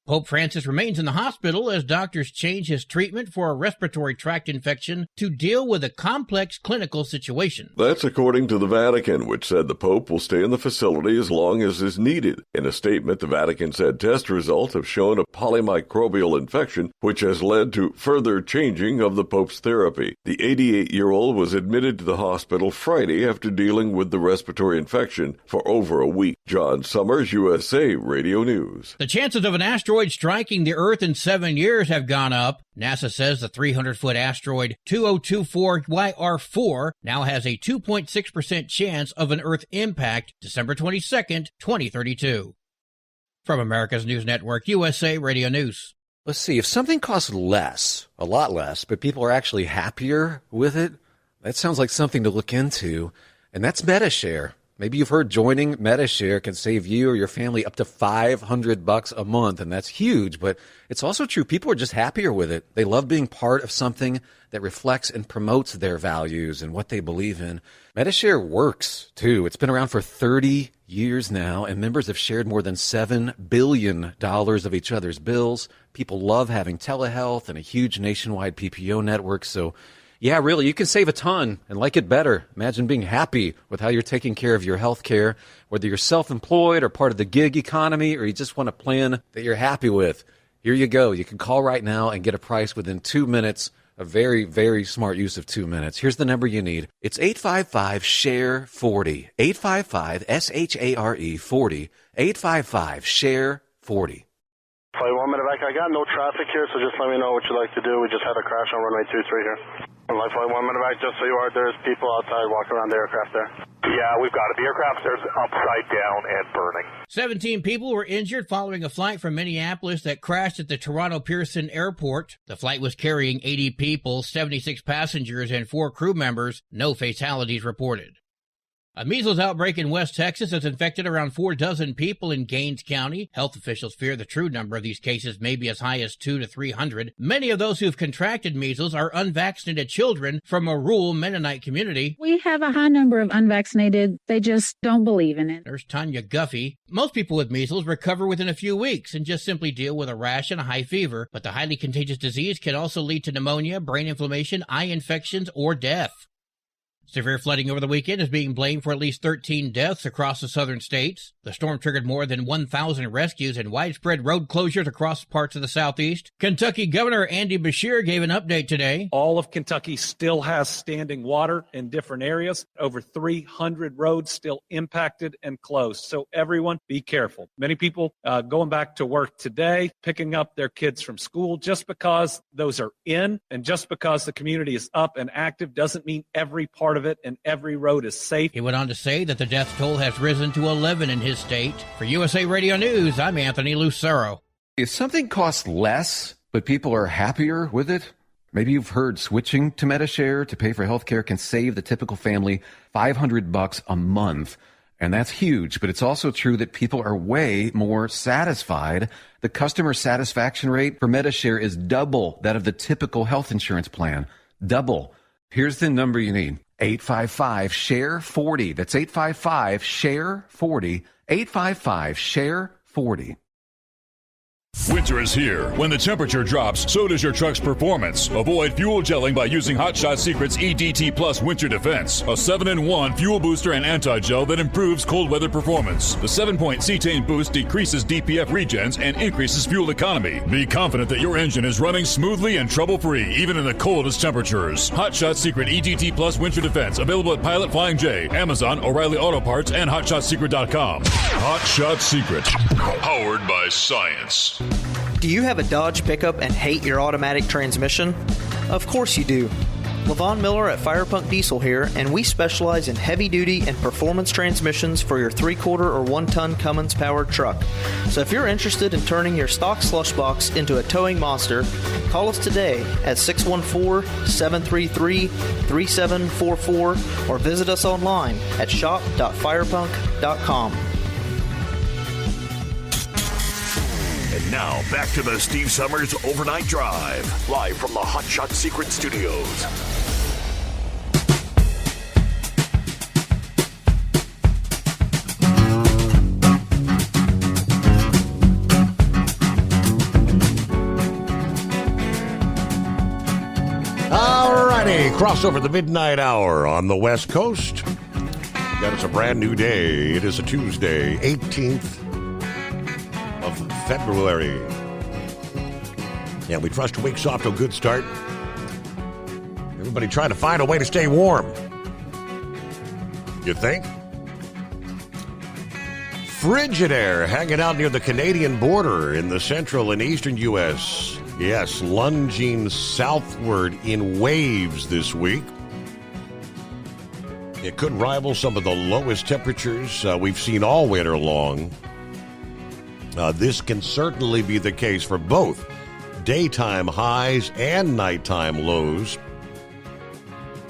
Pope Francis remains in the hospital as doctors change his treatment for a respiratory tract infection to deal with a complex clinical situation. That's according to the Vatican, which said the Pope will stay in the facility as long as is needed. In a statement, the Vatican said test results have shown a polymicrobial infection, which has led to further changing of the Pope's therapy. The 88-year-old was admitted to the hospital Friday after dealing with the respiratory infection for over a week. John Summers, USA Radio News. The chances of an asteroid striking the Earth in 7 years have gone up. NASA says the 300-foot asteroid 2024 YR4 now has a 2.6% chance of an Earth impact December 22nd, 2032. From America's News Network, USA Radio News. Let's see, if something costs less, a lot less, but people are actually happier with it, that sounds like something to look into, and that's Metashare. Maybe you've heard joining Metashare can save you or your family up to $500 a month, and that's huge, but it's also true. People are just happier with it. They love being part of something that reflects and promotes their values and what they believe in. Metashare works, too. It's been around for 30 years now, and members have shared more than $7 billion of each other's bills. People love having telehealth and a huge nationwide PPO network, so yeah, really, you can save a ton and like it better. Imagine being happy with how you're taking care of your health care, whether you're self-employed or part of the gig economy, or you just want a plan that you're happy with. Here you go. You can call right now and get a price within 2 minutes. A very, very smart use of 2 minutes. Here's the number you need. It's 855-SHARE-40. 855-SHARE-40. 855-SHARE-40. Flight 1 medevac, I got no traffic here, so just let me know what you'd like to do. We just had a crash on runway 23 here. Flight 1 medevac, just so you are, there's people outside walking around the aircraft there. Yeah, we've got it. The aircraft there's upside down and burning. 17 people were injured following a flight from Minneapolis that crashed at the Toronto Pearson Airport. The flight was carrying 80 people, 76 passengers, and 4 crew members. No fatalities reported. A measles outbreak in West Texas has infected around 4 dozen people in Gaines County. Health officials fear the true number of these cases may be as high as 200 to 300. Many of those who've contracted measles are unvaccinated children from a rural Mennonite community. We have a high number of unvaccinated. They just don't believe in it. There's Tanya Guffey. Most people with measles recover within a few weeks and just simply deal with a rash and a high fever. But the highly contagious disease can also lead to pneumonia, brain inflammation, eye infections, or death. Severe flooding over the weekend is being blamed for at least 13 deaths across the southern states. The storm triggered more than 1,000 rescues and widespread road closures across parts of the southeast. Kentucky Governor Andy Beshear gave an update today. All of Kentucky still has standing water in different areas. Over 300 roads still impacted and closed. So everyone, be careful. Many people going back to work today, picking up their kids from school. Just because those are in and just because the community is up and active doesn't mean every part of it and every road is safe. He went on to say that the death toll has risen to 11 in his state. For USA Radio News, I'm Anthony Lucero. If something costs less, but people are happier with it, maybe you've heard switching to Metashare to pay for healthcare can save the typical family $500 a month. And that's huge, but it's also true that people are way more satisfied. The customer satisfaction rate for Metashare is double that of the typical health insurance plan. Double. Here's the number you need. 855-SHARE-40. That's 855-SHARE-40. 855-SHARE-40. Winter is here. When the temperature drops, so does your truck's performance. Avoid fuel gelling by using Hot Shot Secret's EDT Plus Winter Defense, a 7-in-1 fuel booster and anti-gel that improves cold weather performance. The 7-point cetane boost decreases DPF regens and increases fuel economy. Be confident that your engine is running smoothly and trouble-free, even in the coldest temperatures. Hot Shot Secret EDT Plus Winter Defense, available at Pilot Flying J, Amazon, O'Reilly Auto Parts, and HotShotSecret.com. Hot Shot Secret, powered by science. Do you have a Dodge pickup and hate your automatic transmission? Of course you do. Levon Miller at Firepunk Diesel here, and we specialize in heavy-duty and performance transmissions for your 3-quarter or 1-ton Cummins-powered truck. So if you're interested in turning your stock slush box into a towing monster, call us today at 614-733-3744 or visit us online at shop.firepunk.com. And now, back to the Steve Summers Overnight Drive, live from the Hot Shot Secret Studios. All righty, crossover the midnight hour on the West Coast. That is a brand new day. It is a Tuesday, 18th of February. Yeah, we trust your week's off to a good start. Everybody trying to find a way to stay warm. You think? Frigidaire hanging out near the Canadian border in the central and eastern U.S. Yes, lunging southward in waves this week. It could rival some of the lowest temperatures we've seen all winter long. This can certainly be the case for both daytime highs and nighttime lows.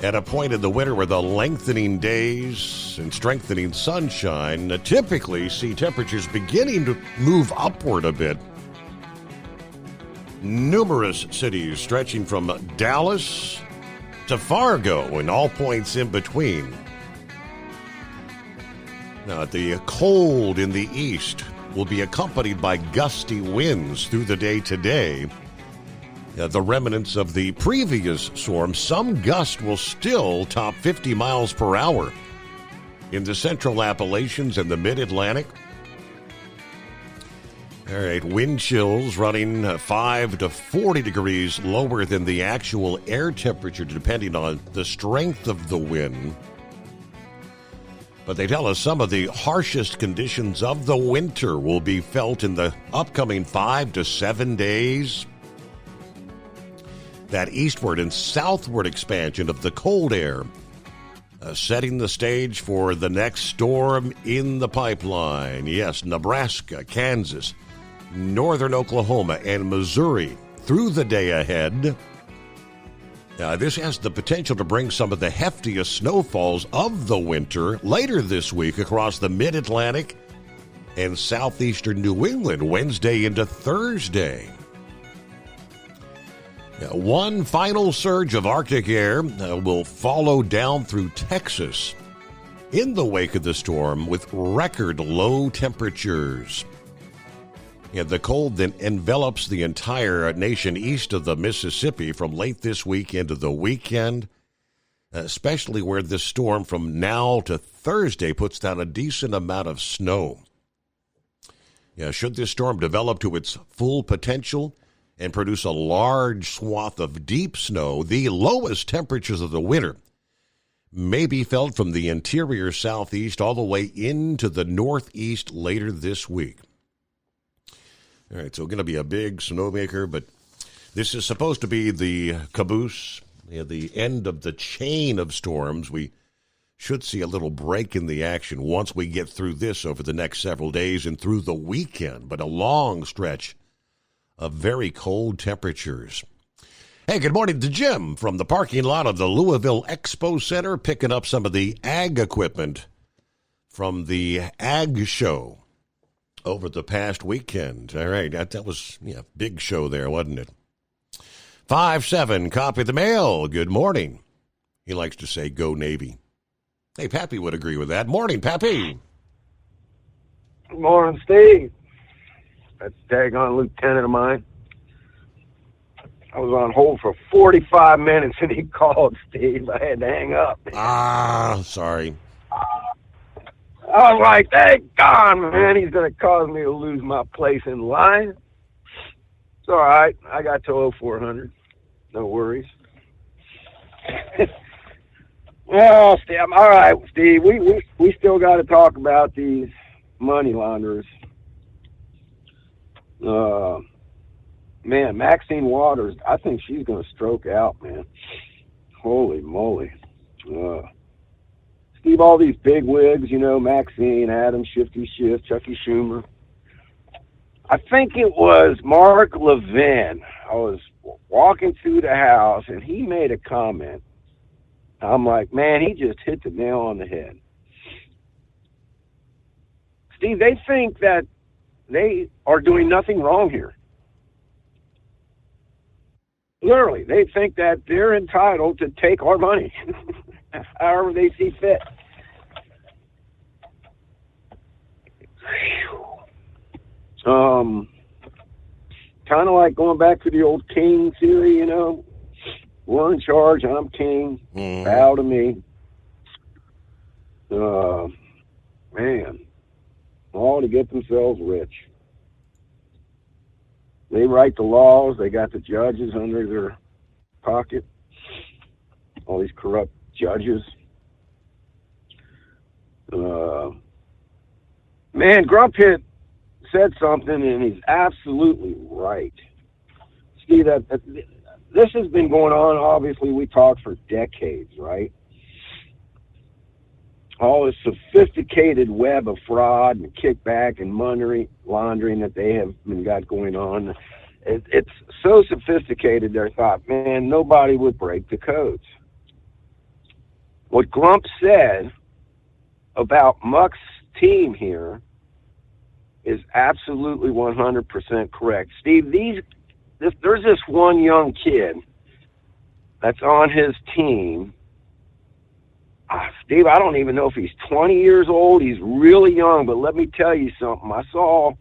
At a point in the winter where the lengthening days and strengthening sunshine typically see temperatures beginning to move upward a bit. Numerous cities stretching from Dallas to Fargo and all points in between. Now, the cold in the east will be accompanied by gusty winds through the day today. The remnants of the previous storm, some gusts will still top 50 miles per hour in the central Appalachians and the mid-Atlantic. All right, wind chills running 5 to 40 degrees lower than the actual air temperature, depending on the strength of the wind. But they tell us some of the harshest conditions of the winter will be felt in the upcoming 5 to 7 days. That eastward and southward expansion of the cold air, setting the stage for the next storm in the pipeline. Yes, Nebraska, Kansas, northern Oklahoma, and Missouri through the day ahead. This has the potential to bring some of the heftiest snowfalls of the winter later this week across the mid-Atlantic and southeastern New England, Wednesday into Thursday. One final surge of Arctic air will follow down through Texas in the wake of the storm with record low temperatures. The cold then envelops the entire nation east of the Mississippi from late this week into the weekend, especially where this storm from now to Thursday puts down a decent amount of snow. Should this storm develop to its full potential and produce a large swath of deep snow, the lowest temperatures of the winter may be felt from the interior southeast all the way into the northeast later this week. All right, so going to be a big snowmaker, but this is supposed to be the caboose, the end of the chain of storms. We should see a little break in the action once we get through this over the next several days and through the weekend, but a long stretch of very cold temperatures. Hey, good morning to Jim from the parking lot of the Louisville Expo Center, picking up some of the ag equipment from the Ag Show over the past weekend. All right, that was big show there, wasn't it? 5-7, copy the mail. Good morning. He likes to say, go Navy. Hey, Pappy would agree with that. Morning, Pappy. Good morning, Steve. that daggone lieutenant of mine. I was on hold for 45 minutes and he called, Steve. I had to hang up. Sorry. I was like, thank God, man, he's going to cause me to lose my place in line. It's all right. I got to 0400. No worries. Well, Steve, all right, Steve, we still got to talk about these money launderers. Man, Maxine Waters, I think she's going to stroke out, man. Holy moly. Steve, all these big wigs, you know, Maxine, Adam, Shifty Schiff, Chucky Schumer. I think it was Mark Levin. I was walking through the house, and he made a comment. I'm like, man, he just hit the nail on the head. Steve, they think that they are doing nothing wrong here. Literally, they think that they're entitled to take our money however they see fit. Kind of like going back to the old king theory, you know. We're in charge, I'm king, bow to me. Man, all to get themselves rich. They write the laws, they got the judges under their pocket. All these corrupt judges. Man, Grumpit said something, and he's absolutely right. Steve, this has been going on, obviously, we talked for decades, right? All this sophisticated web of fraud and kickback and money laundering that they have got going on. It's so sophisticated, they thought, man, nobody would break the codes. What Grump said about Muck's team here is absolutely 100% correct. Steve, there's this one young kid that's on his team. Steve, I don't even know if he's 20 years old. He's really young, but let me tell you something. I saw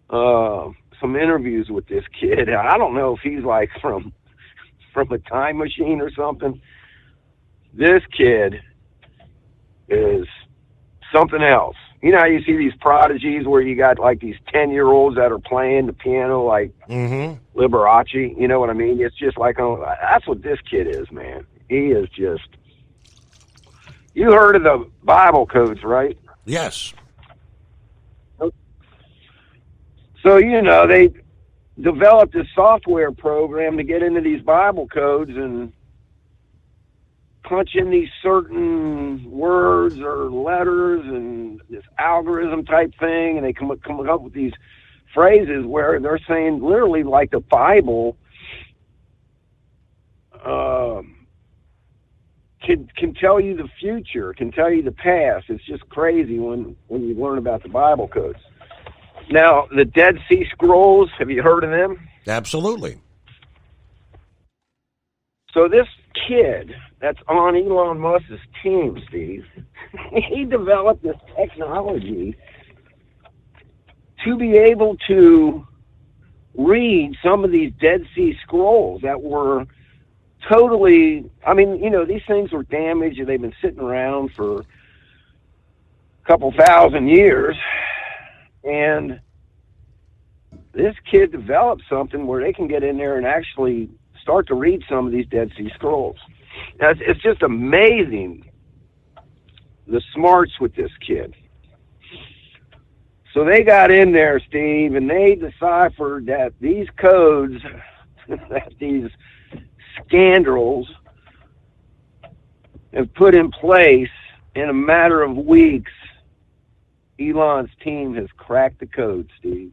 some interviews with this kid. I don't know if he's like from a time machine or something. This kid is something else. You know how you see these prodigies where you got like these 10-year-olds that are playing the piano like Liberace? You know what I mean? It's just like, that's what this kid is, man. He is just... You heard of the Bible codes, right? Yes. So, you know, they developed a software program to get into these Bible codes and punch in these certain words or letters and this algorithm type thing, and they come up with these phrases where they're saying literally like the Bible can tell you the future, can tell you the past. It's just crazy when you learn about the Bible codes. Now, the Dead Sea Scrolls, have you heard of them? Absolutely. So this kid that's on Elon Musk's team, Steve, he developed this technology to be able to read some of these Dead Sea Scrolls that were totally, I mean, you know, these things were damaged and they've been sitting around for a couple thousand years. And this kid developed something where they can get in there and actually start to read some of these Dead Sea Scrolls. Now, it's just amazing the smarts with this kid. So they got in there, Steve, and they deciphered that these codes, that these scoundrels have put in place in a matter of weeks. Elon's team has cracked the code, Steve,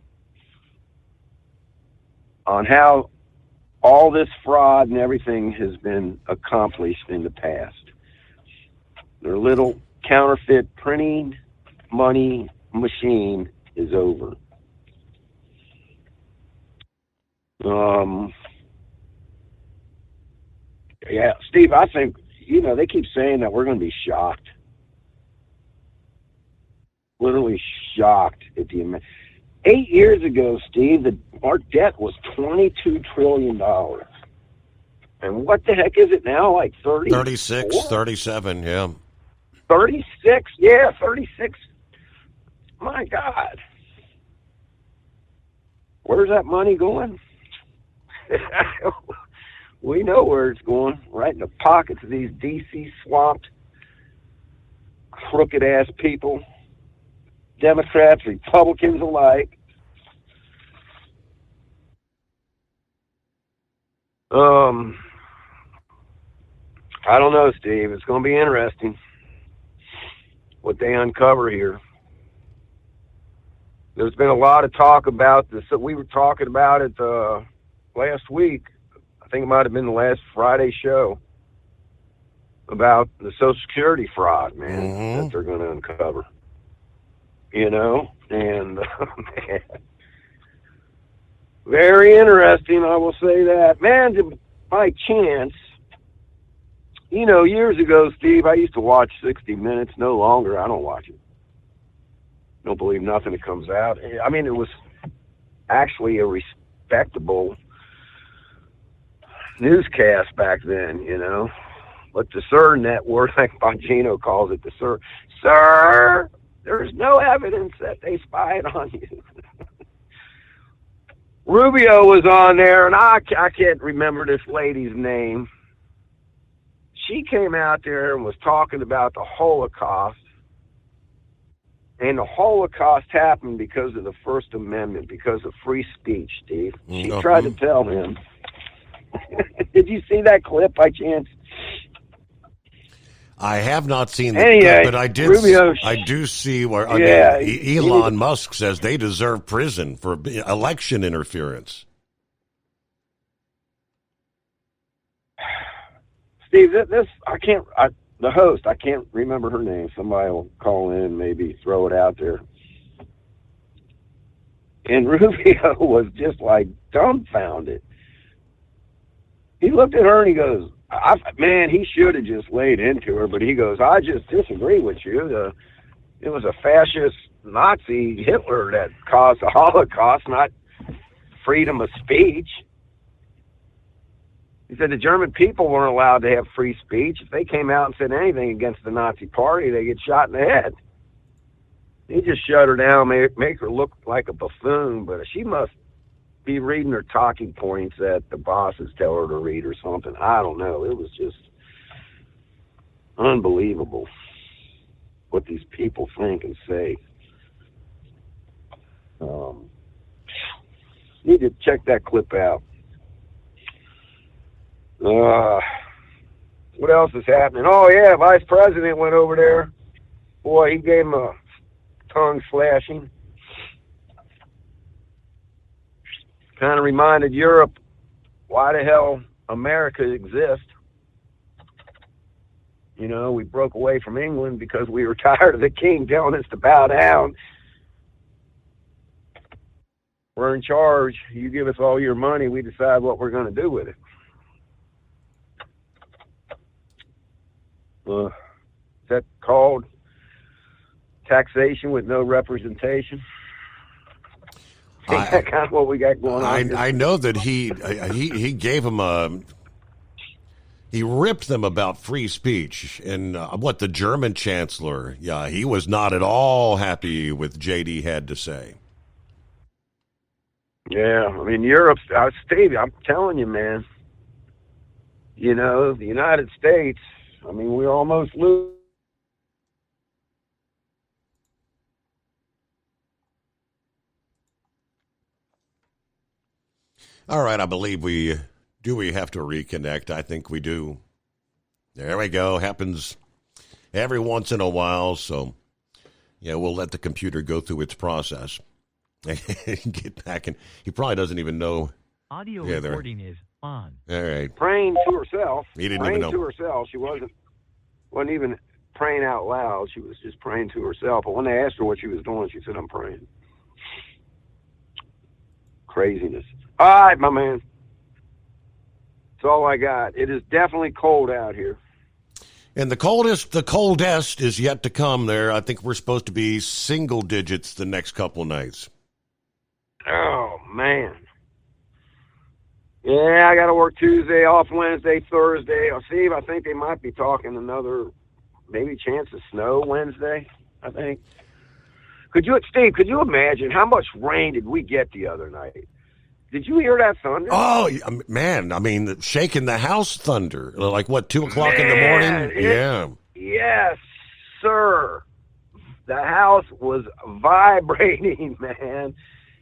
on how all this fraud and everything has been accomplished in the past. Their little counterfeit printing money machine is over. Yeah, Steve, I think, you know, they keep saying that we're going to be shocked. Literally shocked at the amount. 8 years ago, Steve, our debt was $22 trillion. And what the heck is it now? Like 36, 37, yeah. 36? Yeah, 36. My God. Where's that money going? We know where it's going. Right in the pockets of these D.C. swamped, crooked-ass people. Democrats, Republicans alike. I don't know, Steve. It's going to be interesting what they uncover here. There's been a lot of talk about this. We were talking about it last week. I think it might have been the last Friday show about the Social Security fraud, man, that they're going to uncover. You know, and man, very interesting, I will say that. Man, by chance, you know, years ago, Steve, I used to watch 60 Minutes. No longer. I don't watch it. Don't believe nothing that comes out. I mean, it was actually a respectable newscast back then, you know. But the Sir Network, like Bongino calls it, the Sir, Sir, there's no evidence that they spied on you. Rubio was on there, and I can't remember this lady's name. She came out there and was talking about the Holocaust. And the Holocaust happened because of the First Amendment, because of free speech, Steve. She tried to tell him. Did you see that clip by chance? I have not seen the anyway, clip, but I do see where Elon Musk says they deserve prison for election interference. Steve, the host, I can't remember her name. Somebody will call in, maybe throw it out there. And Rubio was just like dumbfounded. He looked at her and he goes, man, he should have just laid into her, but he goes, I just disagree with you. It was a fascist Nazi Hitler that caused the Holocaust, not freedom of speech. He said the German people weren't allowed to have free speech. If they came out and said anything against the Nazi party, they get shot in the head. He just shut her down, make her look like a buffoon, but she must be reading her talking points that the bosses tell her to read or something. I don't know. It was just unbelievable what these people think and say. Need to check that clip out. What else is happening? Oh, yeah, Vice President went over there. Boy, he gave him a tongue slashing. Kind of reminded Europe why the hell America exists. You know, we broke away from England because we were tired of the king telling us to bow down. We're in charge. You give us all your money, we decide what we're going to do with it. Is that called taxation with no representation? That's kind of what we got going on. I know that he gave him he ripped them about free speech, and what the German chancellor, he was not at all happy with JD had to say. Yeah, I mean, Europe, Stevie, I'm telling you, man, you know, the United States, I mean, we're almost losing. All right, I believe we have to reconnect. I think we do. There we go. Happens every once in a while, so yeah, we'll let the computer go through its process. Get back, and he probably doesn't even know. Audio recording is on. All right. Praying to herself. He didn't even know. Praying to herself. She wasn't even praying out loud. She was just praying to herself. But when they asked her what she was doing, she said, I'm praying. Craziness. All right, my man. That's all I got. It is definitely cold out here. And the coldest is yet to come there. I think we're supposed to be single digits the next couple of nights. Oh, man. Yeah, I got to work Tuesday, off Wednesday, Thursday. Oh, Steve, I think they might be talking another maybe chance of snow Wednesday, I think. Steve, could you imagine how much rain did we get the other night? Did you hear that thunder? Oh, man, I mean, shaking the house thunder. Like, what, 2 o'clock in the morning? Yeah. Yes, sir. The house was vibrating, man.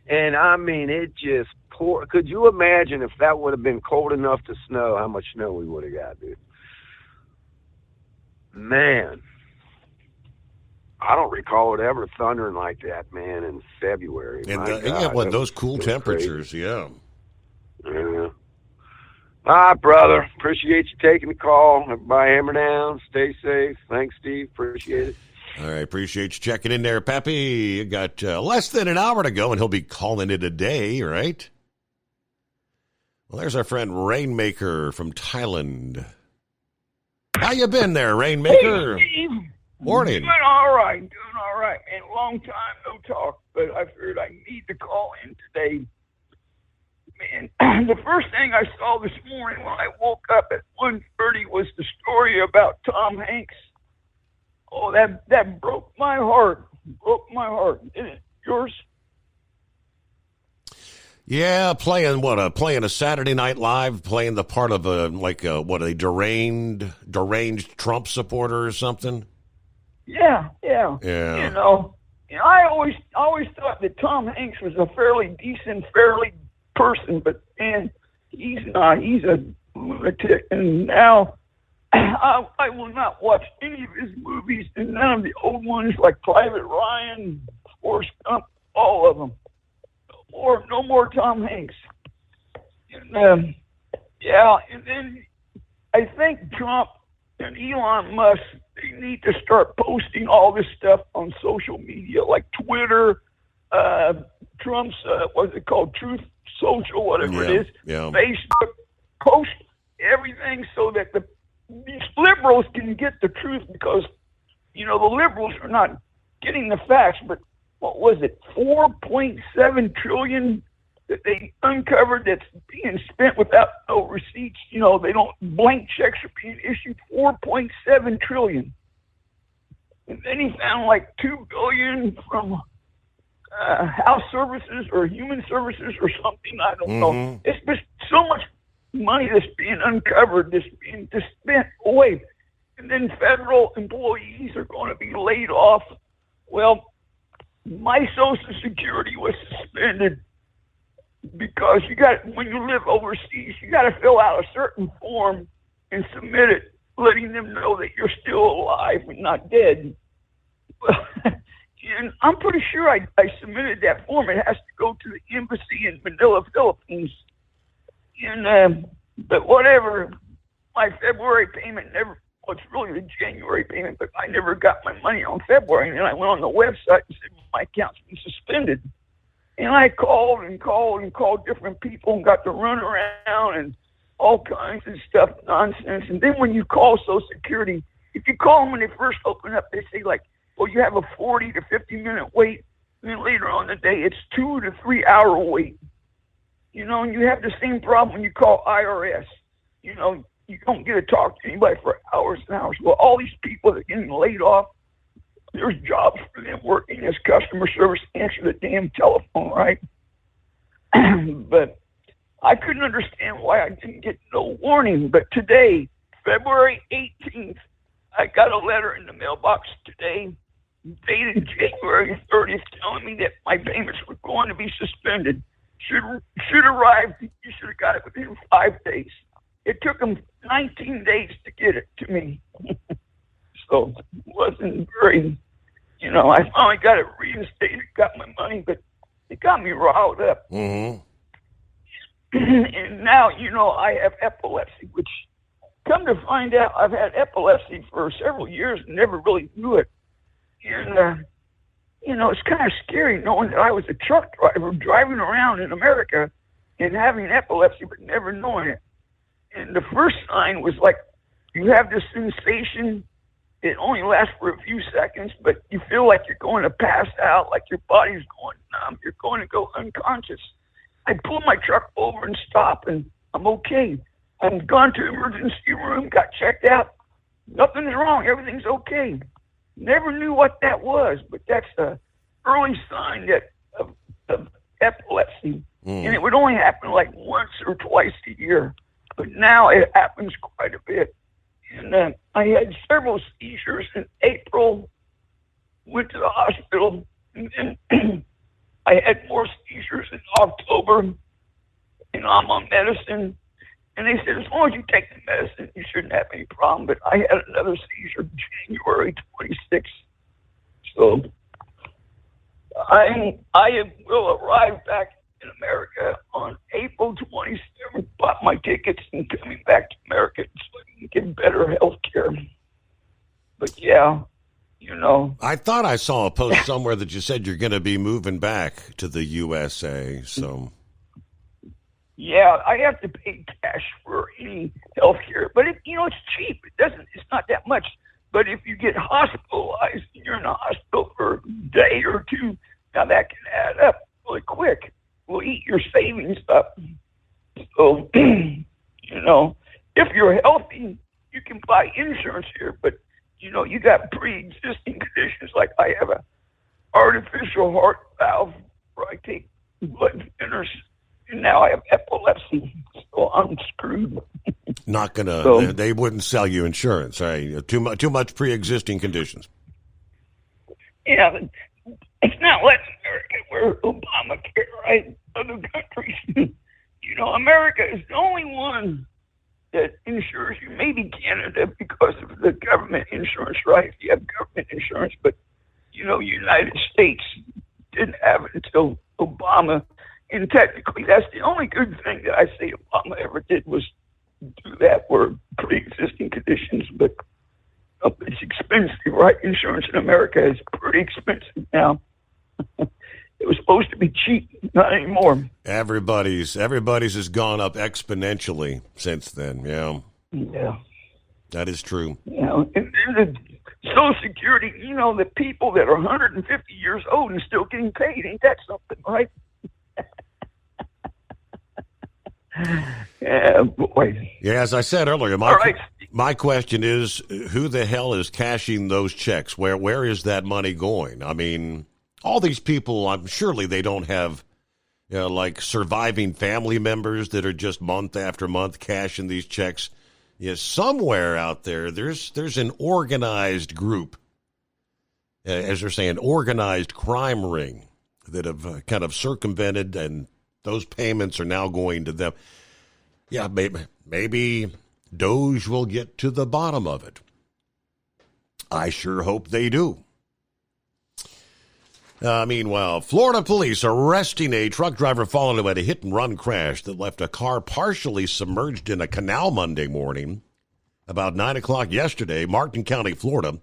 And, I mean, it just poured. Could you imagine if that would have been cold enough to snow, how much snow we would have got, dude? Man. I don't recall it ever thundering like that, man, in February. And those cool temperatures, crazy. Yeah. All right, brother. Appreciate you taking the call. Everybody hammer down. Stay safe. Thanks, Steve. Appreciate it. All right, appreciate you checking in there, Peppy. You got less than an hour to go, and he'll be calling it a day, right? Well, there's our friend Rainmaker from Thailand. How you been there, Rainmaker? Hey, Steve. Morning. Doing all right. And a long time no talk, but I figured I need to call in today. Man, the first thing I saw this morning when I woke up at 1:30 was the story about Tom Hanks. Oh, that broke my heart. Didn't it? Yours? Yeah, playing a Saturday Night Live, playing the part of a deranged Trump supporter or something. Yeah. You know, I always thought that Tom Hanks was a fairly decent, fairly person, but man, he's not. He's a lunatic, and now I will not watch any of his movies, and none of the old ones like Private Ryan, Forrest Gump, all of them. No more Tom Hanks. And and then I think Trump and Elon Musk, they need to start posting all this stuff on social media, like Twitter, Trump's, what's it called, Truth Social, whatever it is, Facebook. Post everything so that these liberals can get the truth, because, you know, the liberals are not getting the facts, but what was it, $4.7 trillion that they uncovered that's being spent without no receipts. You know, blank checks are being issued, $4.7 trillion. And then he found like $2 billion from house services or human services or something. I don't know. It's just so much money that's being uncovered, that's being just spent away. And then federal employees are going to be laid off. Well, my Social Security was suspended because when you live overseas, you got to fill out a certain form and submit it, letting them know that you're still alive and not dead. And I'm pretty sure I submitted that form. It has to go to the embassy in Manila, Philippines. And but whatever, my February payment it's really the January payment, but I never got my money on February. And then I went on the website and said, my account's been suspended. And I called different people and got to run around and all kinds of stuff, nonsense. And then when you call Social Security, if you call them when they first open up, they say like, well, you have a 40 to 50 minute wait. And then later on in the day, it's 2 to 3 hour wait. You know, and you have the same problem when you call IRS. You know, you don't get to talk to anybody for hours and hours. Well, all these people that are getting laid off, there's jobs for them working as customer service, answer the damn telephone, right? But I couldn't understand why I didn't get no warning. But today, February 18th, I got a letter in the mailbox today, dated January 30th, telling me that my payments were going to be suspended. Should arrive, you should have got it within 5 days. It took them 19 days to get it to me. So it wasn't very, you know, I finally got it reinstated, got my money, but it got me riled up. Mm-hmm. And now, you know, I have epilepsy, which, come to find out, I've had epilepsy for several years and never really knew it. And, you know, it's kind of scary knowing that I was a truck driver driving around in America and having epilepsy but never knowing it. And the first sign was like, you have this sensation. It only lasts for a few seconds, but you feel like you're going to pass out, like your body's going you're going to go unconscious. I pull my truck over and stop, and I'm okay. I've gone to emergency room, got checked out. Nothing's wrong. Everything's okay. Never knew what that was, but that's an early sign of epilepsy. And it would only happen like once or twice a year. But now it happens quite a bit. And I had several seizures in April, went to the hospital, and then I had more seizures in October, and I'm on medicine. And they said, as long as you take the medicine, you shouldn't have any problem. But I had another seizure January 26th. So I will arrive back in America on April 27th, bought my tickets and coming back to America so I can get better health care. But yeah, I thought I saw a post somewhere that you said you're going to be moving back to the USA. So yeah, I have to pay cash for any health care, but it's cheap. It's not that much. But if you get hospitalized and you're in the hospital for a day or two, now that can add up really quick. Will eat your savings up. So, if you're healthy, you can buy insurance here, but, you got pre-existing conditions, like I have an artificial heart valve where I take blood thinners, and now I have epilepsy, so I'm screwed. Not gonna, they wouldn't sell you insurance, right? Too much pre-existing conditions. Yeah, it's not Latin America where Obamacare, right? Other countries, America is the only one that insures you. Maybe Canada because of the government insurance, right? You have government insurance, but United States didn't have it until Obama. And technically, that's the only good thing that I say Obama ever did was do that for pre-existing conditions. But it's expensive, right? Insurance in America is pretty expensive now. It was supposed to be cheap, not anymore. Everybody's has gone up exponentially since then. Yeah. Yeah. That is true. And the Social Security, the people that are 150 years old and still getting paid, ain't that something, right? Yeah, boy. Yeah, as I said earlier, my question is, who the hell is cashing those checks? Where is that money going? I mean, all these people, surely they don't have, like surviving family members that are just month after month cashing these checks. Yes, somewhere out there, there's an organized group, as they're saying, organized crime ring that have kind of circumvented, and those payments are now going to them. Yeah, maybe Doge will get to the bottom of it. I sure hope they do. Meanwhile, Florida police arresting a truck driver following him at a hit-and-run crash that left a car partially submerged in a canal Monday morning. About 9 o'clock yesterday, Martin County, Florida.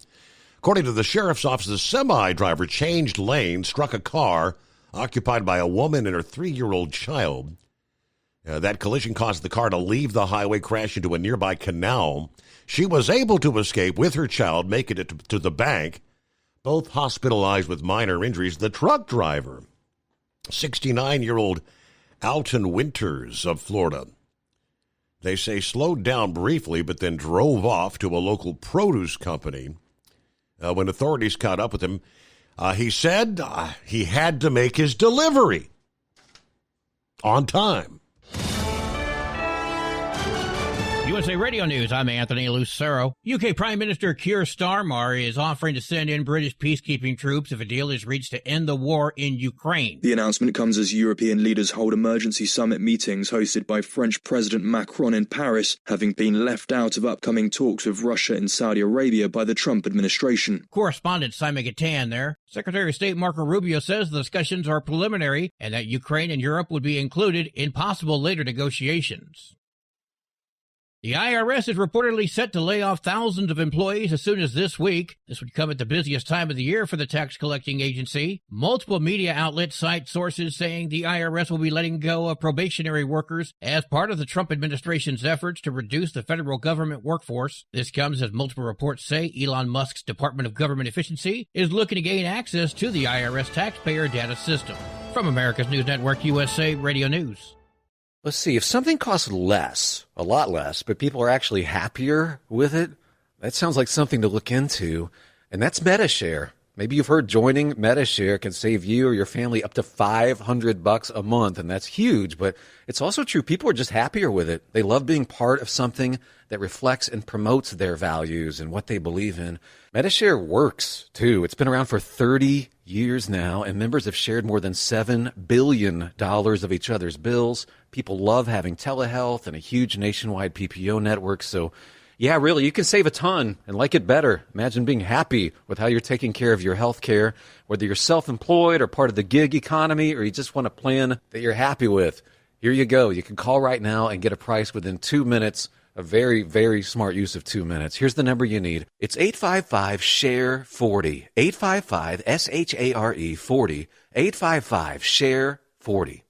According to the sheriff's office, the semi-driver changed lanes, struck a car occupied by a woman and her 3-year-old child. That collision caused the car to leave the highway, crash into a nearby canal. She was able to escape with her child, making it to the bank. Both hospitalized with minor injuries. The truck driver, 69-year-old Alton Winters of Florida, they say slowed down briefly but then drove off to a local produce company. When authorities caught up with him, he said he had to make his delivery on time. USA Radio News, I'm Anthony Lucero. UK Prime Minister Keir Starmer is offering to send in British peacekeeping troops if a deal is reached to end the war in Ukraine. The announcement comes as European leaders hold emergency summit meetings hosted by French President Macron in Paris, having been left out of upcoming talks with Russia and Saudi Arabia by the Trump administration. Correspondent Simon Gatan there. Secretary of State Marco Rubio says the discussions are preliminary and that Ukraine and Europe would be included in possible later negotiations. The IRS is reportedly set to lay off thousands of employees as soon as this week. This would come at the busiest time of the year for the tax collecting agency. Multiple media outlets cite sources saying the IRS will be letting go of probationary workers as part of the Trump administration's efforts to reduce the federal government workforce. This comes as multiple reports say Elon Musk's Department of Government Efficiency is looking to gain access to the IRS taxpayer data system. From America's News Network USA Radio News. Let's see, if something costs less, a lot less, but people are actually happier with it, that sounds like something to look into, and that's MediShare. Maybe you've heard joining MediShare can save you or your family up to $500 a month, and that's huge, but it's also true. People are just happier with it. They love being part of something that reflects and promotes their values and what they believe in. MediShare works, too. It's been around for 30 years now, and members have shared more than $7 billion of each other's bills. People love having telehealth and a huge nationwide PPO network, so yeah, really, you can save a ton and like it better. Imagine being happy with how you're taking care of your health care, whether you're self-employed or part of the gig economy, or you just want a plan that you're happy with. Here you go. You can call right now and get a price within 2 minutes. A very, very smart use of 2 minutes. Here's the number you need. It's 855-SHARE-40. 855-SHARE-40. 855-SHARE-40.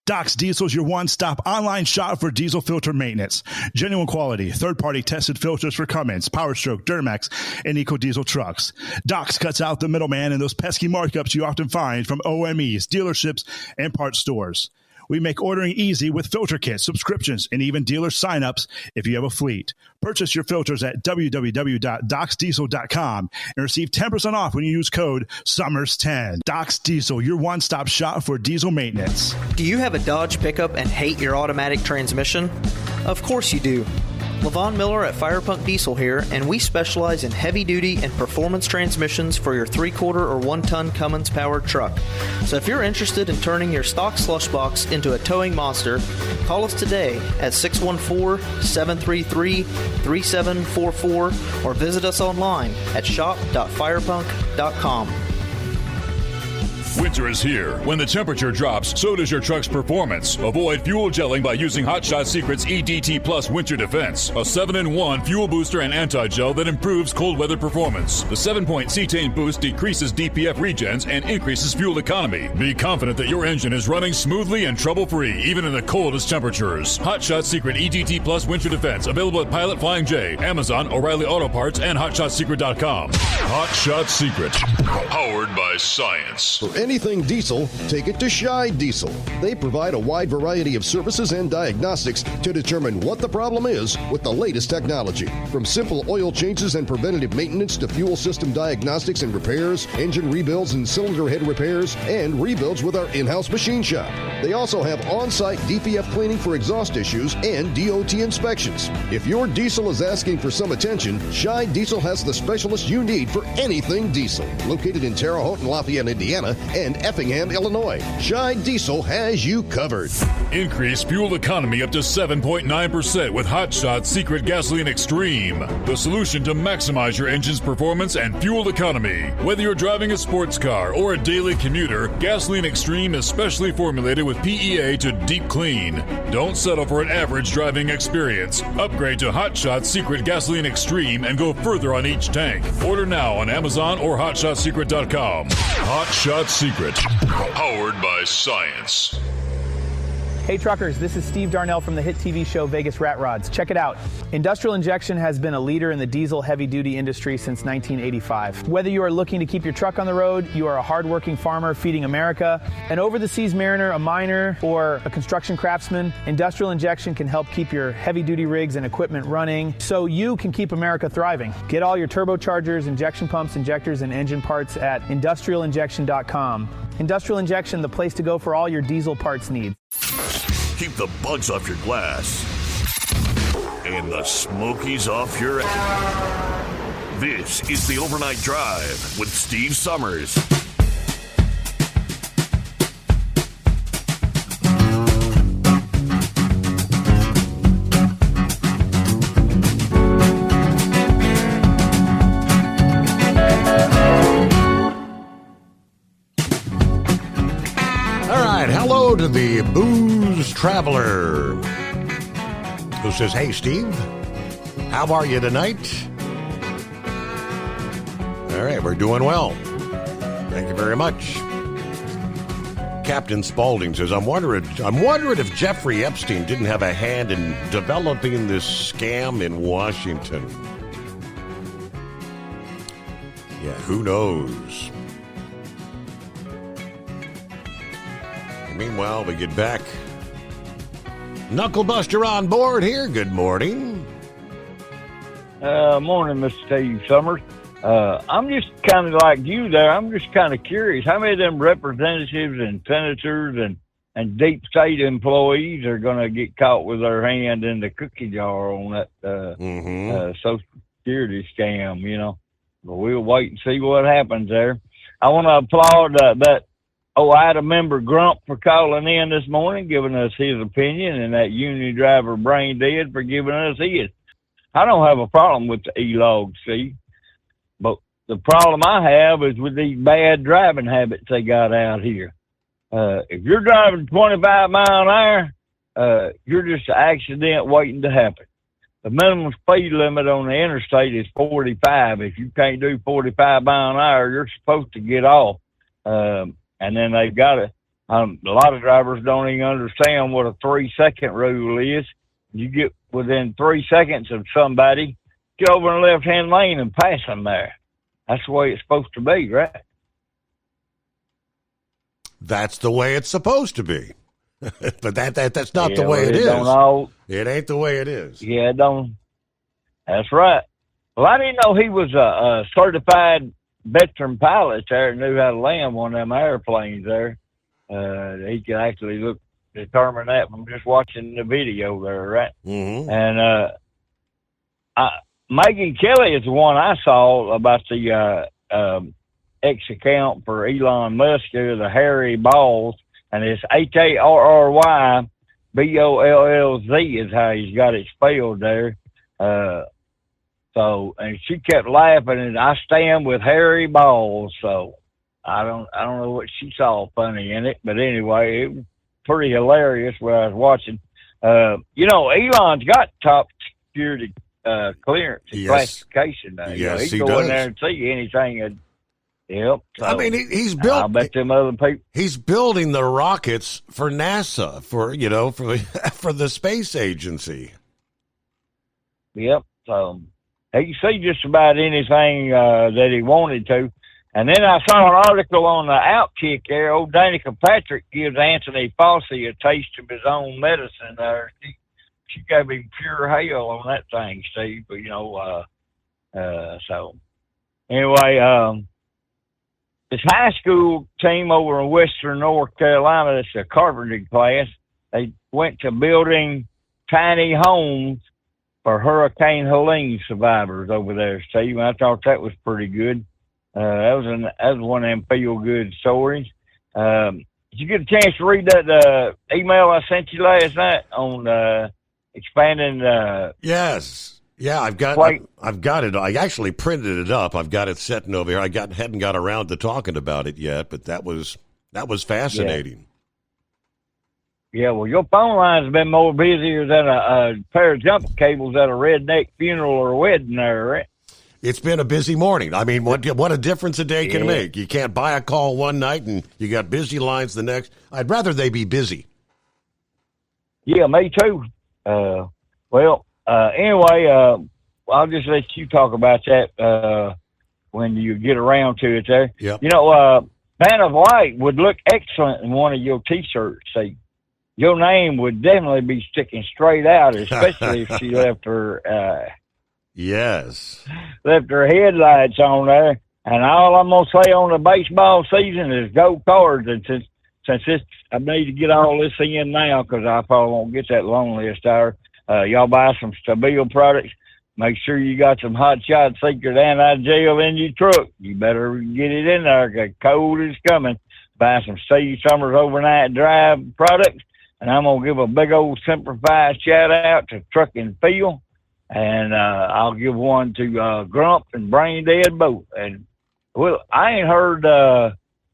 Doc's Diesel is your one-stop online shop for diesel filter maintenance. Genuine quality, third-party tested filters for Cummins, PowerStroke, Duramax, and EcoDiesel trucks. Doc's cuts out the middleman and those pesky markups you often find from OMEs, dealerships, and parts stores. We make ordering easy with filter kits, subscriptions, and even dealer sign-ups if you have a fleet. Purchase your filters at www.docsdiesel.com and receive 10% off when you use code SUMMERS10. Doc's Diesel, your one-stop shop for diesel maintenance. Do you have a Dodge pickup and hate your automatic transmission? Of course you do. Levon Miller at Firepunk Diesel here, and we specialize in heavy-duty and performance transmissions for your 3-quarter or 1-ton Cummins-powered truck. So if you're interested in turning your stock slush box into a towing monster, call us today at 614-733-3744 or visit us online at shop.firepunk.com. Winter is here. When the temperature drops, so does your truck's performance. Avoid fuel gelling by using Hot Shot Secret's EDT Plus Winter Defense, a 7-in-1 fuel booster and anti-gel that improves cold weather performance. The 7-point cetane boost decreases DPF regens and increases fuel economy. Be confident that your engine is running smoothly and trouble-free, even in the coldest temperatures. Hot Shot Secret EDT Plus Winter Defense, available at Pilot Flying J, Amazon, O'Reilly Auto Parts, and HotShotSecret.com. Hot Shot Secret, powered by science. For anything diesel, take it to Scheid Diesel. They provide a wide variety of services and diagnostics to determine what the problem is with the latest technology. From simple oil changes and preventative maintenance to fuel system diagnostics and repairs, engine rebuilds and cylinder head repairs, and rebuilds with our in-house machine shop. They also have on-site DPF cleaning for exhaust issues and DOT inspections. If your diesel is asking for some attention, Scheid Diesel has the specialist you need for anything diesel. Located in Terre Haute and Lafayette, Indiana, and Effingham, Illinois, Scheid Diesel has you covered. Increase fuel economy up to 7.9% with Hot Shot Secret Gasoline Extreme, the solution to maximize your engine's performance and fuel economy. Whether you're driving a sports car or a daily commuter, Gasoline Extreme is specially formulated with PEA to deep clean. Don't settle for an average driving experience. Upgrade to Hot Shot Secret Gasoline Extreme and go further on each tank. Order now on Amazon or HotShotSecret.com. Hot Shot Secret, powered by science. Hey truckers, this is Steve Darnell from the hit TV show Vegas Rat Rods. Check it out. Industrial Injection has been a leader in the diesel heavy-duty industry since 1985. Whether you are looking to keep your truck on the road, you are a hardworking farmer feeding America, an over-the-seas mariner, a miner, or a construction craftsman, Industrial Injection can help keep your heavy-duty rigs and equipment running so you can keep America thriving. Get all your turbochargers, injection pumps, injectors, and engine parts at industrialinjection.com. Industrial Injection, the place to go for all your diesel parts needs. Keep the bugs off your glass and the smokies off your ass. This is the Overnight Drive with Steve Summers. All right, hello to the Booze Traveler. who says, "Hey, Steve, how are you tonight?" All right, we're doing well. Thank you very much. Captain Spaulding says, I'm wondering if Jeffrey Epstein didn't have a hand in developing this scam in Washington. Yeah, who knows? And meanwhile, we get back. Knucklebuster on board here. Good morning. Morning, Mr. Steve Summers. I'm just kind of like you there. I'm just kind of curious. How many of them representatives and senators and deep state employees are going to get caught with their hand in the cookie jar on that Social Security scam, you know? But we'll wait and see what happens there. I want to applaud that Ida member Grump for calling in this morning, giving us his opinion, and that union driver Brain Dead for giving us his. I don't have a problem with the E-Log, see? But the problem I have is with these bad driving habits they got out here. If you're driving 25 miles an hour, you're just an accident waiting to happen. The minimum speed limit on the interstate is 45. If you can't do 45 miles an hour, you're supposed to get off. And then they've got a lot of drivers don't even understand what a 3-second rule is. You get within 3 seconds of somebody, get over in the left-hand lane and pass them there. That's the way it's supposed to be, right? That's the way it's supposed to be. But that's not the way it is. It ain't the way it is. Yeah, it don't. That's right. Well, I didn't know he was a certified veteran pilot there and knew how to land one of them airplanes there. He could actually determine that from just watching the video there, right? Mm-hmm. And Megan Kelly is the one I saw about the X account for Elon Musk, the Harry Balls, and it's HARRY BOLLZ is how he's got it spelled there. So, and she kept laughing, and I stand with Harry Balls. So, I don't know what she saw funny in it, but anyway, it was pretty hilarious when I was watching. You know, Elon's got top security clearance and classification now. Yes, he does. Go in there and see anything. Yep. So, I mean, he's built. I bet them other people. He's building the rockets for NASA, for the space agency. Yep. So he can see just about anything that he wanted to. And then I saw an article on the Outkick there. Old Danica Patrick gives Anthony Fauci a taste of his own medicine there. She gave him pure hell on that thing, Steve. But, so anyway, this high school team over in Western North Carolina, it's a carpentry class, they went to building tiny homes for Hurricane Helene survivors over there, Steve. I thought that was pretty good. That was one of them feel-good stories. Did you get a chance to read that email I sent you last night on expanding? Yes. Yeah, I've got it. I actually printed it up. I've got it sitting over here. Hadn't got around to talking about it yet, but that was fascinating. Yeah, well, your phone line's been more busier than a pair of jumper cables at a redneck funeral or wedding there, right? It's been a busy morning. I mean, what a difference a day can make. You can't buy a call one night and you got busy lines the next. I'd rather they be busy. Yeah, me too. Anyway, I'll just let you talk about that when you get around to it there. Yep. Vanna White would look excellent in one of your T-shirts. See, your name would definitely be sticking straight out, especially if she left her left her headlights on there. And all I'm gonna say on the baseball season is go Cards. And since I need to get all this in now because I probably won't get that long list hour. Y'all buy some Stabile products. Make sure you got some Hot Shot Secret Anti-Gel in your truck. You better get it in there because cold is coming. Buy some Steve Summers Overnight Drive products. And I'm going to give a big old simplified shout out to Truck and Feel. And I'll give one to Grump and Brain Dead both. And well, I ain't heard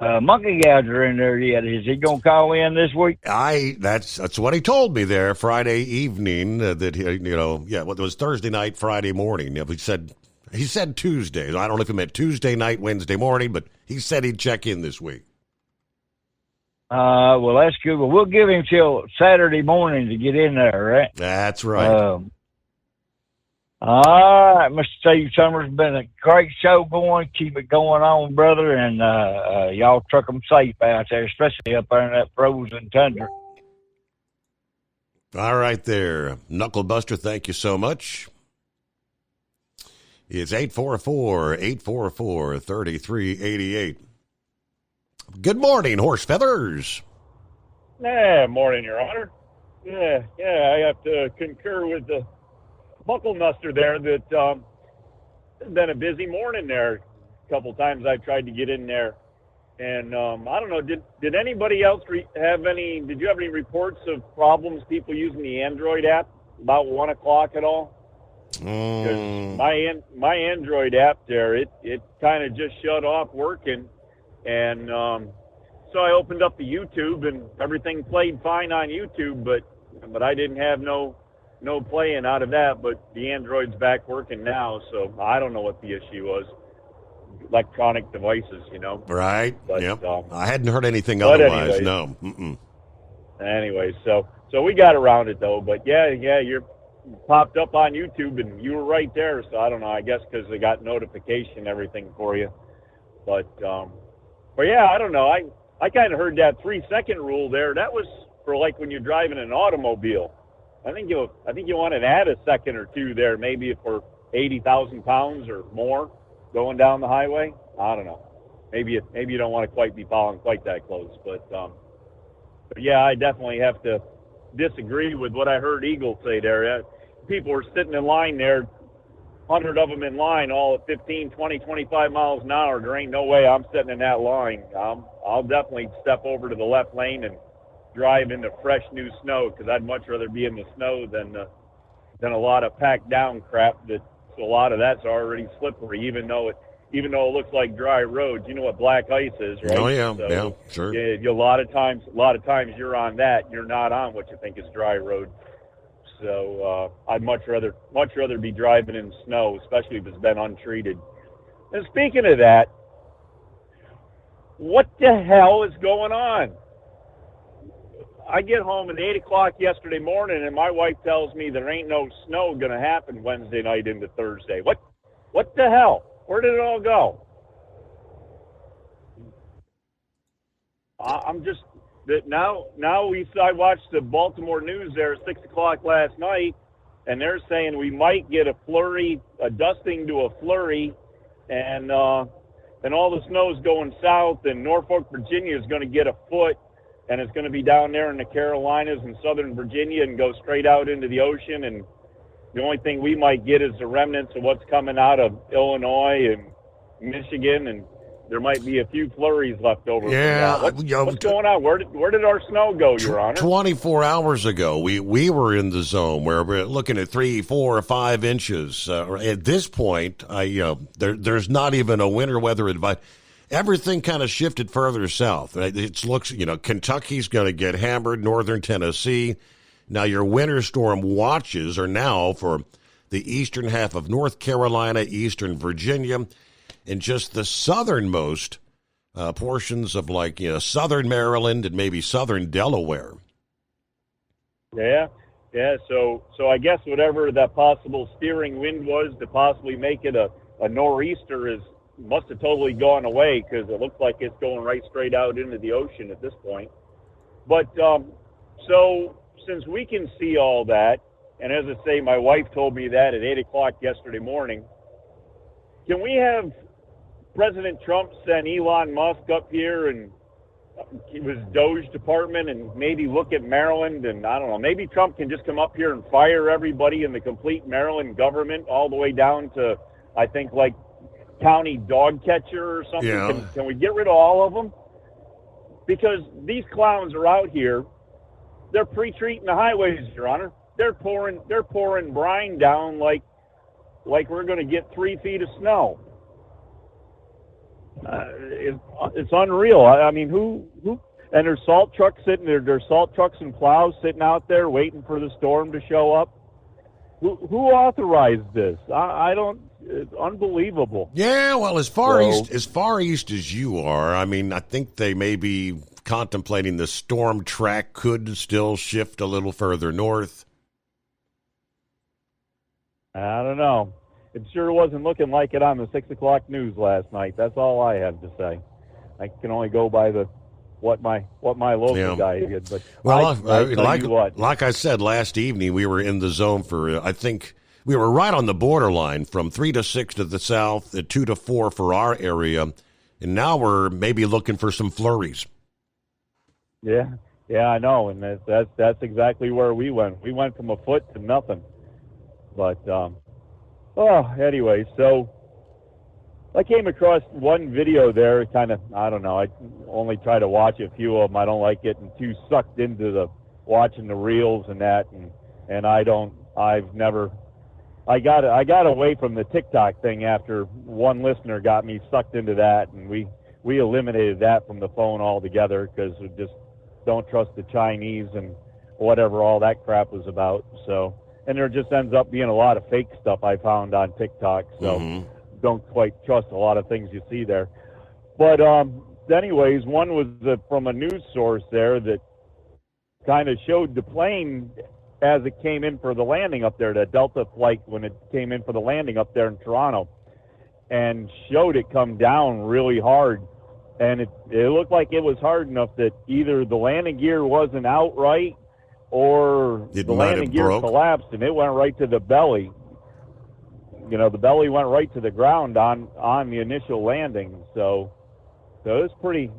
Monkey Gouger in there yet. Is he going to call in this week? That's what he told me there Friday evening. That it was Thursday night, Friday morning. He said Tuesday. I don't know if he meant Tuesday night, Wednesday morning, but he said he'd check in this week. Well, that's good. Well, we'll give him till Saturday morning to get in there, right? That's right. All right, Mr. Steve Summers, been a great show going. Keep it going on, brother, and y'all truck them safe out there, especially up there in that frozen tundra. All right there. Knucklebuster, thank you so much. It's 844-844-3388. Good morning, Horse Feathers. Yeah, morning, Your Honor. Yeah, I have to concur with the Buckle Nuster there that it's been a busy morning there. A couple times I tried to get in there. And I don't know, did anybody else did you have any reports of problems, people using the Android app about 1 o'clock at all? Because my Android app there, it kind of just shut off working. And so I opened up the YouTube and everything played fine on YouTube, but I didn't have no playing out of that, but the Android's back working now, so I don't know what the issue was. Electronic devices, Right. But, yep. I hadn't heard anything otherwise. Anyways, no. Mm-mm. Anyway, so we got around it though. But yeah, you're popped up on YouTube and you were right there. So I don't know. I guess because they got notification and everything for you. But yeah, I don't know. I kind of heard that 3-second rule there. That was for like when you're driving an automobile. I think you want to add a second or two there, maybe for 80,000 pounds or more going down the highway. I don't know. Maybe you don't want to quite be following quite that close, but yeah, I definitely have to disagree with what I heard Eagle say there. People were sitting in line there, 100 of them in line, all at 15, 20, 25 miles an hour. There ain't no way I'm sitting in that line. I'll definitely step over to the left lane and drive into fresh new snow, because I'd much rather be in the snow than a lot of packed down crap. That a lot of that's already slippery, even though it looks like dry roads. You know what black ice is, right? Oh yeah, so, yeah, sure. Yeah, a lot of times you're on that. You're not on what you think is dry road. So I'd much rather be driving in snow, especially if it's been untreated. And speaking of that, what the hell is going on? I get home at 8 o'clock yesterday morning, and my wife tells me there ain't no snow going to happen Wednesday night into Thursday. What the hell? Where did it all go? I'm just now. I watched the Baltimore news there at 6 o'clock last night, and they're saying we might get a flurry, a dusting to a flurry, and all the snow's going south, and Norfolk, Virginia is going to get a foot. And it's going to be down there in the Carolinas and Southern Virginia and go straight out into the ocean. And the only thing we might get is the remnants of what's coming out of Illinois and Michigan. And there might be a few flurries left over. Yeah. What's going on? Where did our snow go, Your Honor? 24 hours ago, we were in the zone where we're looking at 3, 4, or 5 inches. At this point, there's not even a winter weather advice. Everything kind of shifted further south. It looks, Kentucky's going to get hammered, northern Tennessee. Now, your winter storm watches are now for the eastern half of North Carolina, eastern Virginia, and just the southernmost portions of southern Maryland and maybe southern Delaware. Yeah. So I guess whatever that possible steering wind was to possibly make it a nor'easter must have totally gone away, because it looks like it's going right straight out into the ocean at this point. But so since we can see all that, and as I say, my wife told me that at 8 o'clock yesterday morning, can we have President Trump send Elon Musk up here and his Doge department and maybe look at Maryland? And I don't know, maybe Trump can just come up here and fire everybody in the complete Maryland government all the way down to, I think, like county dog catcher or something. Yeah. Can we get rid of all of them? Because these clowns are out here. They're pre-treating the highways, Your Honor. They're pouring brine down like we're going to get 3 feet of snow. It's unreal. I mean, who? And there's salt trucks sitting there. There's salt trucks and plows sitting out there waiting for the storm to show up. Who authorized this? I don't. It's unbelievable. Yeah, well, as far east as you are, I mean, I think they may be contemplating the storm track could still shift a little further north. I don't know. It sure wasn't looking like it on the 6 o'clock news last night. That's all I have to say. I can only go by what my local guy did. But like I said last evening, we were in the zone for I think we were right on the borderline from 3 to 6 to the south, 2 to 4 for our area, and now we're maybe looking for some flurries. Yeah, I know, and that's exactly where we went. We went from a foot to nothing. But anyway, so I came across one video there. Kind of, I don't know. I only try to watch a few of them. I don't like getting too sucked into the watching the reels and that, and I got away from the TikTok thing after one listener got me sucked into that, and we eliminated that from the phone altogether because we just don't trust the Chinese and whatever all that crap was about. So, and there just ends up being a lot of fake stuff I found on TikTok. So don't quite trust a lot of things you see there. But anyways, one was from a news source there that kind of showed the plane as it came in for the landing up there, the Delta flight when it came in for the landing up there in Toronto, and showed it come down really hard. And it looked like it was hard enough that either the landing gear wasn't out right or the landing gear collapsed and it went right to the belly. You know, the belly went right to the ground on the initial landing. So it was pretty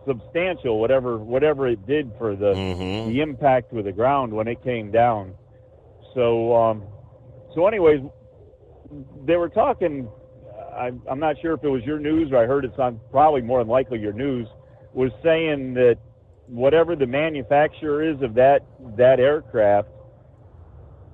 substantial, whatever it did for the impact with the ground when it came down. So anyways, they were talking. I'm not sure if it was your news or I heard it's on probably more than likely your news, was saying that whatever the manufacturer is of that aircraft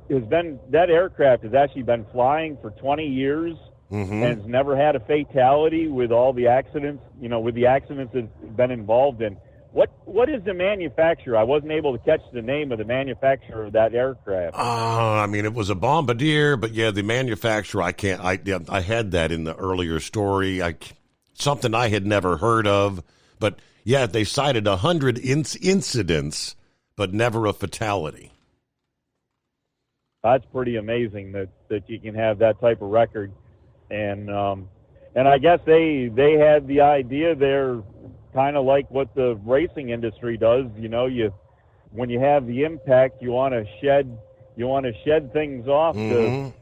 that aircraft has actually been flying for 20 years and has never had a fatality with all the accidents, with the accidents it's been involved in. What is the manufacturer? I wasn't able to catch the name of the manufacturer of that aircraft. I mean, it was a Bombardier, but yeah, the manufacturer, I had that in the earlier story. Something I had never heard of, but yeah, they cited 100 incidents, but never a fatality. That's pretty amazing that you can have that type of record. And I guess they had the idea there, kind of like what the racing industry does. When you have the impact, you want to shed things off to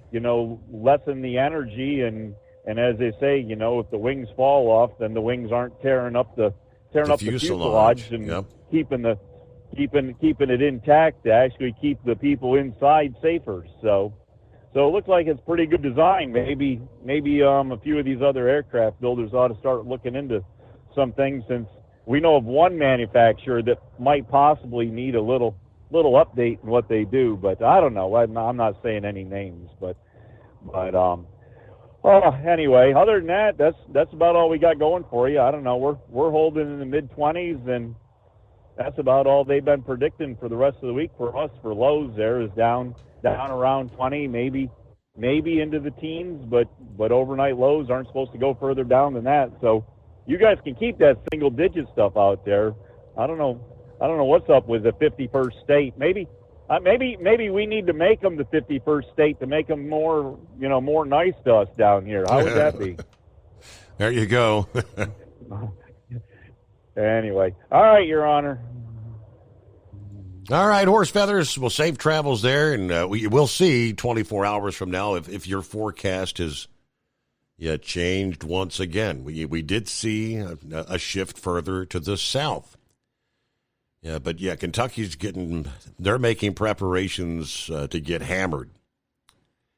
lessen the energy, and as they say, if the wings fall off, then the wings aren't tearing up the fuselage and keeping it intact to actually keep the people inside safer. So it looks like it's pretty good design. Maybe a few of these other aircraft builders ought to start looking into some things, since we know of one manufacturer that might possibly need a little update in what they do. But I don't know. I'm not saying any names, but anyway, other than that, that's about all we got going for you. I don't know. We're holding in the mid-20s, and that's about all they've been predicting for the rest of the week for us. For lows, there is down around 20, maybe into the teens, but overnight lows aren't supposed to go further down than that. So you guys can keep that single digit stuff out there. I don't know what's up with the 51st state. Maybe we need to make them the 51st state to make them more nice to us down here. How would that be? There you go. Anyway, all right, Your Honor. All right, Horse Feathers. Well, safe travels there, and we'll see 24 hours from now if your forecast has changed once again. We did see a shift further to the south. Yeah, but Kentucky's they're making preparations to get hammered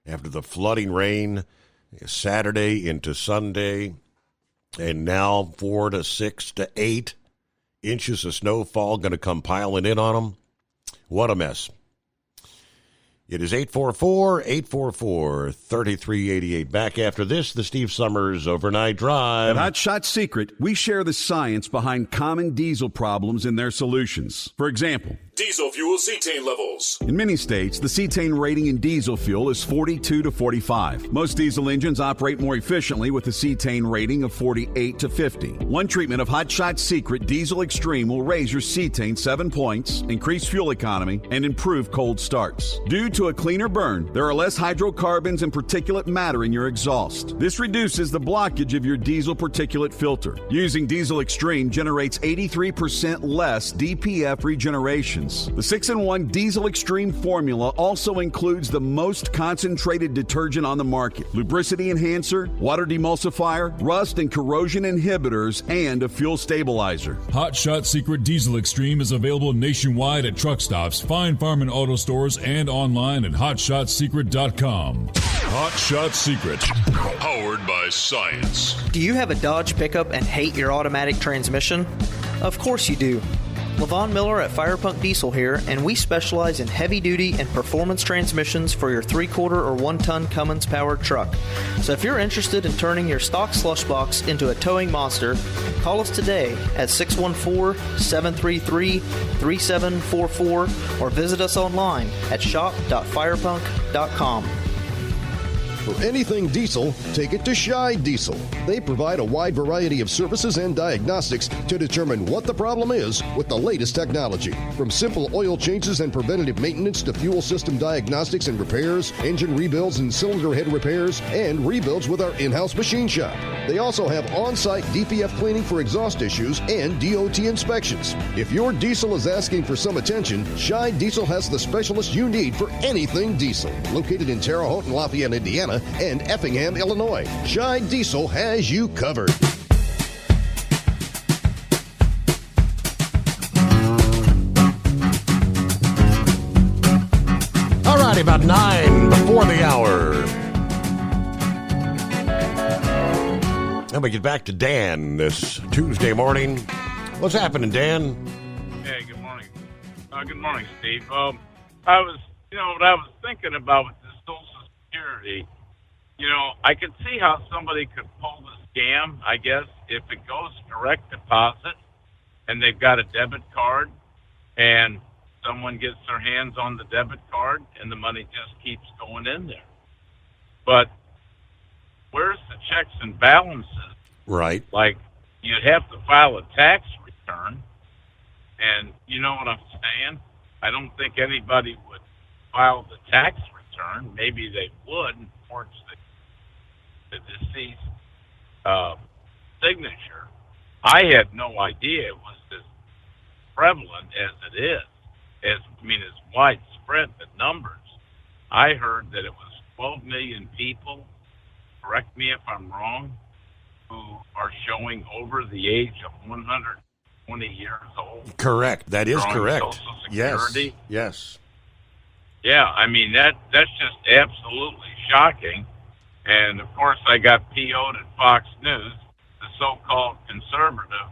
after the flooding rain Saturday into Sunday, and now 4 to 6 to 8 inches of snowfall going to come piling in on them. What a mess. It is 844-844-3388. Back after this, the Steve Summers Overnight Drive. At Hot Shot Secret, we share the science behind common diesel problems and their solutions. For example, Diesel fuel cetane levels. in many states, the cetane rating in diesel fuel is 42 to 45. Most diesel engines operate more efficiently with a cetane rating of 48 to 50. One treatment of Hot Shot Secret Diesel Extreme will raise your cetane 7 points, increase fuel economy, and improve cold starts. Due to a cleaner burn, there are less hydrocarbons and particulate matter in your exhaust. This reduces the blockage of your diesel particulate filter. Using Diesel Extreme generates 83% less DPF regenerations. The 6-in-1 Diesel Extreme formula also includes the most concentrated detergent on the market, lubricity enhancer, water demulsifier, rust and corrosion inhibitors, and a fuel stabilizer. Hot Shot Secret Diesel Extreme is available nationwide at truck stops, fine farm and auto stores, and online at hotshotsecret.com. Hot Shot Secret, powered by science. Do you have a Dodge pickup and hate your automatic transmission? Of course you do. Levon Miller at Firepunk Diesel here, and we specialize in heavy-duty and performance transmissions for your 3-quarter or 1-ton Cummins-powered truck. So if you're interested in turning your stock slush box into a towing monster, call us today at 614-733-3744 or visit us online at shop.firepunk.com. For anything diesel, take it to Scheid Diesel. They provide a wide variety of services and diagnostics to determine what the problem is with the latest technology. From simple oil changes and preventative maintenance to fuel system diagnostics and repairs, engine rebuilds and cylinder head repairs, and rebuilds with our in-house machine shop. They also have on-site DPF cleaning for exhaust issues and DOT inspections. If your diesel is asking for some attention, Scheid Diesel has the specialist you need for anything diesel. Located in Terre Haute and Lafayette, Indiana, and Effingham, Illinois, Scheid Diesel has you covered. All right, about 9 before the hour. And we get back to Dan this Tuesday morning. What's happening, Dan? Hey, good morning. Good morning, Steve. What I was thinking about with this Social Security, I could see how somebody could pull the scam, I guess, if it goes direct deposit and they've got a debit card and someone gets their hands on the debit card and the money just keeps going in there. But where's the checks and balances? Right. Like, you'd have to file a tax return, and you know what I'm saying? I don't think anybody would file the tax return. Maybe they would and forge the deceased signature. I had no idea it was as prevalent as it is. As widespread the numbers. I heard that it was 12 million people, correct me if I'm wrong, who are showing over the age of 120 years old. Correct. That is correct. Social Security. Yes. Yeah, that's just absolutely shocking. And, of course, I got PO'd at Fox News, the so-called conservative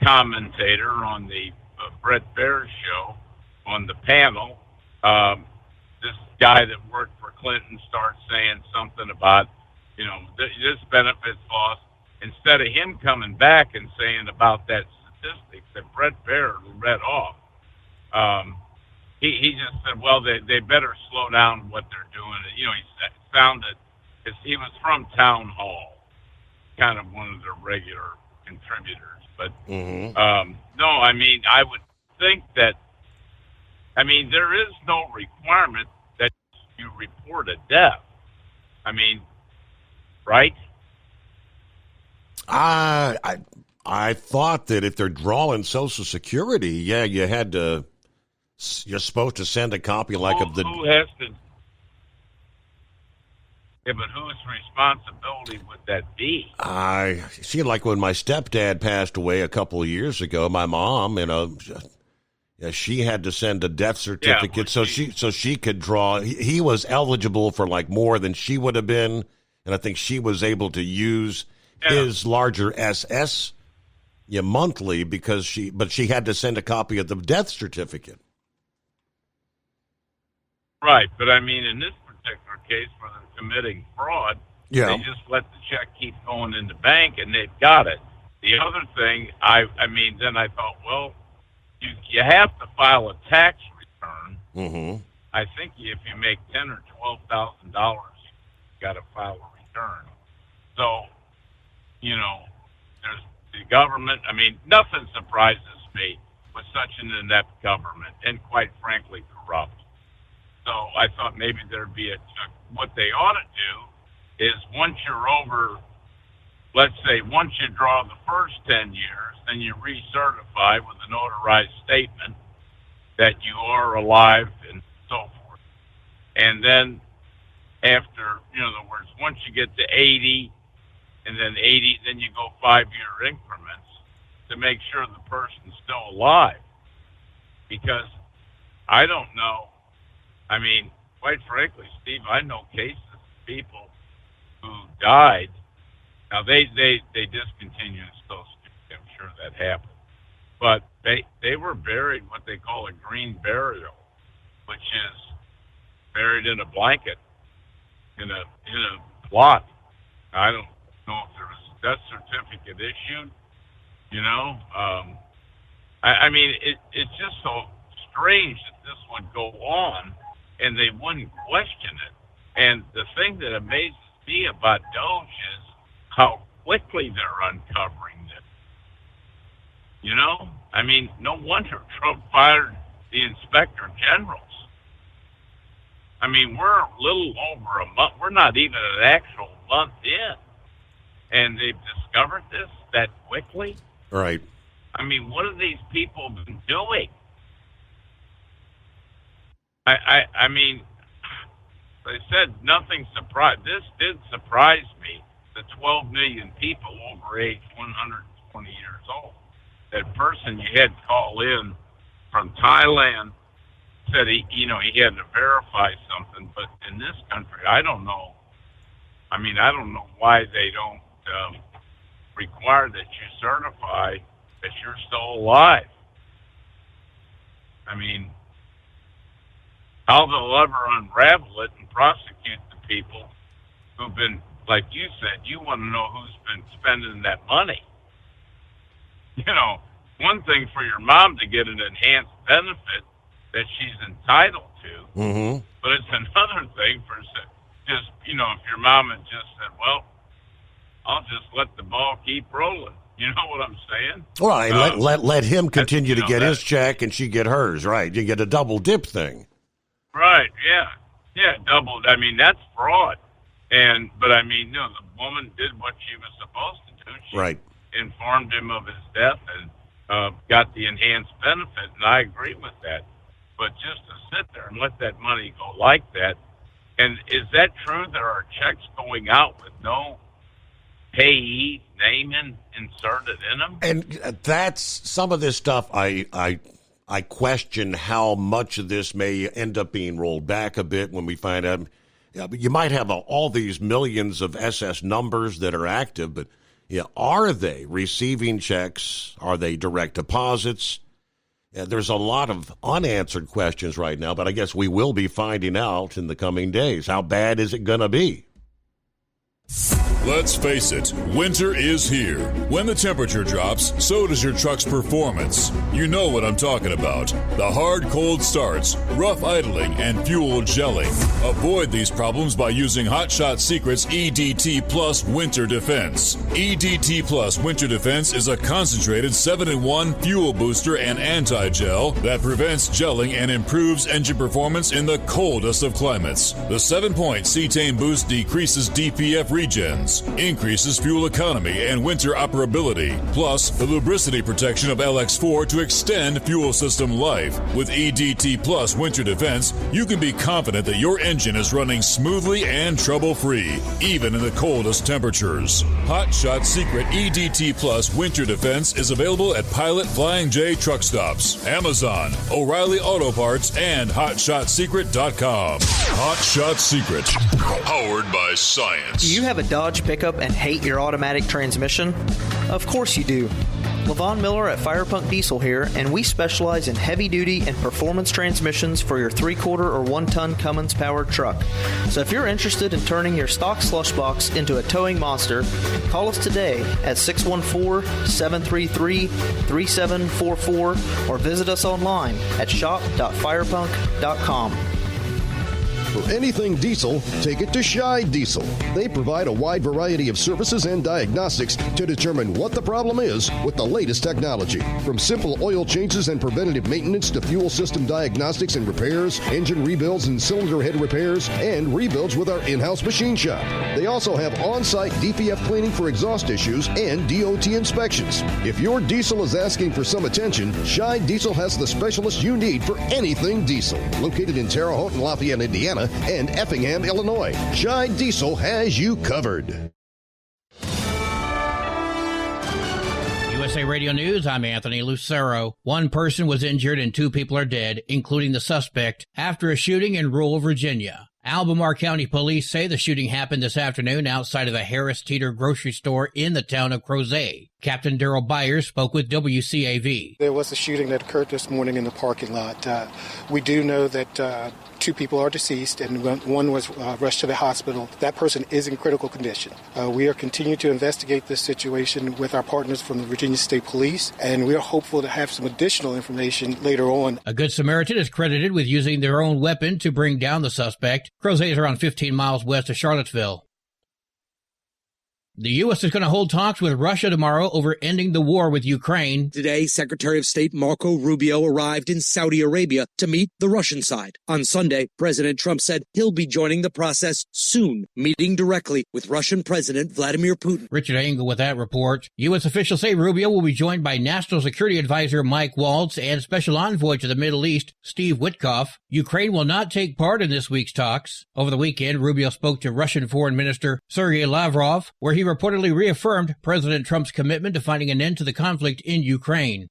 commentator on the Brett Baer show on the panel. This guy that worked for Clinton starts saying something about, this benefits loss. Instead of him coming back and saying about that statistic that Brett Baer read off, he just said, well, they better slow down what they're doing. He sounded, he was from Town Hall, kind of one of their regular contributors. But, no, I would think that, there is no requirement that you report a death. Right? I thought that if they're drawing Social Security, you had to. You're supposed to send a copy of the. Who has to? Yeah, but whose responsibility would that be? I see, like when my stepdad passed away a couple of years ago, my mom, she had to send a death certificate so she could draw. He was eligible for more than she would have been, and I think she was able to use his larger SS monthly because she had to send a copy of the death certificate. Right, but I mean, in this particular case where they're committing fraud, Yeah. they just let the check keep going in the bank, and they've got it. The other thing, I mean, then I thought, well, you have to file a tax return. Mm-hmm. I think if you make $10,000 or $12,000, you got to file a return. So, you know, there's the government. I mean, nothing surprises me with such an inept government, and quite frankly, corrupt. So I thought maybe there'd be what they ought to do is once you're over, let's say once you draw the first 10 years, then you recertify with a notarized statement that you are alive and so forth. And then after, in other words, once you get to 80 and then 80, then you go 5-year increments to make sure the person's still alive. Because I don't know. I mean, quite frankly, Steve, I know cases of people who died. Now, they discontinued Social Security. I'm sure that happened. But they were buried what they call a green burial, which is buried in a blanket, in a plot. I don't know if there was a death certificate issued, you know. I mean, it's just so strange that this would go on and they wouldn't question it. And the thing that amazes me about Doge is how quickly they're uncovering this. You know? I mean, no wonder Trump fired the inspector generals. I mean, we're a little over a month. We're not even an actual month in. And they've discovered this that quickly? Right. I mean, what have these people been doing? I mean, they said nothing surprised. This did surprise me. The 12 million people over age 120 years old. That person you had call in from Thailand said he had to verify something, but in this country, I don't know. I mean, I don't know why they don't require that you certify that you're still alive. I mean, how they'll ever unravel it and prosecute the people who've been, like you said, you want to know who's been spending that money. You know, one thing for your mom to get an enhanced benefit that she's entitled to, Mm-hmm. but it's another thing for just, if your mom had just said, well, I'll just let the ball keep rolling. You know what I'm saying? Right. Let him continue to get his check and she get hers. Right. You get a double dip thing. Right. Yeah. Doubled. I mean, that's fraud. But I mean, the woman did what she was supposed to do. She informed him of his death and got the enhanced benefit, and I agree with that. But just to sit there and let that money go like that, and is that true? There are checks going out with no payee name inserted in them? And that's some of this stuff I question how much of this may end up being rolled back a bit when we find out. Yeah, but you might have all these millions of SS numbers that are active, but are they receiving checks? Are they direct deposits? There's a lot of unanswered questions right now, but I guess we will be finding out in the coming days. How bad is it going to be? Let's face it, winter is here. When the temperature drops, so does your truck's performance. You know what I'm talking about. The hard, cold starts, rough idling, and fuel gelling. Avoid these problems by using Hot Shot Secret's EDT Plus Winter Defense. EDT Plus Winter Defense is a concentrated 7-in-1 fuel booster and anti-gel that prevents gelling and improves engine performance in the coldest of climates. The 7-point cetane boost decreases DPF regens, increases fuel economy and winter operability, plus the lubricity protection of LX4 to extend fuel system life. With EDT Plus Winter Defense, you can be confident that your engine is running smoothly and trouble-free, even in the coldest temperatures. Hot Shot Secret EDT Plus Winter Defense is available at Pilot Flying J truck stops, Amazon, O'Reilly Auto Parts, and HotShotSecret.com. Hot Shot Secret, powered by science. Do you have a Dodge pickup and hate your automatic transmission? Of course you do. Levon Miller at Firepunk Diesel here, and we specialize in heavy-duty and performance transmissions for your 3-quarter or 1-ton Cummins-powered truck. So if you're interested in turning your stock slush box into a towing monster, call us today at 614-733-3744 or visit us online at shop.firepunk.com. For anything diesel, take it to Scheid Diesel. They provide a wide variety of services and diagnostics to determine what the problem is with the latest technology. From simple oil changes and preventative maintenance to fuel system diagnostics and repairs, engine rebuilds and cylinder head repairs, and rebuilds with our in-house machine shop. They also have on-site DPF cleaning for exhaust issues and DOT inspections. If your diesel is asking for some attention, Scheid Diesel has the specialist you need for anything diesel. Located in Terre Haute and Lafayette, Indiana, and Effingham, Illinois. Scheid Diesel has you covered. USA Radio News, I'm Anthony Lucero. One person was injured and 2 people are dead, including the suspect, after a shooting in rural Virginia. Albemarle County Police say the shooting happened this afternoon outside of the Harris Teeter grocery store in the town of Crozet. Captain Daryl Byers spoke with WCAV. There was a shooting that occurred this morning in the parking lot. We do know that 2 people are deceased and one was rushed to the hospital. That person is in critical condition. We are continuing to investigate this situation with our partners from the Virginia State Police, and we are hopeful to have some additional information later on. A Good Samaritan is credited with using their own weapon to bring down the suspect. Crozet is around 15 miles west of Charlottesville. The U.S. is going to hold talks with Russia tomorrow over ending the war with Ukraine. Today, Secretary of State Marco Rubio arrived in Saudi Arabia to meet the Russian side. On Sunday, President Trump said he'll be joining the process soon, meeting directly with Russian President Vladimir Putin. Richard Engel with that report. U.S. officials say Rubio will be joined by National Security Advisor Mike Waltz and Special Envoy to the Middle East, Steve Witkoff. Ukraine will not take part in this week's talks. Over the weekend, Rubio spoke to Russian Foreign Minister Sergei Lavrov, where he reportedly reaffirmed President Trump's commitment to finding an end to the conflict in Ukraine.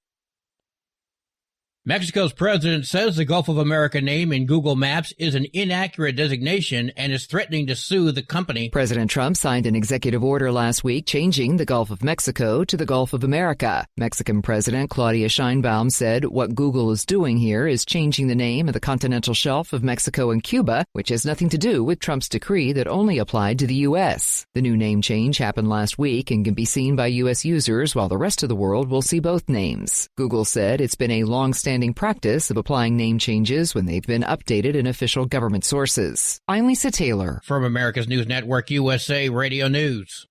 Mexico's president says the Gulf of America name in Google Maps is an inaccurate designation and is threatening to sue the company. President Trump signed an executive order last week changing the Gulf of Mexico to the Gulf of America. Mexican President Claudia Sheinbaum said what Google is doing here is changing the name of the continental shelf of Mexico and Cuba, which has nothing to do with Trump's decree that only applied to the U.S. The new name change happened last week and can be seen by U.S. users while the rest of the world will see both names. Google said it's been a long-standing practice of applying name changes when they've been updated in official government sources. I'm Lisa Taylor. From America's News Network, USA Radio News.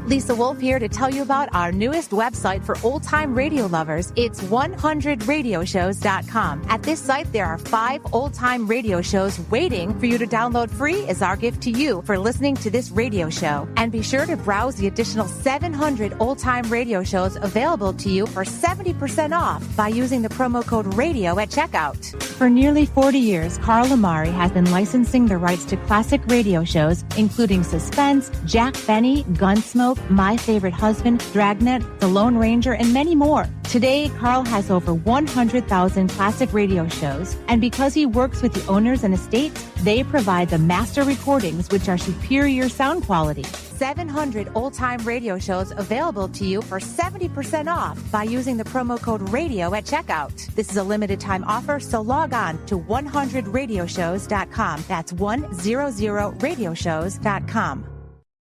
Lisa Wolf here to tell you about our newest website for old-time radio lovers. It's 100radioshows.com. At this site, there are 5 old-time radio shows waiting for you to download free as our gift to you for listening to this radio show. And be sure to browse the additional 700 old-time radio shows available to you for 70% off by using the promo code RADIO at checkout. For nearly 40 years, Carl Amari has been licensing the rights to classic radio shows, including Suspense, Jack Benny, Gunsmoke, My Favorite Husband, Dragnet, The Lone Ranger, and many more. Today, Carl has over 100,000 classic radio shows, and because he works with the owners and estates, they provide the master recordings, which are superior sound quality. 700 old-time radio shows available to you for 70% off by using the promo code RADIO at checkout. This is a limited-time offer, so log on to 100radioshows.com. That's 100radioshows.com.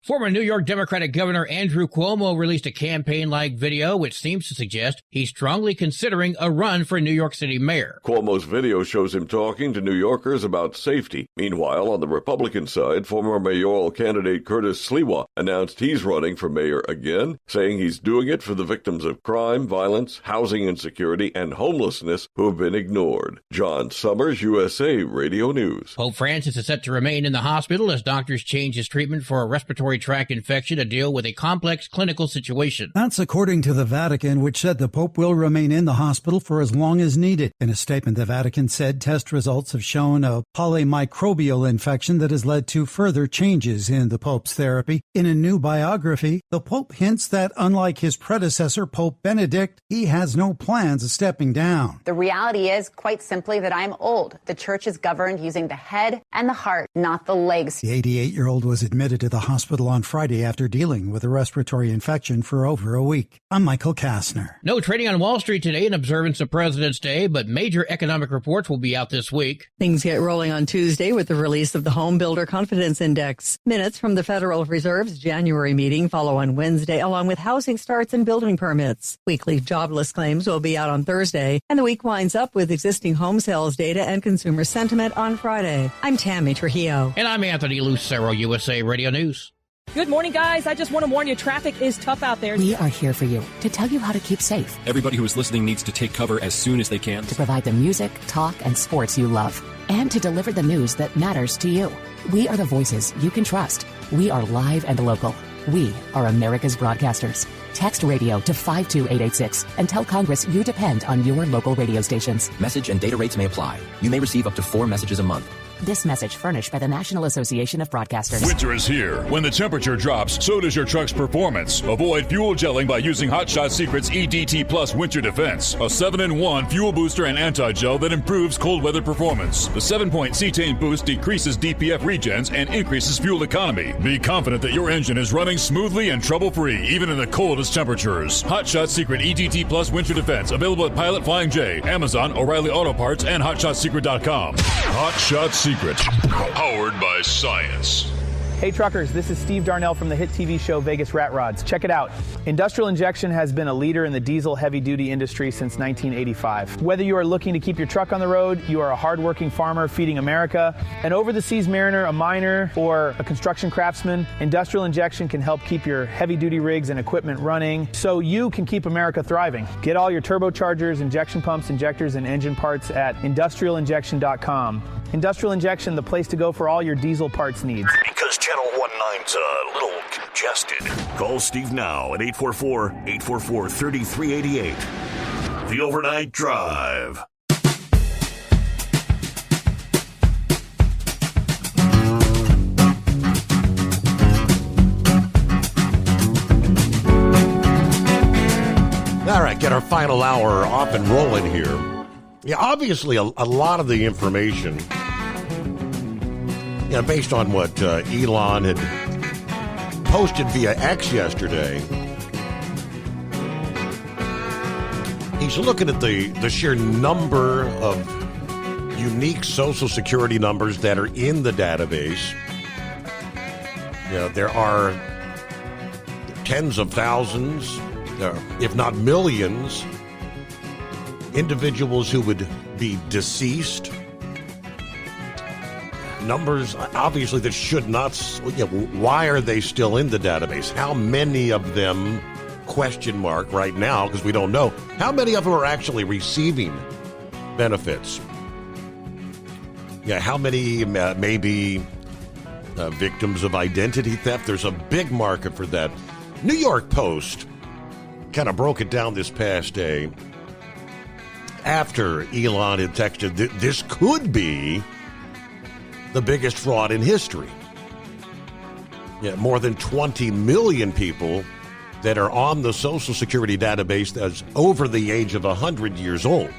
Former New York Democratic Governor Andrew Cuomo released a campaign-like video which seems to suggest he's strongly considering a run for New York City mayor. Cuomo's video shows him talking to New Yorkers about safety. Meanwhile, on the Republican side, former mayoral candidate Curtis Sliwa announced he's running for mayor again, saying he's doing it for the victims of crime, violence, housing insecurity, and homelessness who have been ignored. John Summers, USA Radio News. Pope Francis is set to remain in the hospital as doctors change his treatment for a respiratory tract infection to deal with a complex clinical situation. That's according to the Vatican, which said the Pope will remain in the hospital for as long as needed. In a statement, the Vatican said test results have shown a polymicrobial infection that has led to further changes in the Pope's therapy. In a new biography, the Pope hints that unlike his predecessor, Pope Benedict, he has no plans of stepping down. The reality is, quite simply, that I'm old. The church is governed using the head and the heart, not the legs. The 88-year-old was admitted to the hospital hospital on Friday after dealing with a respiratory infection for over a week. I'm Michael Kastner. No trading on Wall Street today in observance of President's Day, but major economic reports will be out this week. Things get rolling on Tuesday with the release of the Home Builder Confidence Index. Minutes from the Federal Reserve's January meeting follow on Wednesday, along with housing starts and building permits. Weekly jobless claims will be out on Thursday, and the week winds up with existing home sales data and consumer sentiment on Friday. I'm Tammy Trujillo. And I'm Anthony Lucero, USA Radio News. Good morning, guys. I just want to warn you, traffic is tough out there. We are here for you to tell you how to keep safe. Everybody who is listening needs to take cover as soon as they can. To provide the music, talk, and sports you love. And to deliver the news that matters to you. We are the voices you can trust. We are live and local. We are America's broadcasters. Text radio to 52886 and tell Congress you depend on your local radio stations. Message and data rates may apply. You may receive up to 4 messages a month. This message furnished by the National Association of Broadcasters. Winter is here. When the temperature drops, so does your truck's performance. Avoid fuel gelling by using Hot Shot Secret's EDT Plus Winter Defense, a 7-in-1 fuel booster and anti-gel that improves cold weather performance. The 7-point cetane boost decreases DPF regens and increases fuel economy. Be confident that your engine is running smoothly and trouble-free, even in the coldest temperatures. Hot Shot Secret EDT Plus Winter Defense, available at Pilot Flying J, Amazon, O'Reilly Auto Parts, and HotShotSecret.com. Hot Shot Secret. Powered by science. Hey truckers, this is Steve Darnell from the hit TV show Vegas Rat Rods. Check it out. Industrial Injection has been a leader in the diesel heavy-duty industry since 1985. Whether you are looking to keep your truck on the road, you are a hardworking farmer feeding America, an over-the-seas mariner, a miner, or a construction craftsman, Industrial Injection can help keep your heavy-duty rigs and equipment running so you can keep America thriving. Get all your turbochargers, injection pumps, injectors, and engine parts at industrialinjection.com. Industrial Injection, the place to go for all your diesel parts needs. Because Channel 19's a little congested. Call Steve now at 844-844-3388. The Overnight Drive. All right, get our final hour off and rolling here. Yeah, obviously a lot of the information, based on what Elon had posted via X yesterday, he's looking at the sheer number of unique Social Security numbers that are in the database. There are tens of thousands, if not millions, individuals who would be deceased. Numbers, obviously, that should not. Why are they still in the database? How many of them, question mark, right now, because we don't know. How many of them are actually receiving benefits? How many may be victims of identity theft? There's a big market for that. New York Post kind of broke it down this past day. After Elon had texted, this could be the biggest fraud in history. More than 20 million people that are on the Social Security database that's over the age of 100 years old.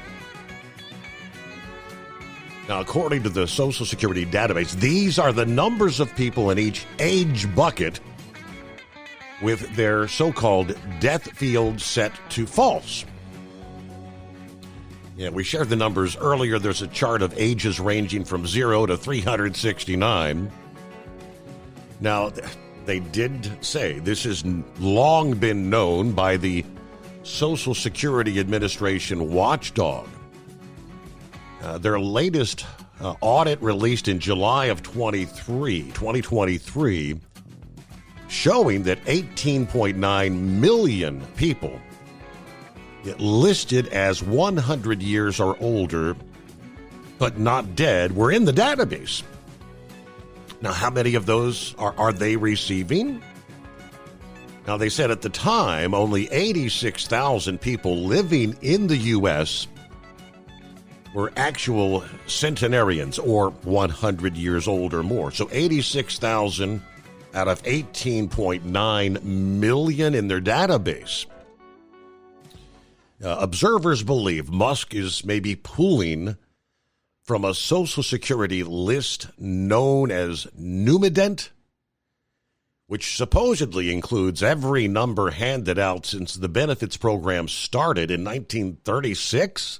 Now, according to the Social Security database, these are the numbers of people in each age bucket with their so-called death field set to false. We shared the numbers earlier. There's a chart of ages ranging from 0 to 369. Now, they did say this has long been known by the Social Security Administration watchdog. Their latest audit released in July of 2023, showing that 18.9 million people listed as 100 years or older, but not dead, were in the database. Now, how many of those are they receiving? Now, they said at the time only 86,000 people living in the U.S. were actual centenarians, or 100 years old or more. So 86,000 out of 18.9 million in their database. Observers believe Musk is maybe pulling from a Social Security list known as Numident, which supposedly includes every number handed out since the benefits program started in 1936.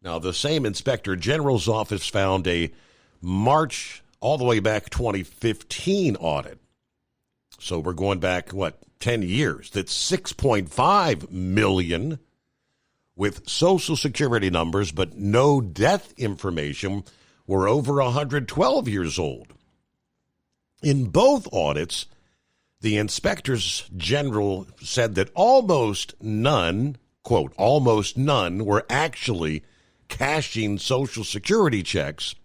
Now, the same Inspector General's office found a March all the way back 2015 audit. So we're going back, 10 years. That's 6.5 million with Social Security numbers, but no death information, were over 112 years old. In both audits, the inspectors general said that almost none, quote, almost none were actually cashing Social Security checks,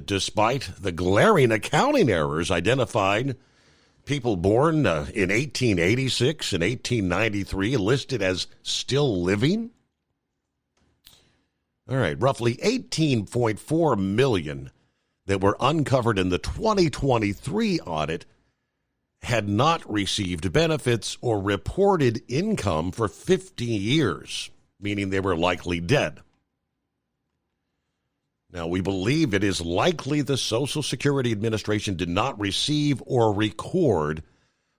despite the glaring accounting errors identified. People born in 1886 and 1893 listed as still living. All right, roughly 18.4 million that were uncovered in the 2023 audit had not received benefits or reported income for 50 years, meaning they were likely dead. Now, we believe it is likely the Social Security Administration did not receive or record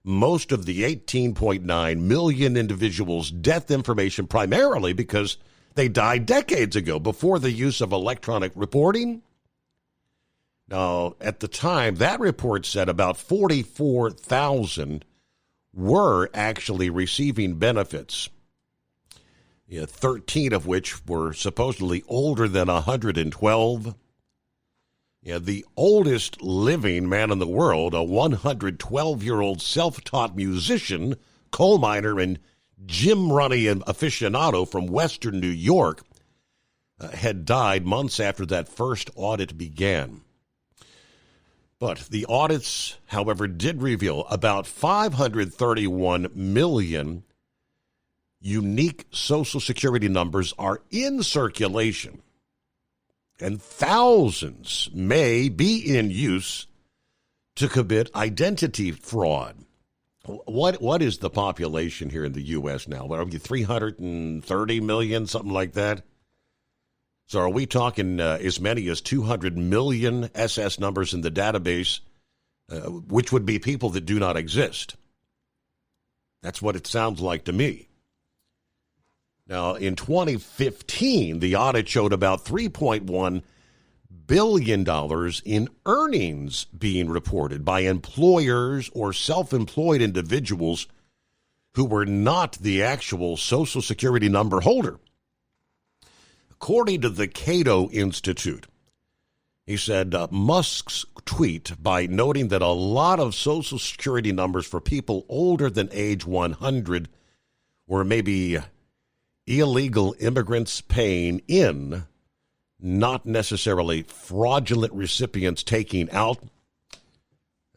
most of the 18.9 million individuals' death information, primarily because they died decades ago, before the use of electronic reporting. Now, at the time, that report said about 44,000 were actually receiving benefits. 13 of which were supposedly older than 112. The oldest living man in the world, a 112-year-old self-taught musician, coal miner, and gym running aficionado from Western New York, had died months after that first audit began. But the audits, however, did reveal about 531 million unique Social Security numbers are in circulation, and thousands may be in use to commit identity fraud. What is the population here in the U.S. now? What are we, 330 million, something like that? So are we talking as many as 200 million SS numbers in the database, which would be people that do not exist? That's what it sounds like to me. Now, in 2015, the audit showed about $3.1 billion in earnings being reported by employers or self-employed individuals who were not the actual Social Security number holder. According to the Cato Institute, he said Musk's tweet, by noting that a lot of Social Security numbers for people older than age 100 were maybe illegal immigrants paying in, not necessarily fraudulent recipients taking out.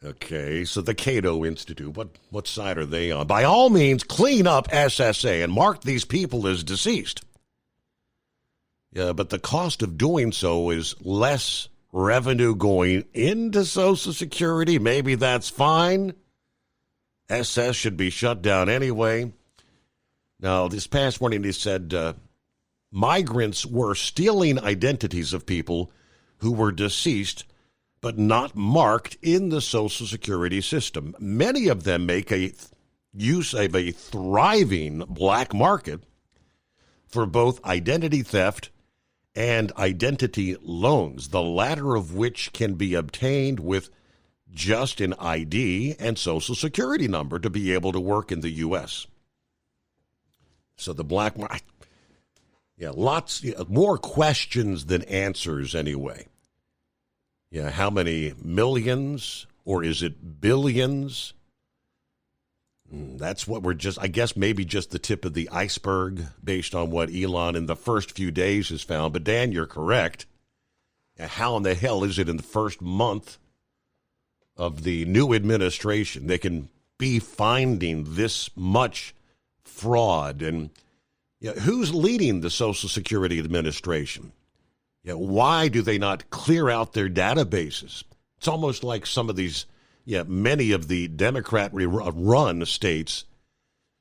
Okay, so the Cato Institute, what side are they on? By all means, clean up SSA and mark these people as deceased. Yeah, but the cost of doing so is less revenue going into Social Security. Maybe that's fine. SS should be shut down anyway. Now, this past morning, they said migrants were stealing identities of people who were deceased but not marked in the Social Security system. Many of them make use of a thriving black market for both identity theft and identity loans, the latter of which can be obtained with just an ID and Social Security number to be able to work in the U.S. So the black market, lots more questions than answers anyway. Yeah, how many millions, or is it billions? That's what I guess maybe just the tip of the iceberg based on what Elon in the first few days has found. But Dan, you're correct. How in the hell is it in the first month of the new administration they can be finding this much fraud? And who's leading the Social Security Administration? Why do they not clear out their databases? It's almost like some of these, many of the Democrat-run states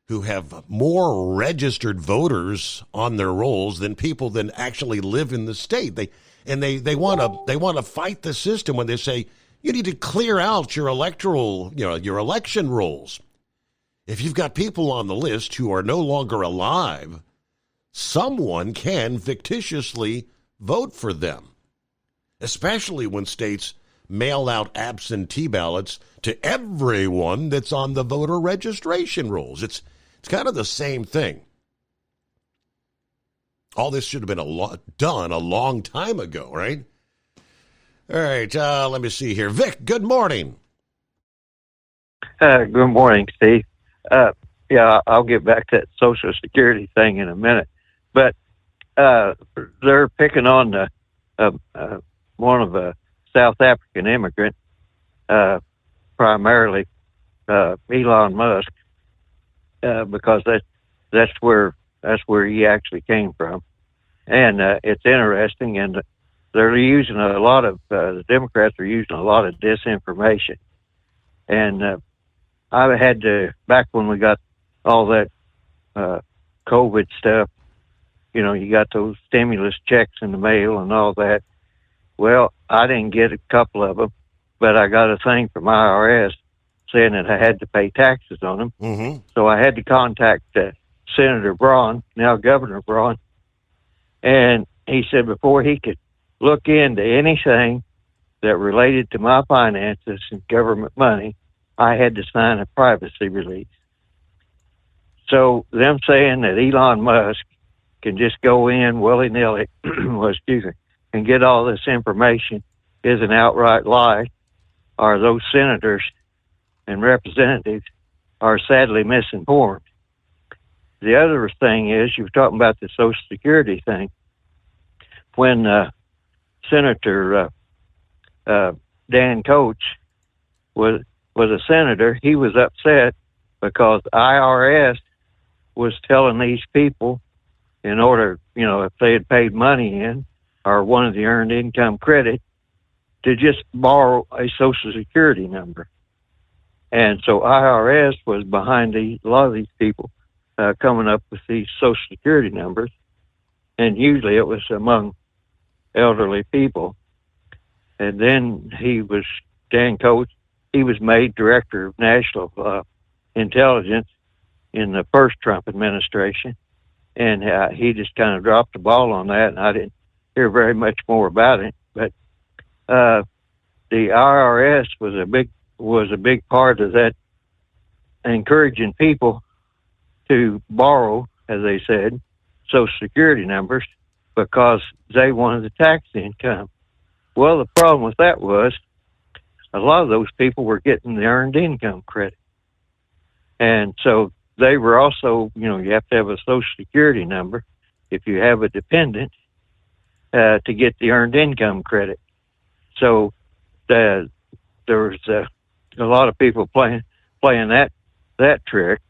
who have more registered voters on their rolls than people that actually live in the state. They want to fight the system when they say You need to clear out your your election rolls. If you've got people on the list who are no longer alive, someone can fictitiously vote for them, especially when states mail out absentee ballots to everyone that's on the voter registration rolls. It's kind of the same thing. All this should have been done a long time ago, right? All right, let me see here. Vic, good morning. Good morning, Steve. Yeah, I'll get back to that Social Security thing in a minute. But they're picking on one of the South African immigrant, primarily Elon Musk, because that's where he actually came from. And it's interesting, and they're using a lot of, the Democrats are using a lot of disinformation. And I had to, back when we got all that COVID stuff, you got those stimulus checks in the mail and all that. Well, I didn't get a couple of them, but I got a thing from IRS saying that I had to pay taxes on them. Mm-hmm. So I had to contact Senator Braun, now Governor Braun, and he said before he could look into anything that related to my finances and government money, I had to sign a privacy release. So them saying that Elon Musk can just go in willy-nilly, and get all this information is an outright lie, or those senators and representatives are sadly misinformed. The other thing is, you were talking about the Social Security thing. When Senator Dan Coats was a senator, he was upset because IRS was telling these people, in order, if they had paid money in, or one of the earned income credit, to just borrow a Social Security number. And so IRS was behind a lot of these people coming up with these Social Security numbers, and usually it was among elderly people. And then Dan Coats, he was made Director of National Intelligence in the first Trump administration, and he just kind of dropped the ball on that, and I didn't hear very much more about it. But the IRS was a big part of that, encouraging people to borrow, as they said, Social Security numbers because they wanted to tax the income. Well, the problem with that was a lot of those people were getting the earned income credit. And so they were also, you have to have a Social Security number if you have a dependent to get the earned income credit. So there was a lot of people playing that trick,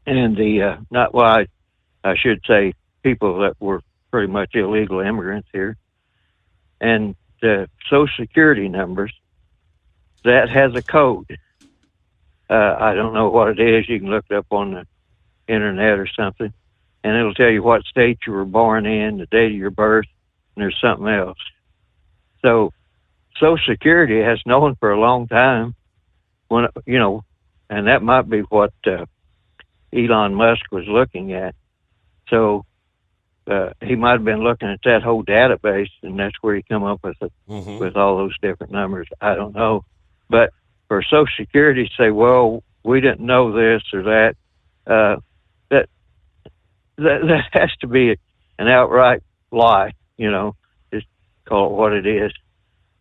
and I should say people that were pretty much illegal immigrants here. And the Social Security numbers, that has a code. I don't know what it is. You can look it up on the internet or something, and it'll tell you what state you were born in, the date of your birth, and there's something else. So Social Security has known for a long time when, and that might be what Elon Musk was looking at. So he might have been looking at that whole database, and that's where he come up with it, with all those different numbers. I don't know. But for Social Security to say, well, we didn't know this or that, that has to be an outright lie, just call it what it is.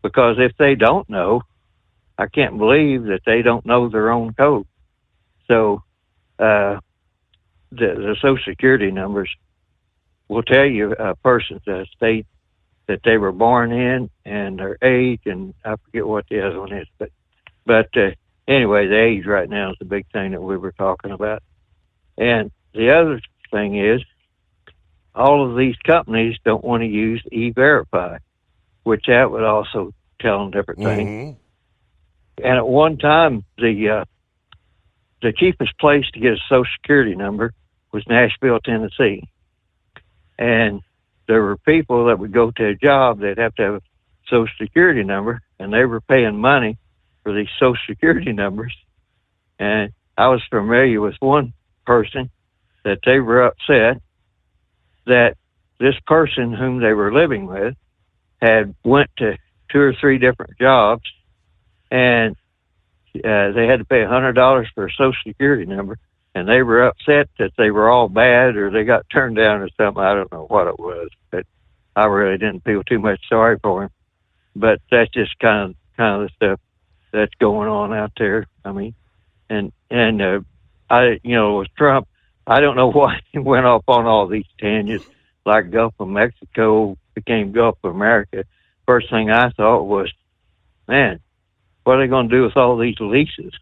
Because if they don't know, I can't believe that they don't know their own code. So the Social Security numbers will tell you a person's state that they were born in and their age, and I forget what the other one is. But anyway, the age right now is the big thing that we were talking about. And the other thing is, all of these companies don't want to use E-Verify, which that would also tell them different things. And at one time, the cheapest place to get a Social Security number was Nashville, Tennessee. And there were people that would go to a job, they'd have to have a Social Security number, and they were paying money for these Social Security numbers. And I was familiar with one person that they were upset that this person whom they were living with had went to 2 or 3 different jobs, and they had to pay $100 for a Social Security number, and they were upset that they were all bad or they got turned down or something. I don't know what it was, but I really didn't feel too much sorry for him. But that's just kind of the stuff that's going on out there. I mean, and I, with Trump, I don't know why he went off on all these tangents, like Gulf of Mexico became Gulf of America. First thing I thought was, man, what are they going to do with all these leases?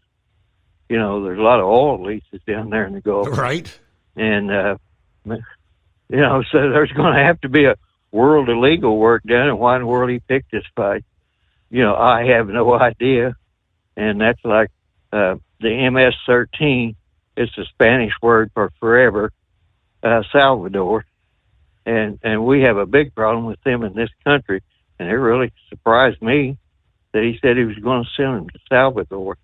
There's a lot of oil leases down there in the Gulf. Right. And, so there's going to have to be a world of legal work done. And why in the world he picked this fight? I have no idea. And that's like the MS-13. It's a Spanish word for forever, Salvador. And we have a big problem with them in this country. And it really surprised me that he said he was going to send them to Salvador,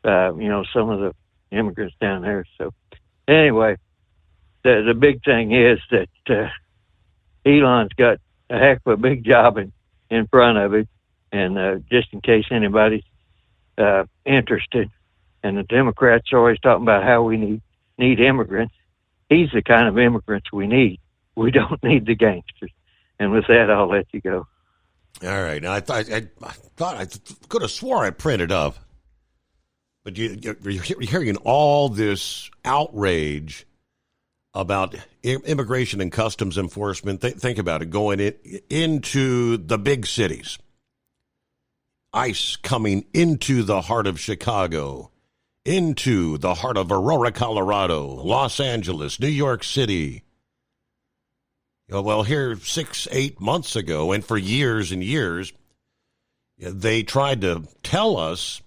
some of the immigrants down there. So anyway, the big thing is that Elon's got a heck of a big job in front of him. And just in case anybody's interested, and the Democrats are always talking about how we need immigrants. He's the kind of immigrants we need. We don't need the gangsters. And with that, I'll let you go. All right. Now, I thought I could have swore I printed up, but you're hearing all this outrage about immigration and customs enforcement. Think about it, going into the big cities. ICE coming into the heart of Chicago, into the heart of Aurora, Colorado, Los Angeles, New York City. Well, here 6-8 months ago, and for years and years, they tried to tell us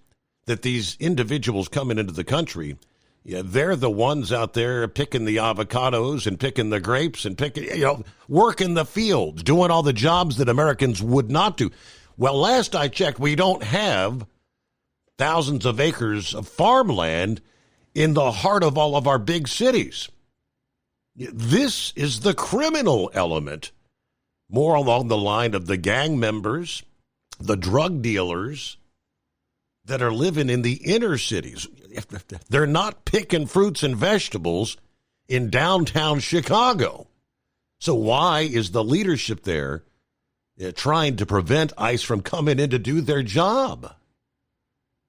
that these individuals coming into the country, they're the ones out there picking the avocados and picking the grapes and working the fields, doing all the jobs that Americans would not do. Well, last I checked, we don't have thousands of acres of farmland in the heart of all of our big cities. This is the criminal element, more along the line of the gang members, the drug dealers that are living in the inner cities. They're not picking fruits and vegetables in downtown Chicago. So why is the leadership there trying to prevent ICE from coming in to do their job?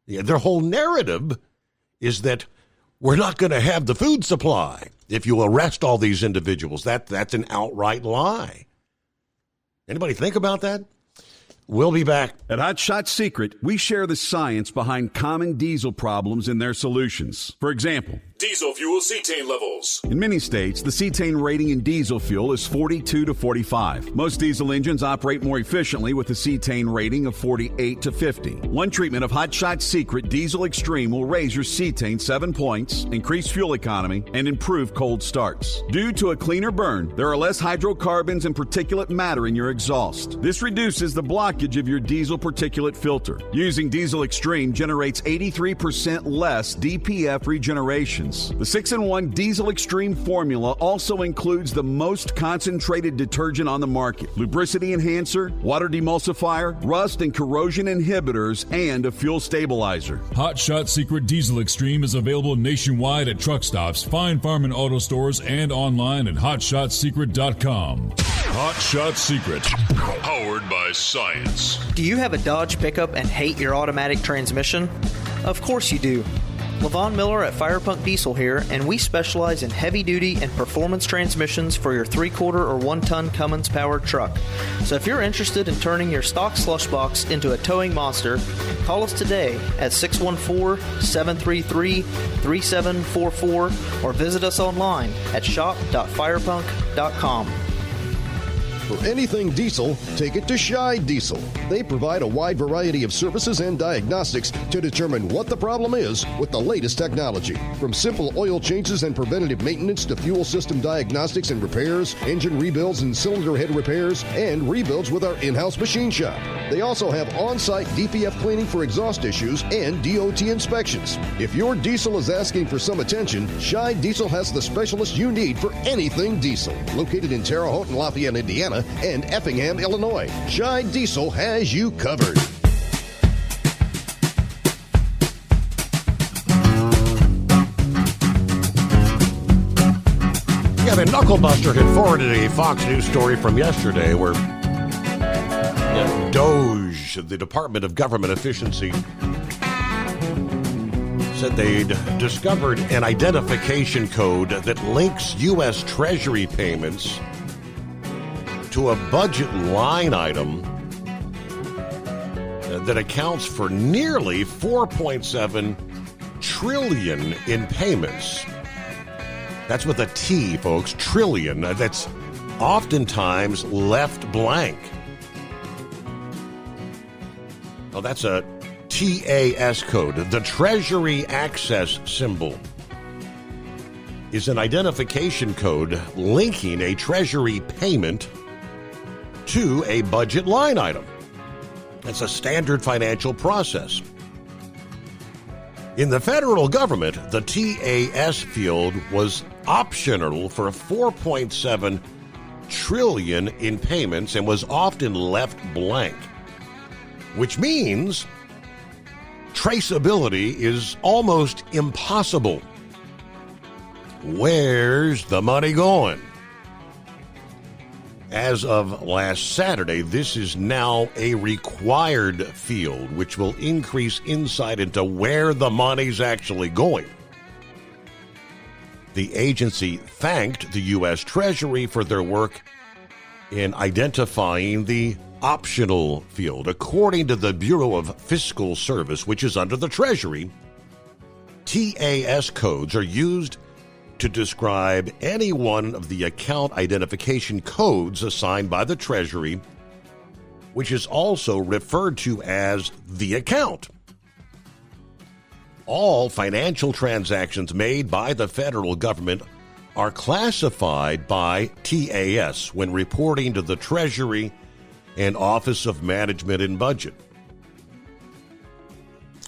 Their whole narrative is that we're not going to have the food supply if you arrest all these individuals. That's an outright lie. Anybody think about that? We'll be back. At Hot Shot Secret, we share the science behind common diesel problems and their solutions. For example, diesel fuel cetane levels. In many states, the cetane rating in diesel fuel is 42 to 45. Most diesel engines operate more efficiently with a cetane rating of 48 to 50. One treatment of Hot Shot Secret Diesel Extreme will raise your cetane 7 points, increase fuel economy, and improve cold starts. Due to a cleaner burn, there are less hydrocarbons and particulate matter in your exhaust. This reduces the blockage of your diesel particulate filter. Using Diesel Extreme generates 83% less DPF regeneration. The 6-in-1 Diesel Extreme formula also includes the most concentrated detergent on the market, lubricity enhancer, water demulsifier, rust and corrosion inhibitors, and a fuel stabilizer. Hot Shot Secret Diesel Extreme is available nationwide at truck stops, fine farm and auto stores, and online at hotshotsecret.com. Hot Shot Secret, powered by science. Do you have a Dodge pickup and hate your automatic transmission? Of course you do. Levon Miller at Firepunk Diesel here, and we specialize in heavy-duty and performance transmissions for your 3-quarter or 1-ton Cummins-powered truck. So if you're interested in turning your stock slush box into a towing monster, call us today at 614-733-3744 or visit us online at shop.firepunk.com. For anything diesel, take it to Scheid Diesel. They provide a wide variety of services and diagnostics to determine what the problem is with the latest technology. From simple oil changes and preventative maintenance to fuel system diagnostics and repairs, engine rebuilds and cylinder head repairs, and rebuilds with our in-house machine shop. They also have on-site DPF cleaning for exhaust issues and DOT inspections. If your diesel is asking for some attention, Scheid Diesel has the specialist you need for anything diesel. Located in Terre Haute and Lafayette, Indiana, and Effingham, Illinois, Scheid Diesel has you covered. Yeah, the Knucklebuster had forwarded a Fox News story from yesterday where DOGE, the Department of Government Efficiency, said they'd discovered an identification code that links U.S. Treasury payments to a budget line item that accounts for nearly $4.7 trillion in payments. That's with a T, folks, trillion. That's oftentimes left blank. Oh, that's a TAS code. The Treasury Access Symbol is an identification code linking a Treasury payment to a budget line item. That's a standard financial process. In the federal government, the TAS field was optional for $4.7 trillion in payments and was often left blank, which means traceability is almost impossible. Where's the money going? As of last Saturday, this is now a required field, which will increase insight into where the money's actually going. The agency thanked the U.S. Treasury for their work in identifying the optional field. According to the Bureau of Fiscal Service, which is under the Treasury, TAS codes are used to describe any one of the account identification codes assigned by the Treasury, which is also referred to as the account. All financial transactions made by the federal government are classified by TAS when reporting to the Treasury and Office of Management and Budget.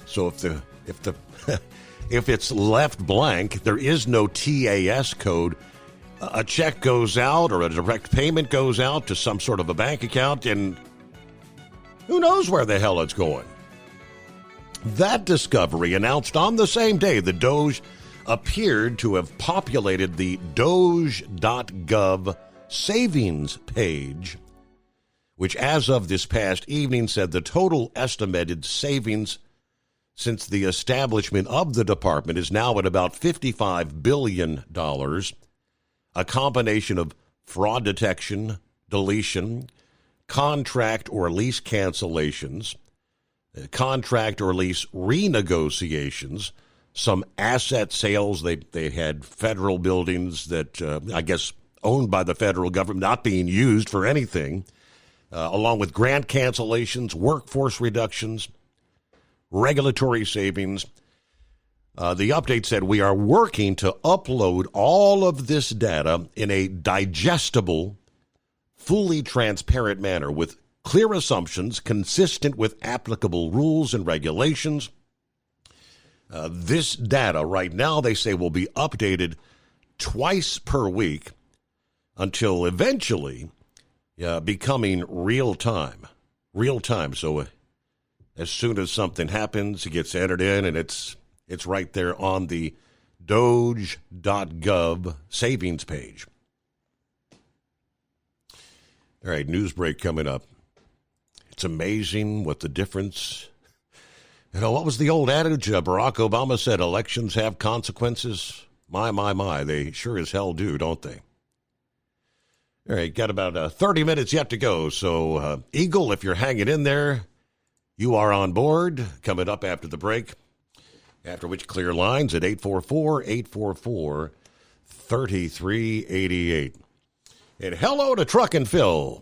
So if it's left blank, there is no TAS code. A check goes out or a direct payment goes out to some sort of a bank account, and who knows where the hell it's going. That discovery, announced on the same day the DOGE appeared to have populated the doge.gov savings page, which as of this past evening said the total estimated savings since the establishment of the department is now at about $55 billion, a combination of fraud detection, deletion, contract or lease cancellations, contract or lease renegotiations, some asset sales. They had federal buildings that I guess owned by the federal government not being used for anything, along with grant cancellations, workforce reductions, regulatory savings. The update said we are working to upload all of this data in a digestible, fully transparent manner with clear assumptions consistent with applicable rules and regulations. This data right now, they say, will be updated twice per week until eventually becoming real time. So as soon as something happens, it gets entered in, and it's right there on the doge.gov savings page. All right, news break coming up. It's amazing what the difference. You know, what was the old adage? Barack Obama said elections have consequences. My, they sure as hell do, don't they? All right, got about 30 minutes yet to go. So, Eagle, if you're hanging in there, you are on board. Coming up after the break, after which clear lines at 844-844-3388. And hello to Truck and Phil.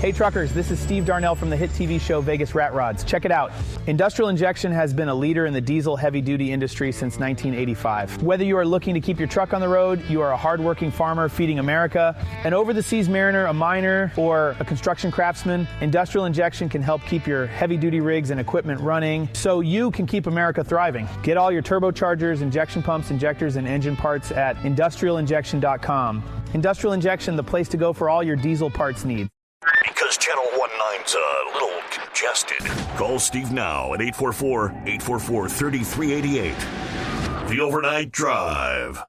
Hey truckers, this is Steve Darnell from the hit TV show Vegas Rat Rods. Check it out. Industrial Injection has been a leader in the diesel heavy-duty industry since 1985. Whether you are looking to keep your truck on the road, you are a hardworking farmer feeding America, an over-the-seas mariner, a miner, or a construction craftsman, Industrial Injection can help keep your heavy-duty rigs and equipment running so you can keep America thriving. Get all your turbochargers, injection pumps, injectors, and engine parts at industrialinjection.com. Industrial Injection, the place to go for all your diesel parts needs. Because Channel 19's a little congested. Call Steve now at 844-844-3388. The Overnight Drive.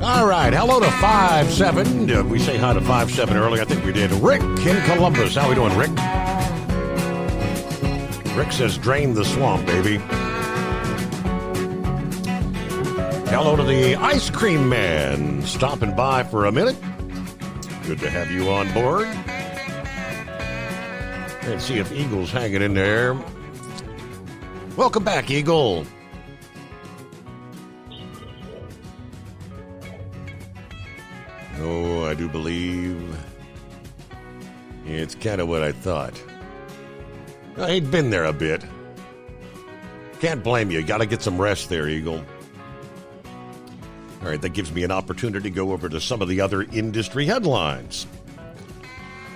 All right, hello to 5-7. We say hi to 5-7 earlier. I think we did. Rick in Columbus. How we doing, Rick? Rick says, drain the swamp, baby. Hello to the Ice Cream Man. Stopping by for a minute. Good to have you on board. Let's see if Eagle's hanging in there. Welcome back, Eagle. Oh, I do believe it's kind of what I thought. He'd been there a bit. Can't blame you. Got to get some rest there, Eagle. All right, that gives me an opportunity to go over to some of the other industry headlines.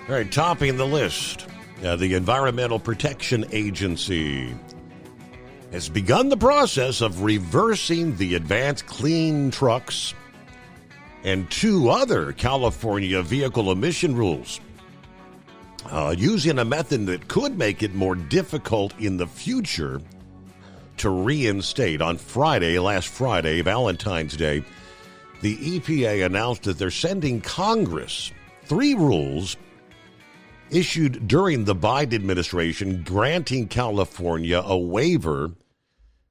All right, topping the list, the Environmental Protection Agency has begun the process of reversing the Advanced Clean Trucks and 2 other California vehicle emission rules, using a method that could make it more difficult in the future to reinstate. On Friday, last Friday, Valentine's Day, the EPA announced that they're sending Congress 3 rules issued during the Biden administration granting California a waiver.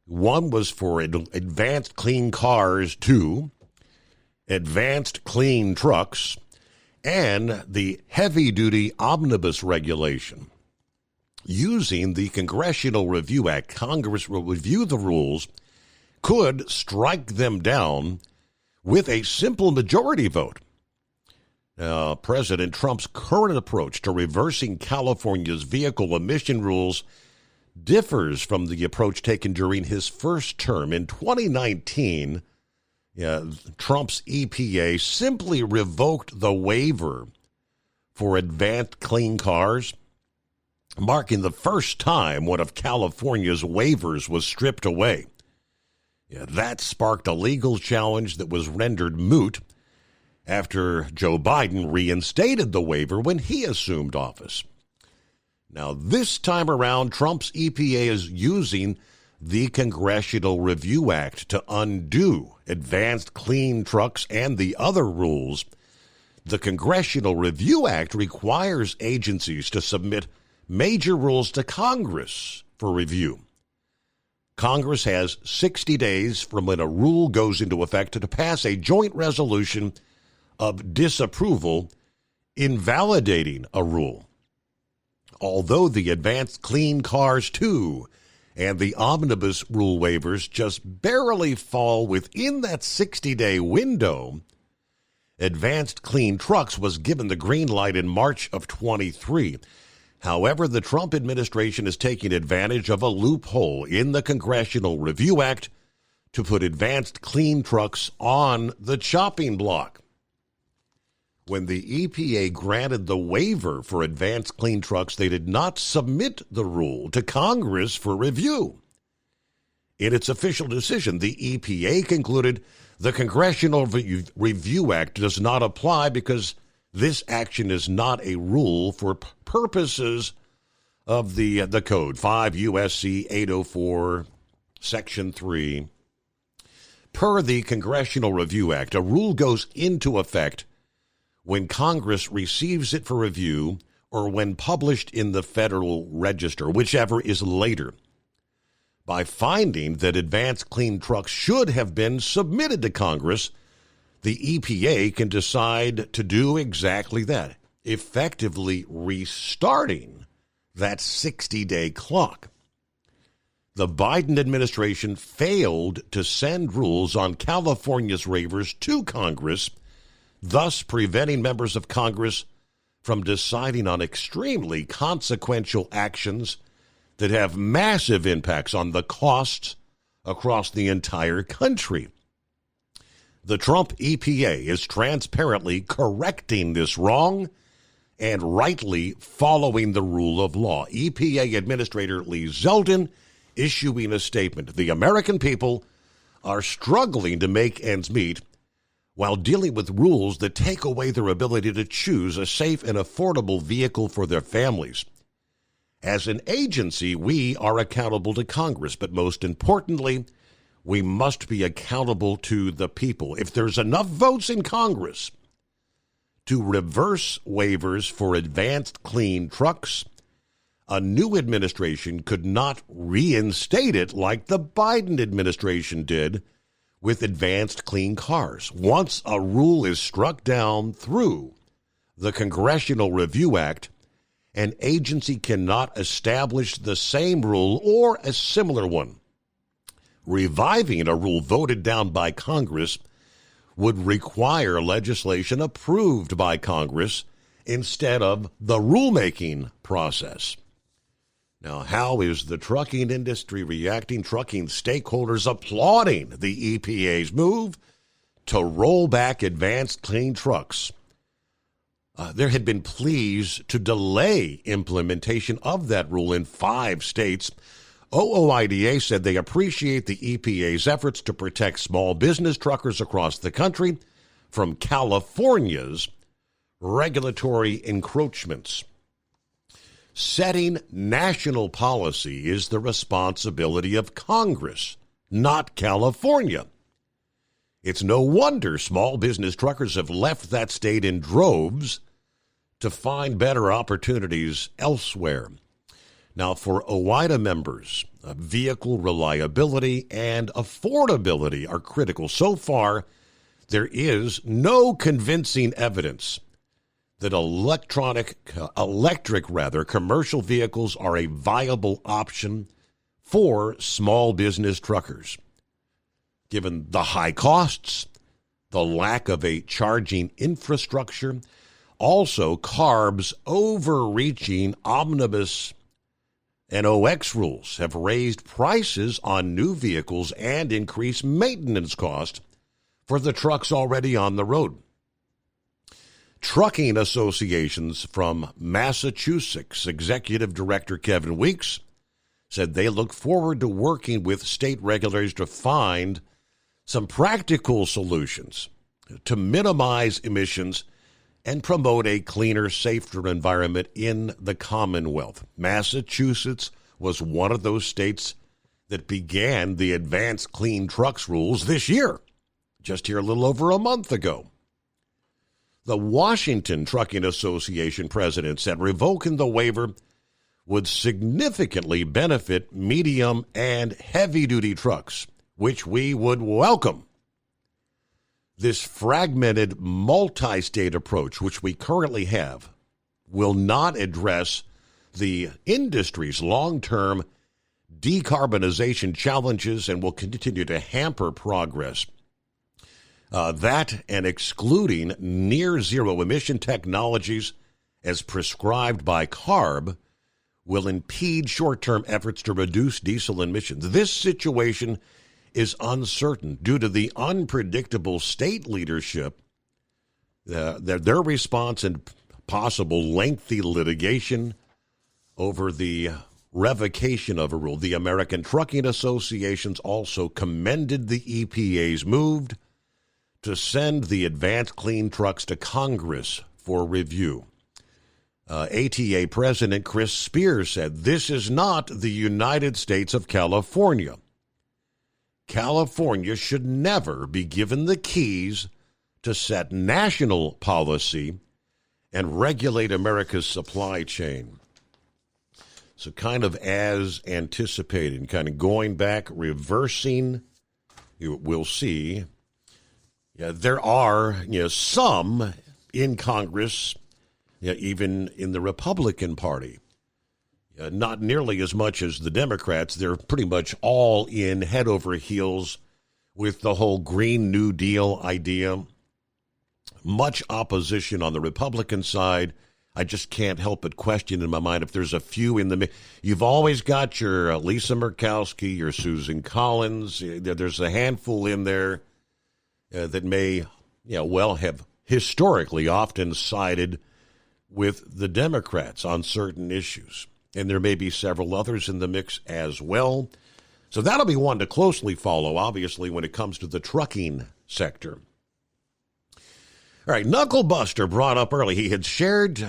One was for Advanced Clean Cars 2, Advanced Clean Trucks, and the Heavy-Duty Omnibus Regulation. Using the Congressional Review Act, Congress will review the rules, could strike them down with a simple majority vote. President Trump's current approach to reversing California's vehicle emission rules differs from the approach taken during his first term. In 2019, Trump's EPA simply revoked the waiver for Advanced Clean Cars, marking the first time one of California's waivers was stripped away. That sparked a legal challenge that was rendered moot after Joe Biden reinstated the waiver when he assumed office. Now, this time around, Trump's EPA is using the Congressional Review Act to undo Advanced Clean Trucks and the other rules. The Congressional Review Act requires agencies to submit major rules to Congress for review. Congress has 60 days from when a rule goes into effect to pass a joint resolution of disapproval invalidating a rule. Although the Advanced Clean Cars 2 and the omnibus rule waivers just barely fall within that 60-day window, Advanced Clean Trucks was given the green light in March of 23. However, the Trump administration is taking advantage of a loophole in the Congressional Review Act to put Advanced Clean Trucks on the chopping block. When the EPA granted the waiver for Advanced Clean Trucks, they did not submit the rule to Congress for review. In its official decision, the EPA concluded the Congressional Review Act does not apply because this action is not a rule for purposes of the code, 5 U.S.C. 804, Section 3. Per the Congressional Review Act, a rule goes into effect when Congress receives it for review or when published in the Federal Register, whichever is later. By finding that Advanced Clean Trucks should have been submitted to Congress, the EPA can decide to do exactly that. effectively restarting that 60-day clock. The Biden administration failed to send rules on California's waivers to Congress, thus preventing members of Congress from deciding on extremely consequential actions that have massive impacts on the costs across the entire country. The Trump EPA is transparently correcting this wrong and rightly following the rule of law. EPA Administrator Lee Zeldin issuing a statement. The American people are struggling to make ends meet while dealing with rules that take away their ability to choose a safe and affordable vehicle for their families. As an agency, we are accountable to Congress, but most importantly, we must be accountable to the people. If there's enough votes in Congress to reverse waivers for advanced clean trucks, a new administration could not reinstate it like the Biden administration did with advanced clean cars. Once a rule is struck down through the Congressional Review Act, an agency cannot establish the same rule or a similar one. Reviving a rule voted down by Congress would require legislation approved by Congress instead of the rulemaking process. Now, how is the trucking industry reacting? Trucking stakeholders applauding the EPA's move to roll back advanced clean trucks. There had been pleas to delay implementation of that rule in 5 states. OOIDA said they appreciate the EPA's efforts to protect small business truckers across the country from California's regulatory encroachments. Setting national policy is the responsibility of Congress, not California. It's no wonder small business truckers have left that state in droves to find better opportunities elsewhere. Now, for OOIDA members, vehicle reliability and affordability are critical. So far, there is no convincing evidence that electric commercial vehicles are a viable option for small business truckers. Given the high costs, the lack of a charging infrastructure, also CARB's overreaching omnibus and OX rules have raised prices on new vehicles and increased maintenance costs for the trucks already on the road. Trucking associations from Massachusetts Executive Director Kevin Weeks said they look forward to working with state regulators to find some practical solutions to minimize emissions and promote a cleaner, safer environment in the Commonwealth. Massachusetts was one of those states that began the advanced clean trucks rules this year, just here a little over a month ago. The Washington Trucking Association president said revoking the waiver would significantly benefit medium and heavy-duty trucks, which we would welcome. This fragmented multi-state approach, which we currently have, will not address the industry's long-term decarbonization challenges and will continue to hamper progress. That and excluding near-zero emission technologies as prescribed by CARB will impede short-term efforts to reduce diesel emissions. This situation is uncertain due to the unpredictable state leadership, their response and possible lengthy litigation over the revocation of a rule. The American Trucking Associations also commended the EPA's move to send the advanced clean trucks to Congress for review. ATA President Chris Spears said, "This is not the United States of California. California should never be given the keys to set national policy and regulate America's supply chain." So kind of as anticipated, kind of going back, reversing, we'll see. Yeah, there are some in Congress even in the Republican Party. Not nearly as much as the Democrats. They're pretty much all in head over heels with the whole Green New Deal idea. Much opposition on the Republican side. I just can't help but question in my mind if there's a few in the... You've always got your Lisa Murkowski, your Susan Collins. There's a handful in there that may, well, have historically often sided with the Democrats on certain issues. And there may be several others in the mix as well. So that'll be one to closely follow, obviously, when it comes to the trucking sector. All right, Knucklebuster brought up early. He had shared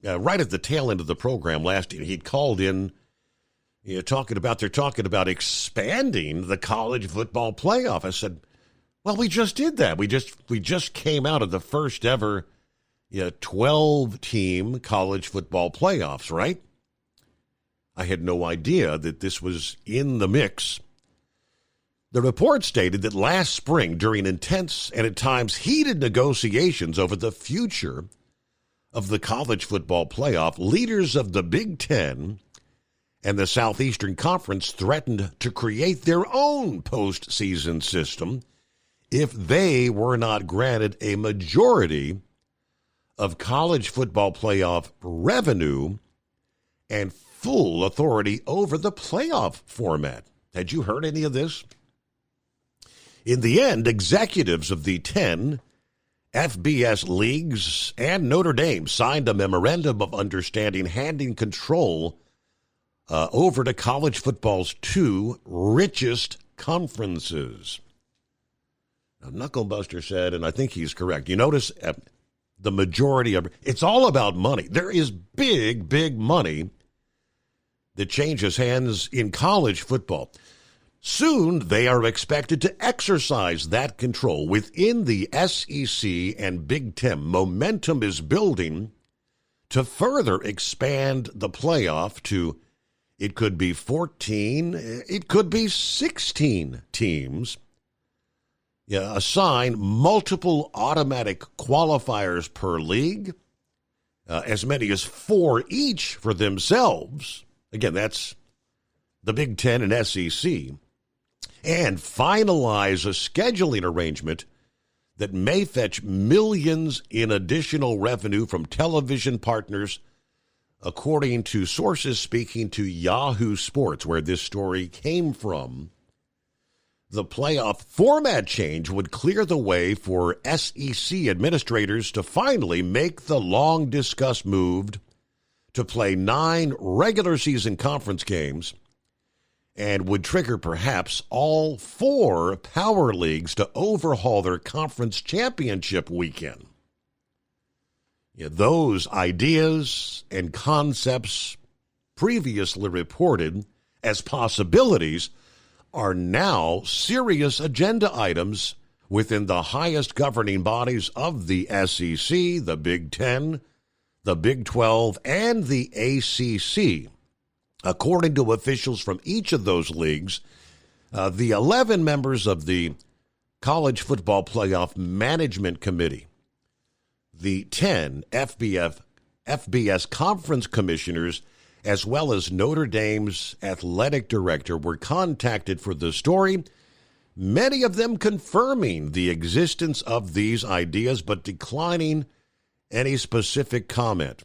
right at the tail end of the program last year. He'd called in they're talking about expanding the college football playoff. I said, well, we just did that. We just came out of the first ever 12-team college football playoffs, right? I had no idea that this was in the mix. The report stated that last spring, during intense and at times heated negotiations over the future of the college football playoff, leaders of the Big Ten and the Southeastern Conference threatened to create their own postseason system if they were not granted a majority of college football playoff revenue and full authority over the playoff format. Had you heard any of this? In the end, executives of the 10 FBS leagues and Notre Dame signed a memorandum of understanding handing control over to college football's two richest conferences. Now, Knucklebuster said, and I think he's correct, you notice the majority of it's all about money. There is big, big money that changes hands in college football. Soon, they are expected to exercise that control within the SEC and Big Ten. Momentum is building to further expand the playoff to, it could be 14, it could be 16 teams. Assign multiple automatic qualifiers per league, as many as 4 each for themselves. Again, that's the Big Ten and SEC. And finalize a scheduling arrangement that may fetch millions in additional revenue from television partners, according to sources speaking to Yahoo Sports, where this story came from. The playoff format change would clear the way for SEC administrators to finally make the long-discussed move to play 9 regular season conference games, and would trigger perhaps all 4 power leagues to overhaul their conference championship weekend. Those ideas and concepts previously reported as possibilities are now serious agenda items within the highest governing bodies of the SEC, the Big Ten, the Big 12, and the ACC. According to officials from each of those leagues, the 11 members of the College Football Playoff Management Committee, the 10 FBS conference commissioners, as well as Notre Dame's athletic director, were contacted for the story, many of them confirming the existence of these ideas but declining any specific comment.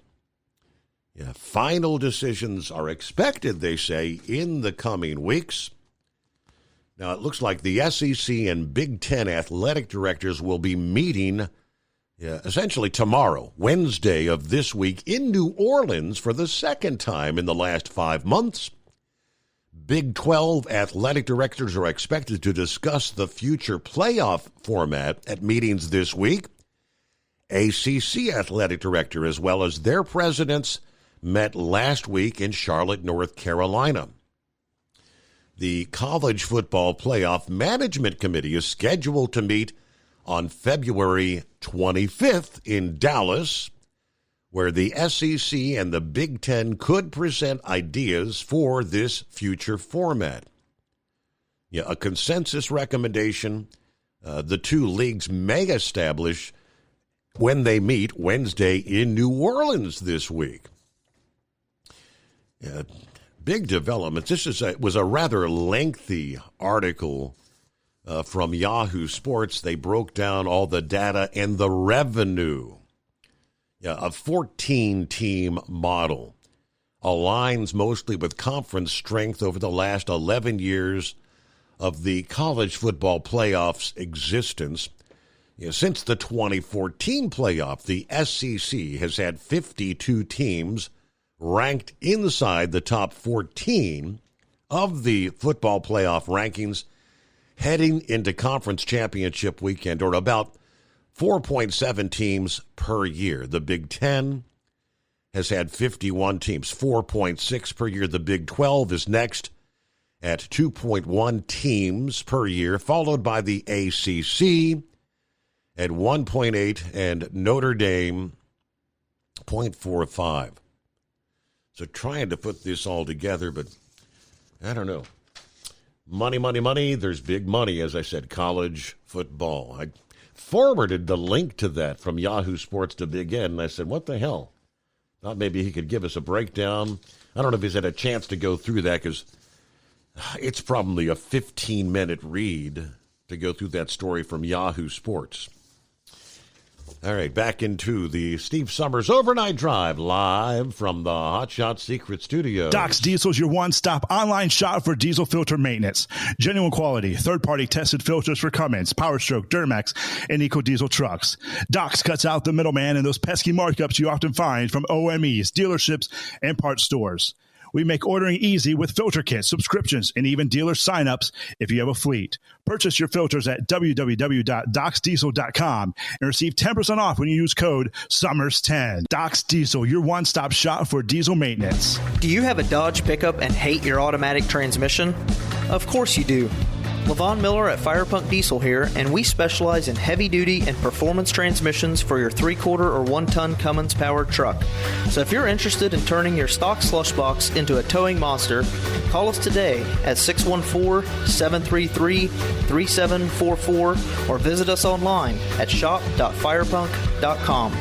Final decisions are expected, they say, in the coming weeks. Now, it looks like the SEC and Big Ten athletic directors will be meeting essentially tomorrow, Wednesday of this week, in New Orleans for the second time in the last 5 months. Big 12 athletic directors are expected to discuss the future playoff format at meetings this week. ACC athletic director, as well as their presidents, met last week in Charlotte, North Carolina. The College Football Playoff Management Committee is scheduled to meet on February 25th in Dallas, where the SEC and the Big Ten could present ideas for this future format. A consensus recommendation the two leagues may establish when they meet Wednesday in New Orleans this week. Big developments. This was a rather lengthy article from Yahoo Sports. They broke down all the data and the revenue. A 14-team model aligns mostly with conference strength over the last 11 years of the college football playoff's existence. Since the 2014 playoff, the SEC has had 52 teams ranked inside the top 14 of the football playoff rankings heading into conference championship weekend, or about 4.7 teams per year. The Big Ten has had 51 teams, 4.6 per year. The Big 12 is next at 2.1 teams per year, followed by the ACC at 1.8 and Notre Dame 0.45. So trying to put this all together, but I don't know. Money, money, money. There's big money, as I said, college football. I forwarded the link to that from Yahoo Sports to Big Ed, and I said, what the hell? Thought maybe he could give us a breakdown. I don't know if he's had a chance to go through that, because it's probably a 15-minute read to go through that story from Yahoo Sports. All right, back into the Steve Summers Overnight Drive, live from the Hot Shot Secret Studios. Doc's Diesel is your one-stop online shop for diesel filter maintenance. Genuine quality, third-party tested filters for Cummins, Power Stroke, Duramax, and EcoDiesel trucks. Doc's cuts out the middleman and those pesky markups you often find from OMEs, dealerships, and parts stores. We make ordering easy with filter kits, subscriptions, and even dealer sign-ups if you have a fleet. Purchase your filters at www.docsdiesel.com and receive 10% off when you use code SUMMERS10. Doc's Diesel, your one-stop shop for diesel maintenance. Do you have a Dodge pickup and hate your automatic transmission? Of course you do. Levon Miller at Firepunk Diesel here, and we specialize in heavy-duty and performance transmissions for your 3-quarter or 1-ton Cummins-powered truck. So if you're interested in turning your stock slush box into a towing monster, call us today at 614-733-3744 or visit us online at shop.firepunk.com.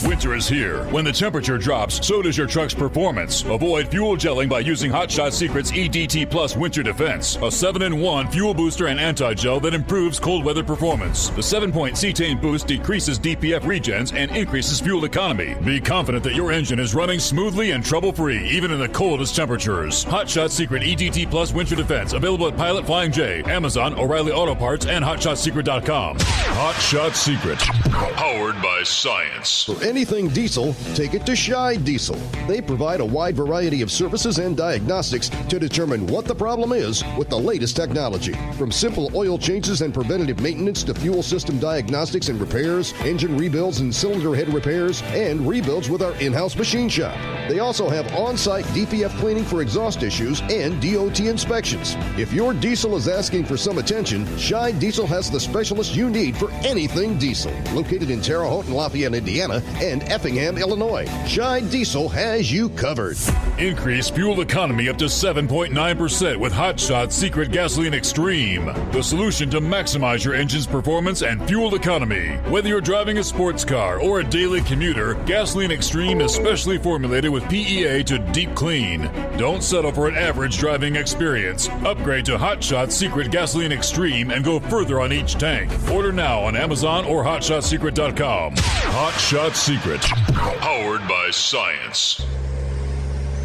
Winter is here. When the temperature drops, so does your truck's performance. Avoid fuel gelling by using Hot Shot Secret's EDT Plus Winter Defense, a 7-in-1 fuel booster and anti-gel that improves cold weather performance. The 7-point cetane boost decreases DPF regens and increases fuel economy. Be confident that your engine is running smoothly and trouble-free, even in the coldest temperatures. Hot Shot Secret EDT Plus Winter Defense, available at Pilot Flying J, Amazon, O'Reilly Auto Parts, and HotShotSecret.com. Hot Shot Secret, powered by science. For anything diesel, take it to Scheid Diesel. They provide a wide variety of services and diagnostics to determine what the problem is with the latest technology. From simple oil changes and preventative maintenance to fuel system diagnostics and repairs, engine rebuilds and cylinder head repairs, and rebuilds with our in-house machine shop. They also have on-site DPF cleaning for exhaust issues and DOT inspections. If your diesel is asking for some attention, Scheid Diesel has the specialist you need for anything diesel. Located in Terre Haute and Lafayette, Indiana, and Effingham, Illinois. Scheid Diesel has you covered. Increase fuel economy up to 7.9% with Hot Shot Secret Gasoline Extreme, the solution to maximize your engine's performance and fuel economy. Whether you're driving a sports car or a daily commuter, Gasoline Extreme is specially formulated with PEA to deep clean. Don't settle for an average driving experience. Upgrade to Hot Shot Secret Gasoline Extreme and go further on each tank. Order now on Amazon or HotShotSecret.com. Hot Shot Secret, powered by science.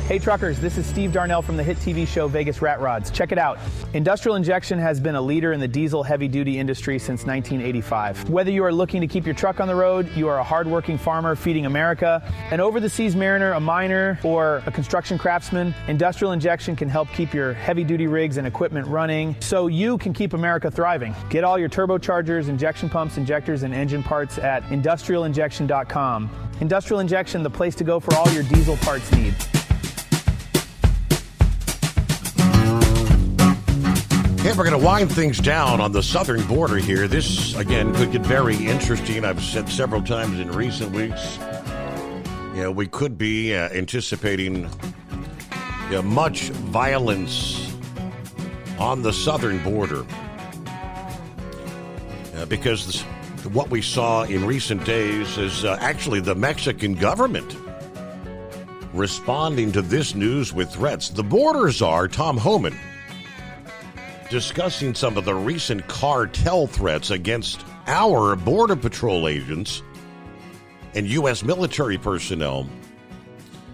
Hey truckers, this is Steve Darnell from the hit TV show Vegas Rat Rods. Check it out. Industrial Injection has been a leader in the diesel heavy-duty industry since 1985. Whether you are looking to keep your truck on the road, you are a hardworking farmer feeding America, an over-the-seas mariner, a miner, or a construction craftsman, Industrial Injection can help keep your heavy-duty rigs and equipment running so you can keep America thriving. Get all your turbochargers, injection pumps, injectors, and engine parts at industrialinjection.com. Industrial Injection, the place to go for all your diesel parts needs. Okay, we're going to wind things down on the southern border here. This, again, could get very interesting. I've said several times in recent weeks, we could be anticipating much violence on the southern border because what we saw in recent days is actually the Mexican government responding to this news with threats. The border czar, Tom Homan, discussing some of the recent cartel threats against our Border Patrol agents and U.S. military personnel,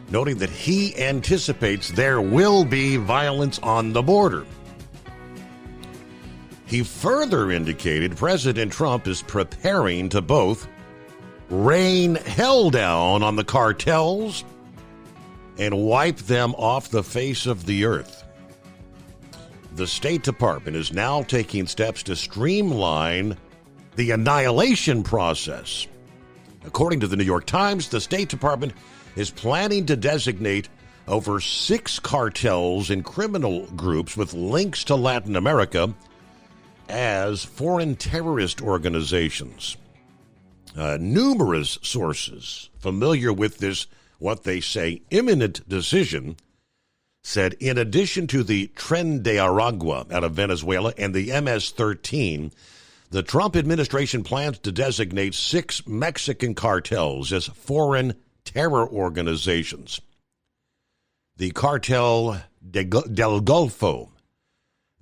noting that he anticipates there will be violence on the border. He further indicated President Trump is preparing to both rain hell down on the cartels and wipe them off the face of the earth. The State Department is now taking steps to streamline the annihilation process. According to the New York Times, the State Department is planning to designate over 6 cartels and criminal groups with links to Latin America as foreign terrorist organizations. Numerous sources familiar with this, what they say, imminent decision, said in addition to the Tren de Aragua out of Venezuela and the MS-13, the Trump administration plans to designate 6 Mexican cartels as foreign terror organizations. The Cartel del Golfo,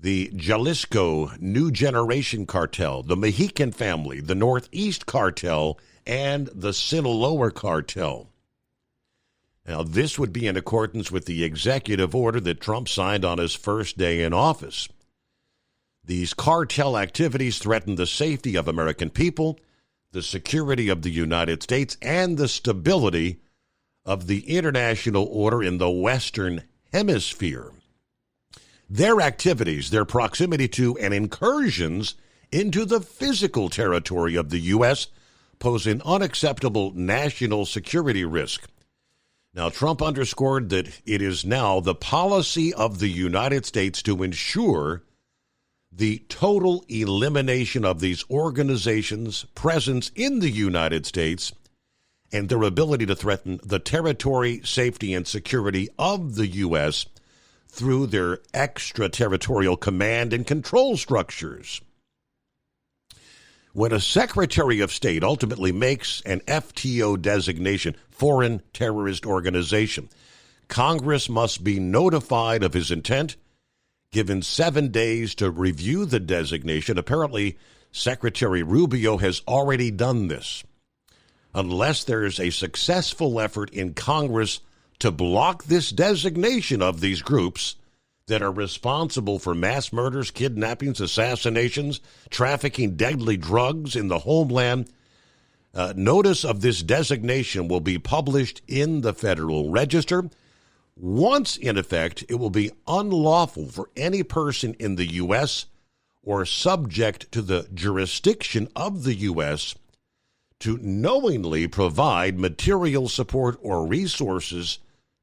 the Jalisco New Generation Cartel, the Mexican Family, the Northeast Cartel, and the Sinaloa Cartel. Now, this would be in accordance with the executive order that Trump signed on his first day in office. These cartel activities threaten the safety of American people, the security of the United States, and the stability of the international order in the Western Hemisphere. Their activities, their proximity to and incursions into the physical territory of the U.S. pose an unacceptable national security risk. Now, Trump underscored that it is now the policy of the United States to ensure the total elimination of these organizations' presence in the United States and their ability to threaten the territory, safety, and security of the U.S. through their extraterritorial command and control structures. When a Secretary of State ultimately makes an FTO designation, foreign terrorist organization, Congress must be notified of his intent, given 7 days to review the designation. Apparently, Secretary Rubio has already done this. Unless there's a successful effort in Congress to block this designation of these groups that are responsible for mass murders, kidnappings, assassinations, trafficking deadly drugs in the homeland, notice of this designation will be published in the Federal Register. Once in effect, it will be unlawful for any person in the U.S. or subject to the jurisdiction of the U.S. to knowingly provide material support or resources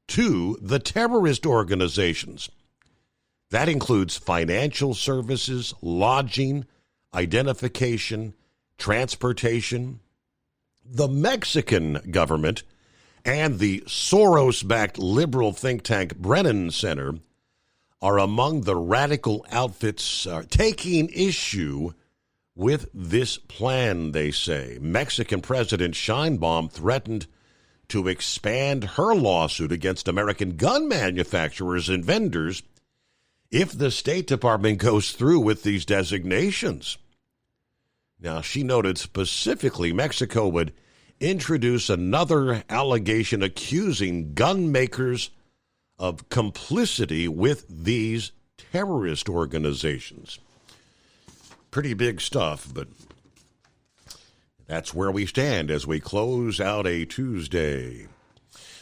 to the terrorist organizations. That includes financial services, lodging, identification, transportation. The Mexican government and the Soros-backed liberal think tank Brennan Center are among the radical outfits taking issue with this plan, they say. Mexican President Sheinbaum threatened to expand her lawsuit against American gun manufacturers and vendors if the State Department goes through with these designations. Now, she noted specifically Mexico would introduce another allegation accusing gun makers of complicity with these terrorist organizations. Pretty big stuff, but that's where we stand as we close out a Tuesday.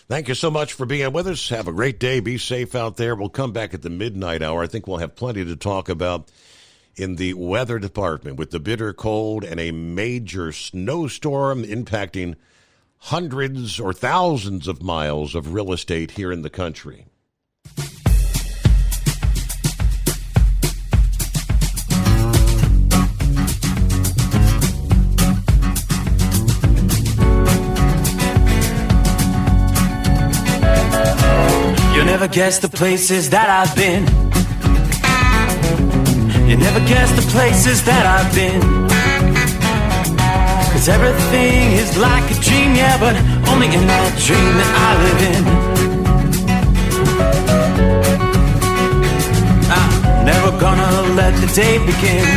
Thank you so much for being with us. Have a great day. Be safe out there. We'll come back at the midnight hour. I think we'll have plenty to talk about in the weather department with the bitter cold and a major snowstorm impacting hundreds or thousands of miles of real estate here in the country. You'll never guess the places that I've been. You never guess the places that I've been. 'Cause everything is like a dream, yeah, but only in that dream that I live in. I'm never gonna let the day begin.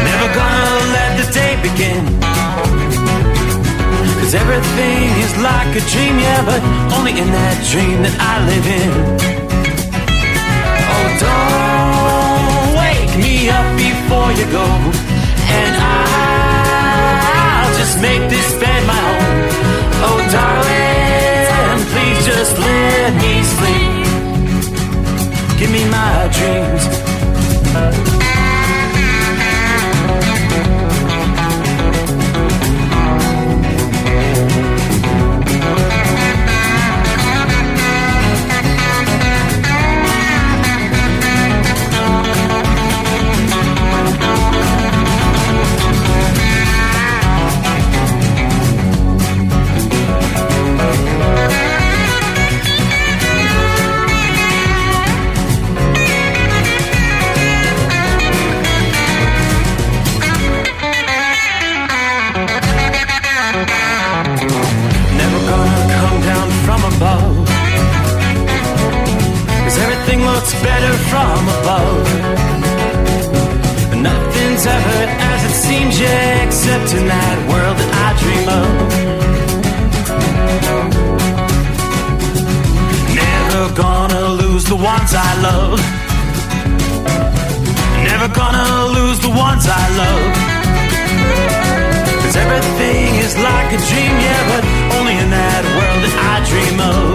Never gonna let the day begin. 'Cause everything is like a dream, yeah, but only in that dream that I live in. Oh, don't wake me up before you go, and I'll just make this bed my home. Oh, darling, please just let me sleep. Give me my dreams. Looks better from above, but nothing's ever as it seems, yeah, except in that world that I dream of. Never gonna lose the ones I love. Never gonna lose the ones I love. 'Cause everything is like a dream, yeah, but only in that world that I dream of.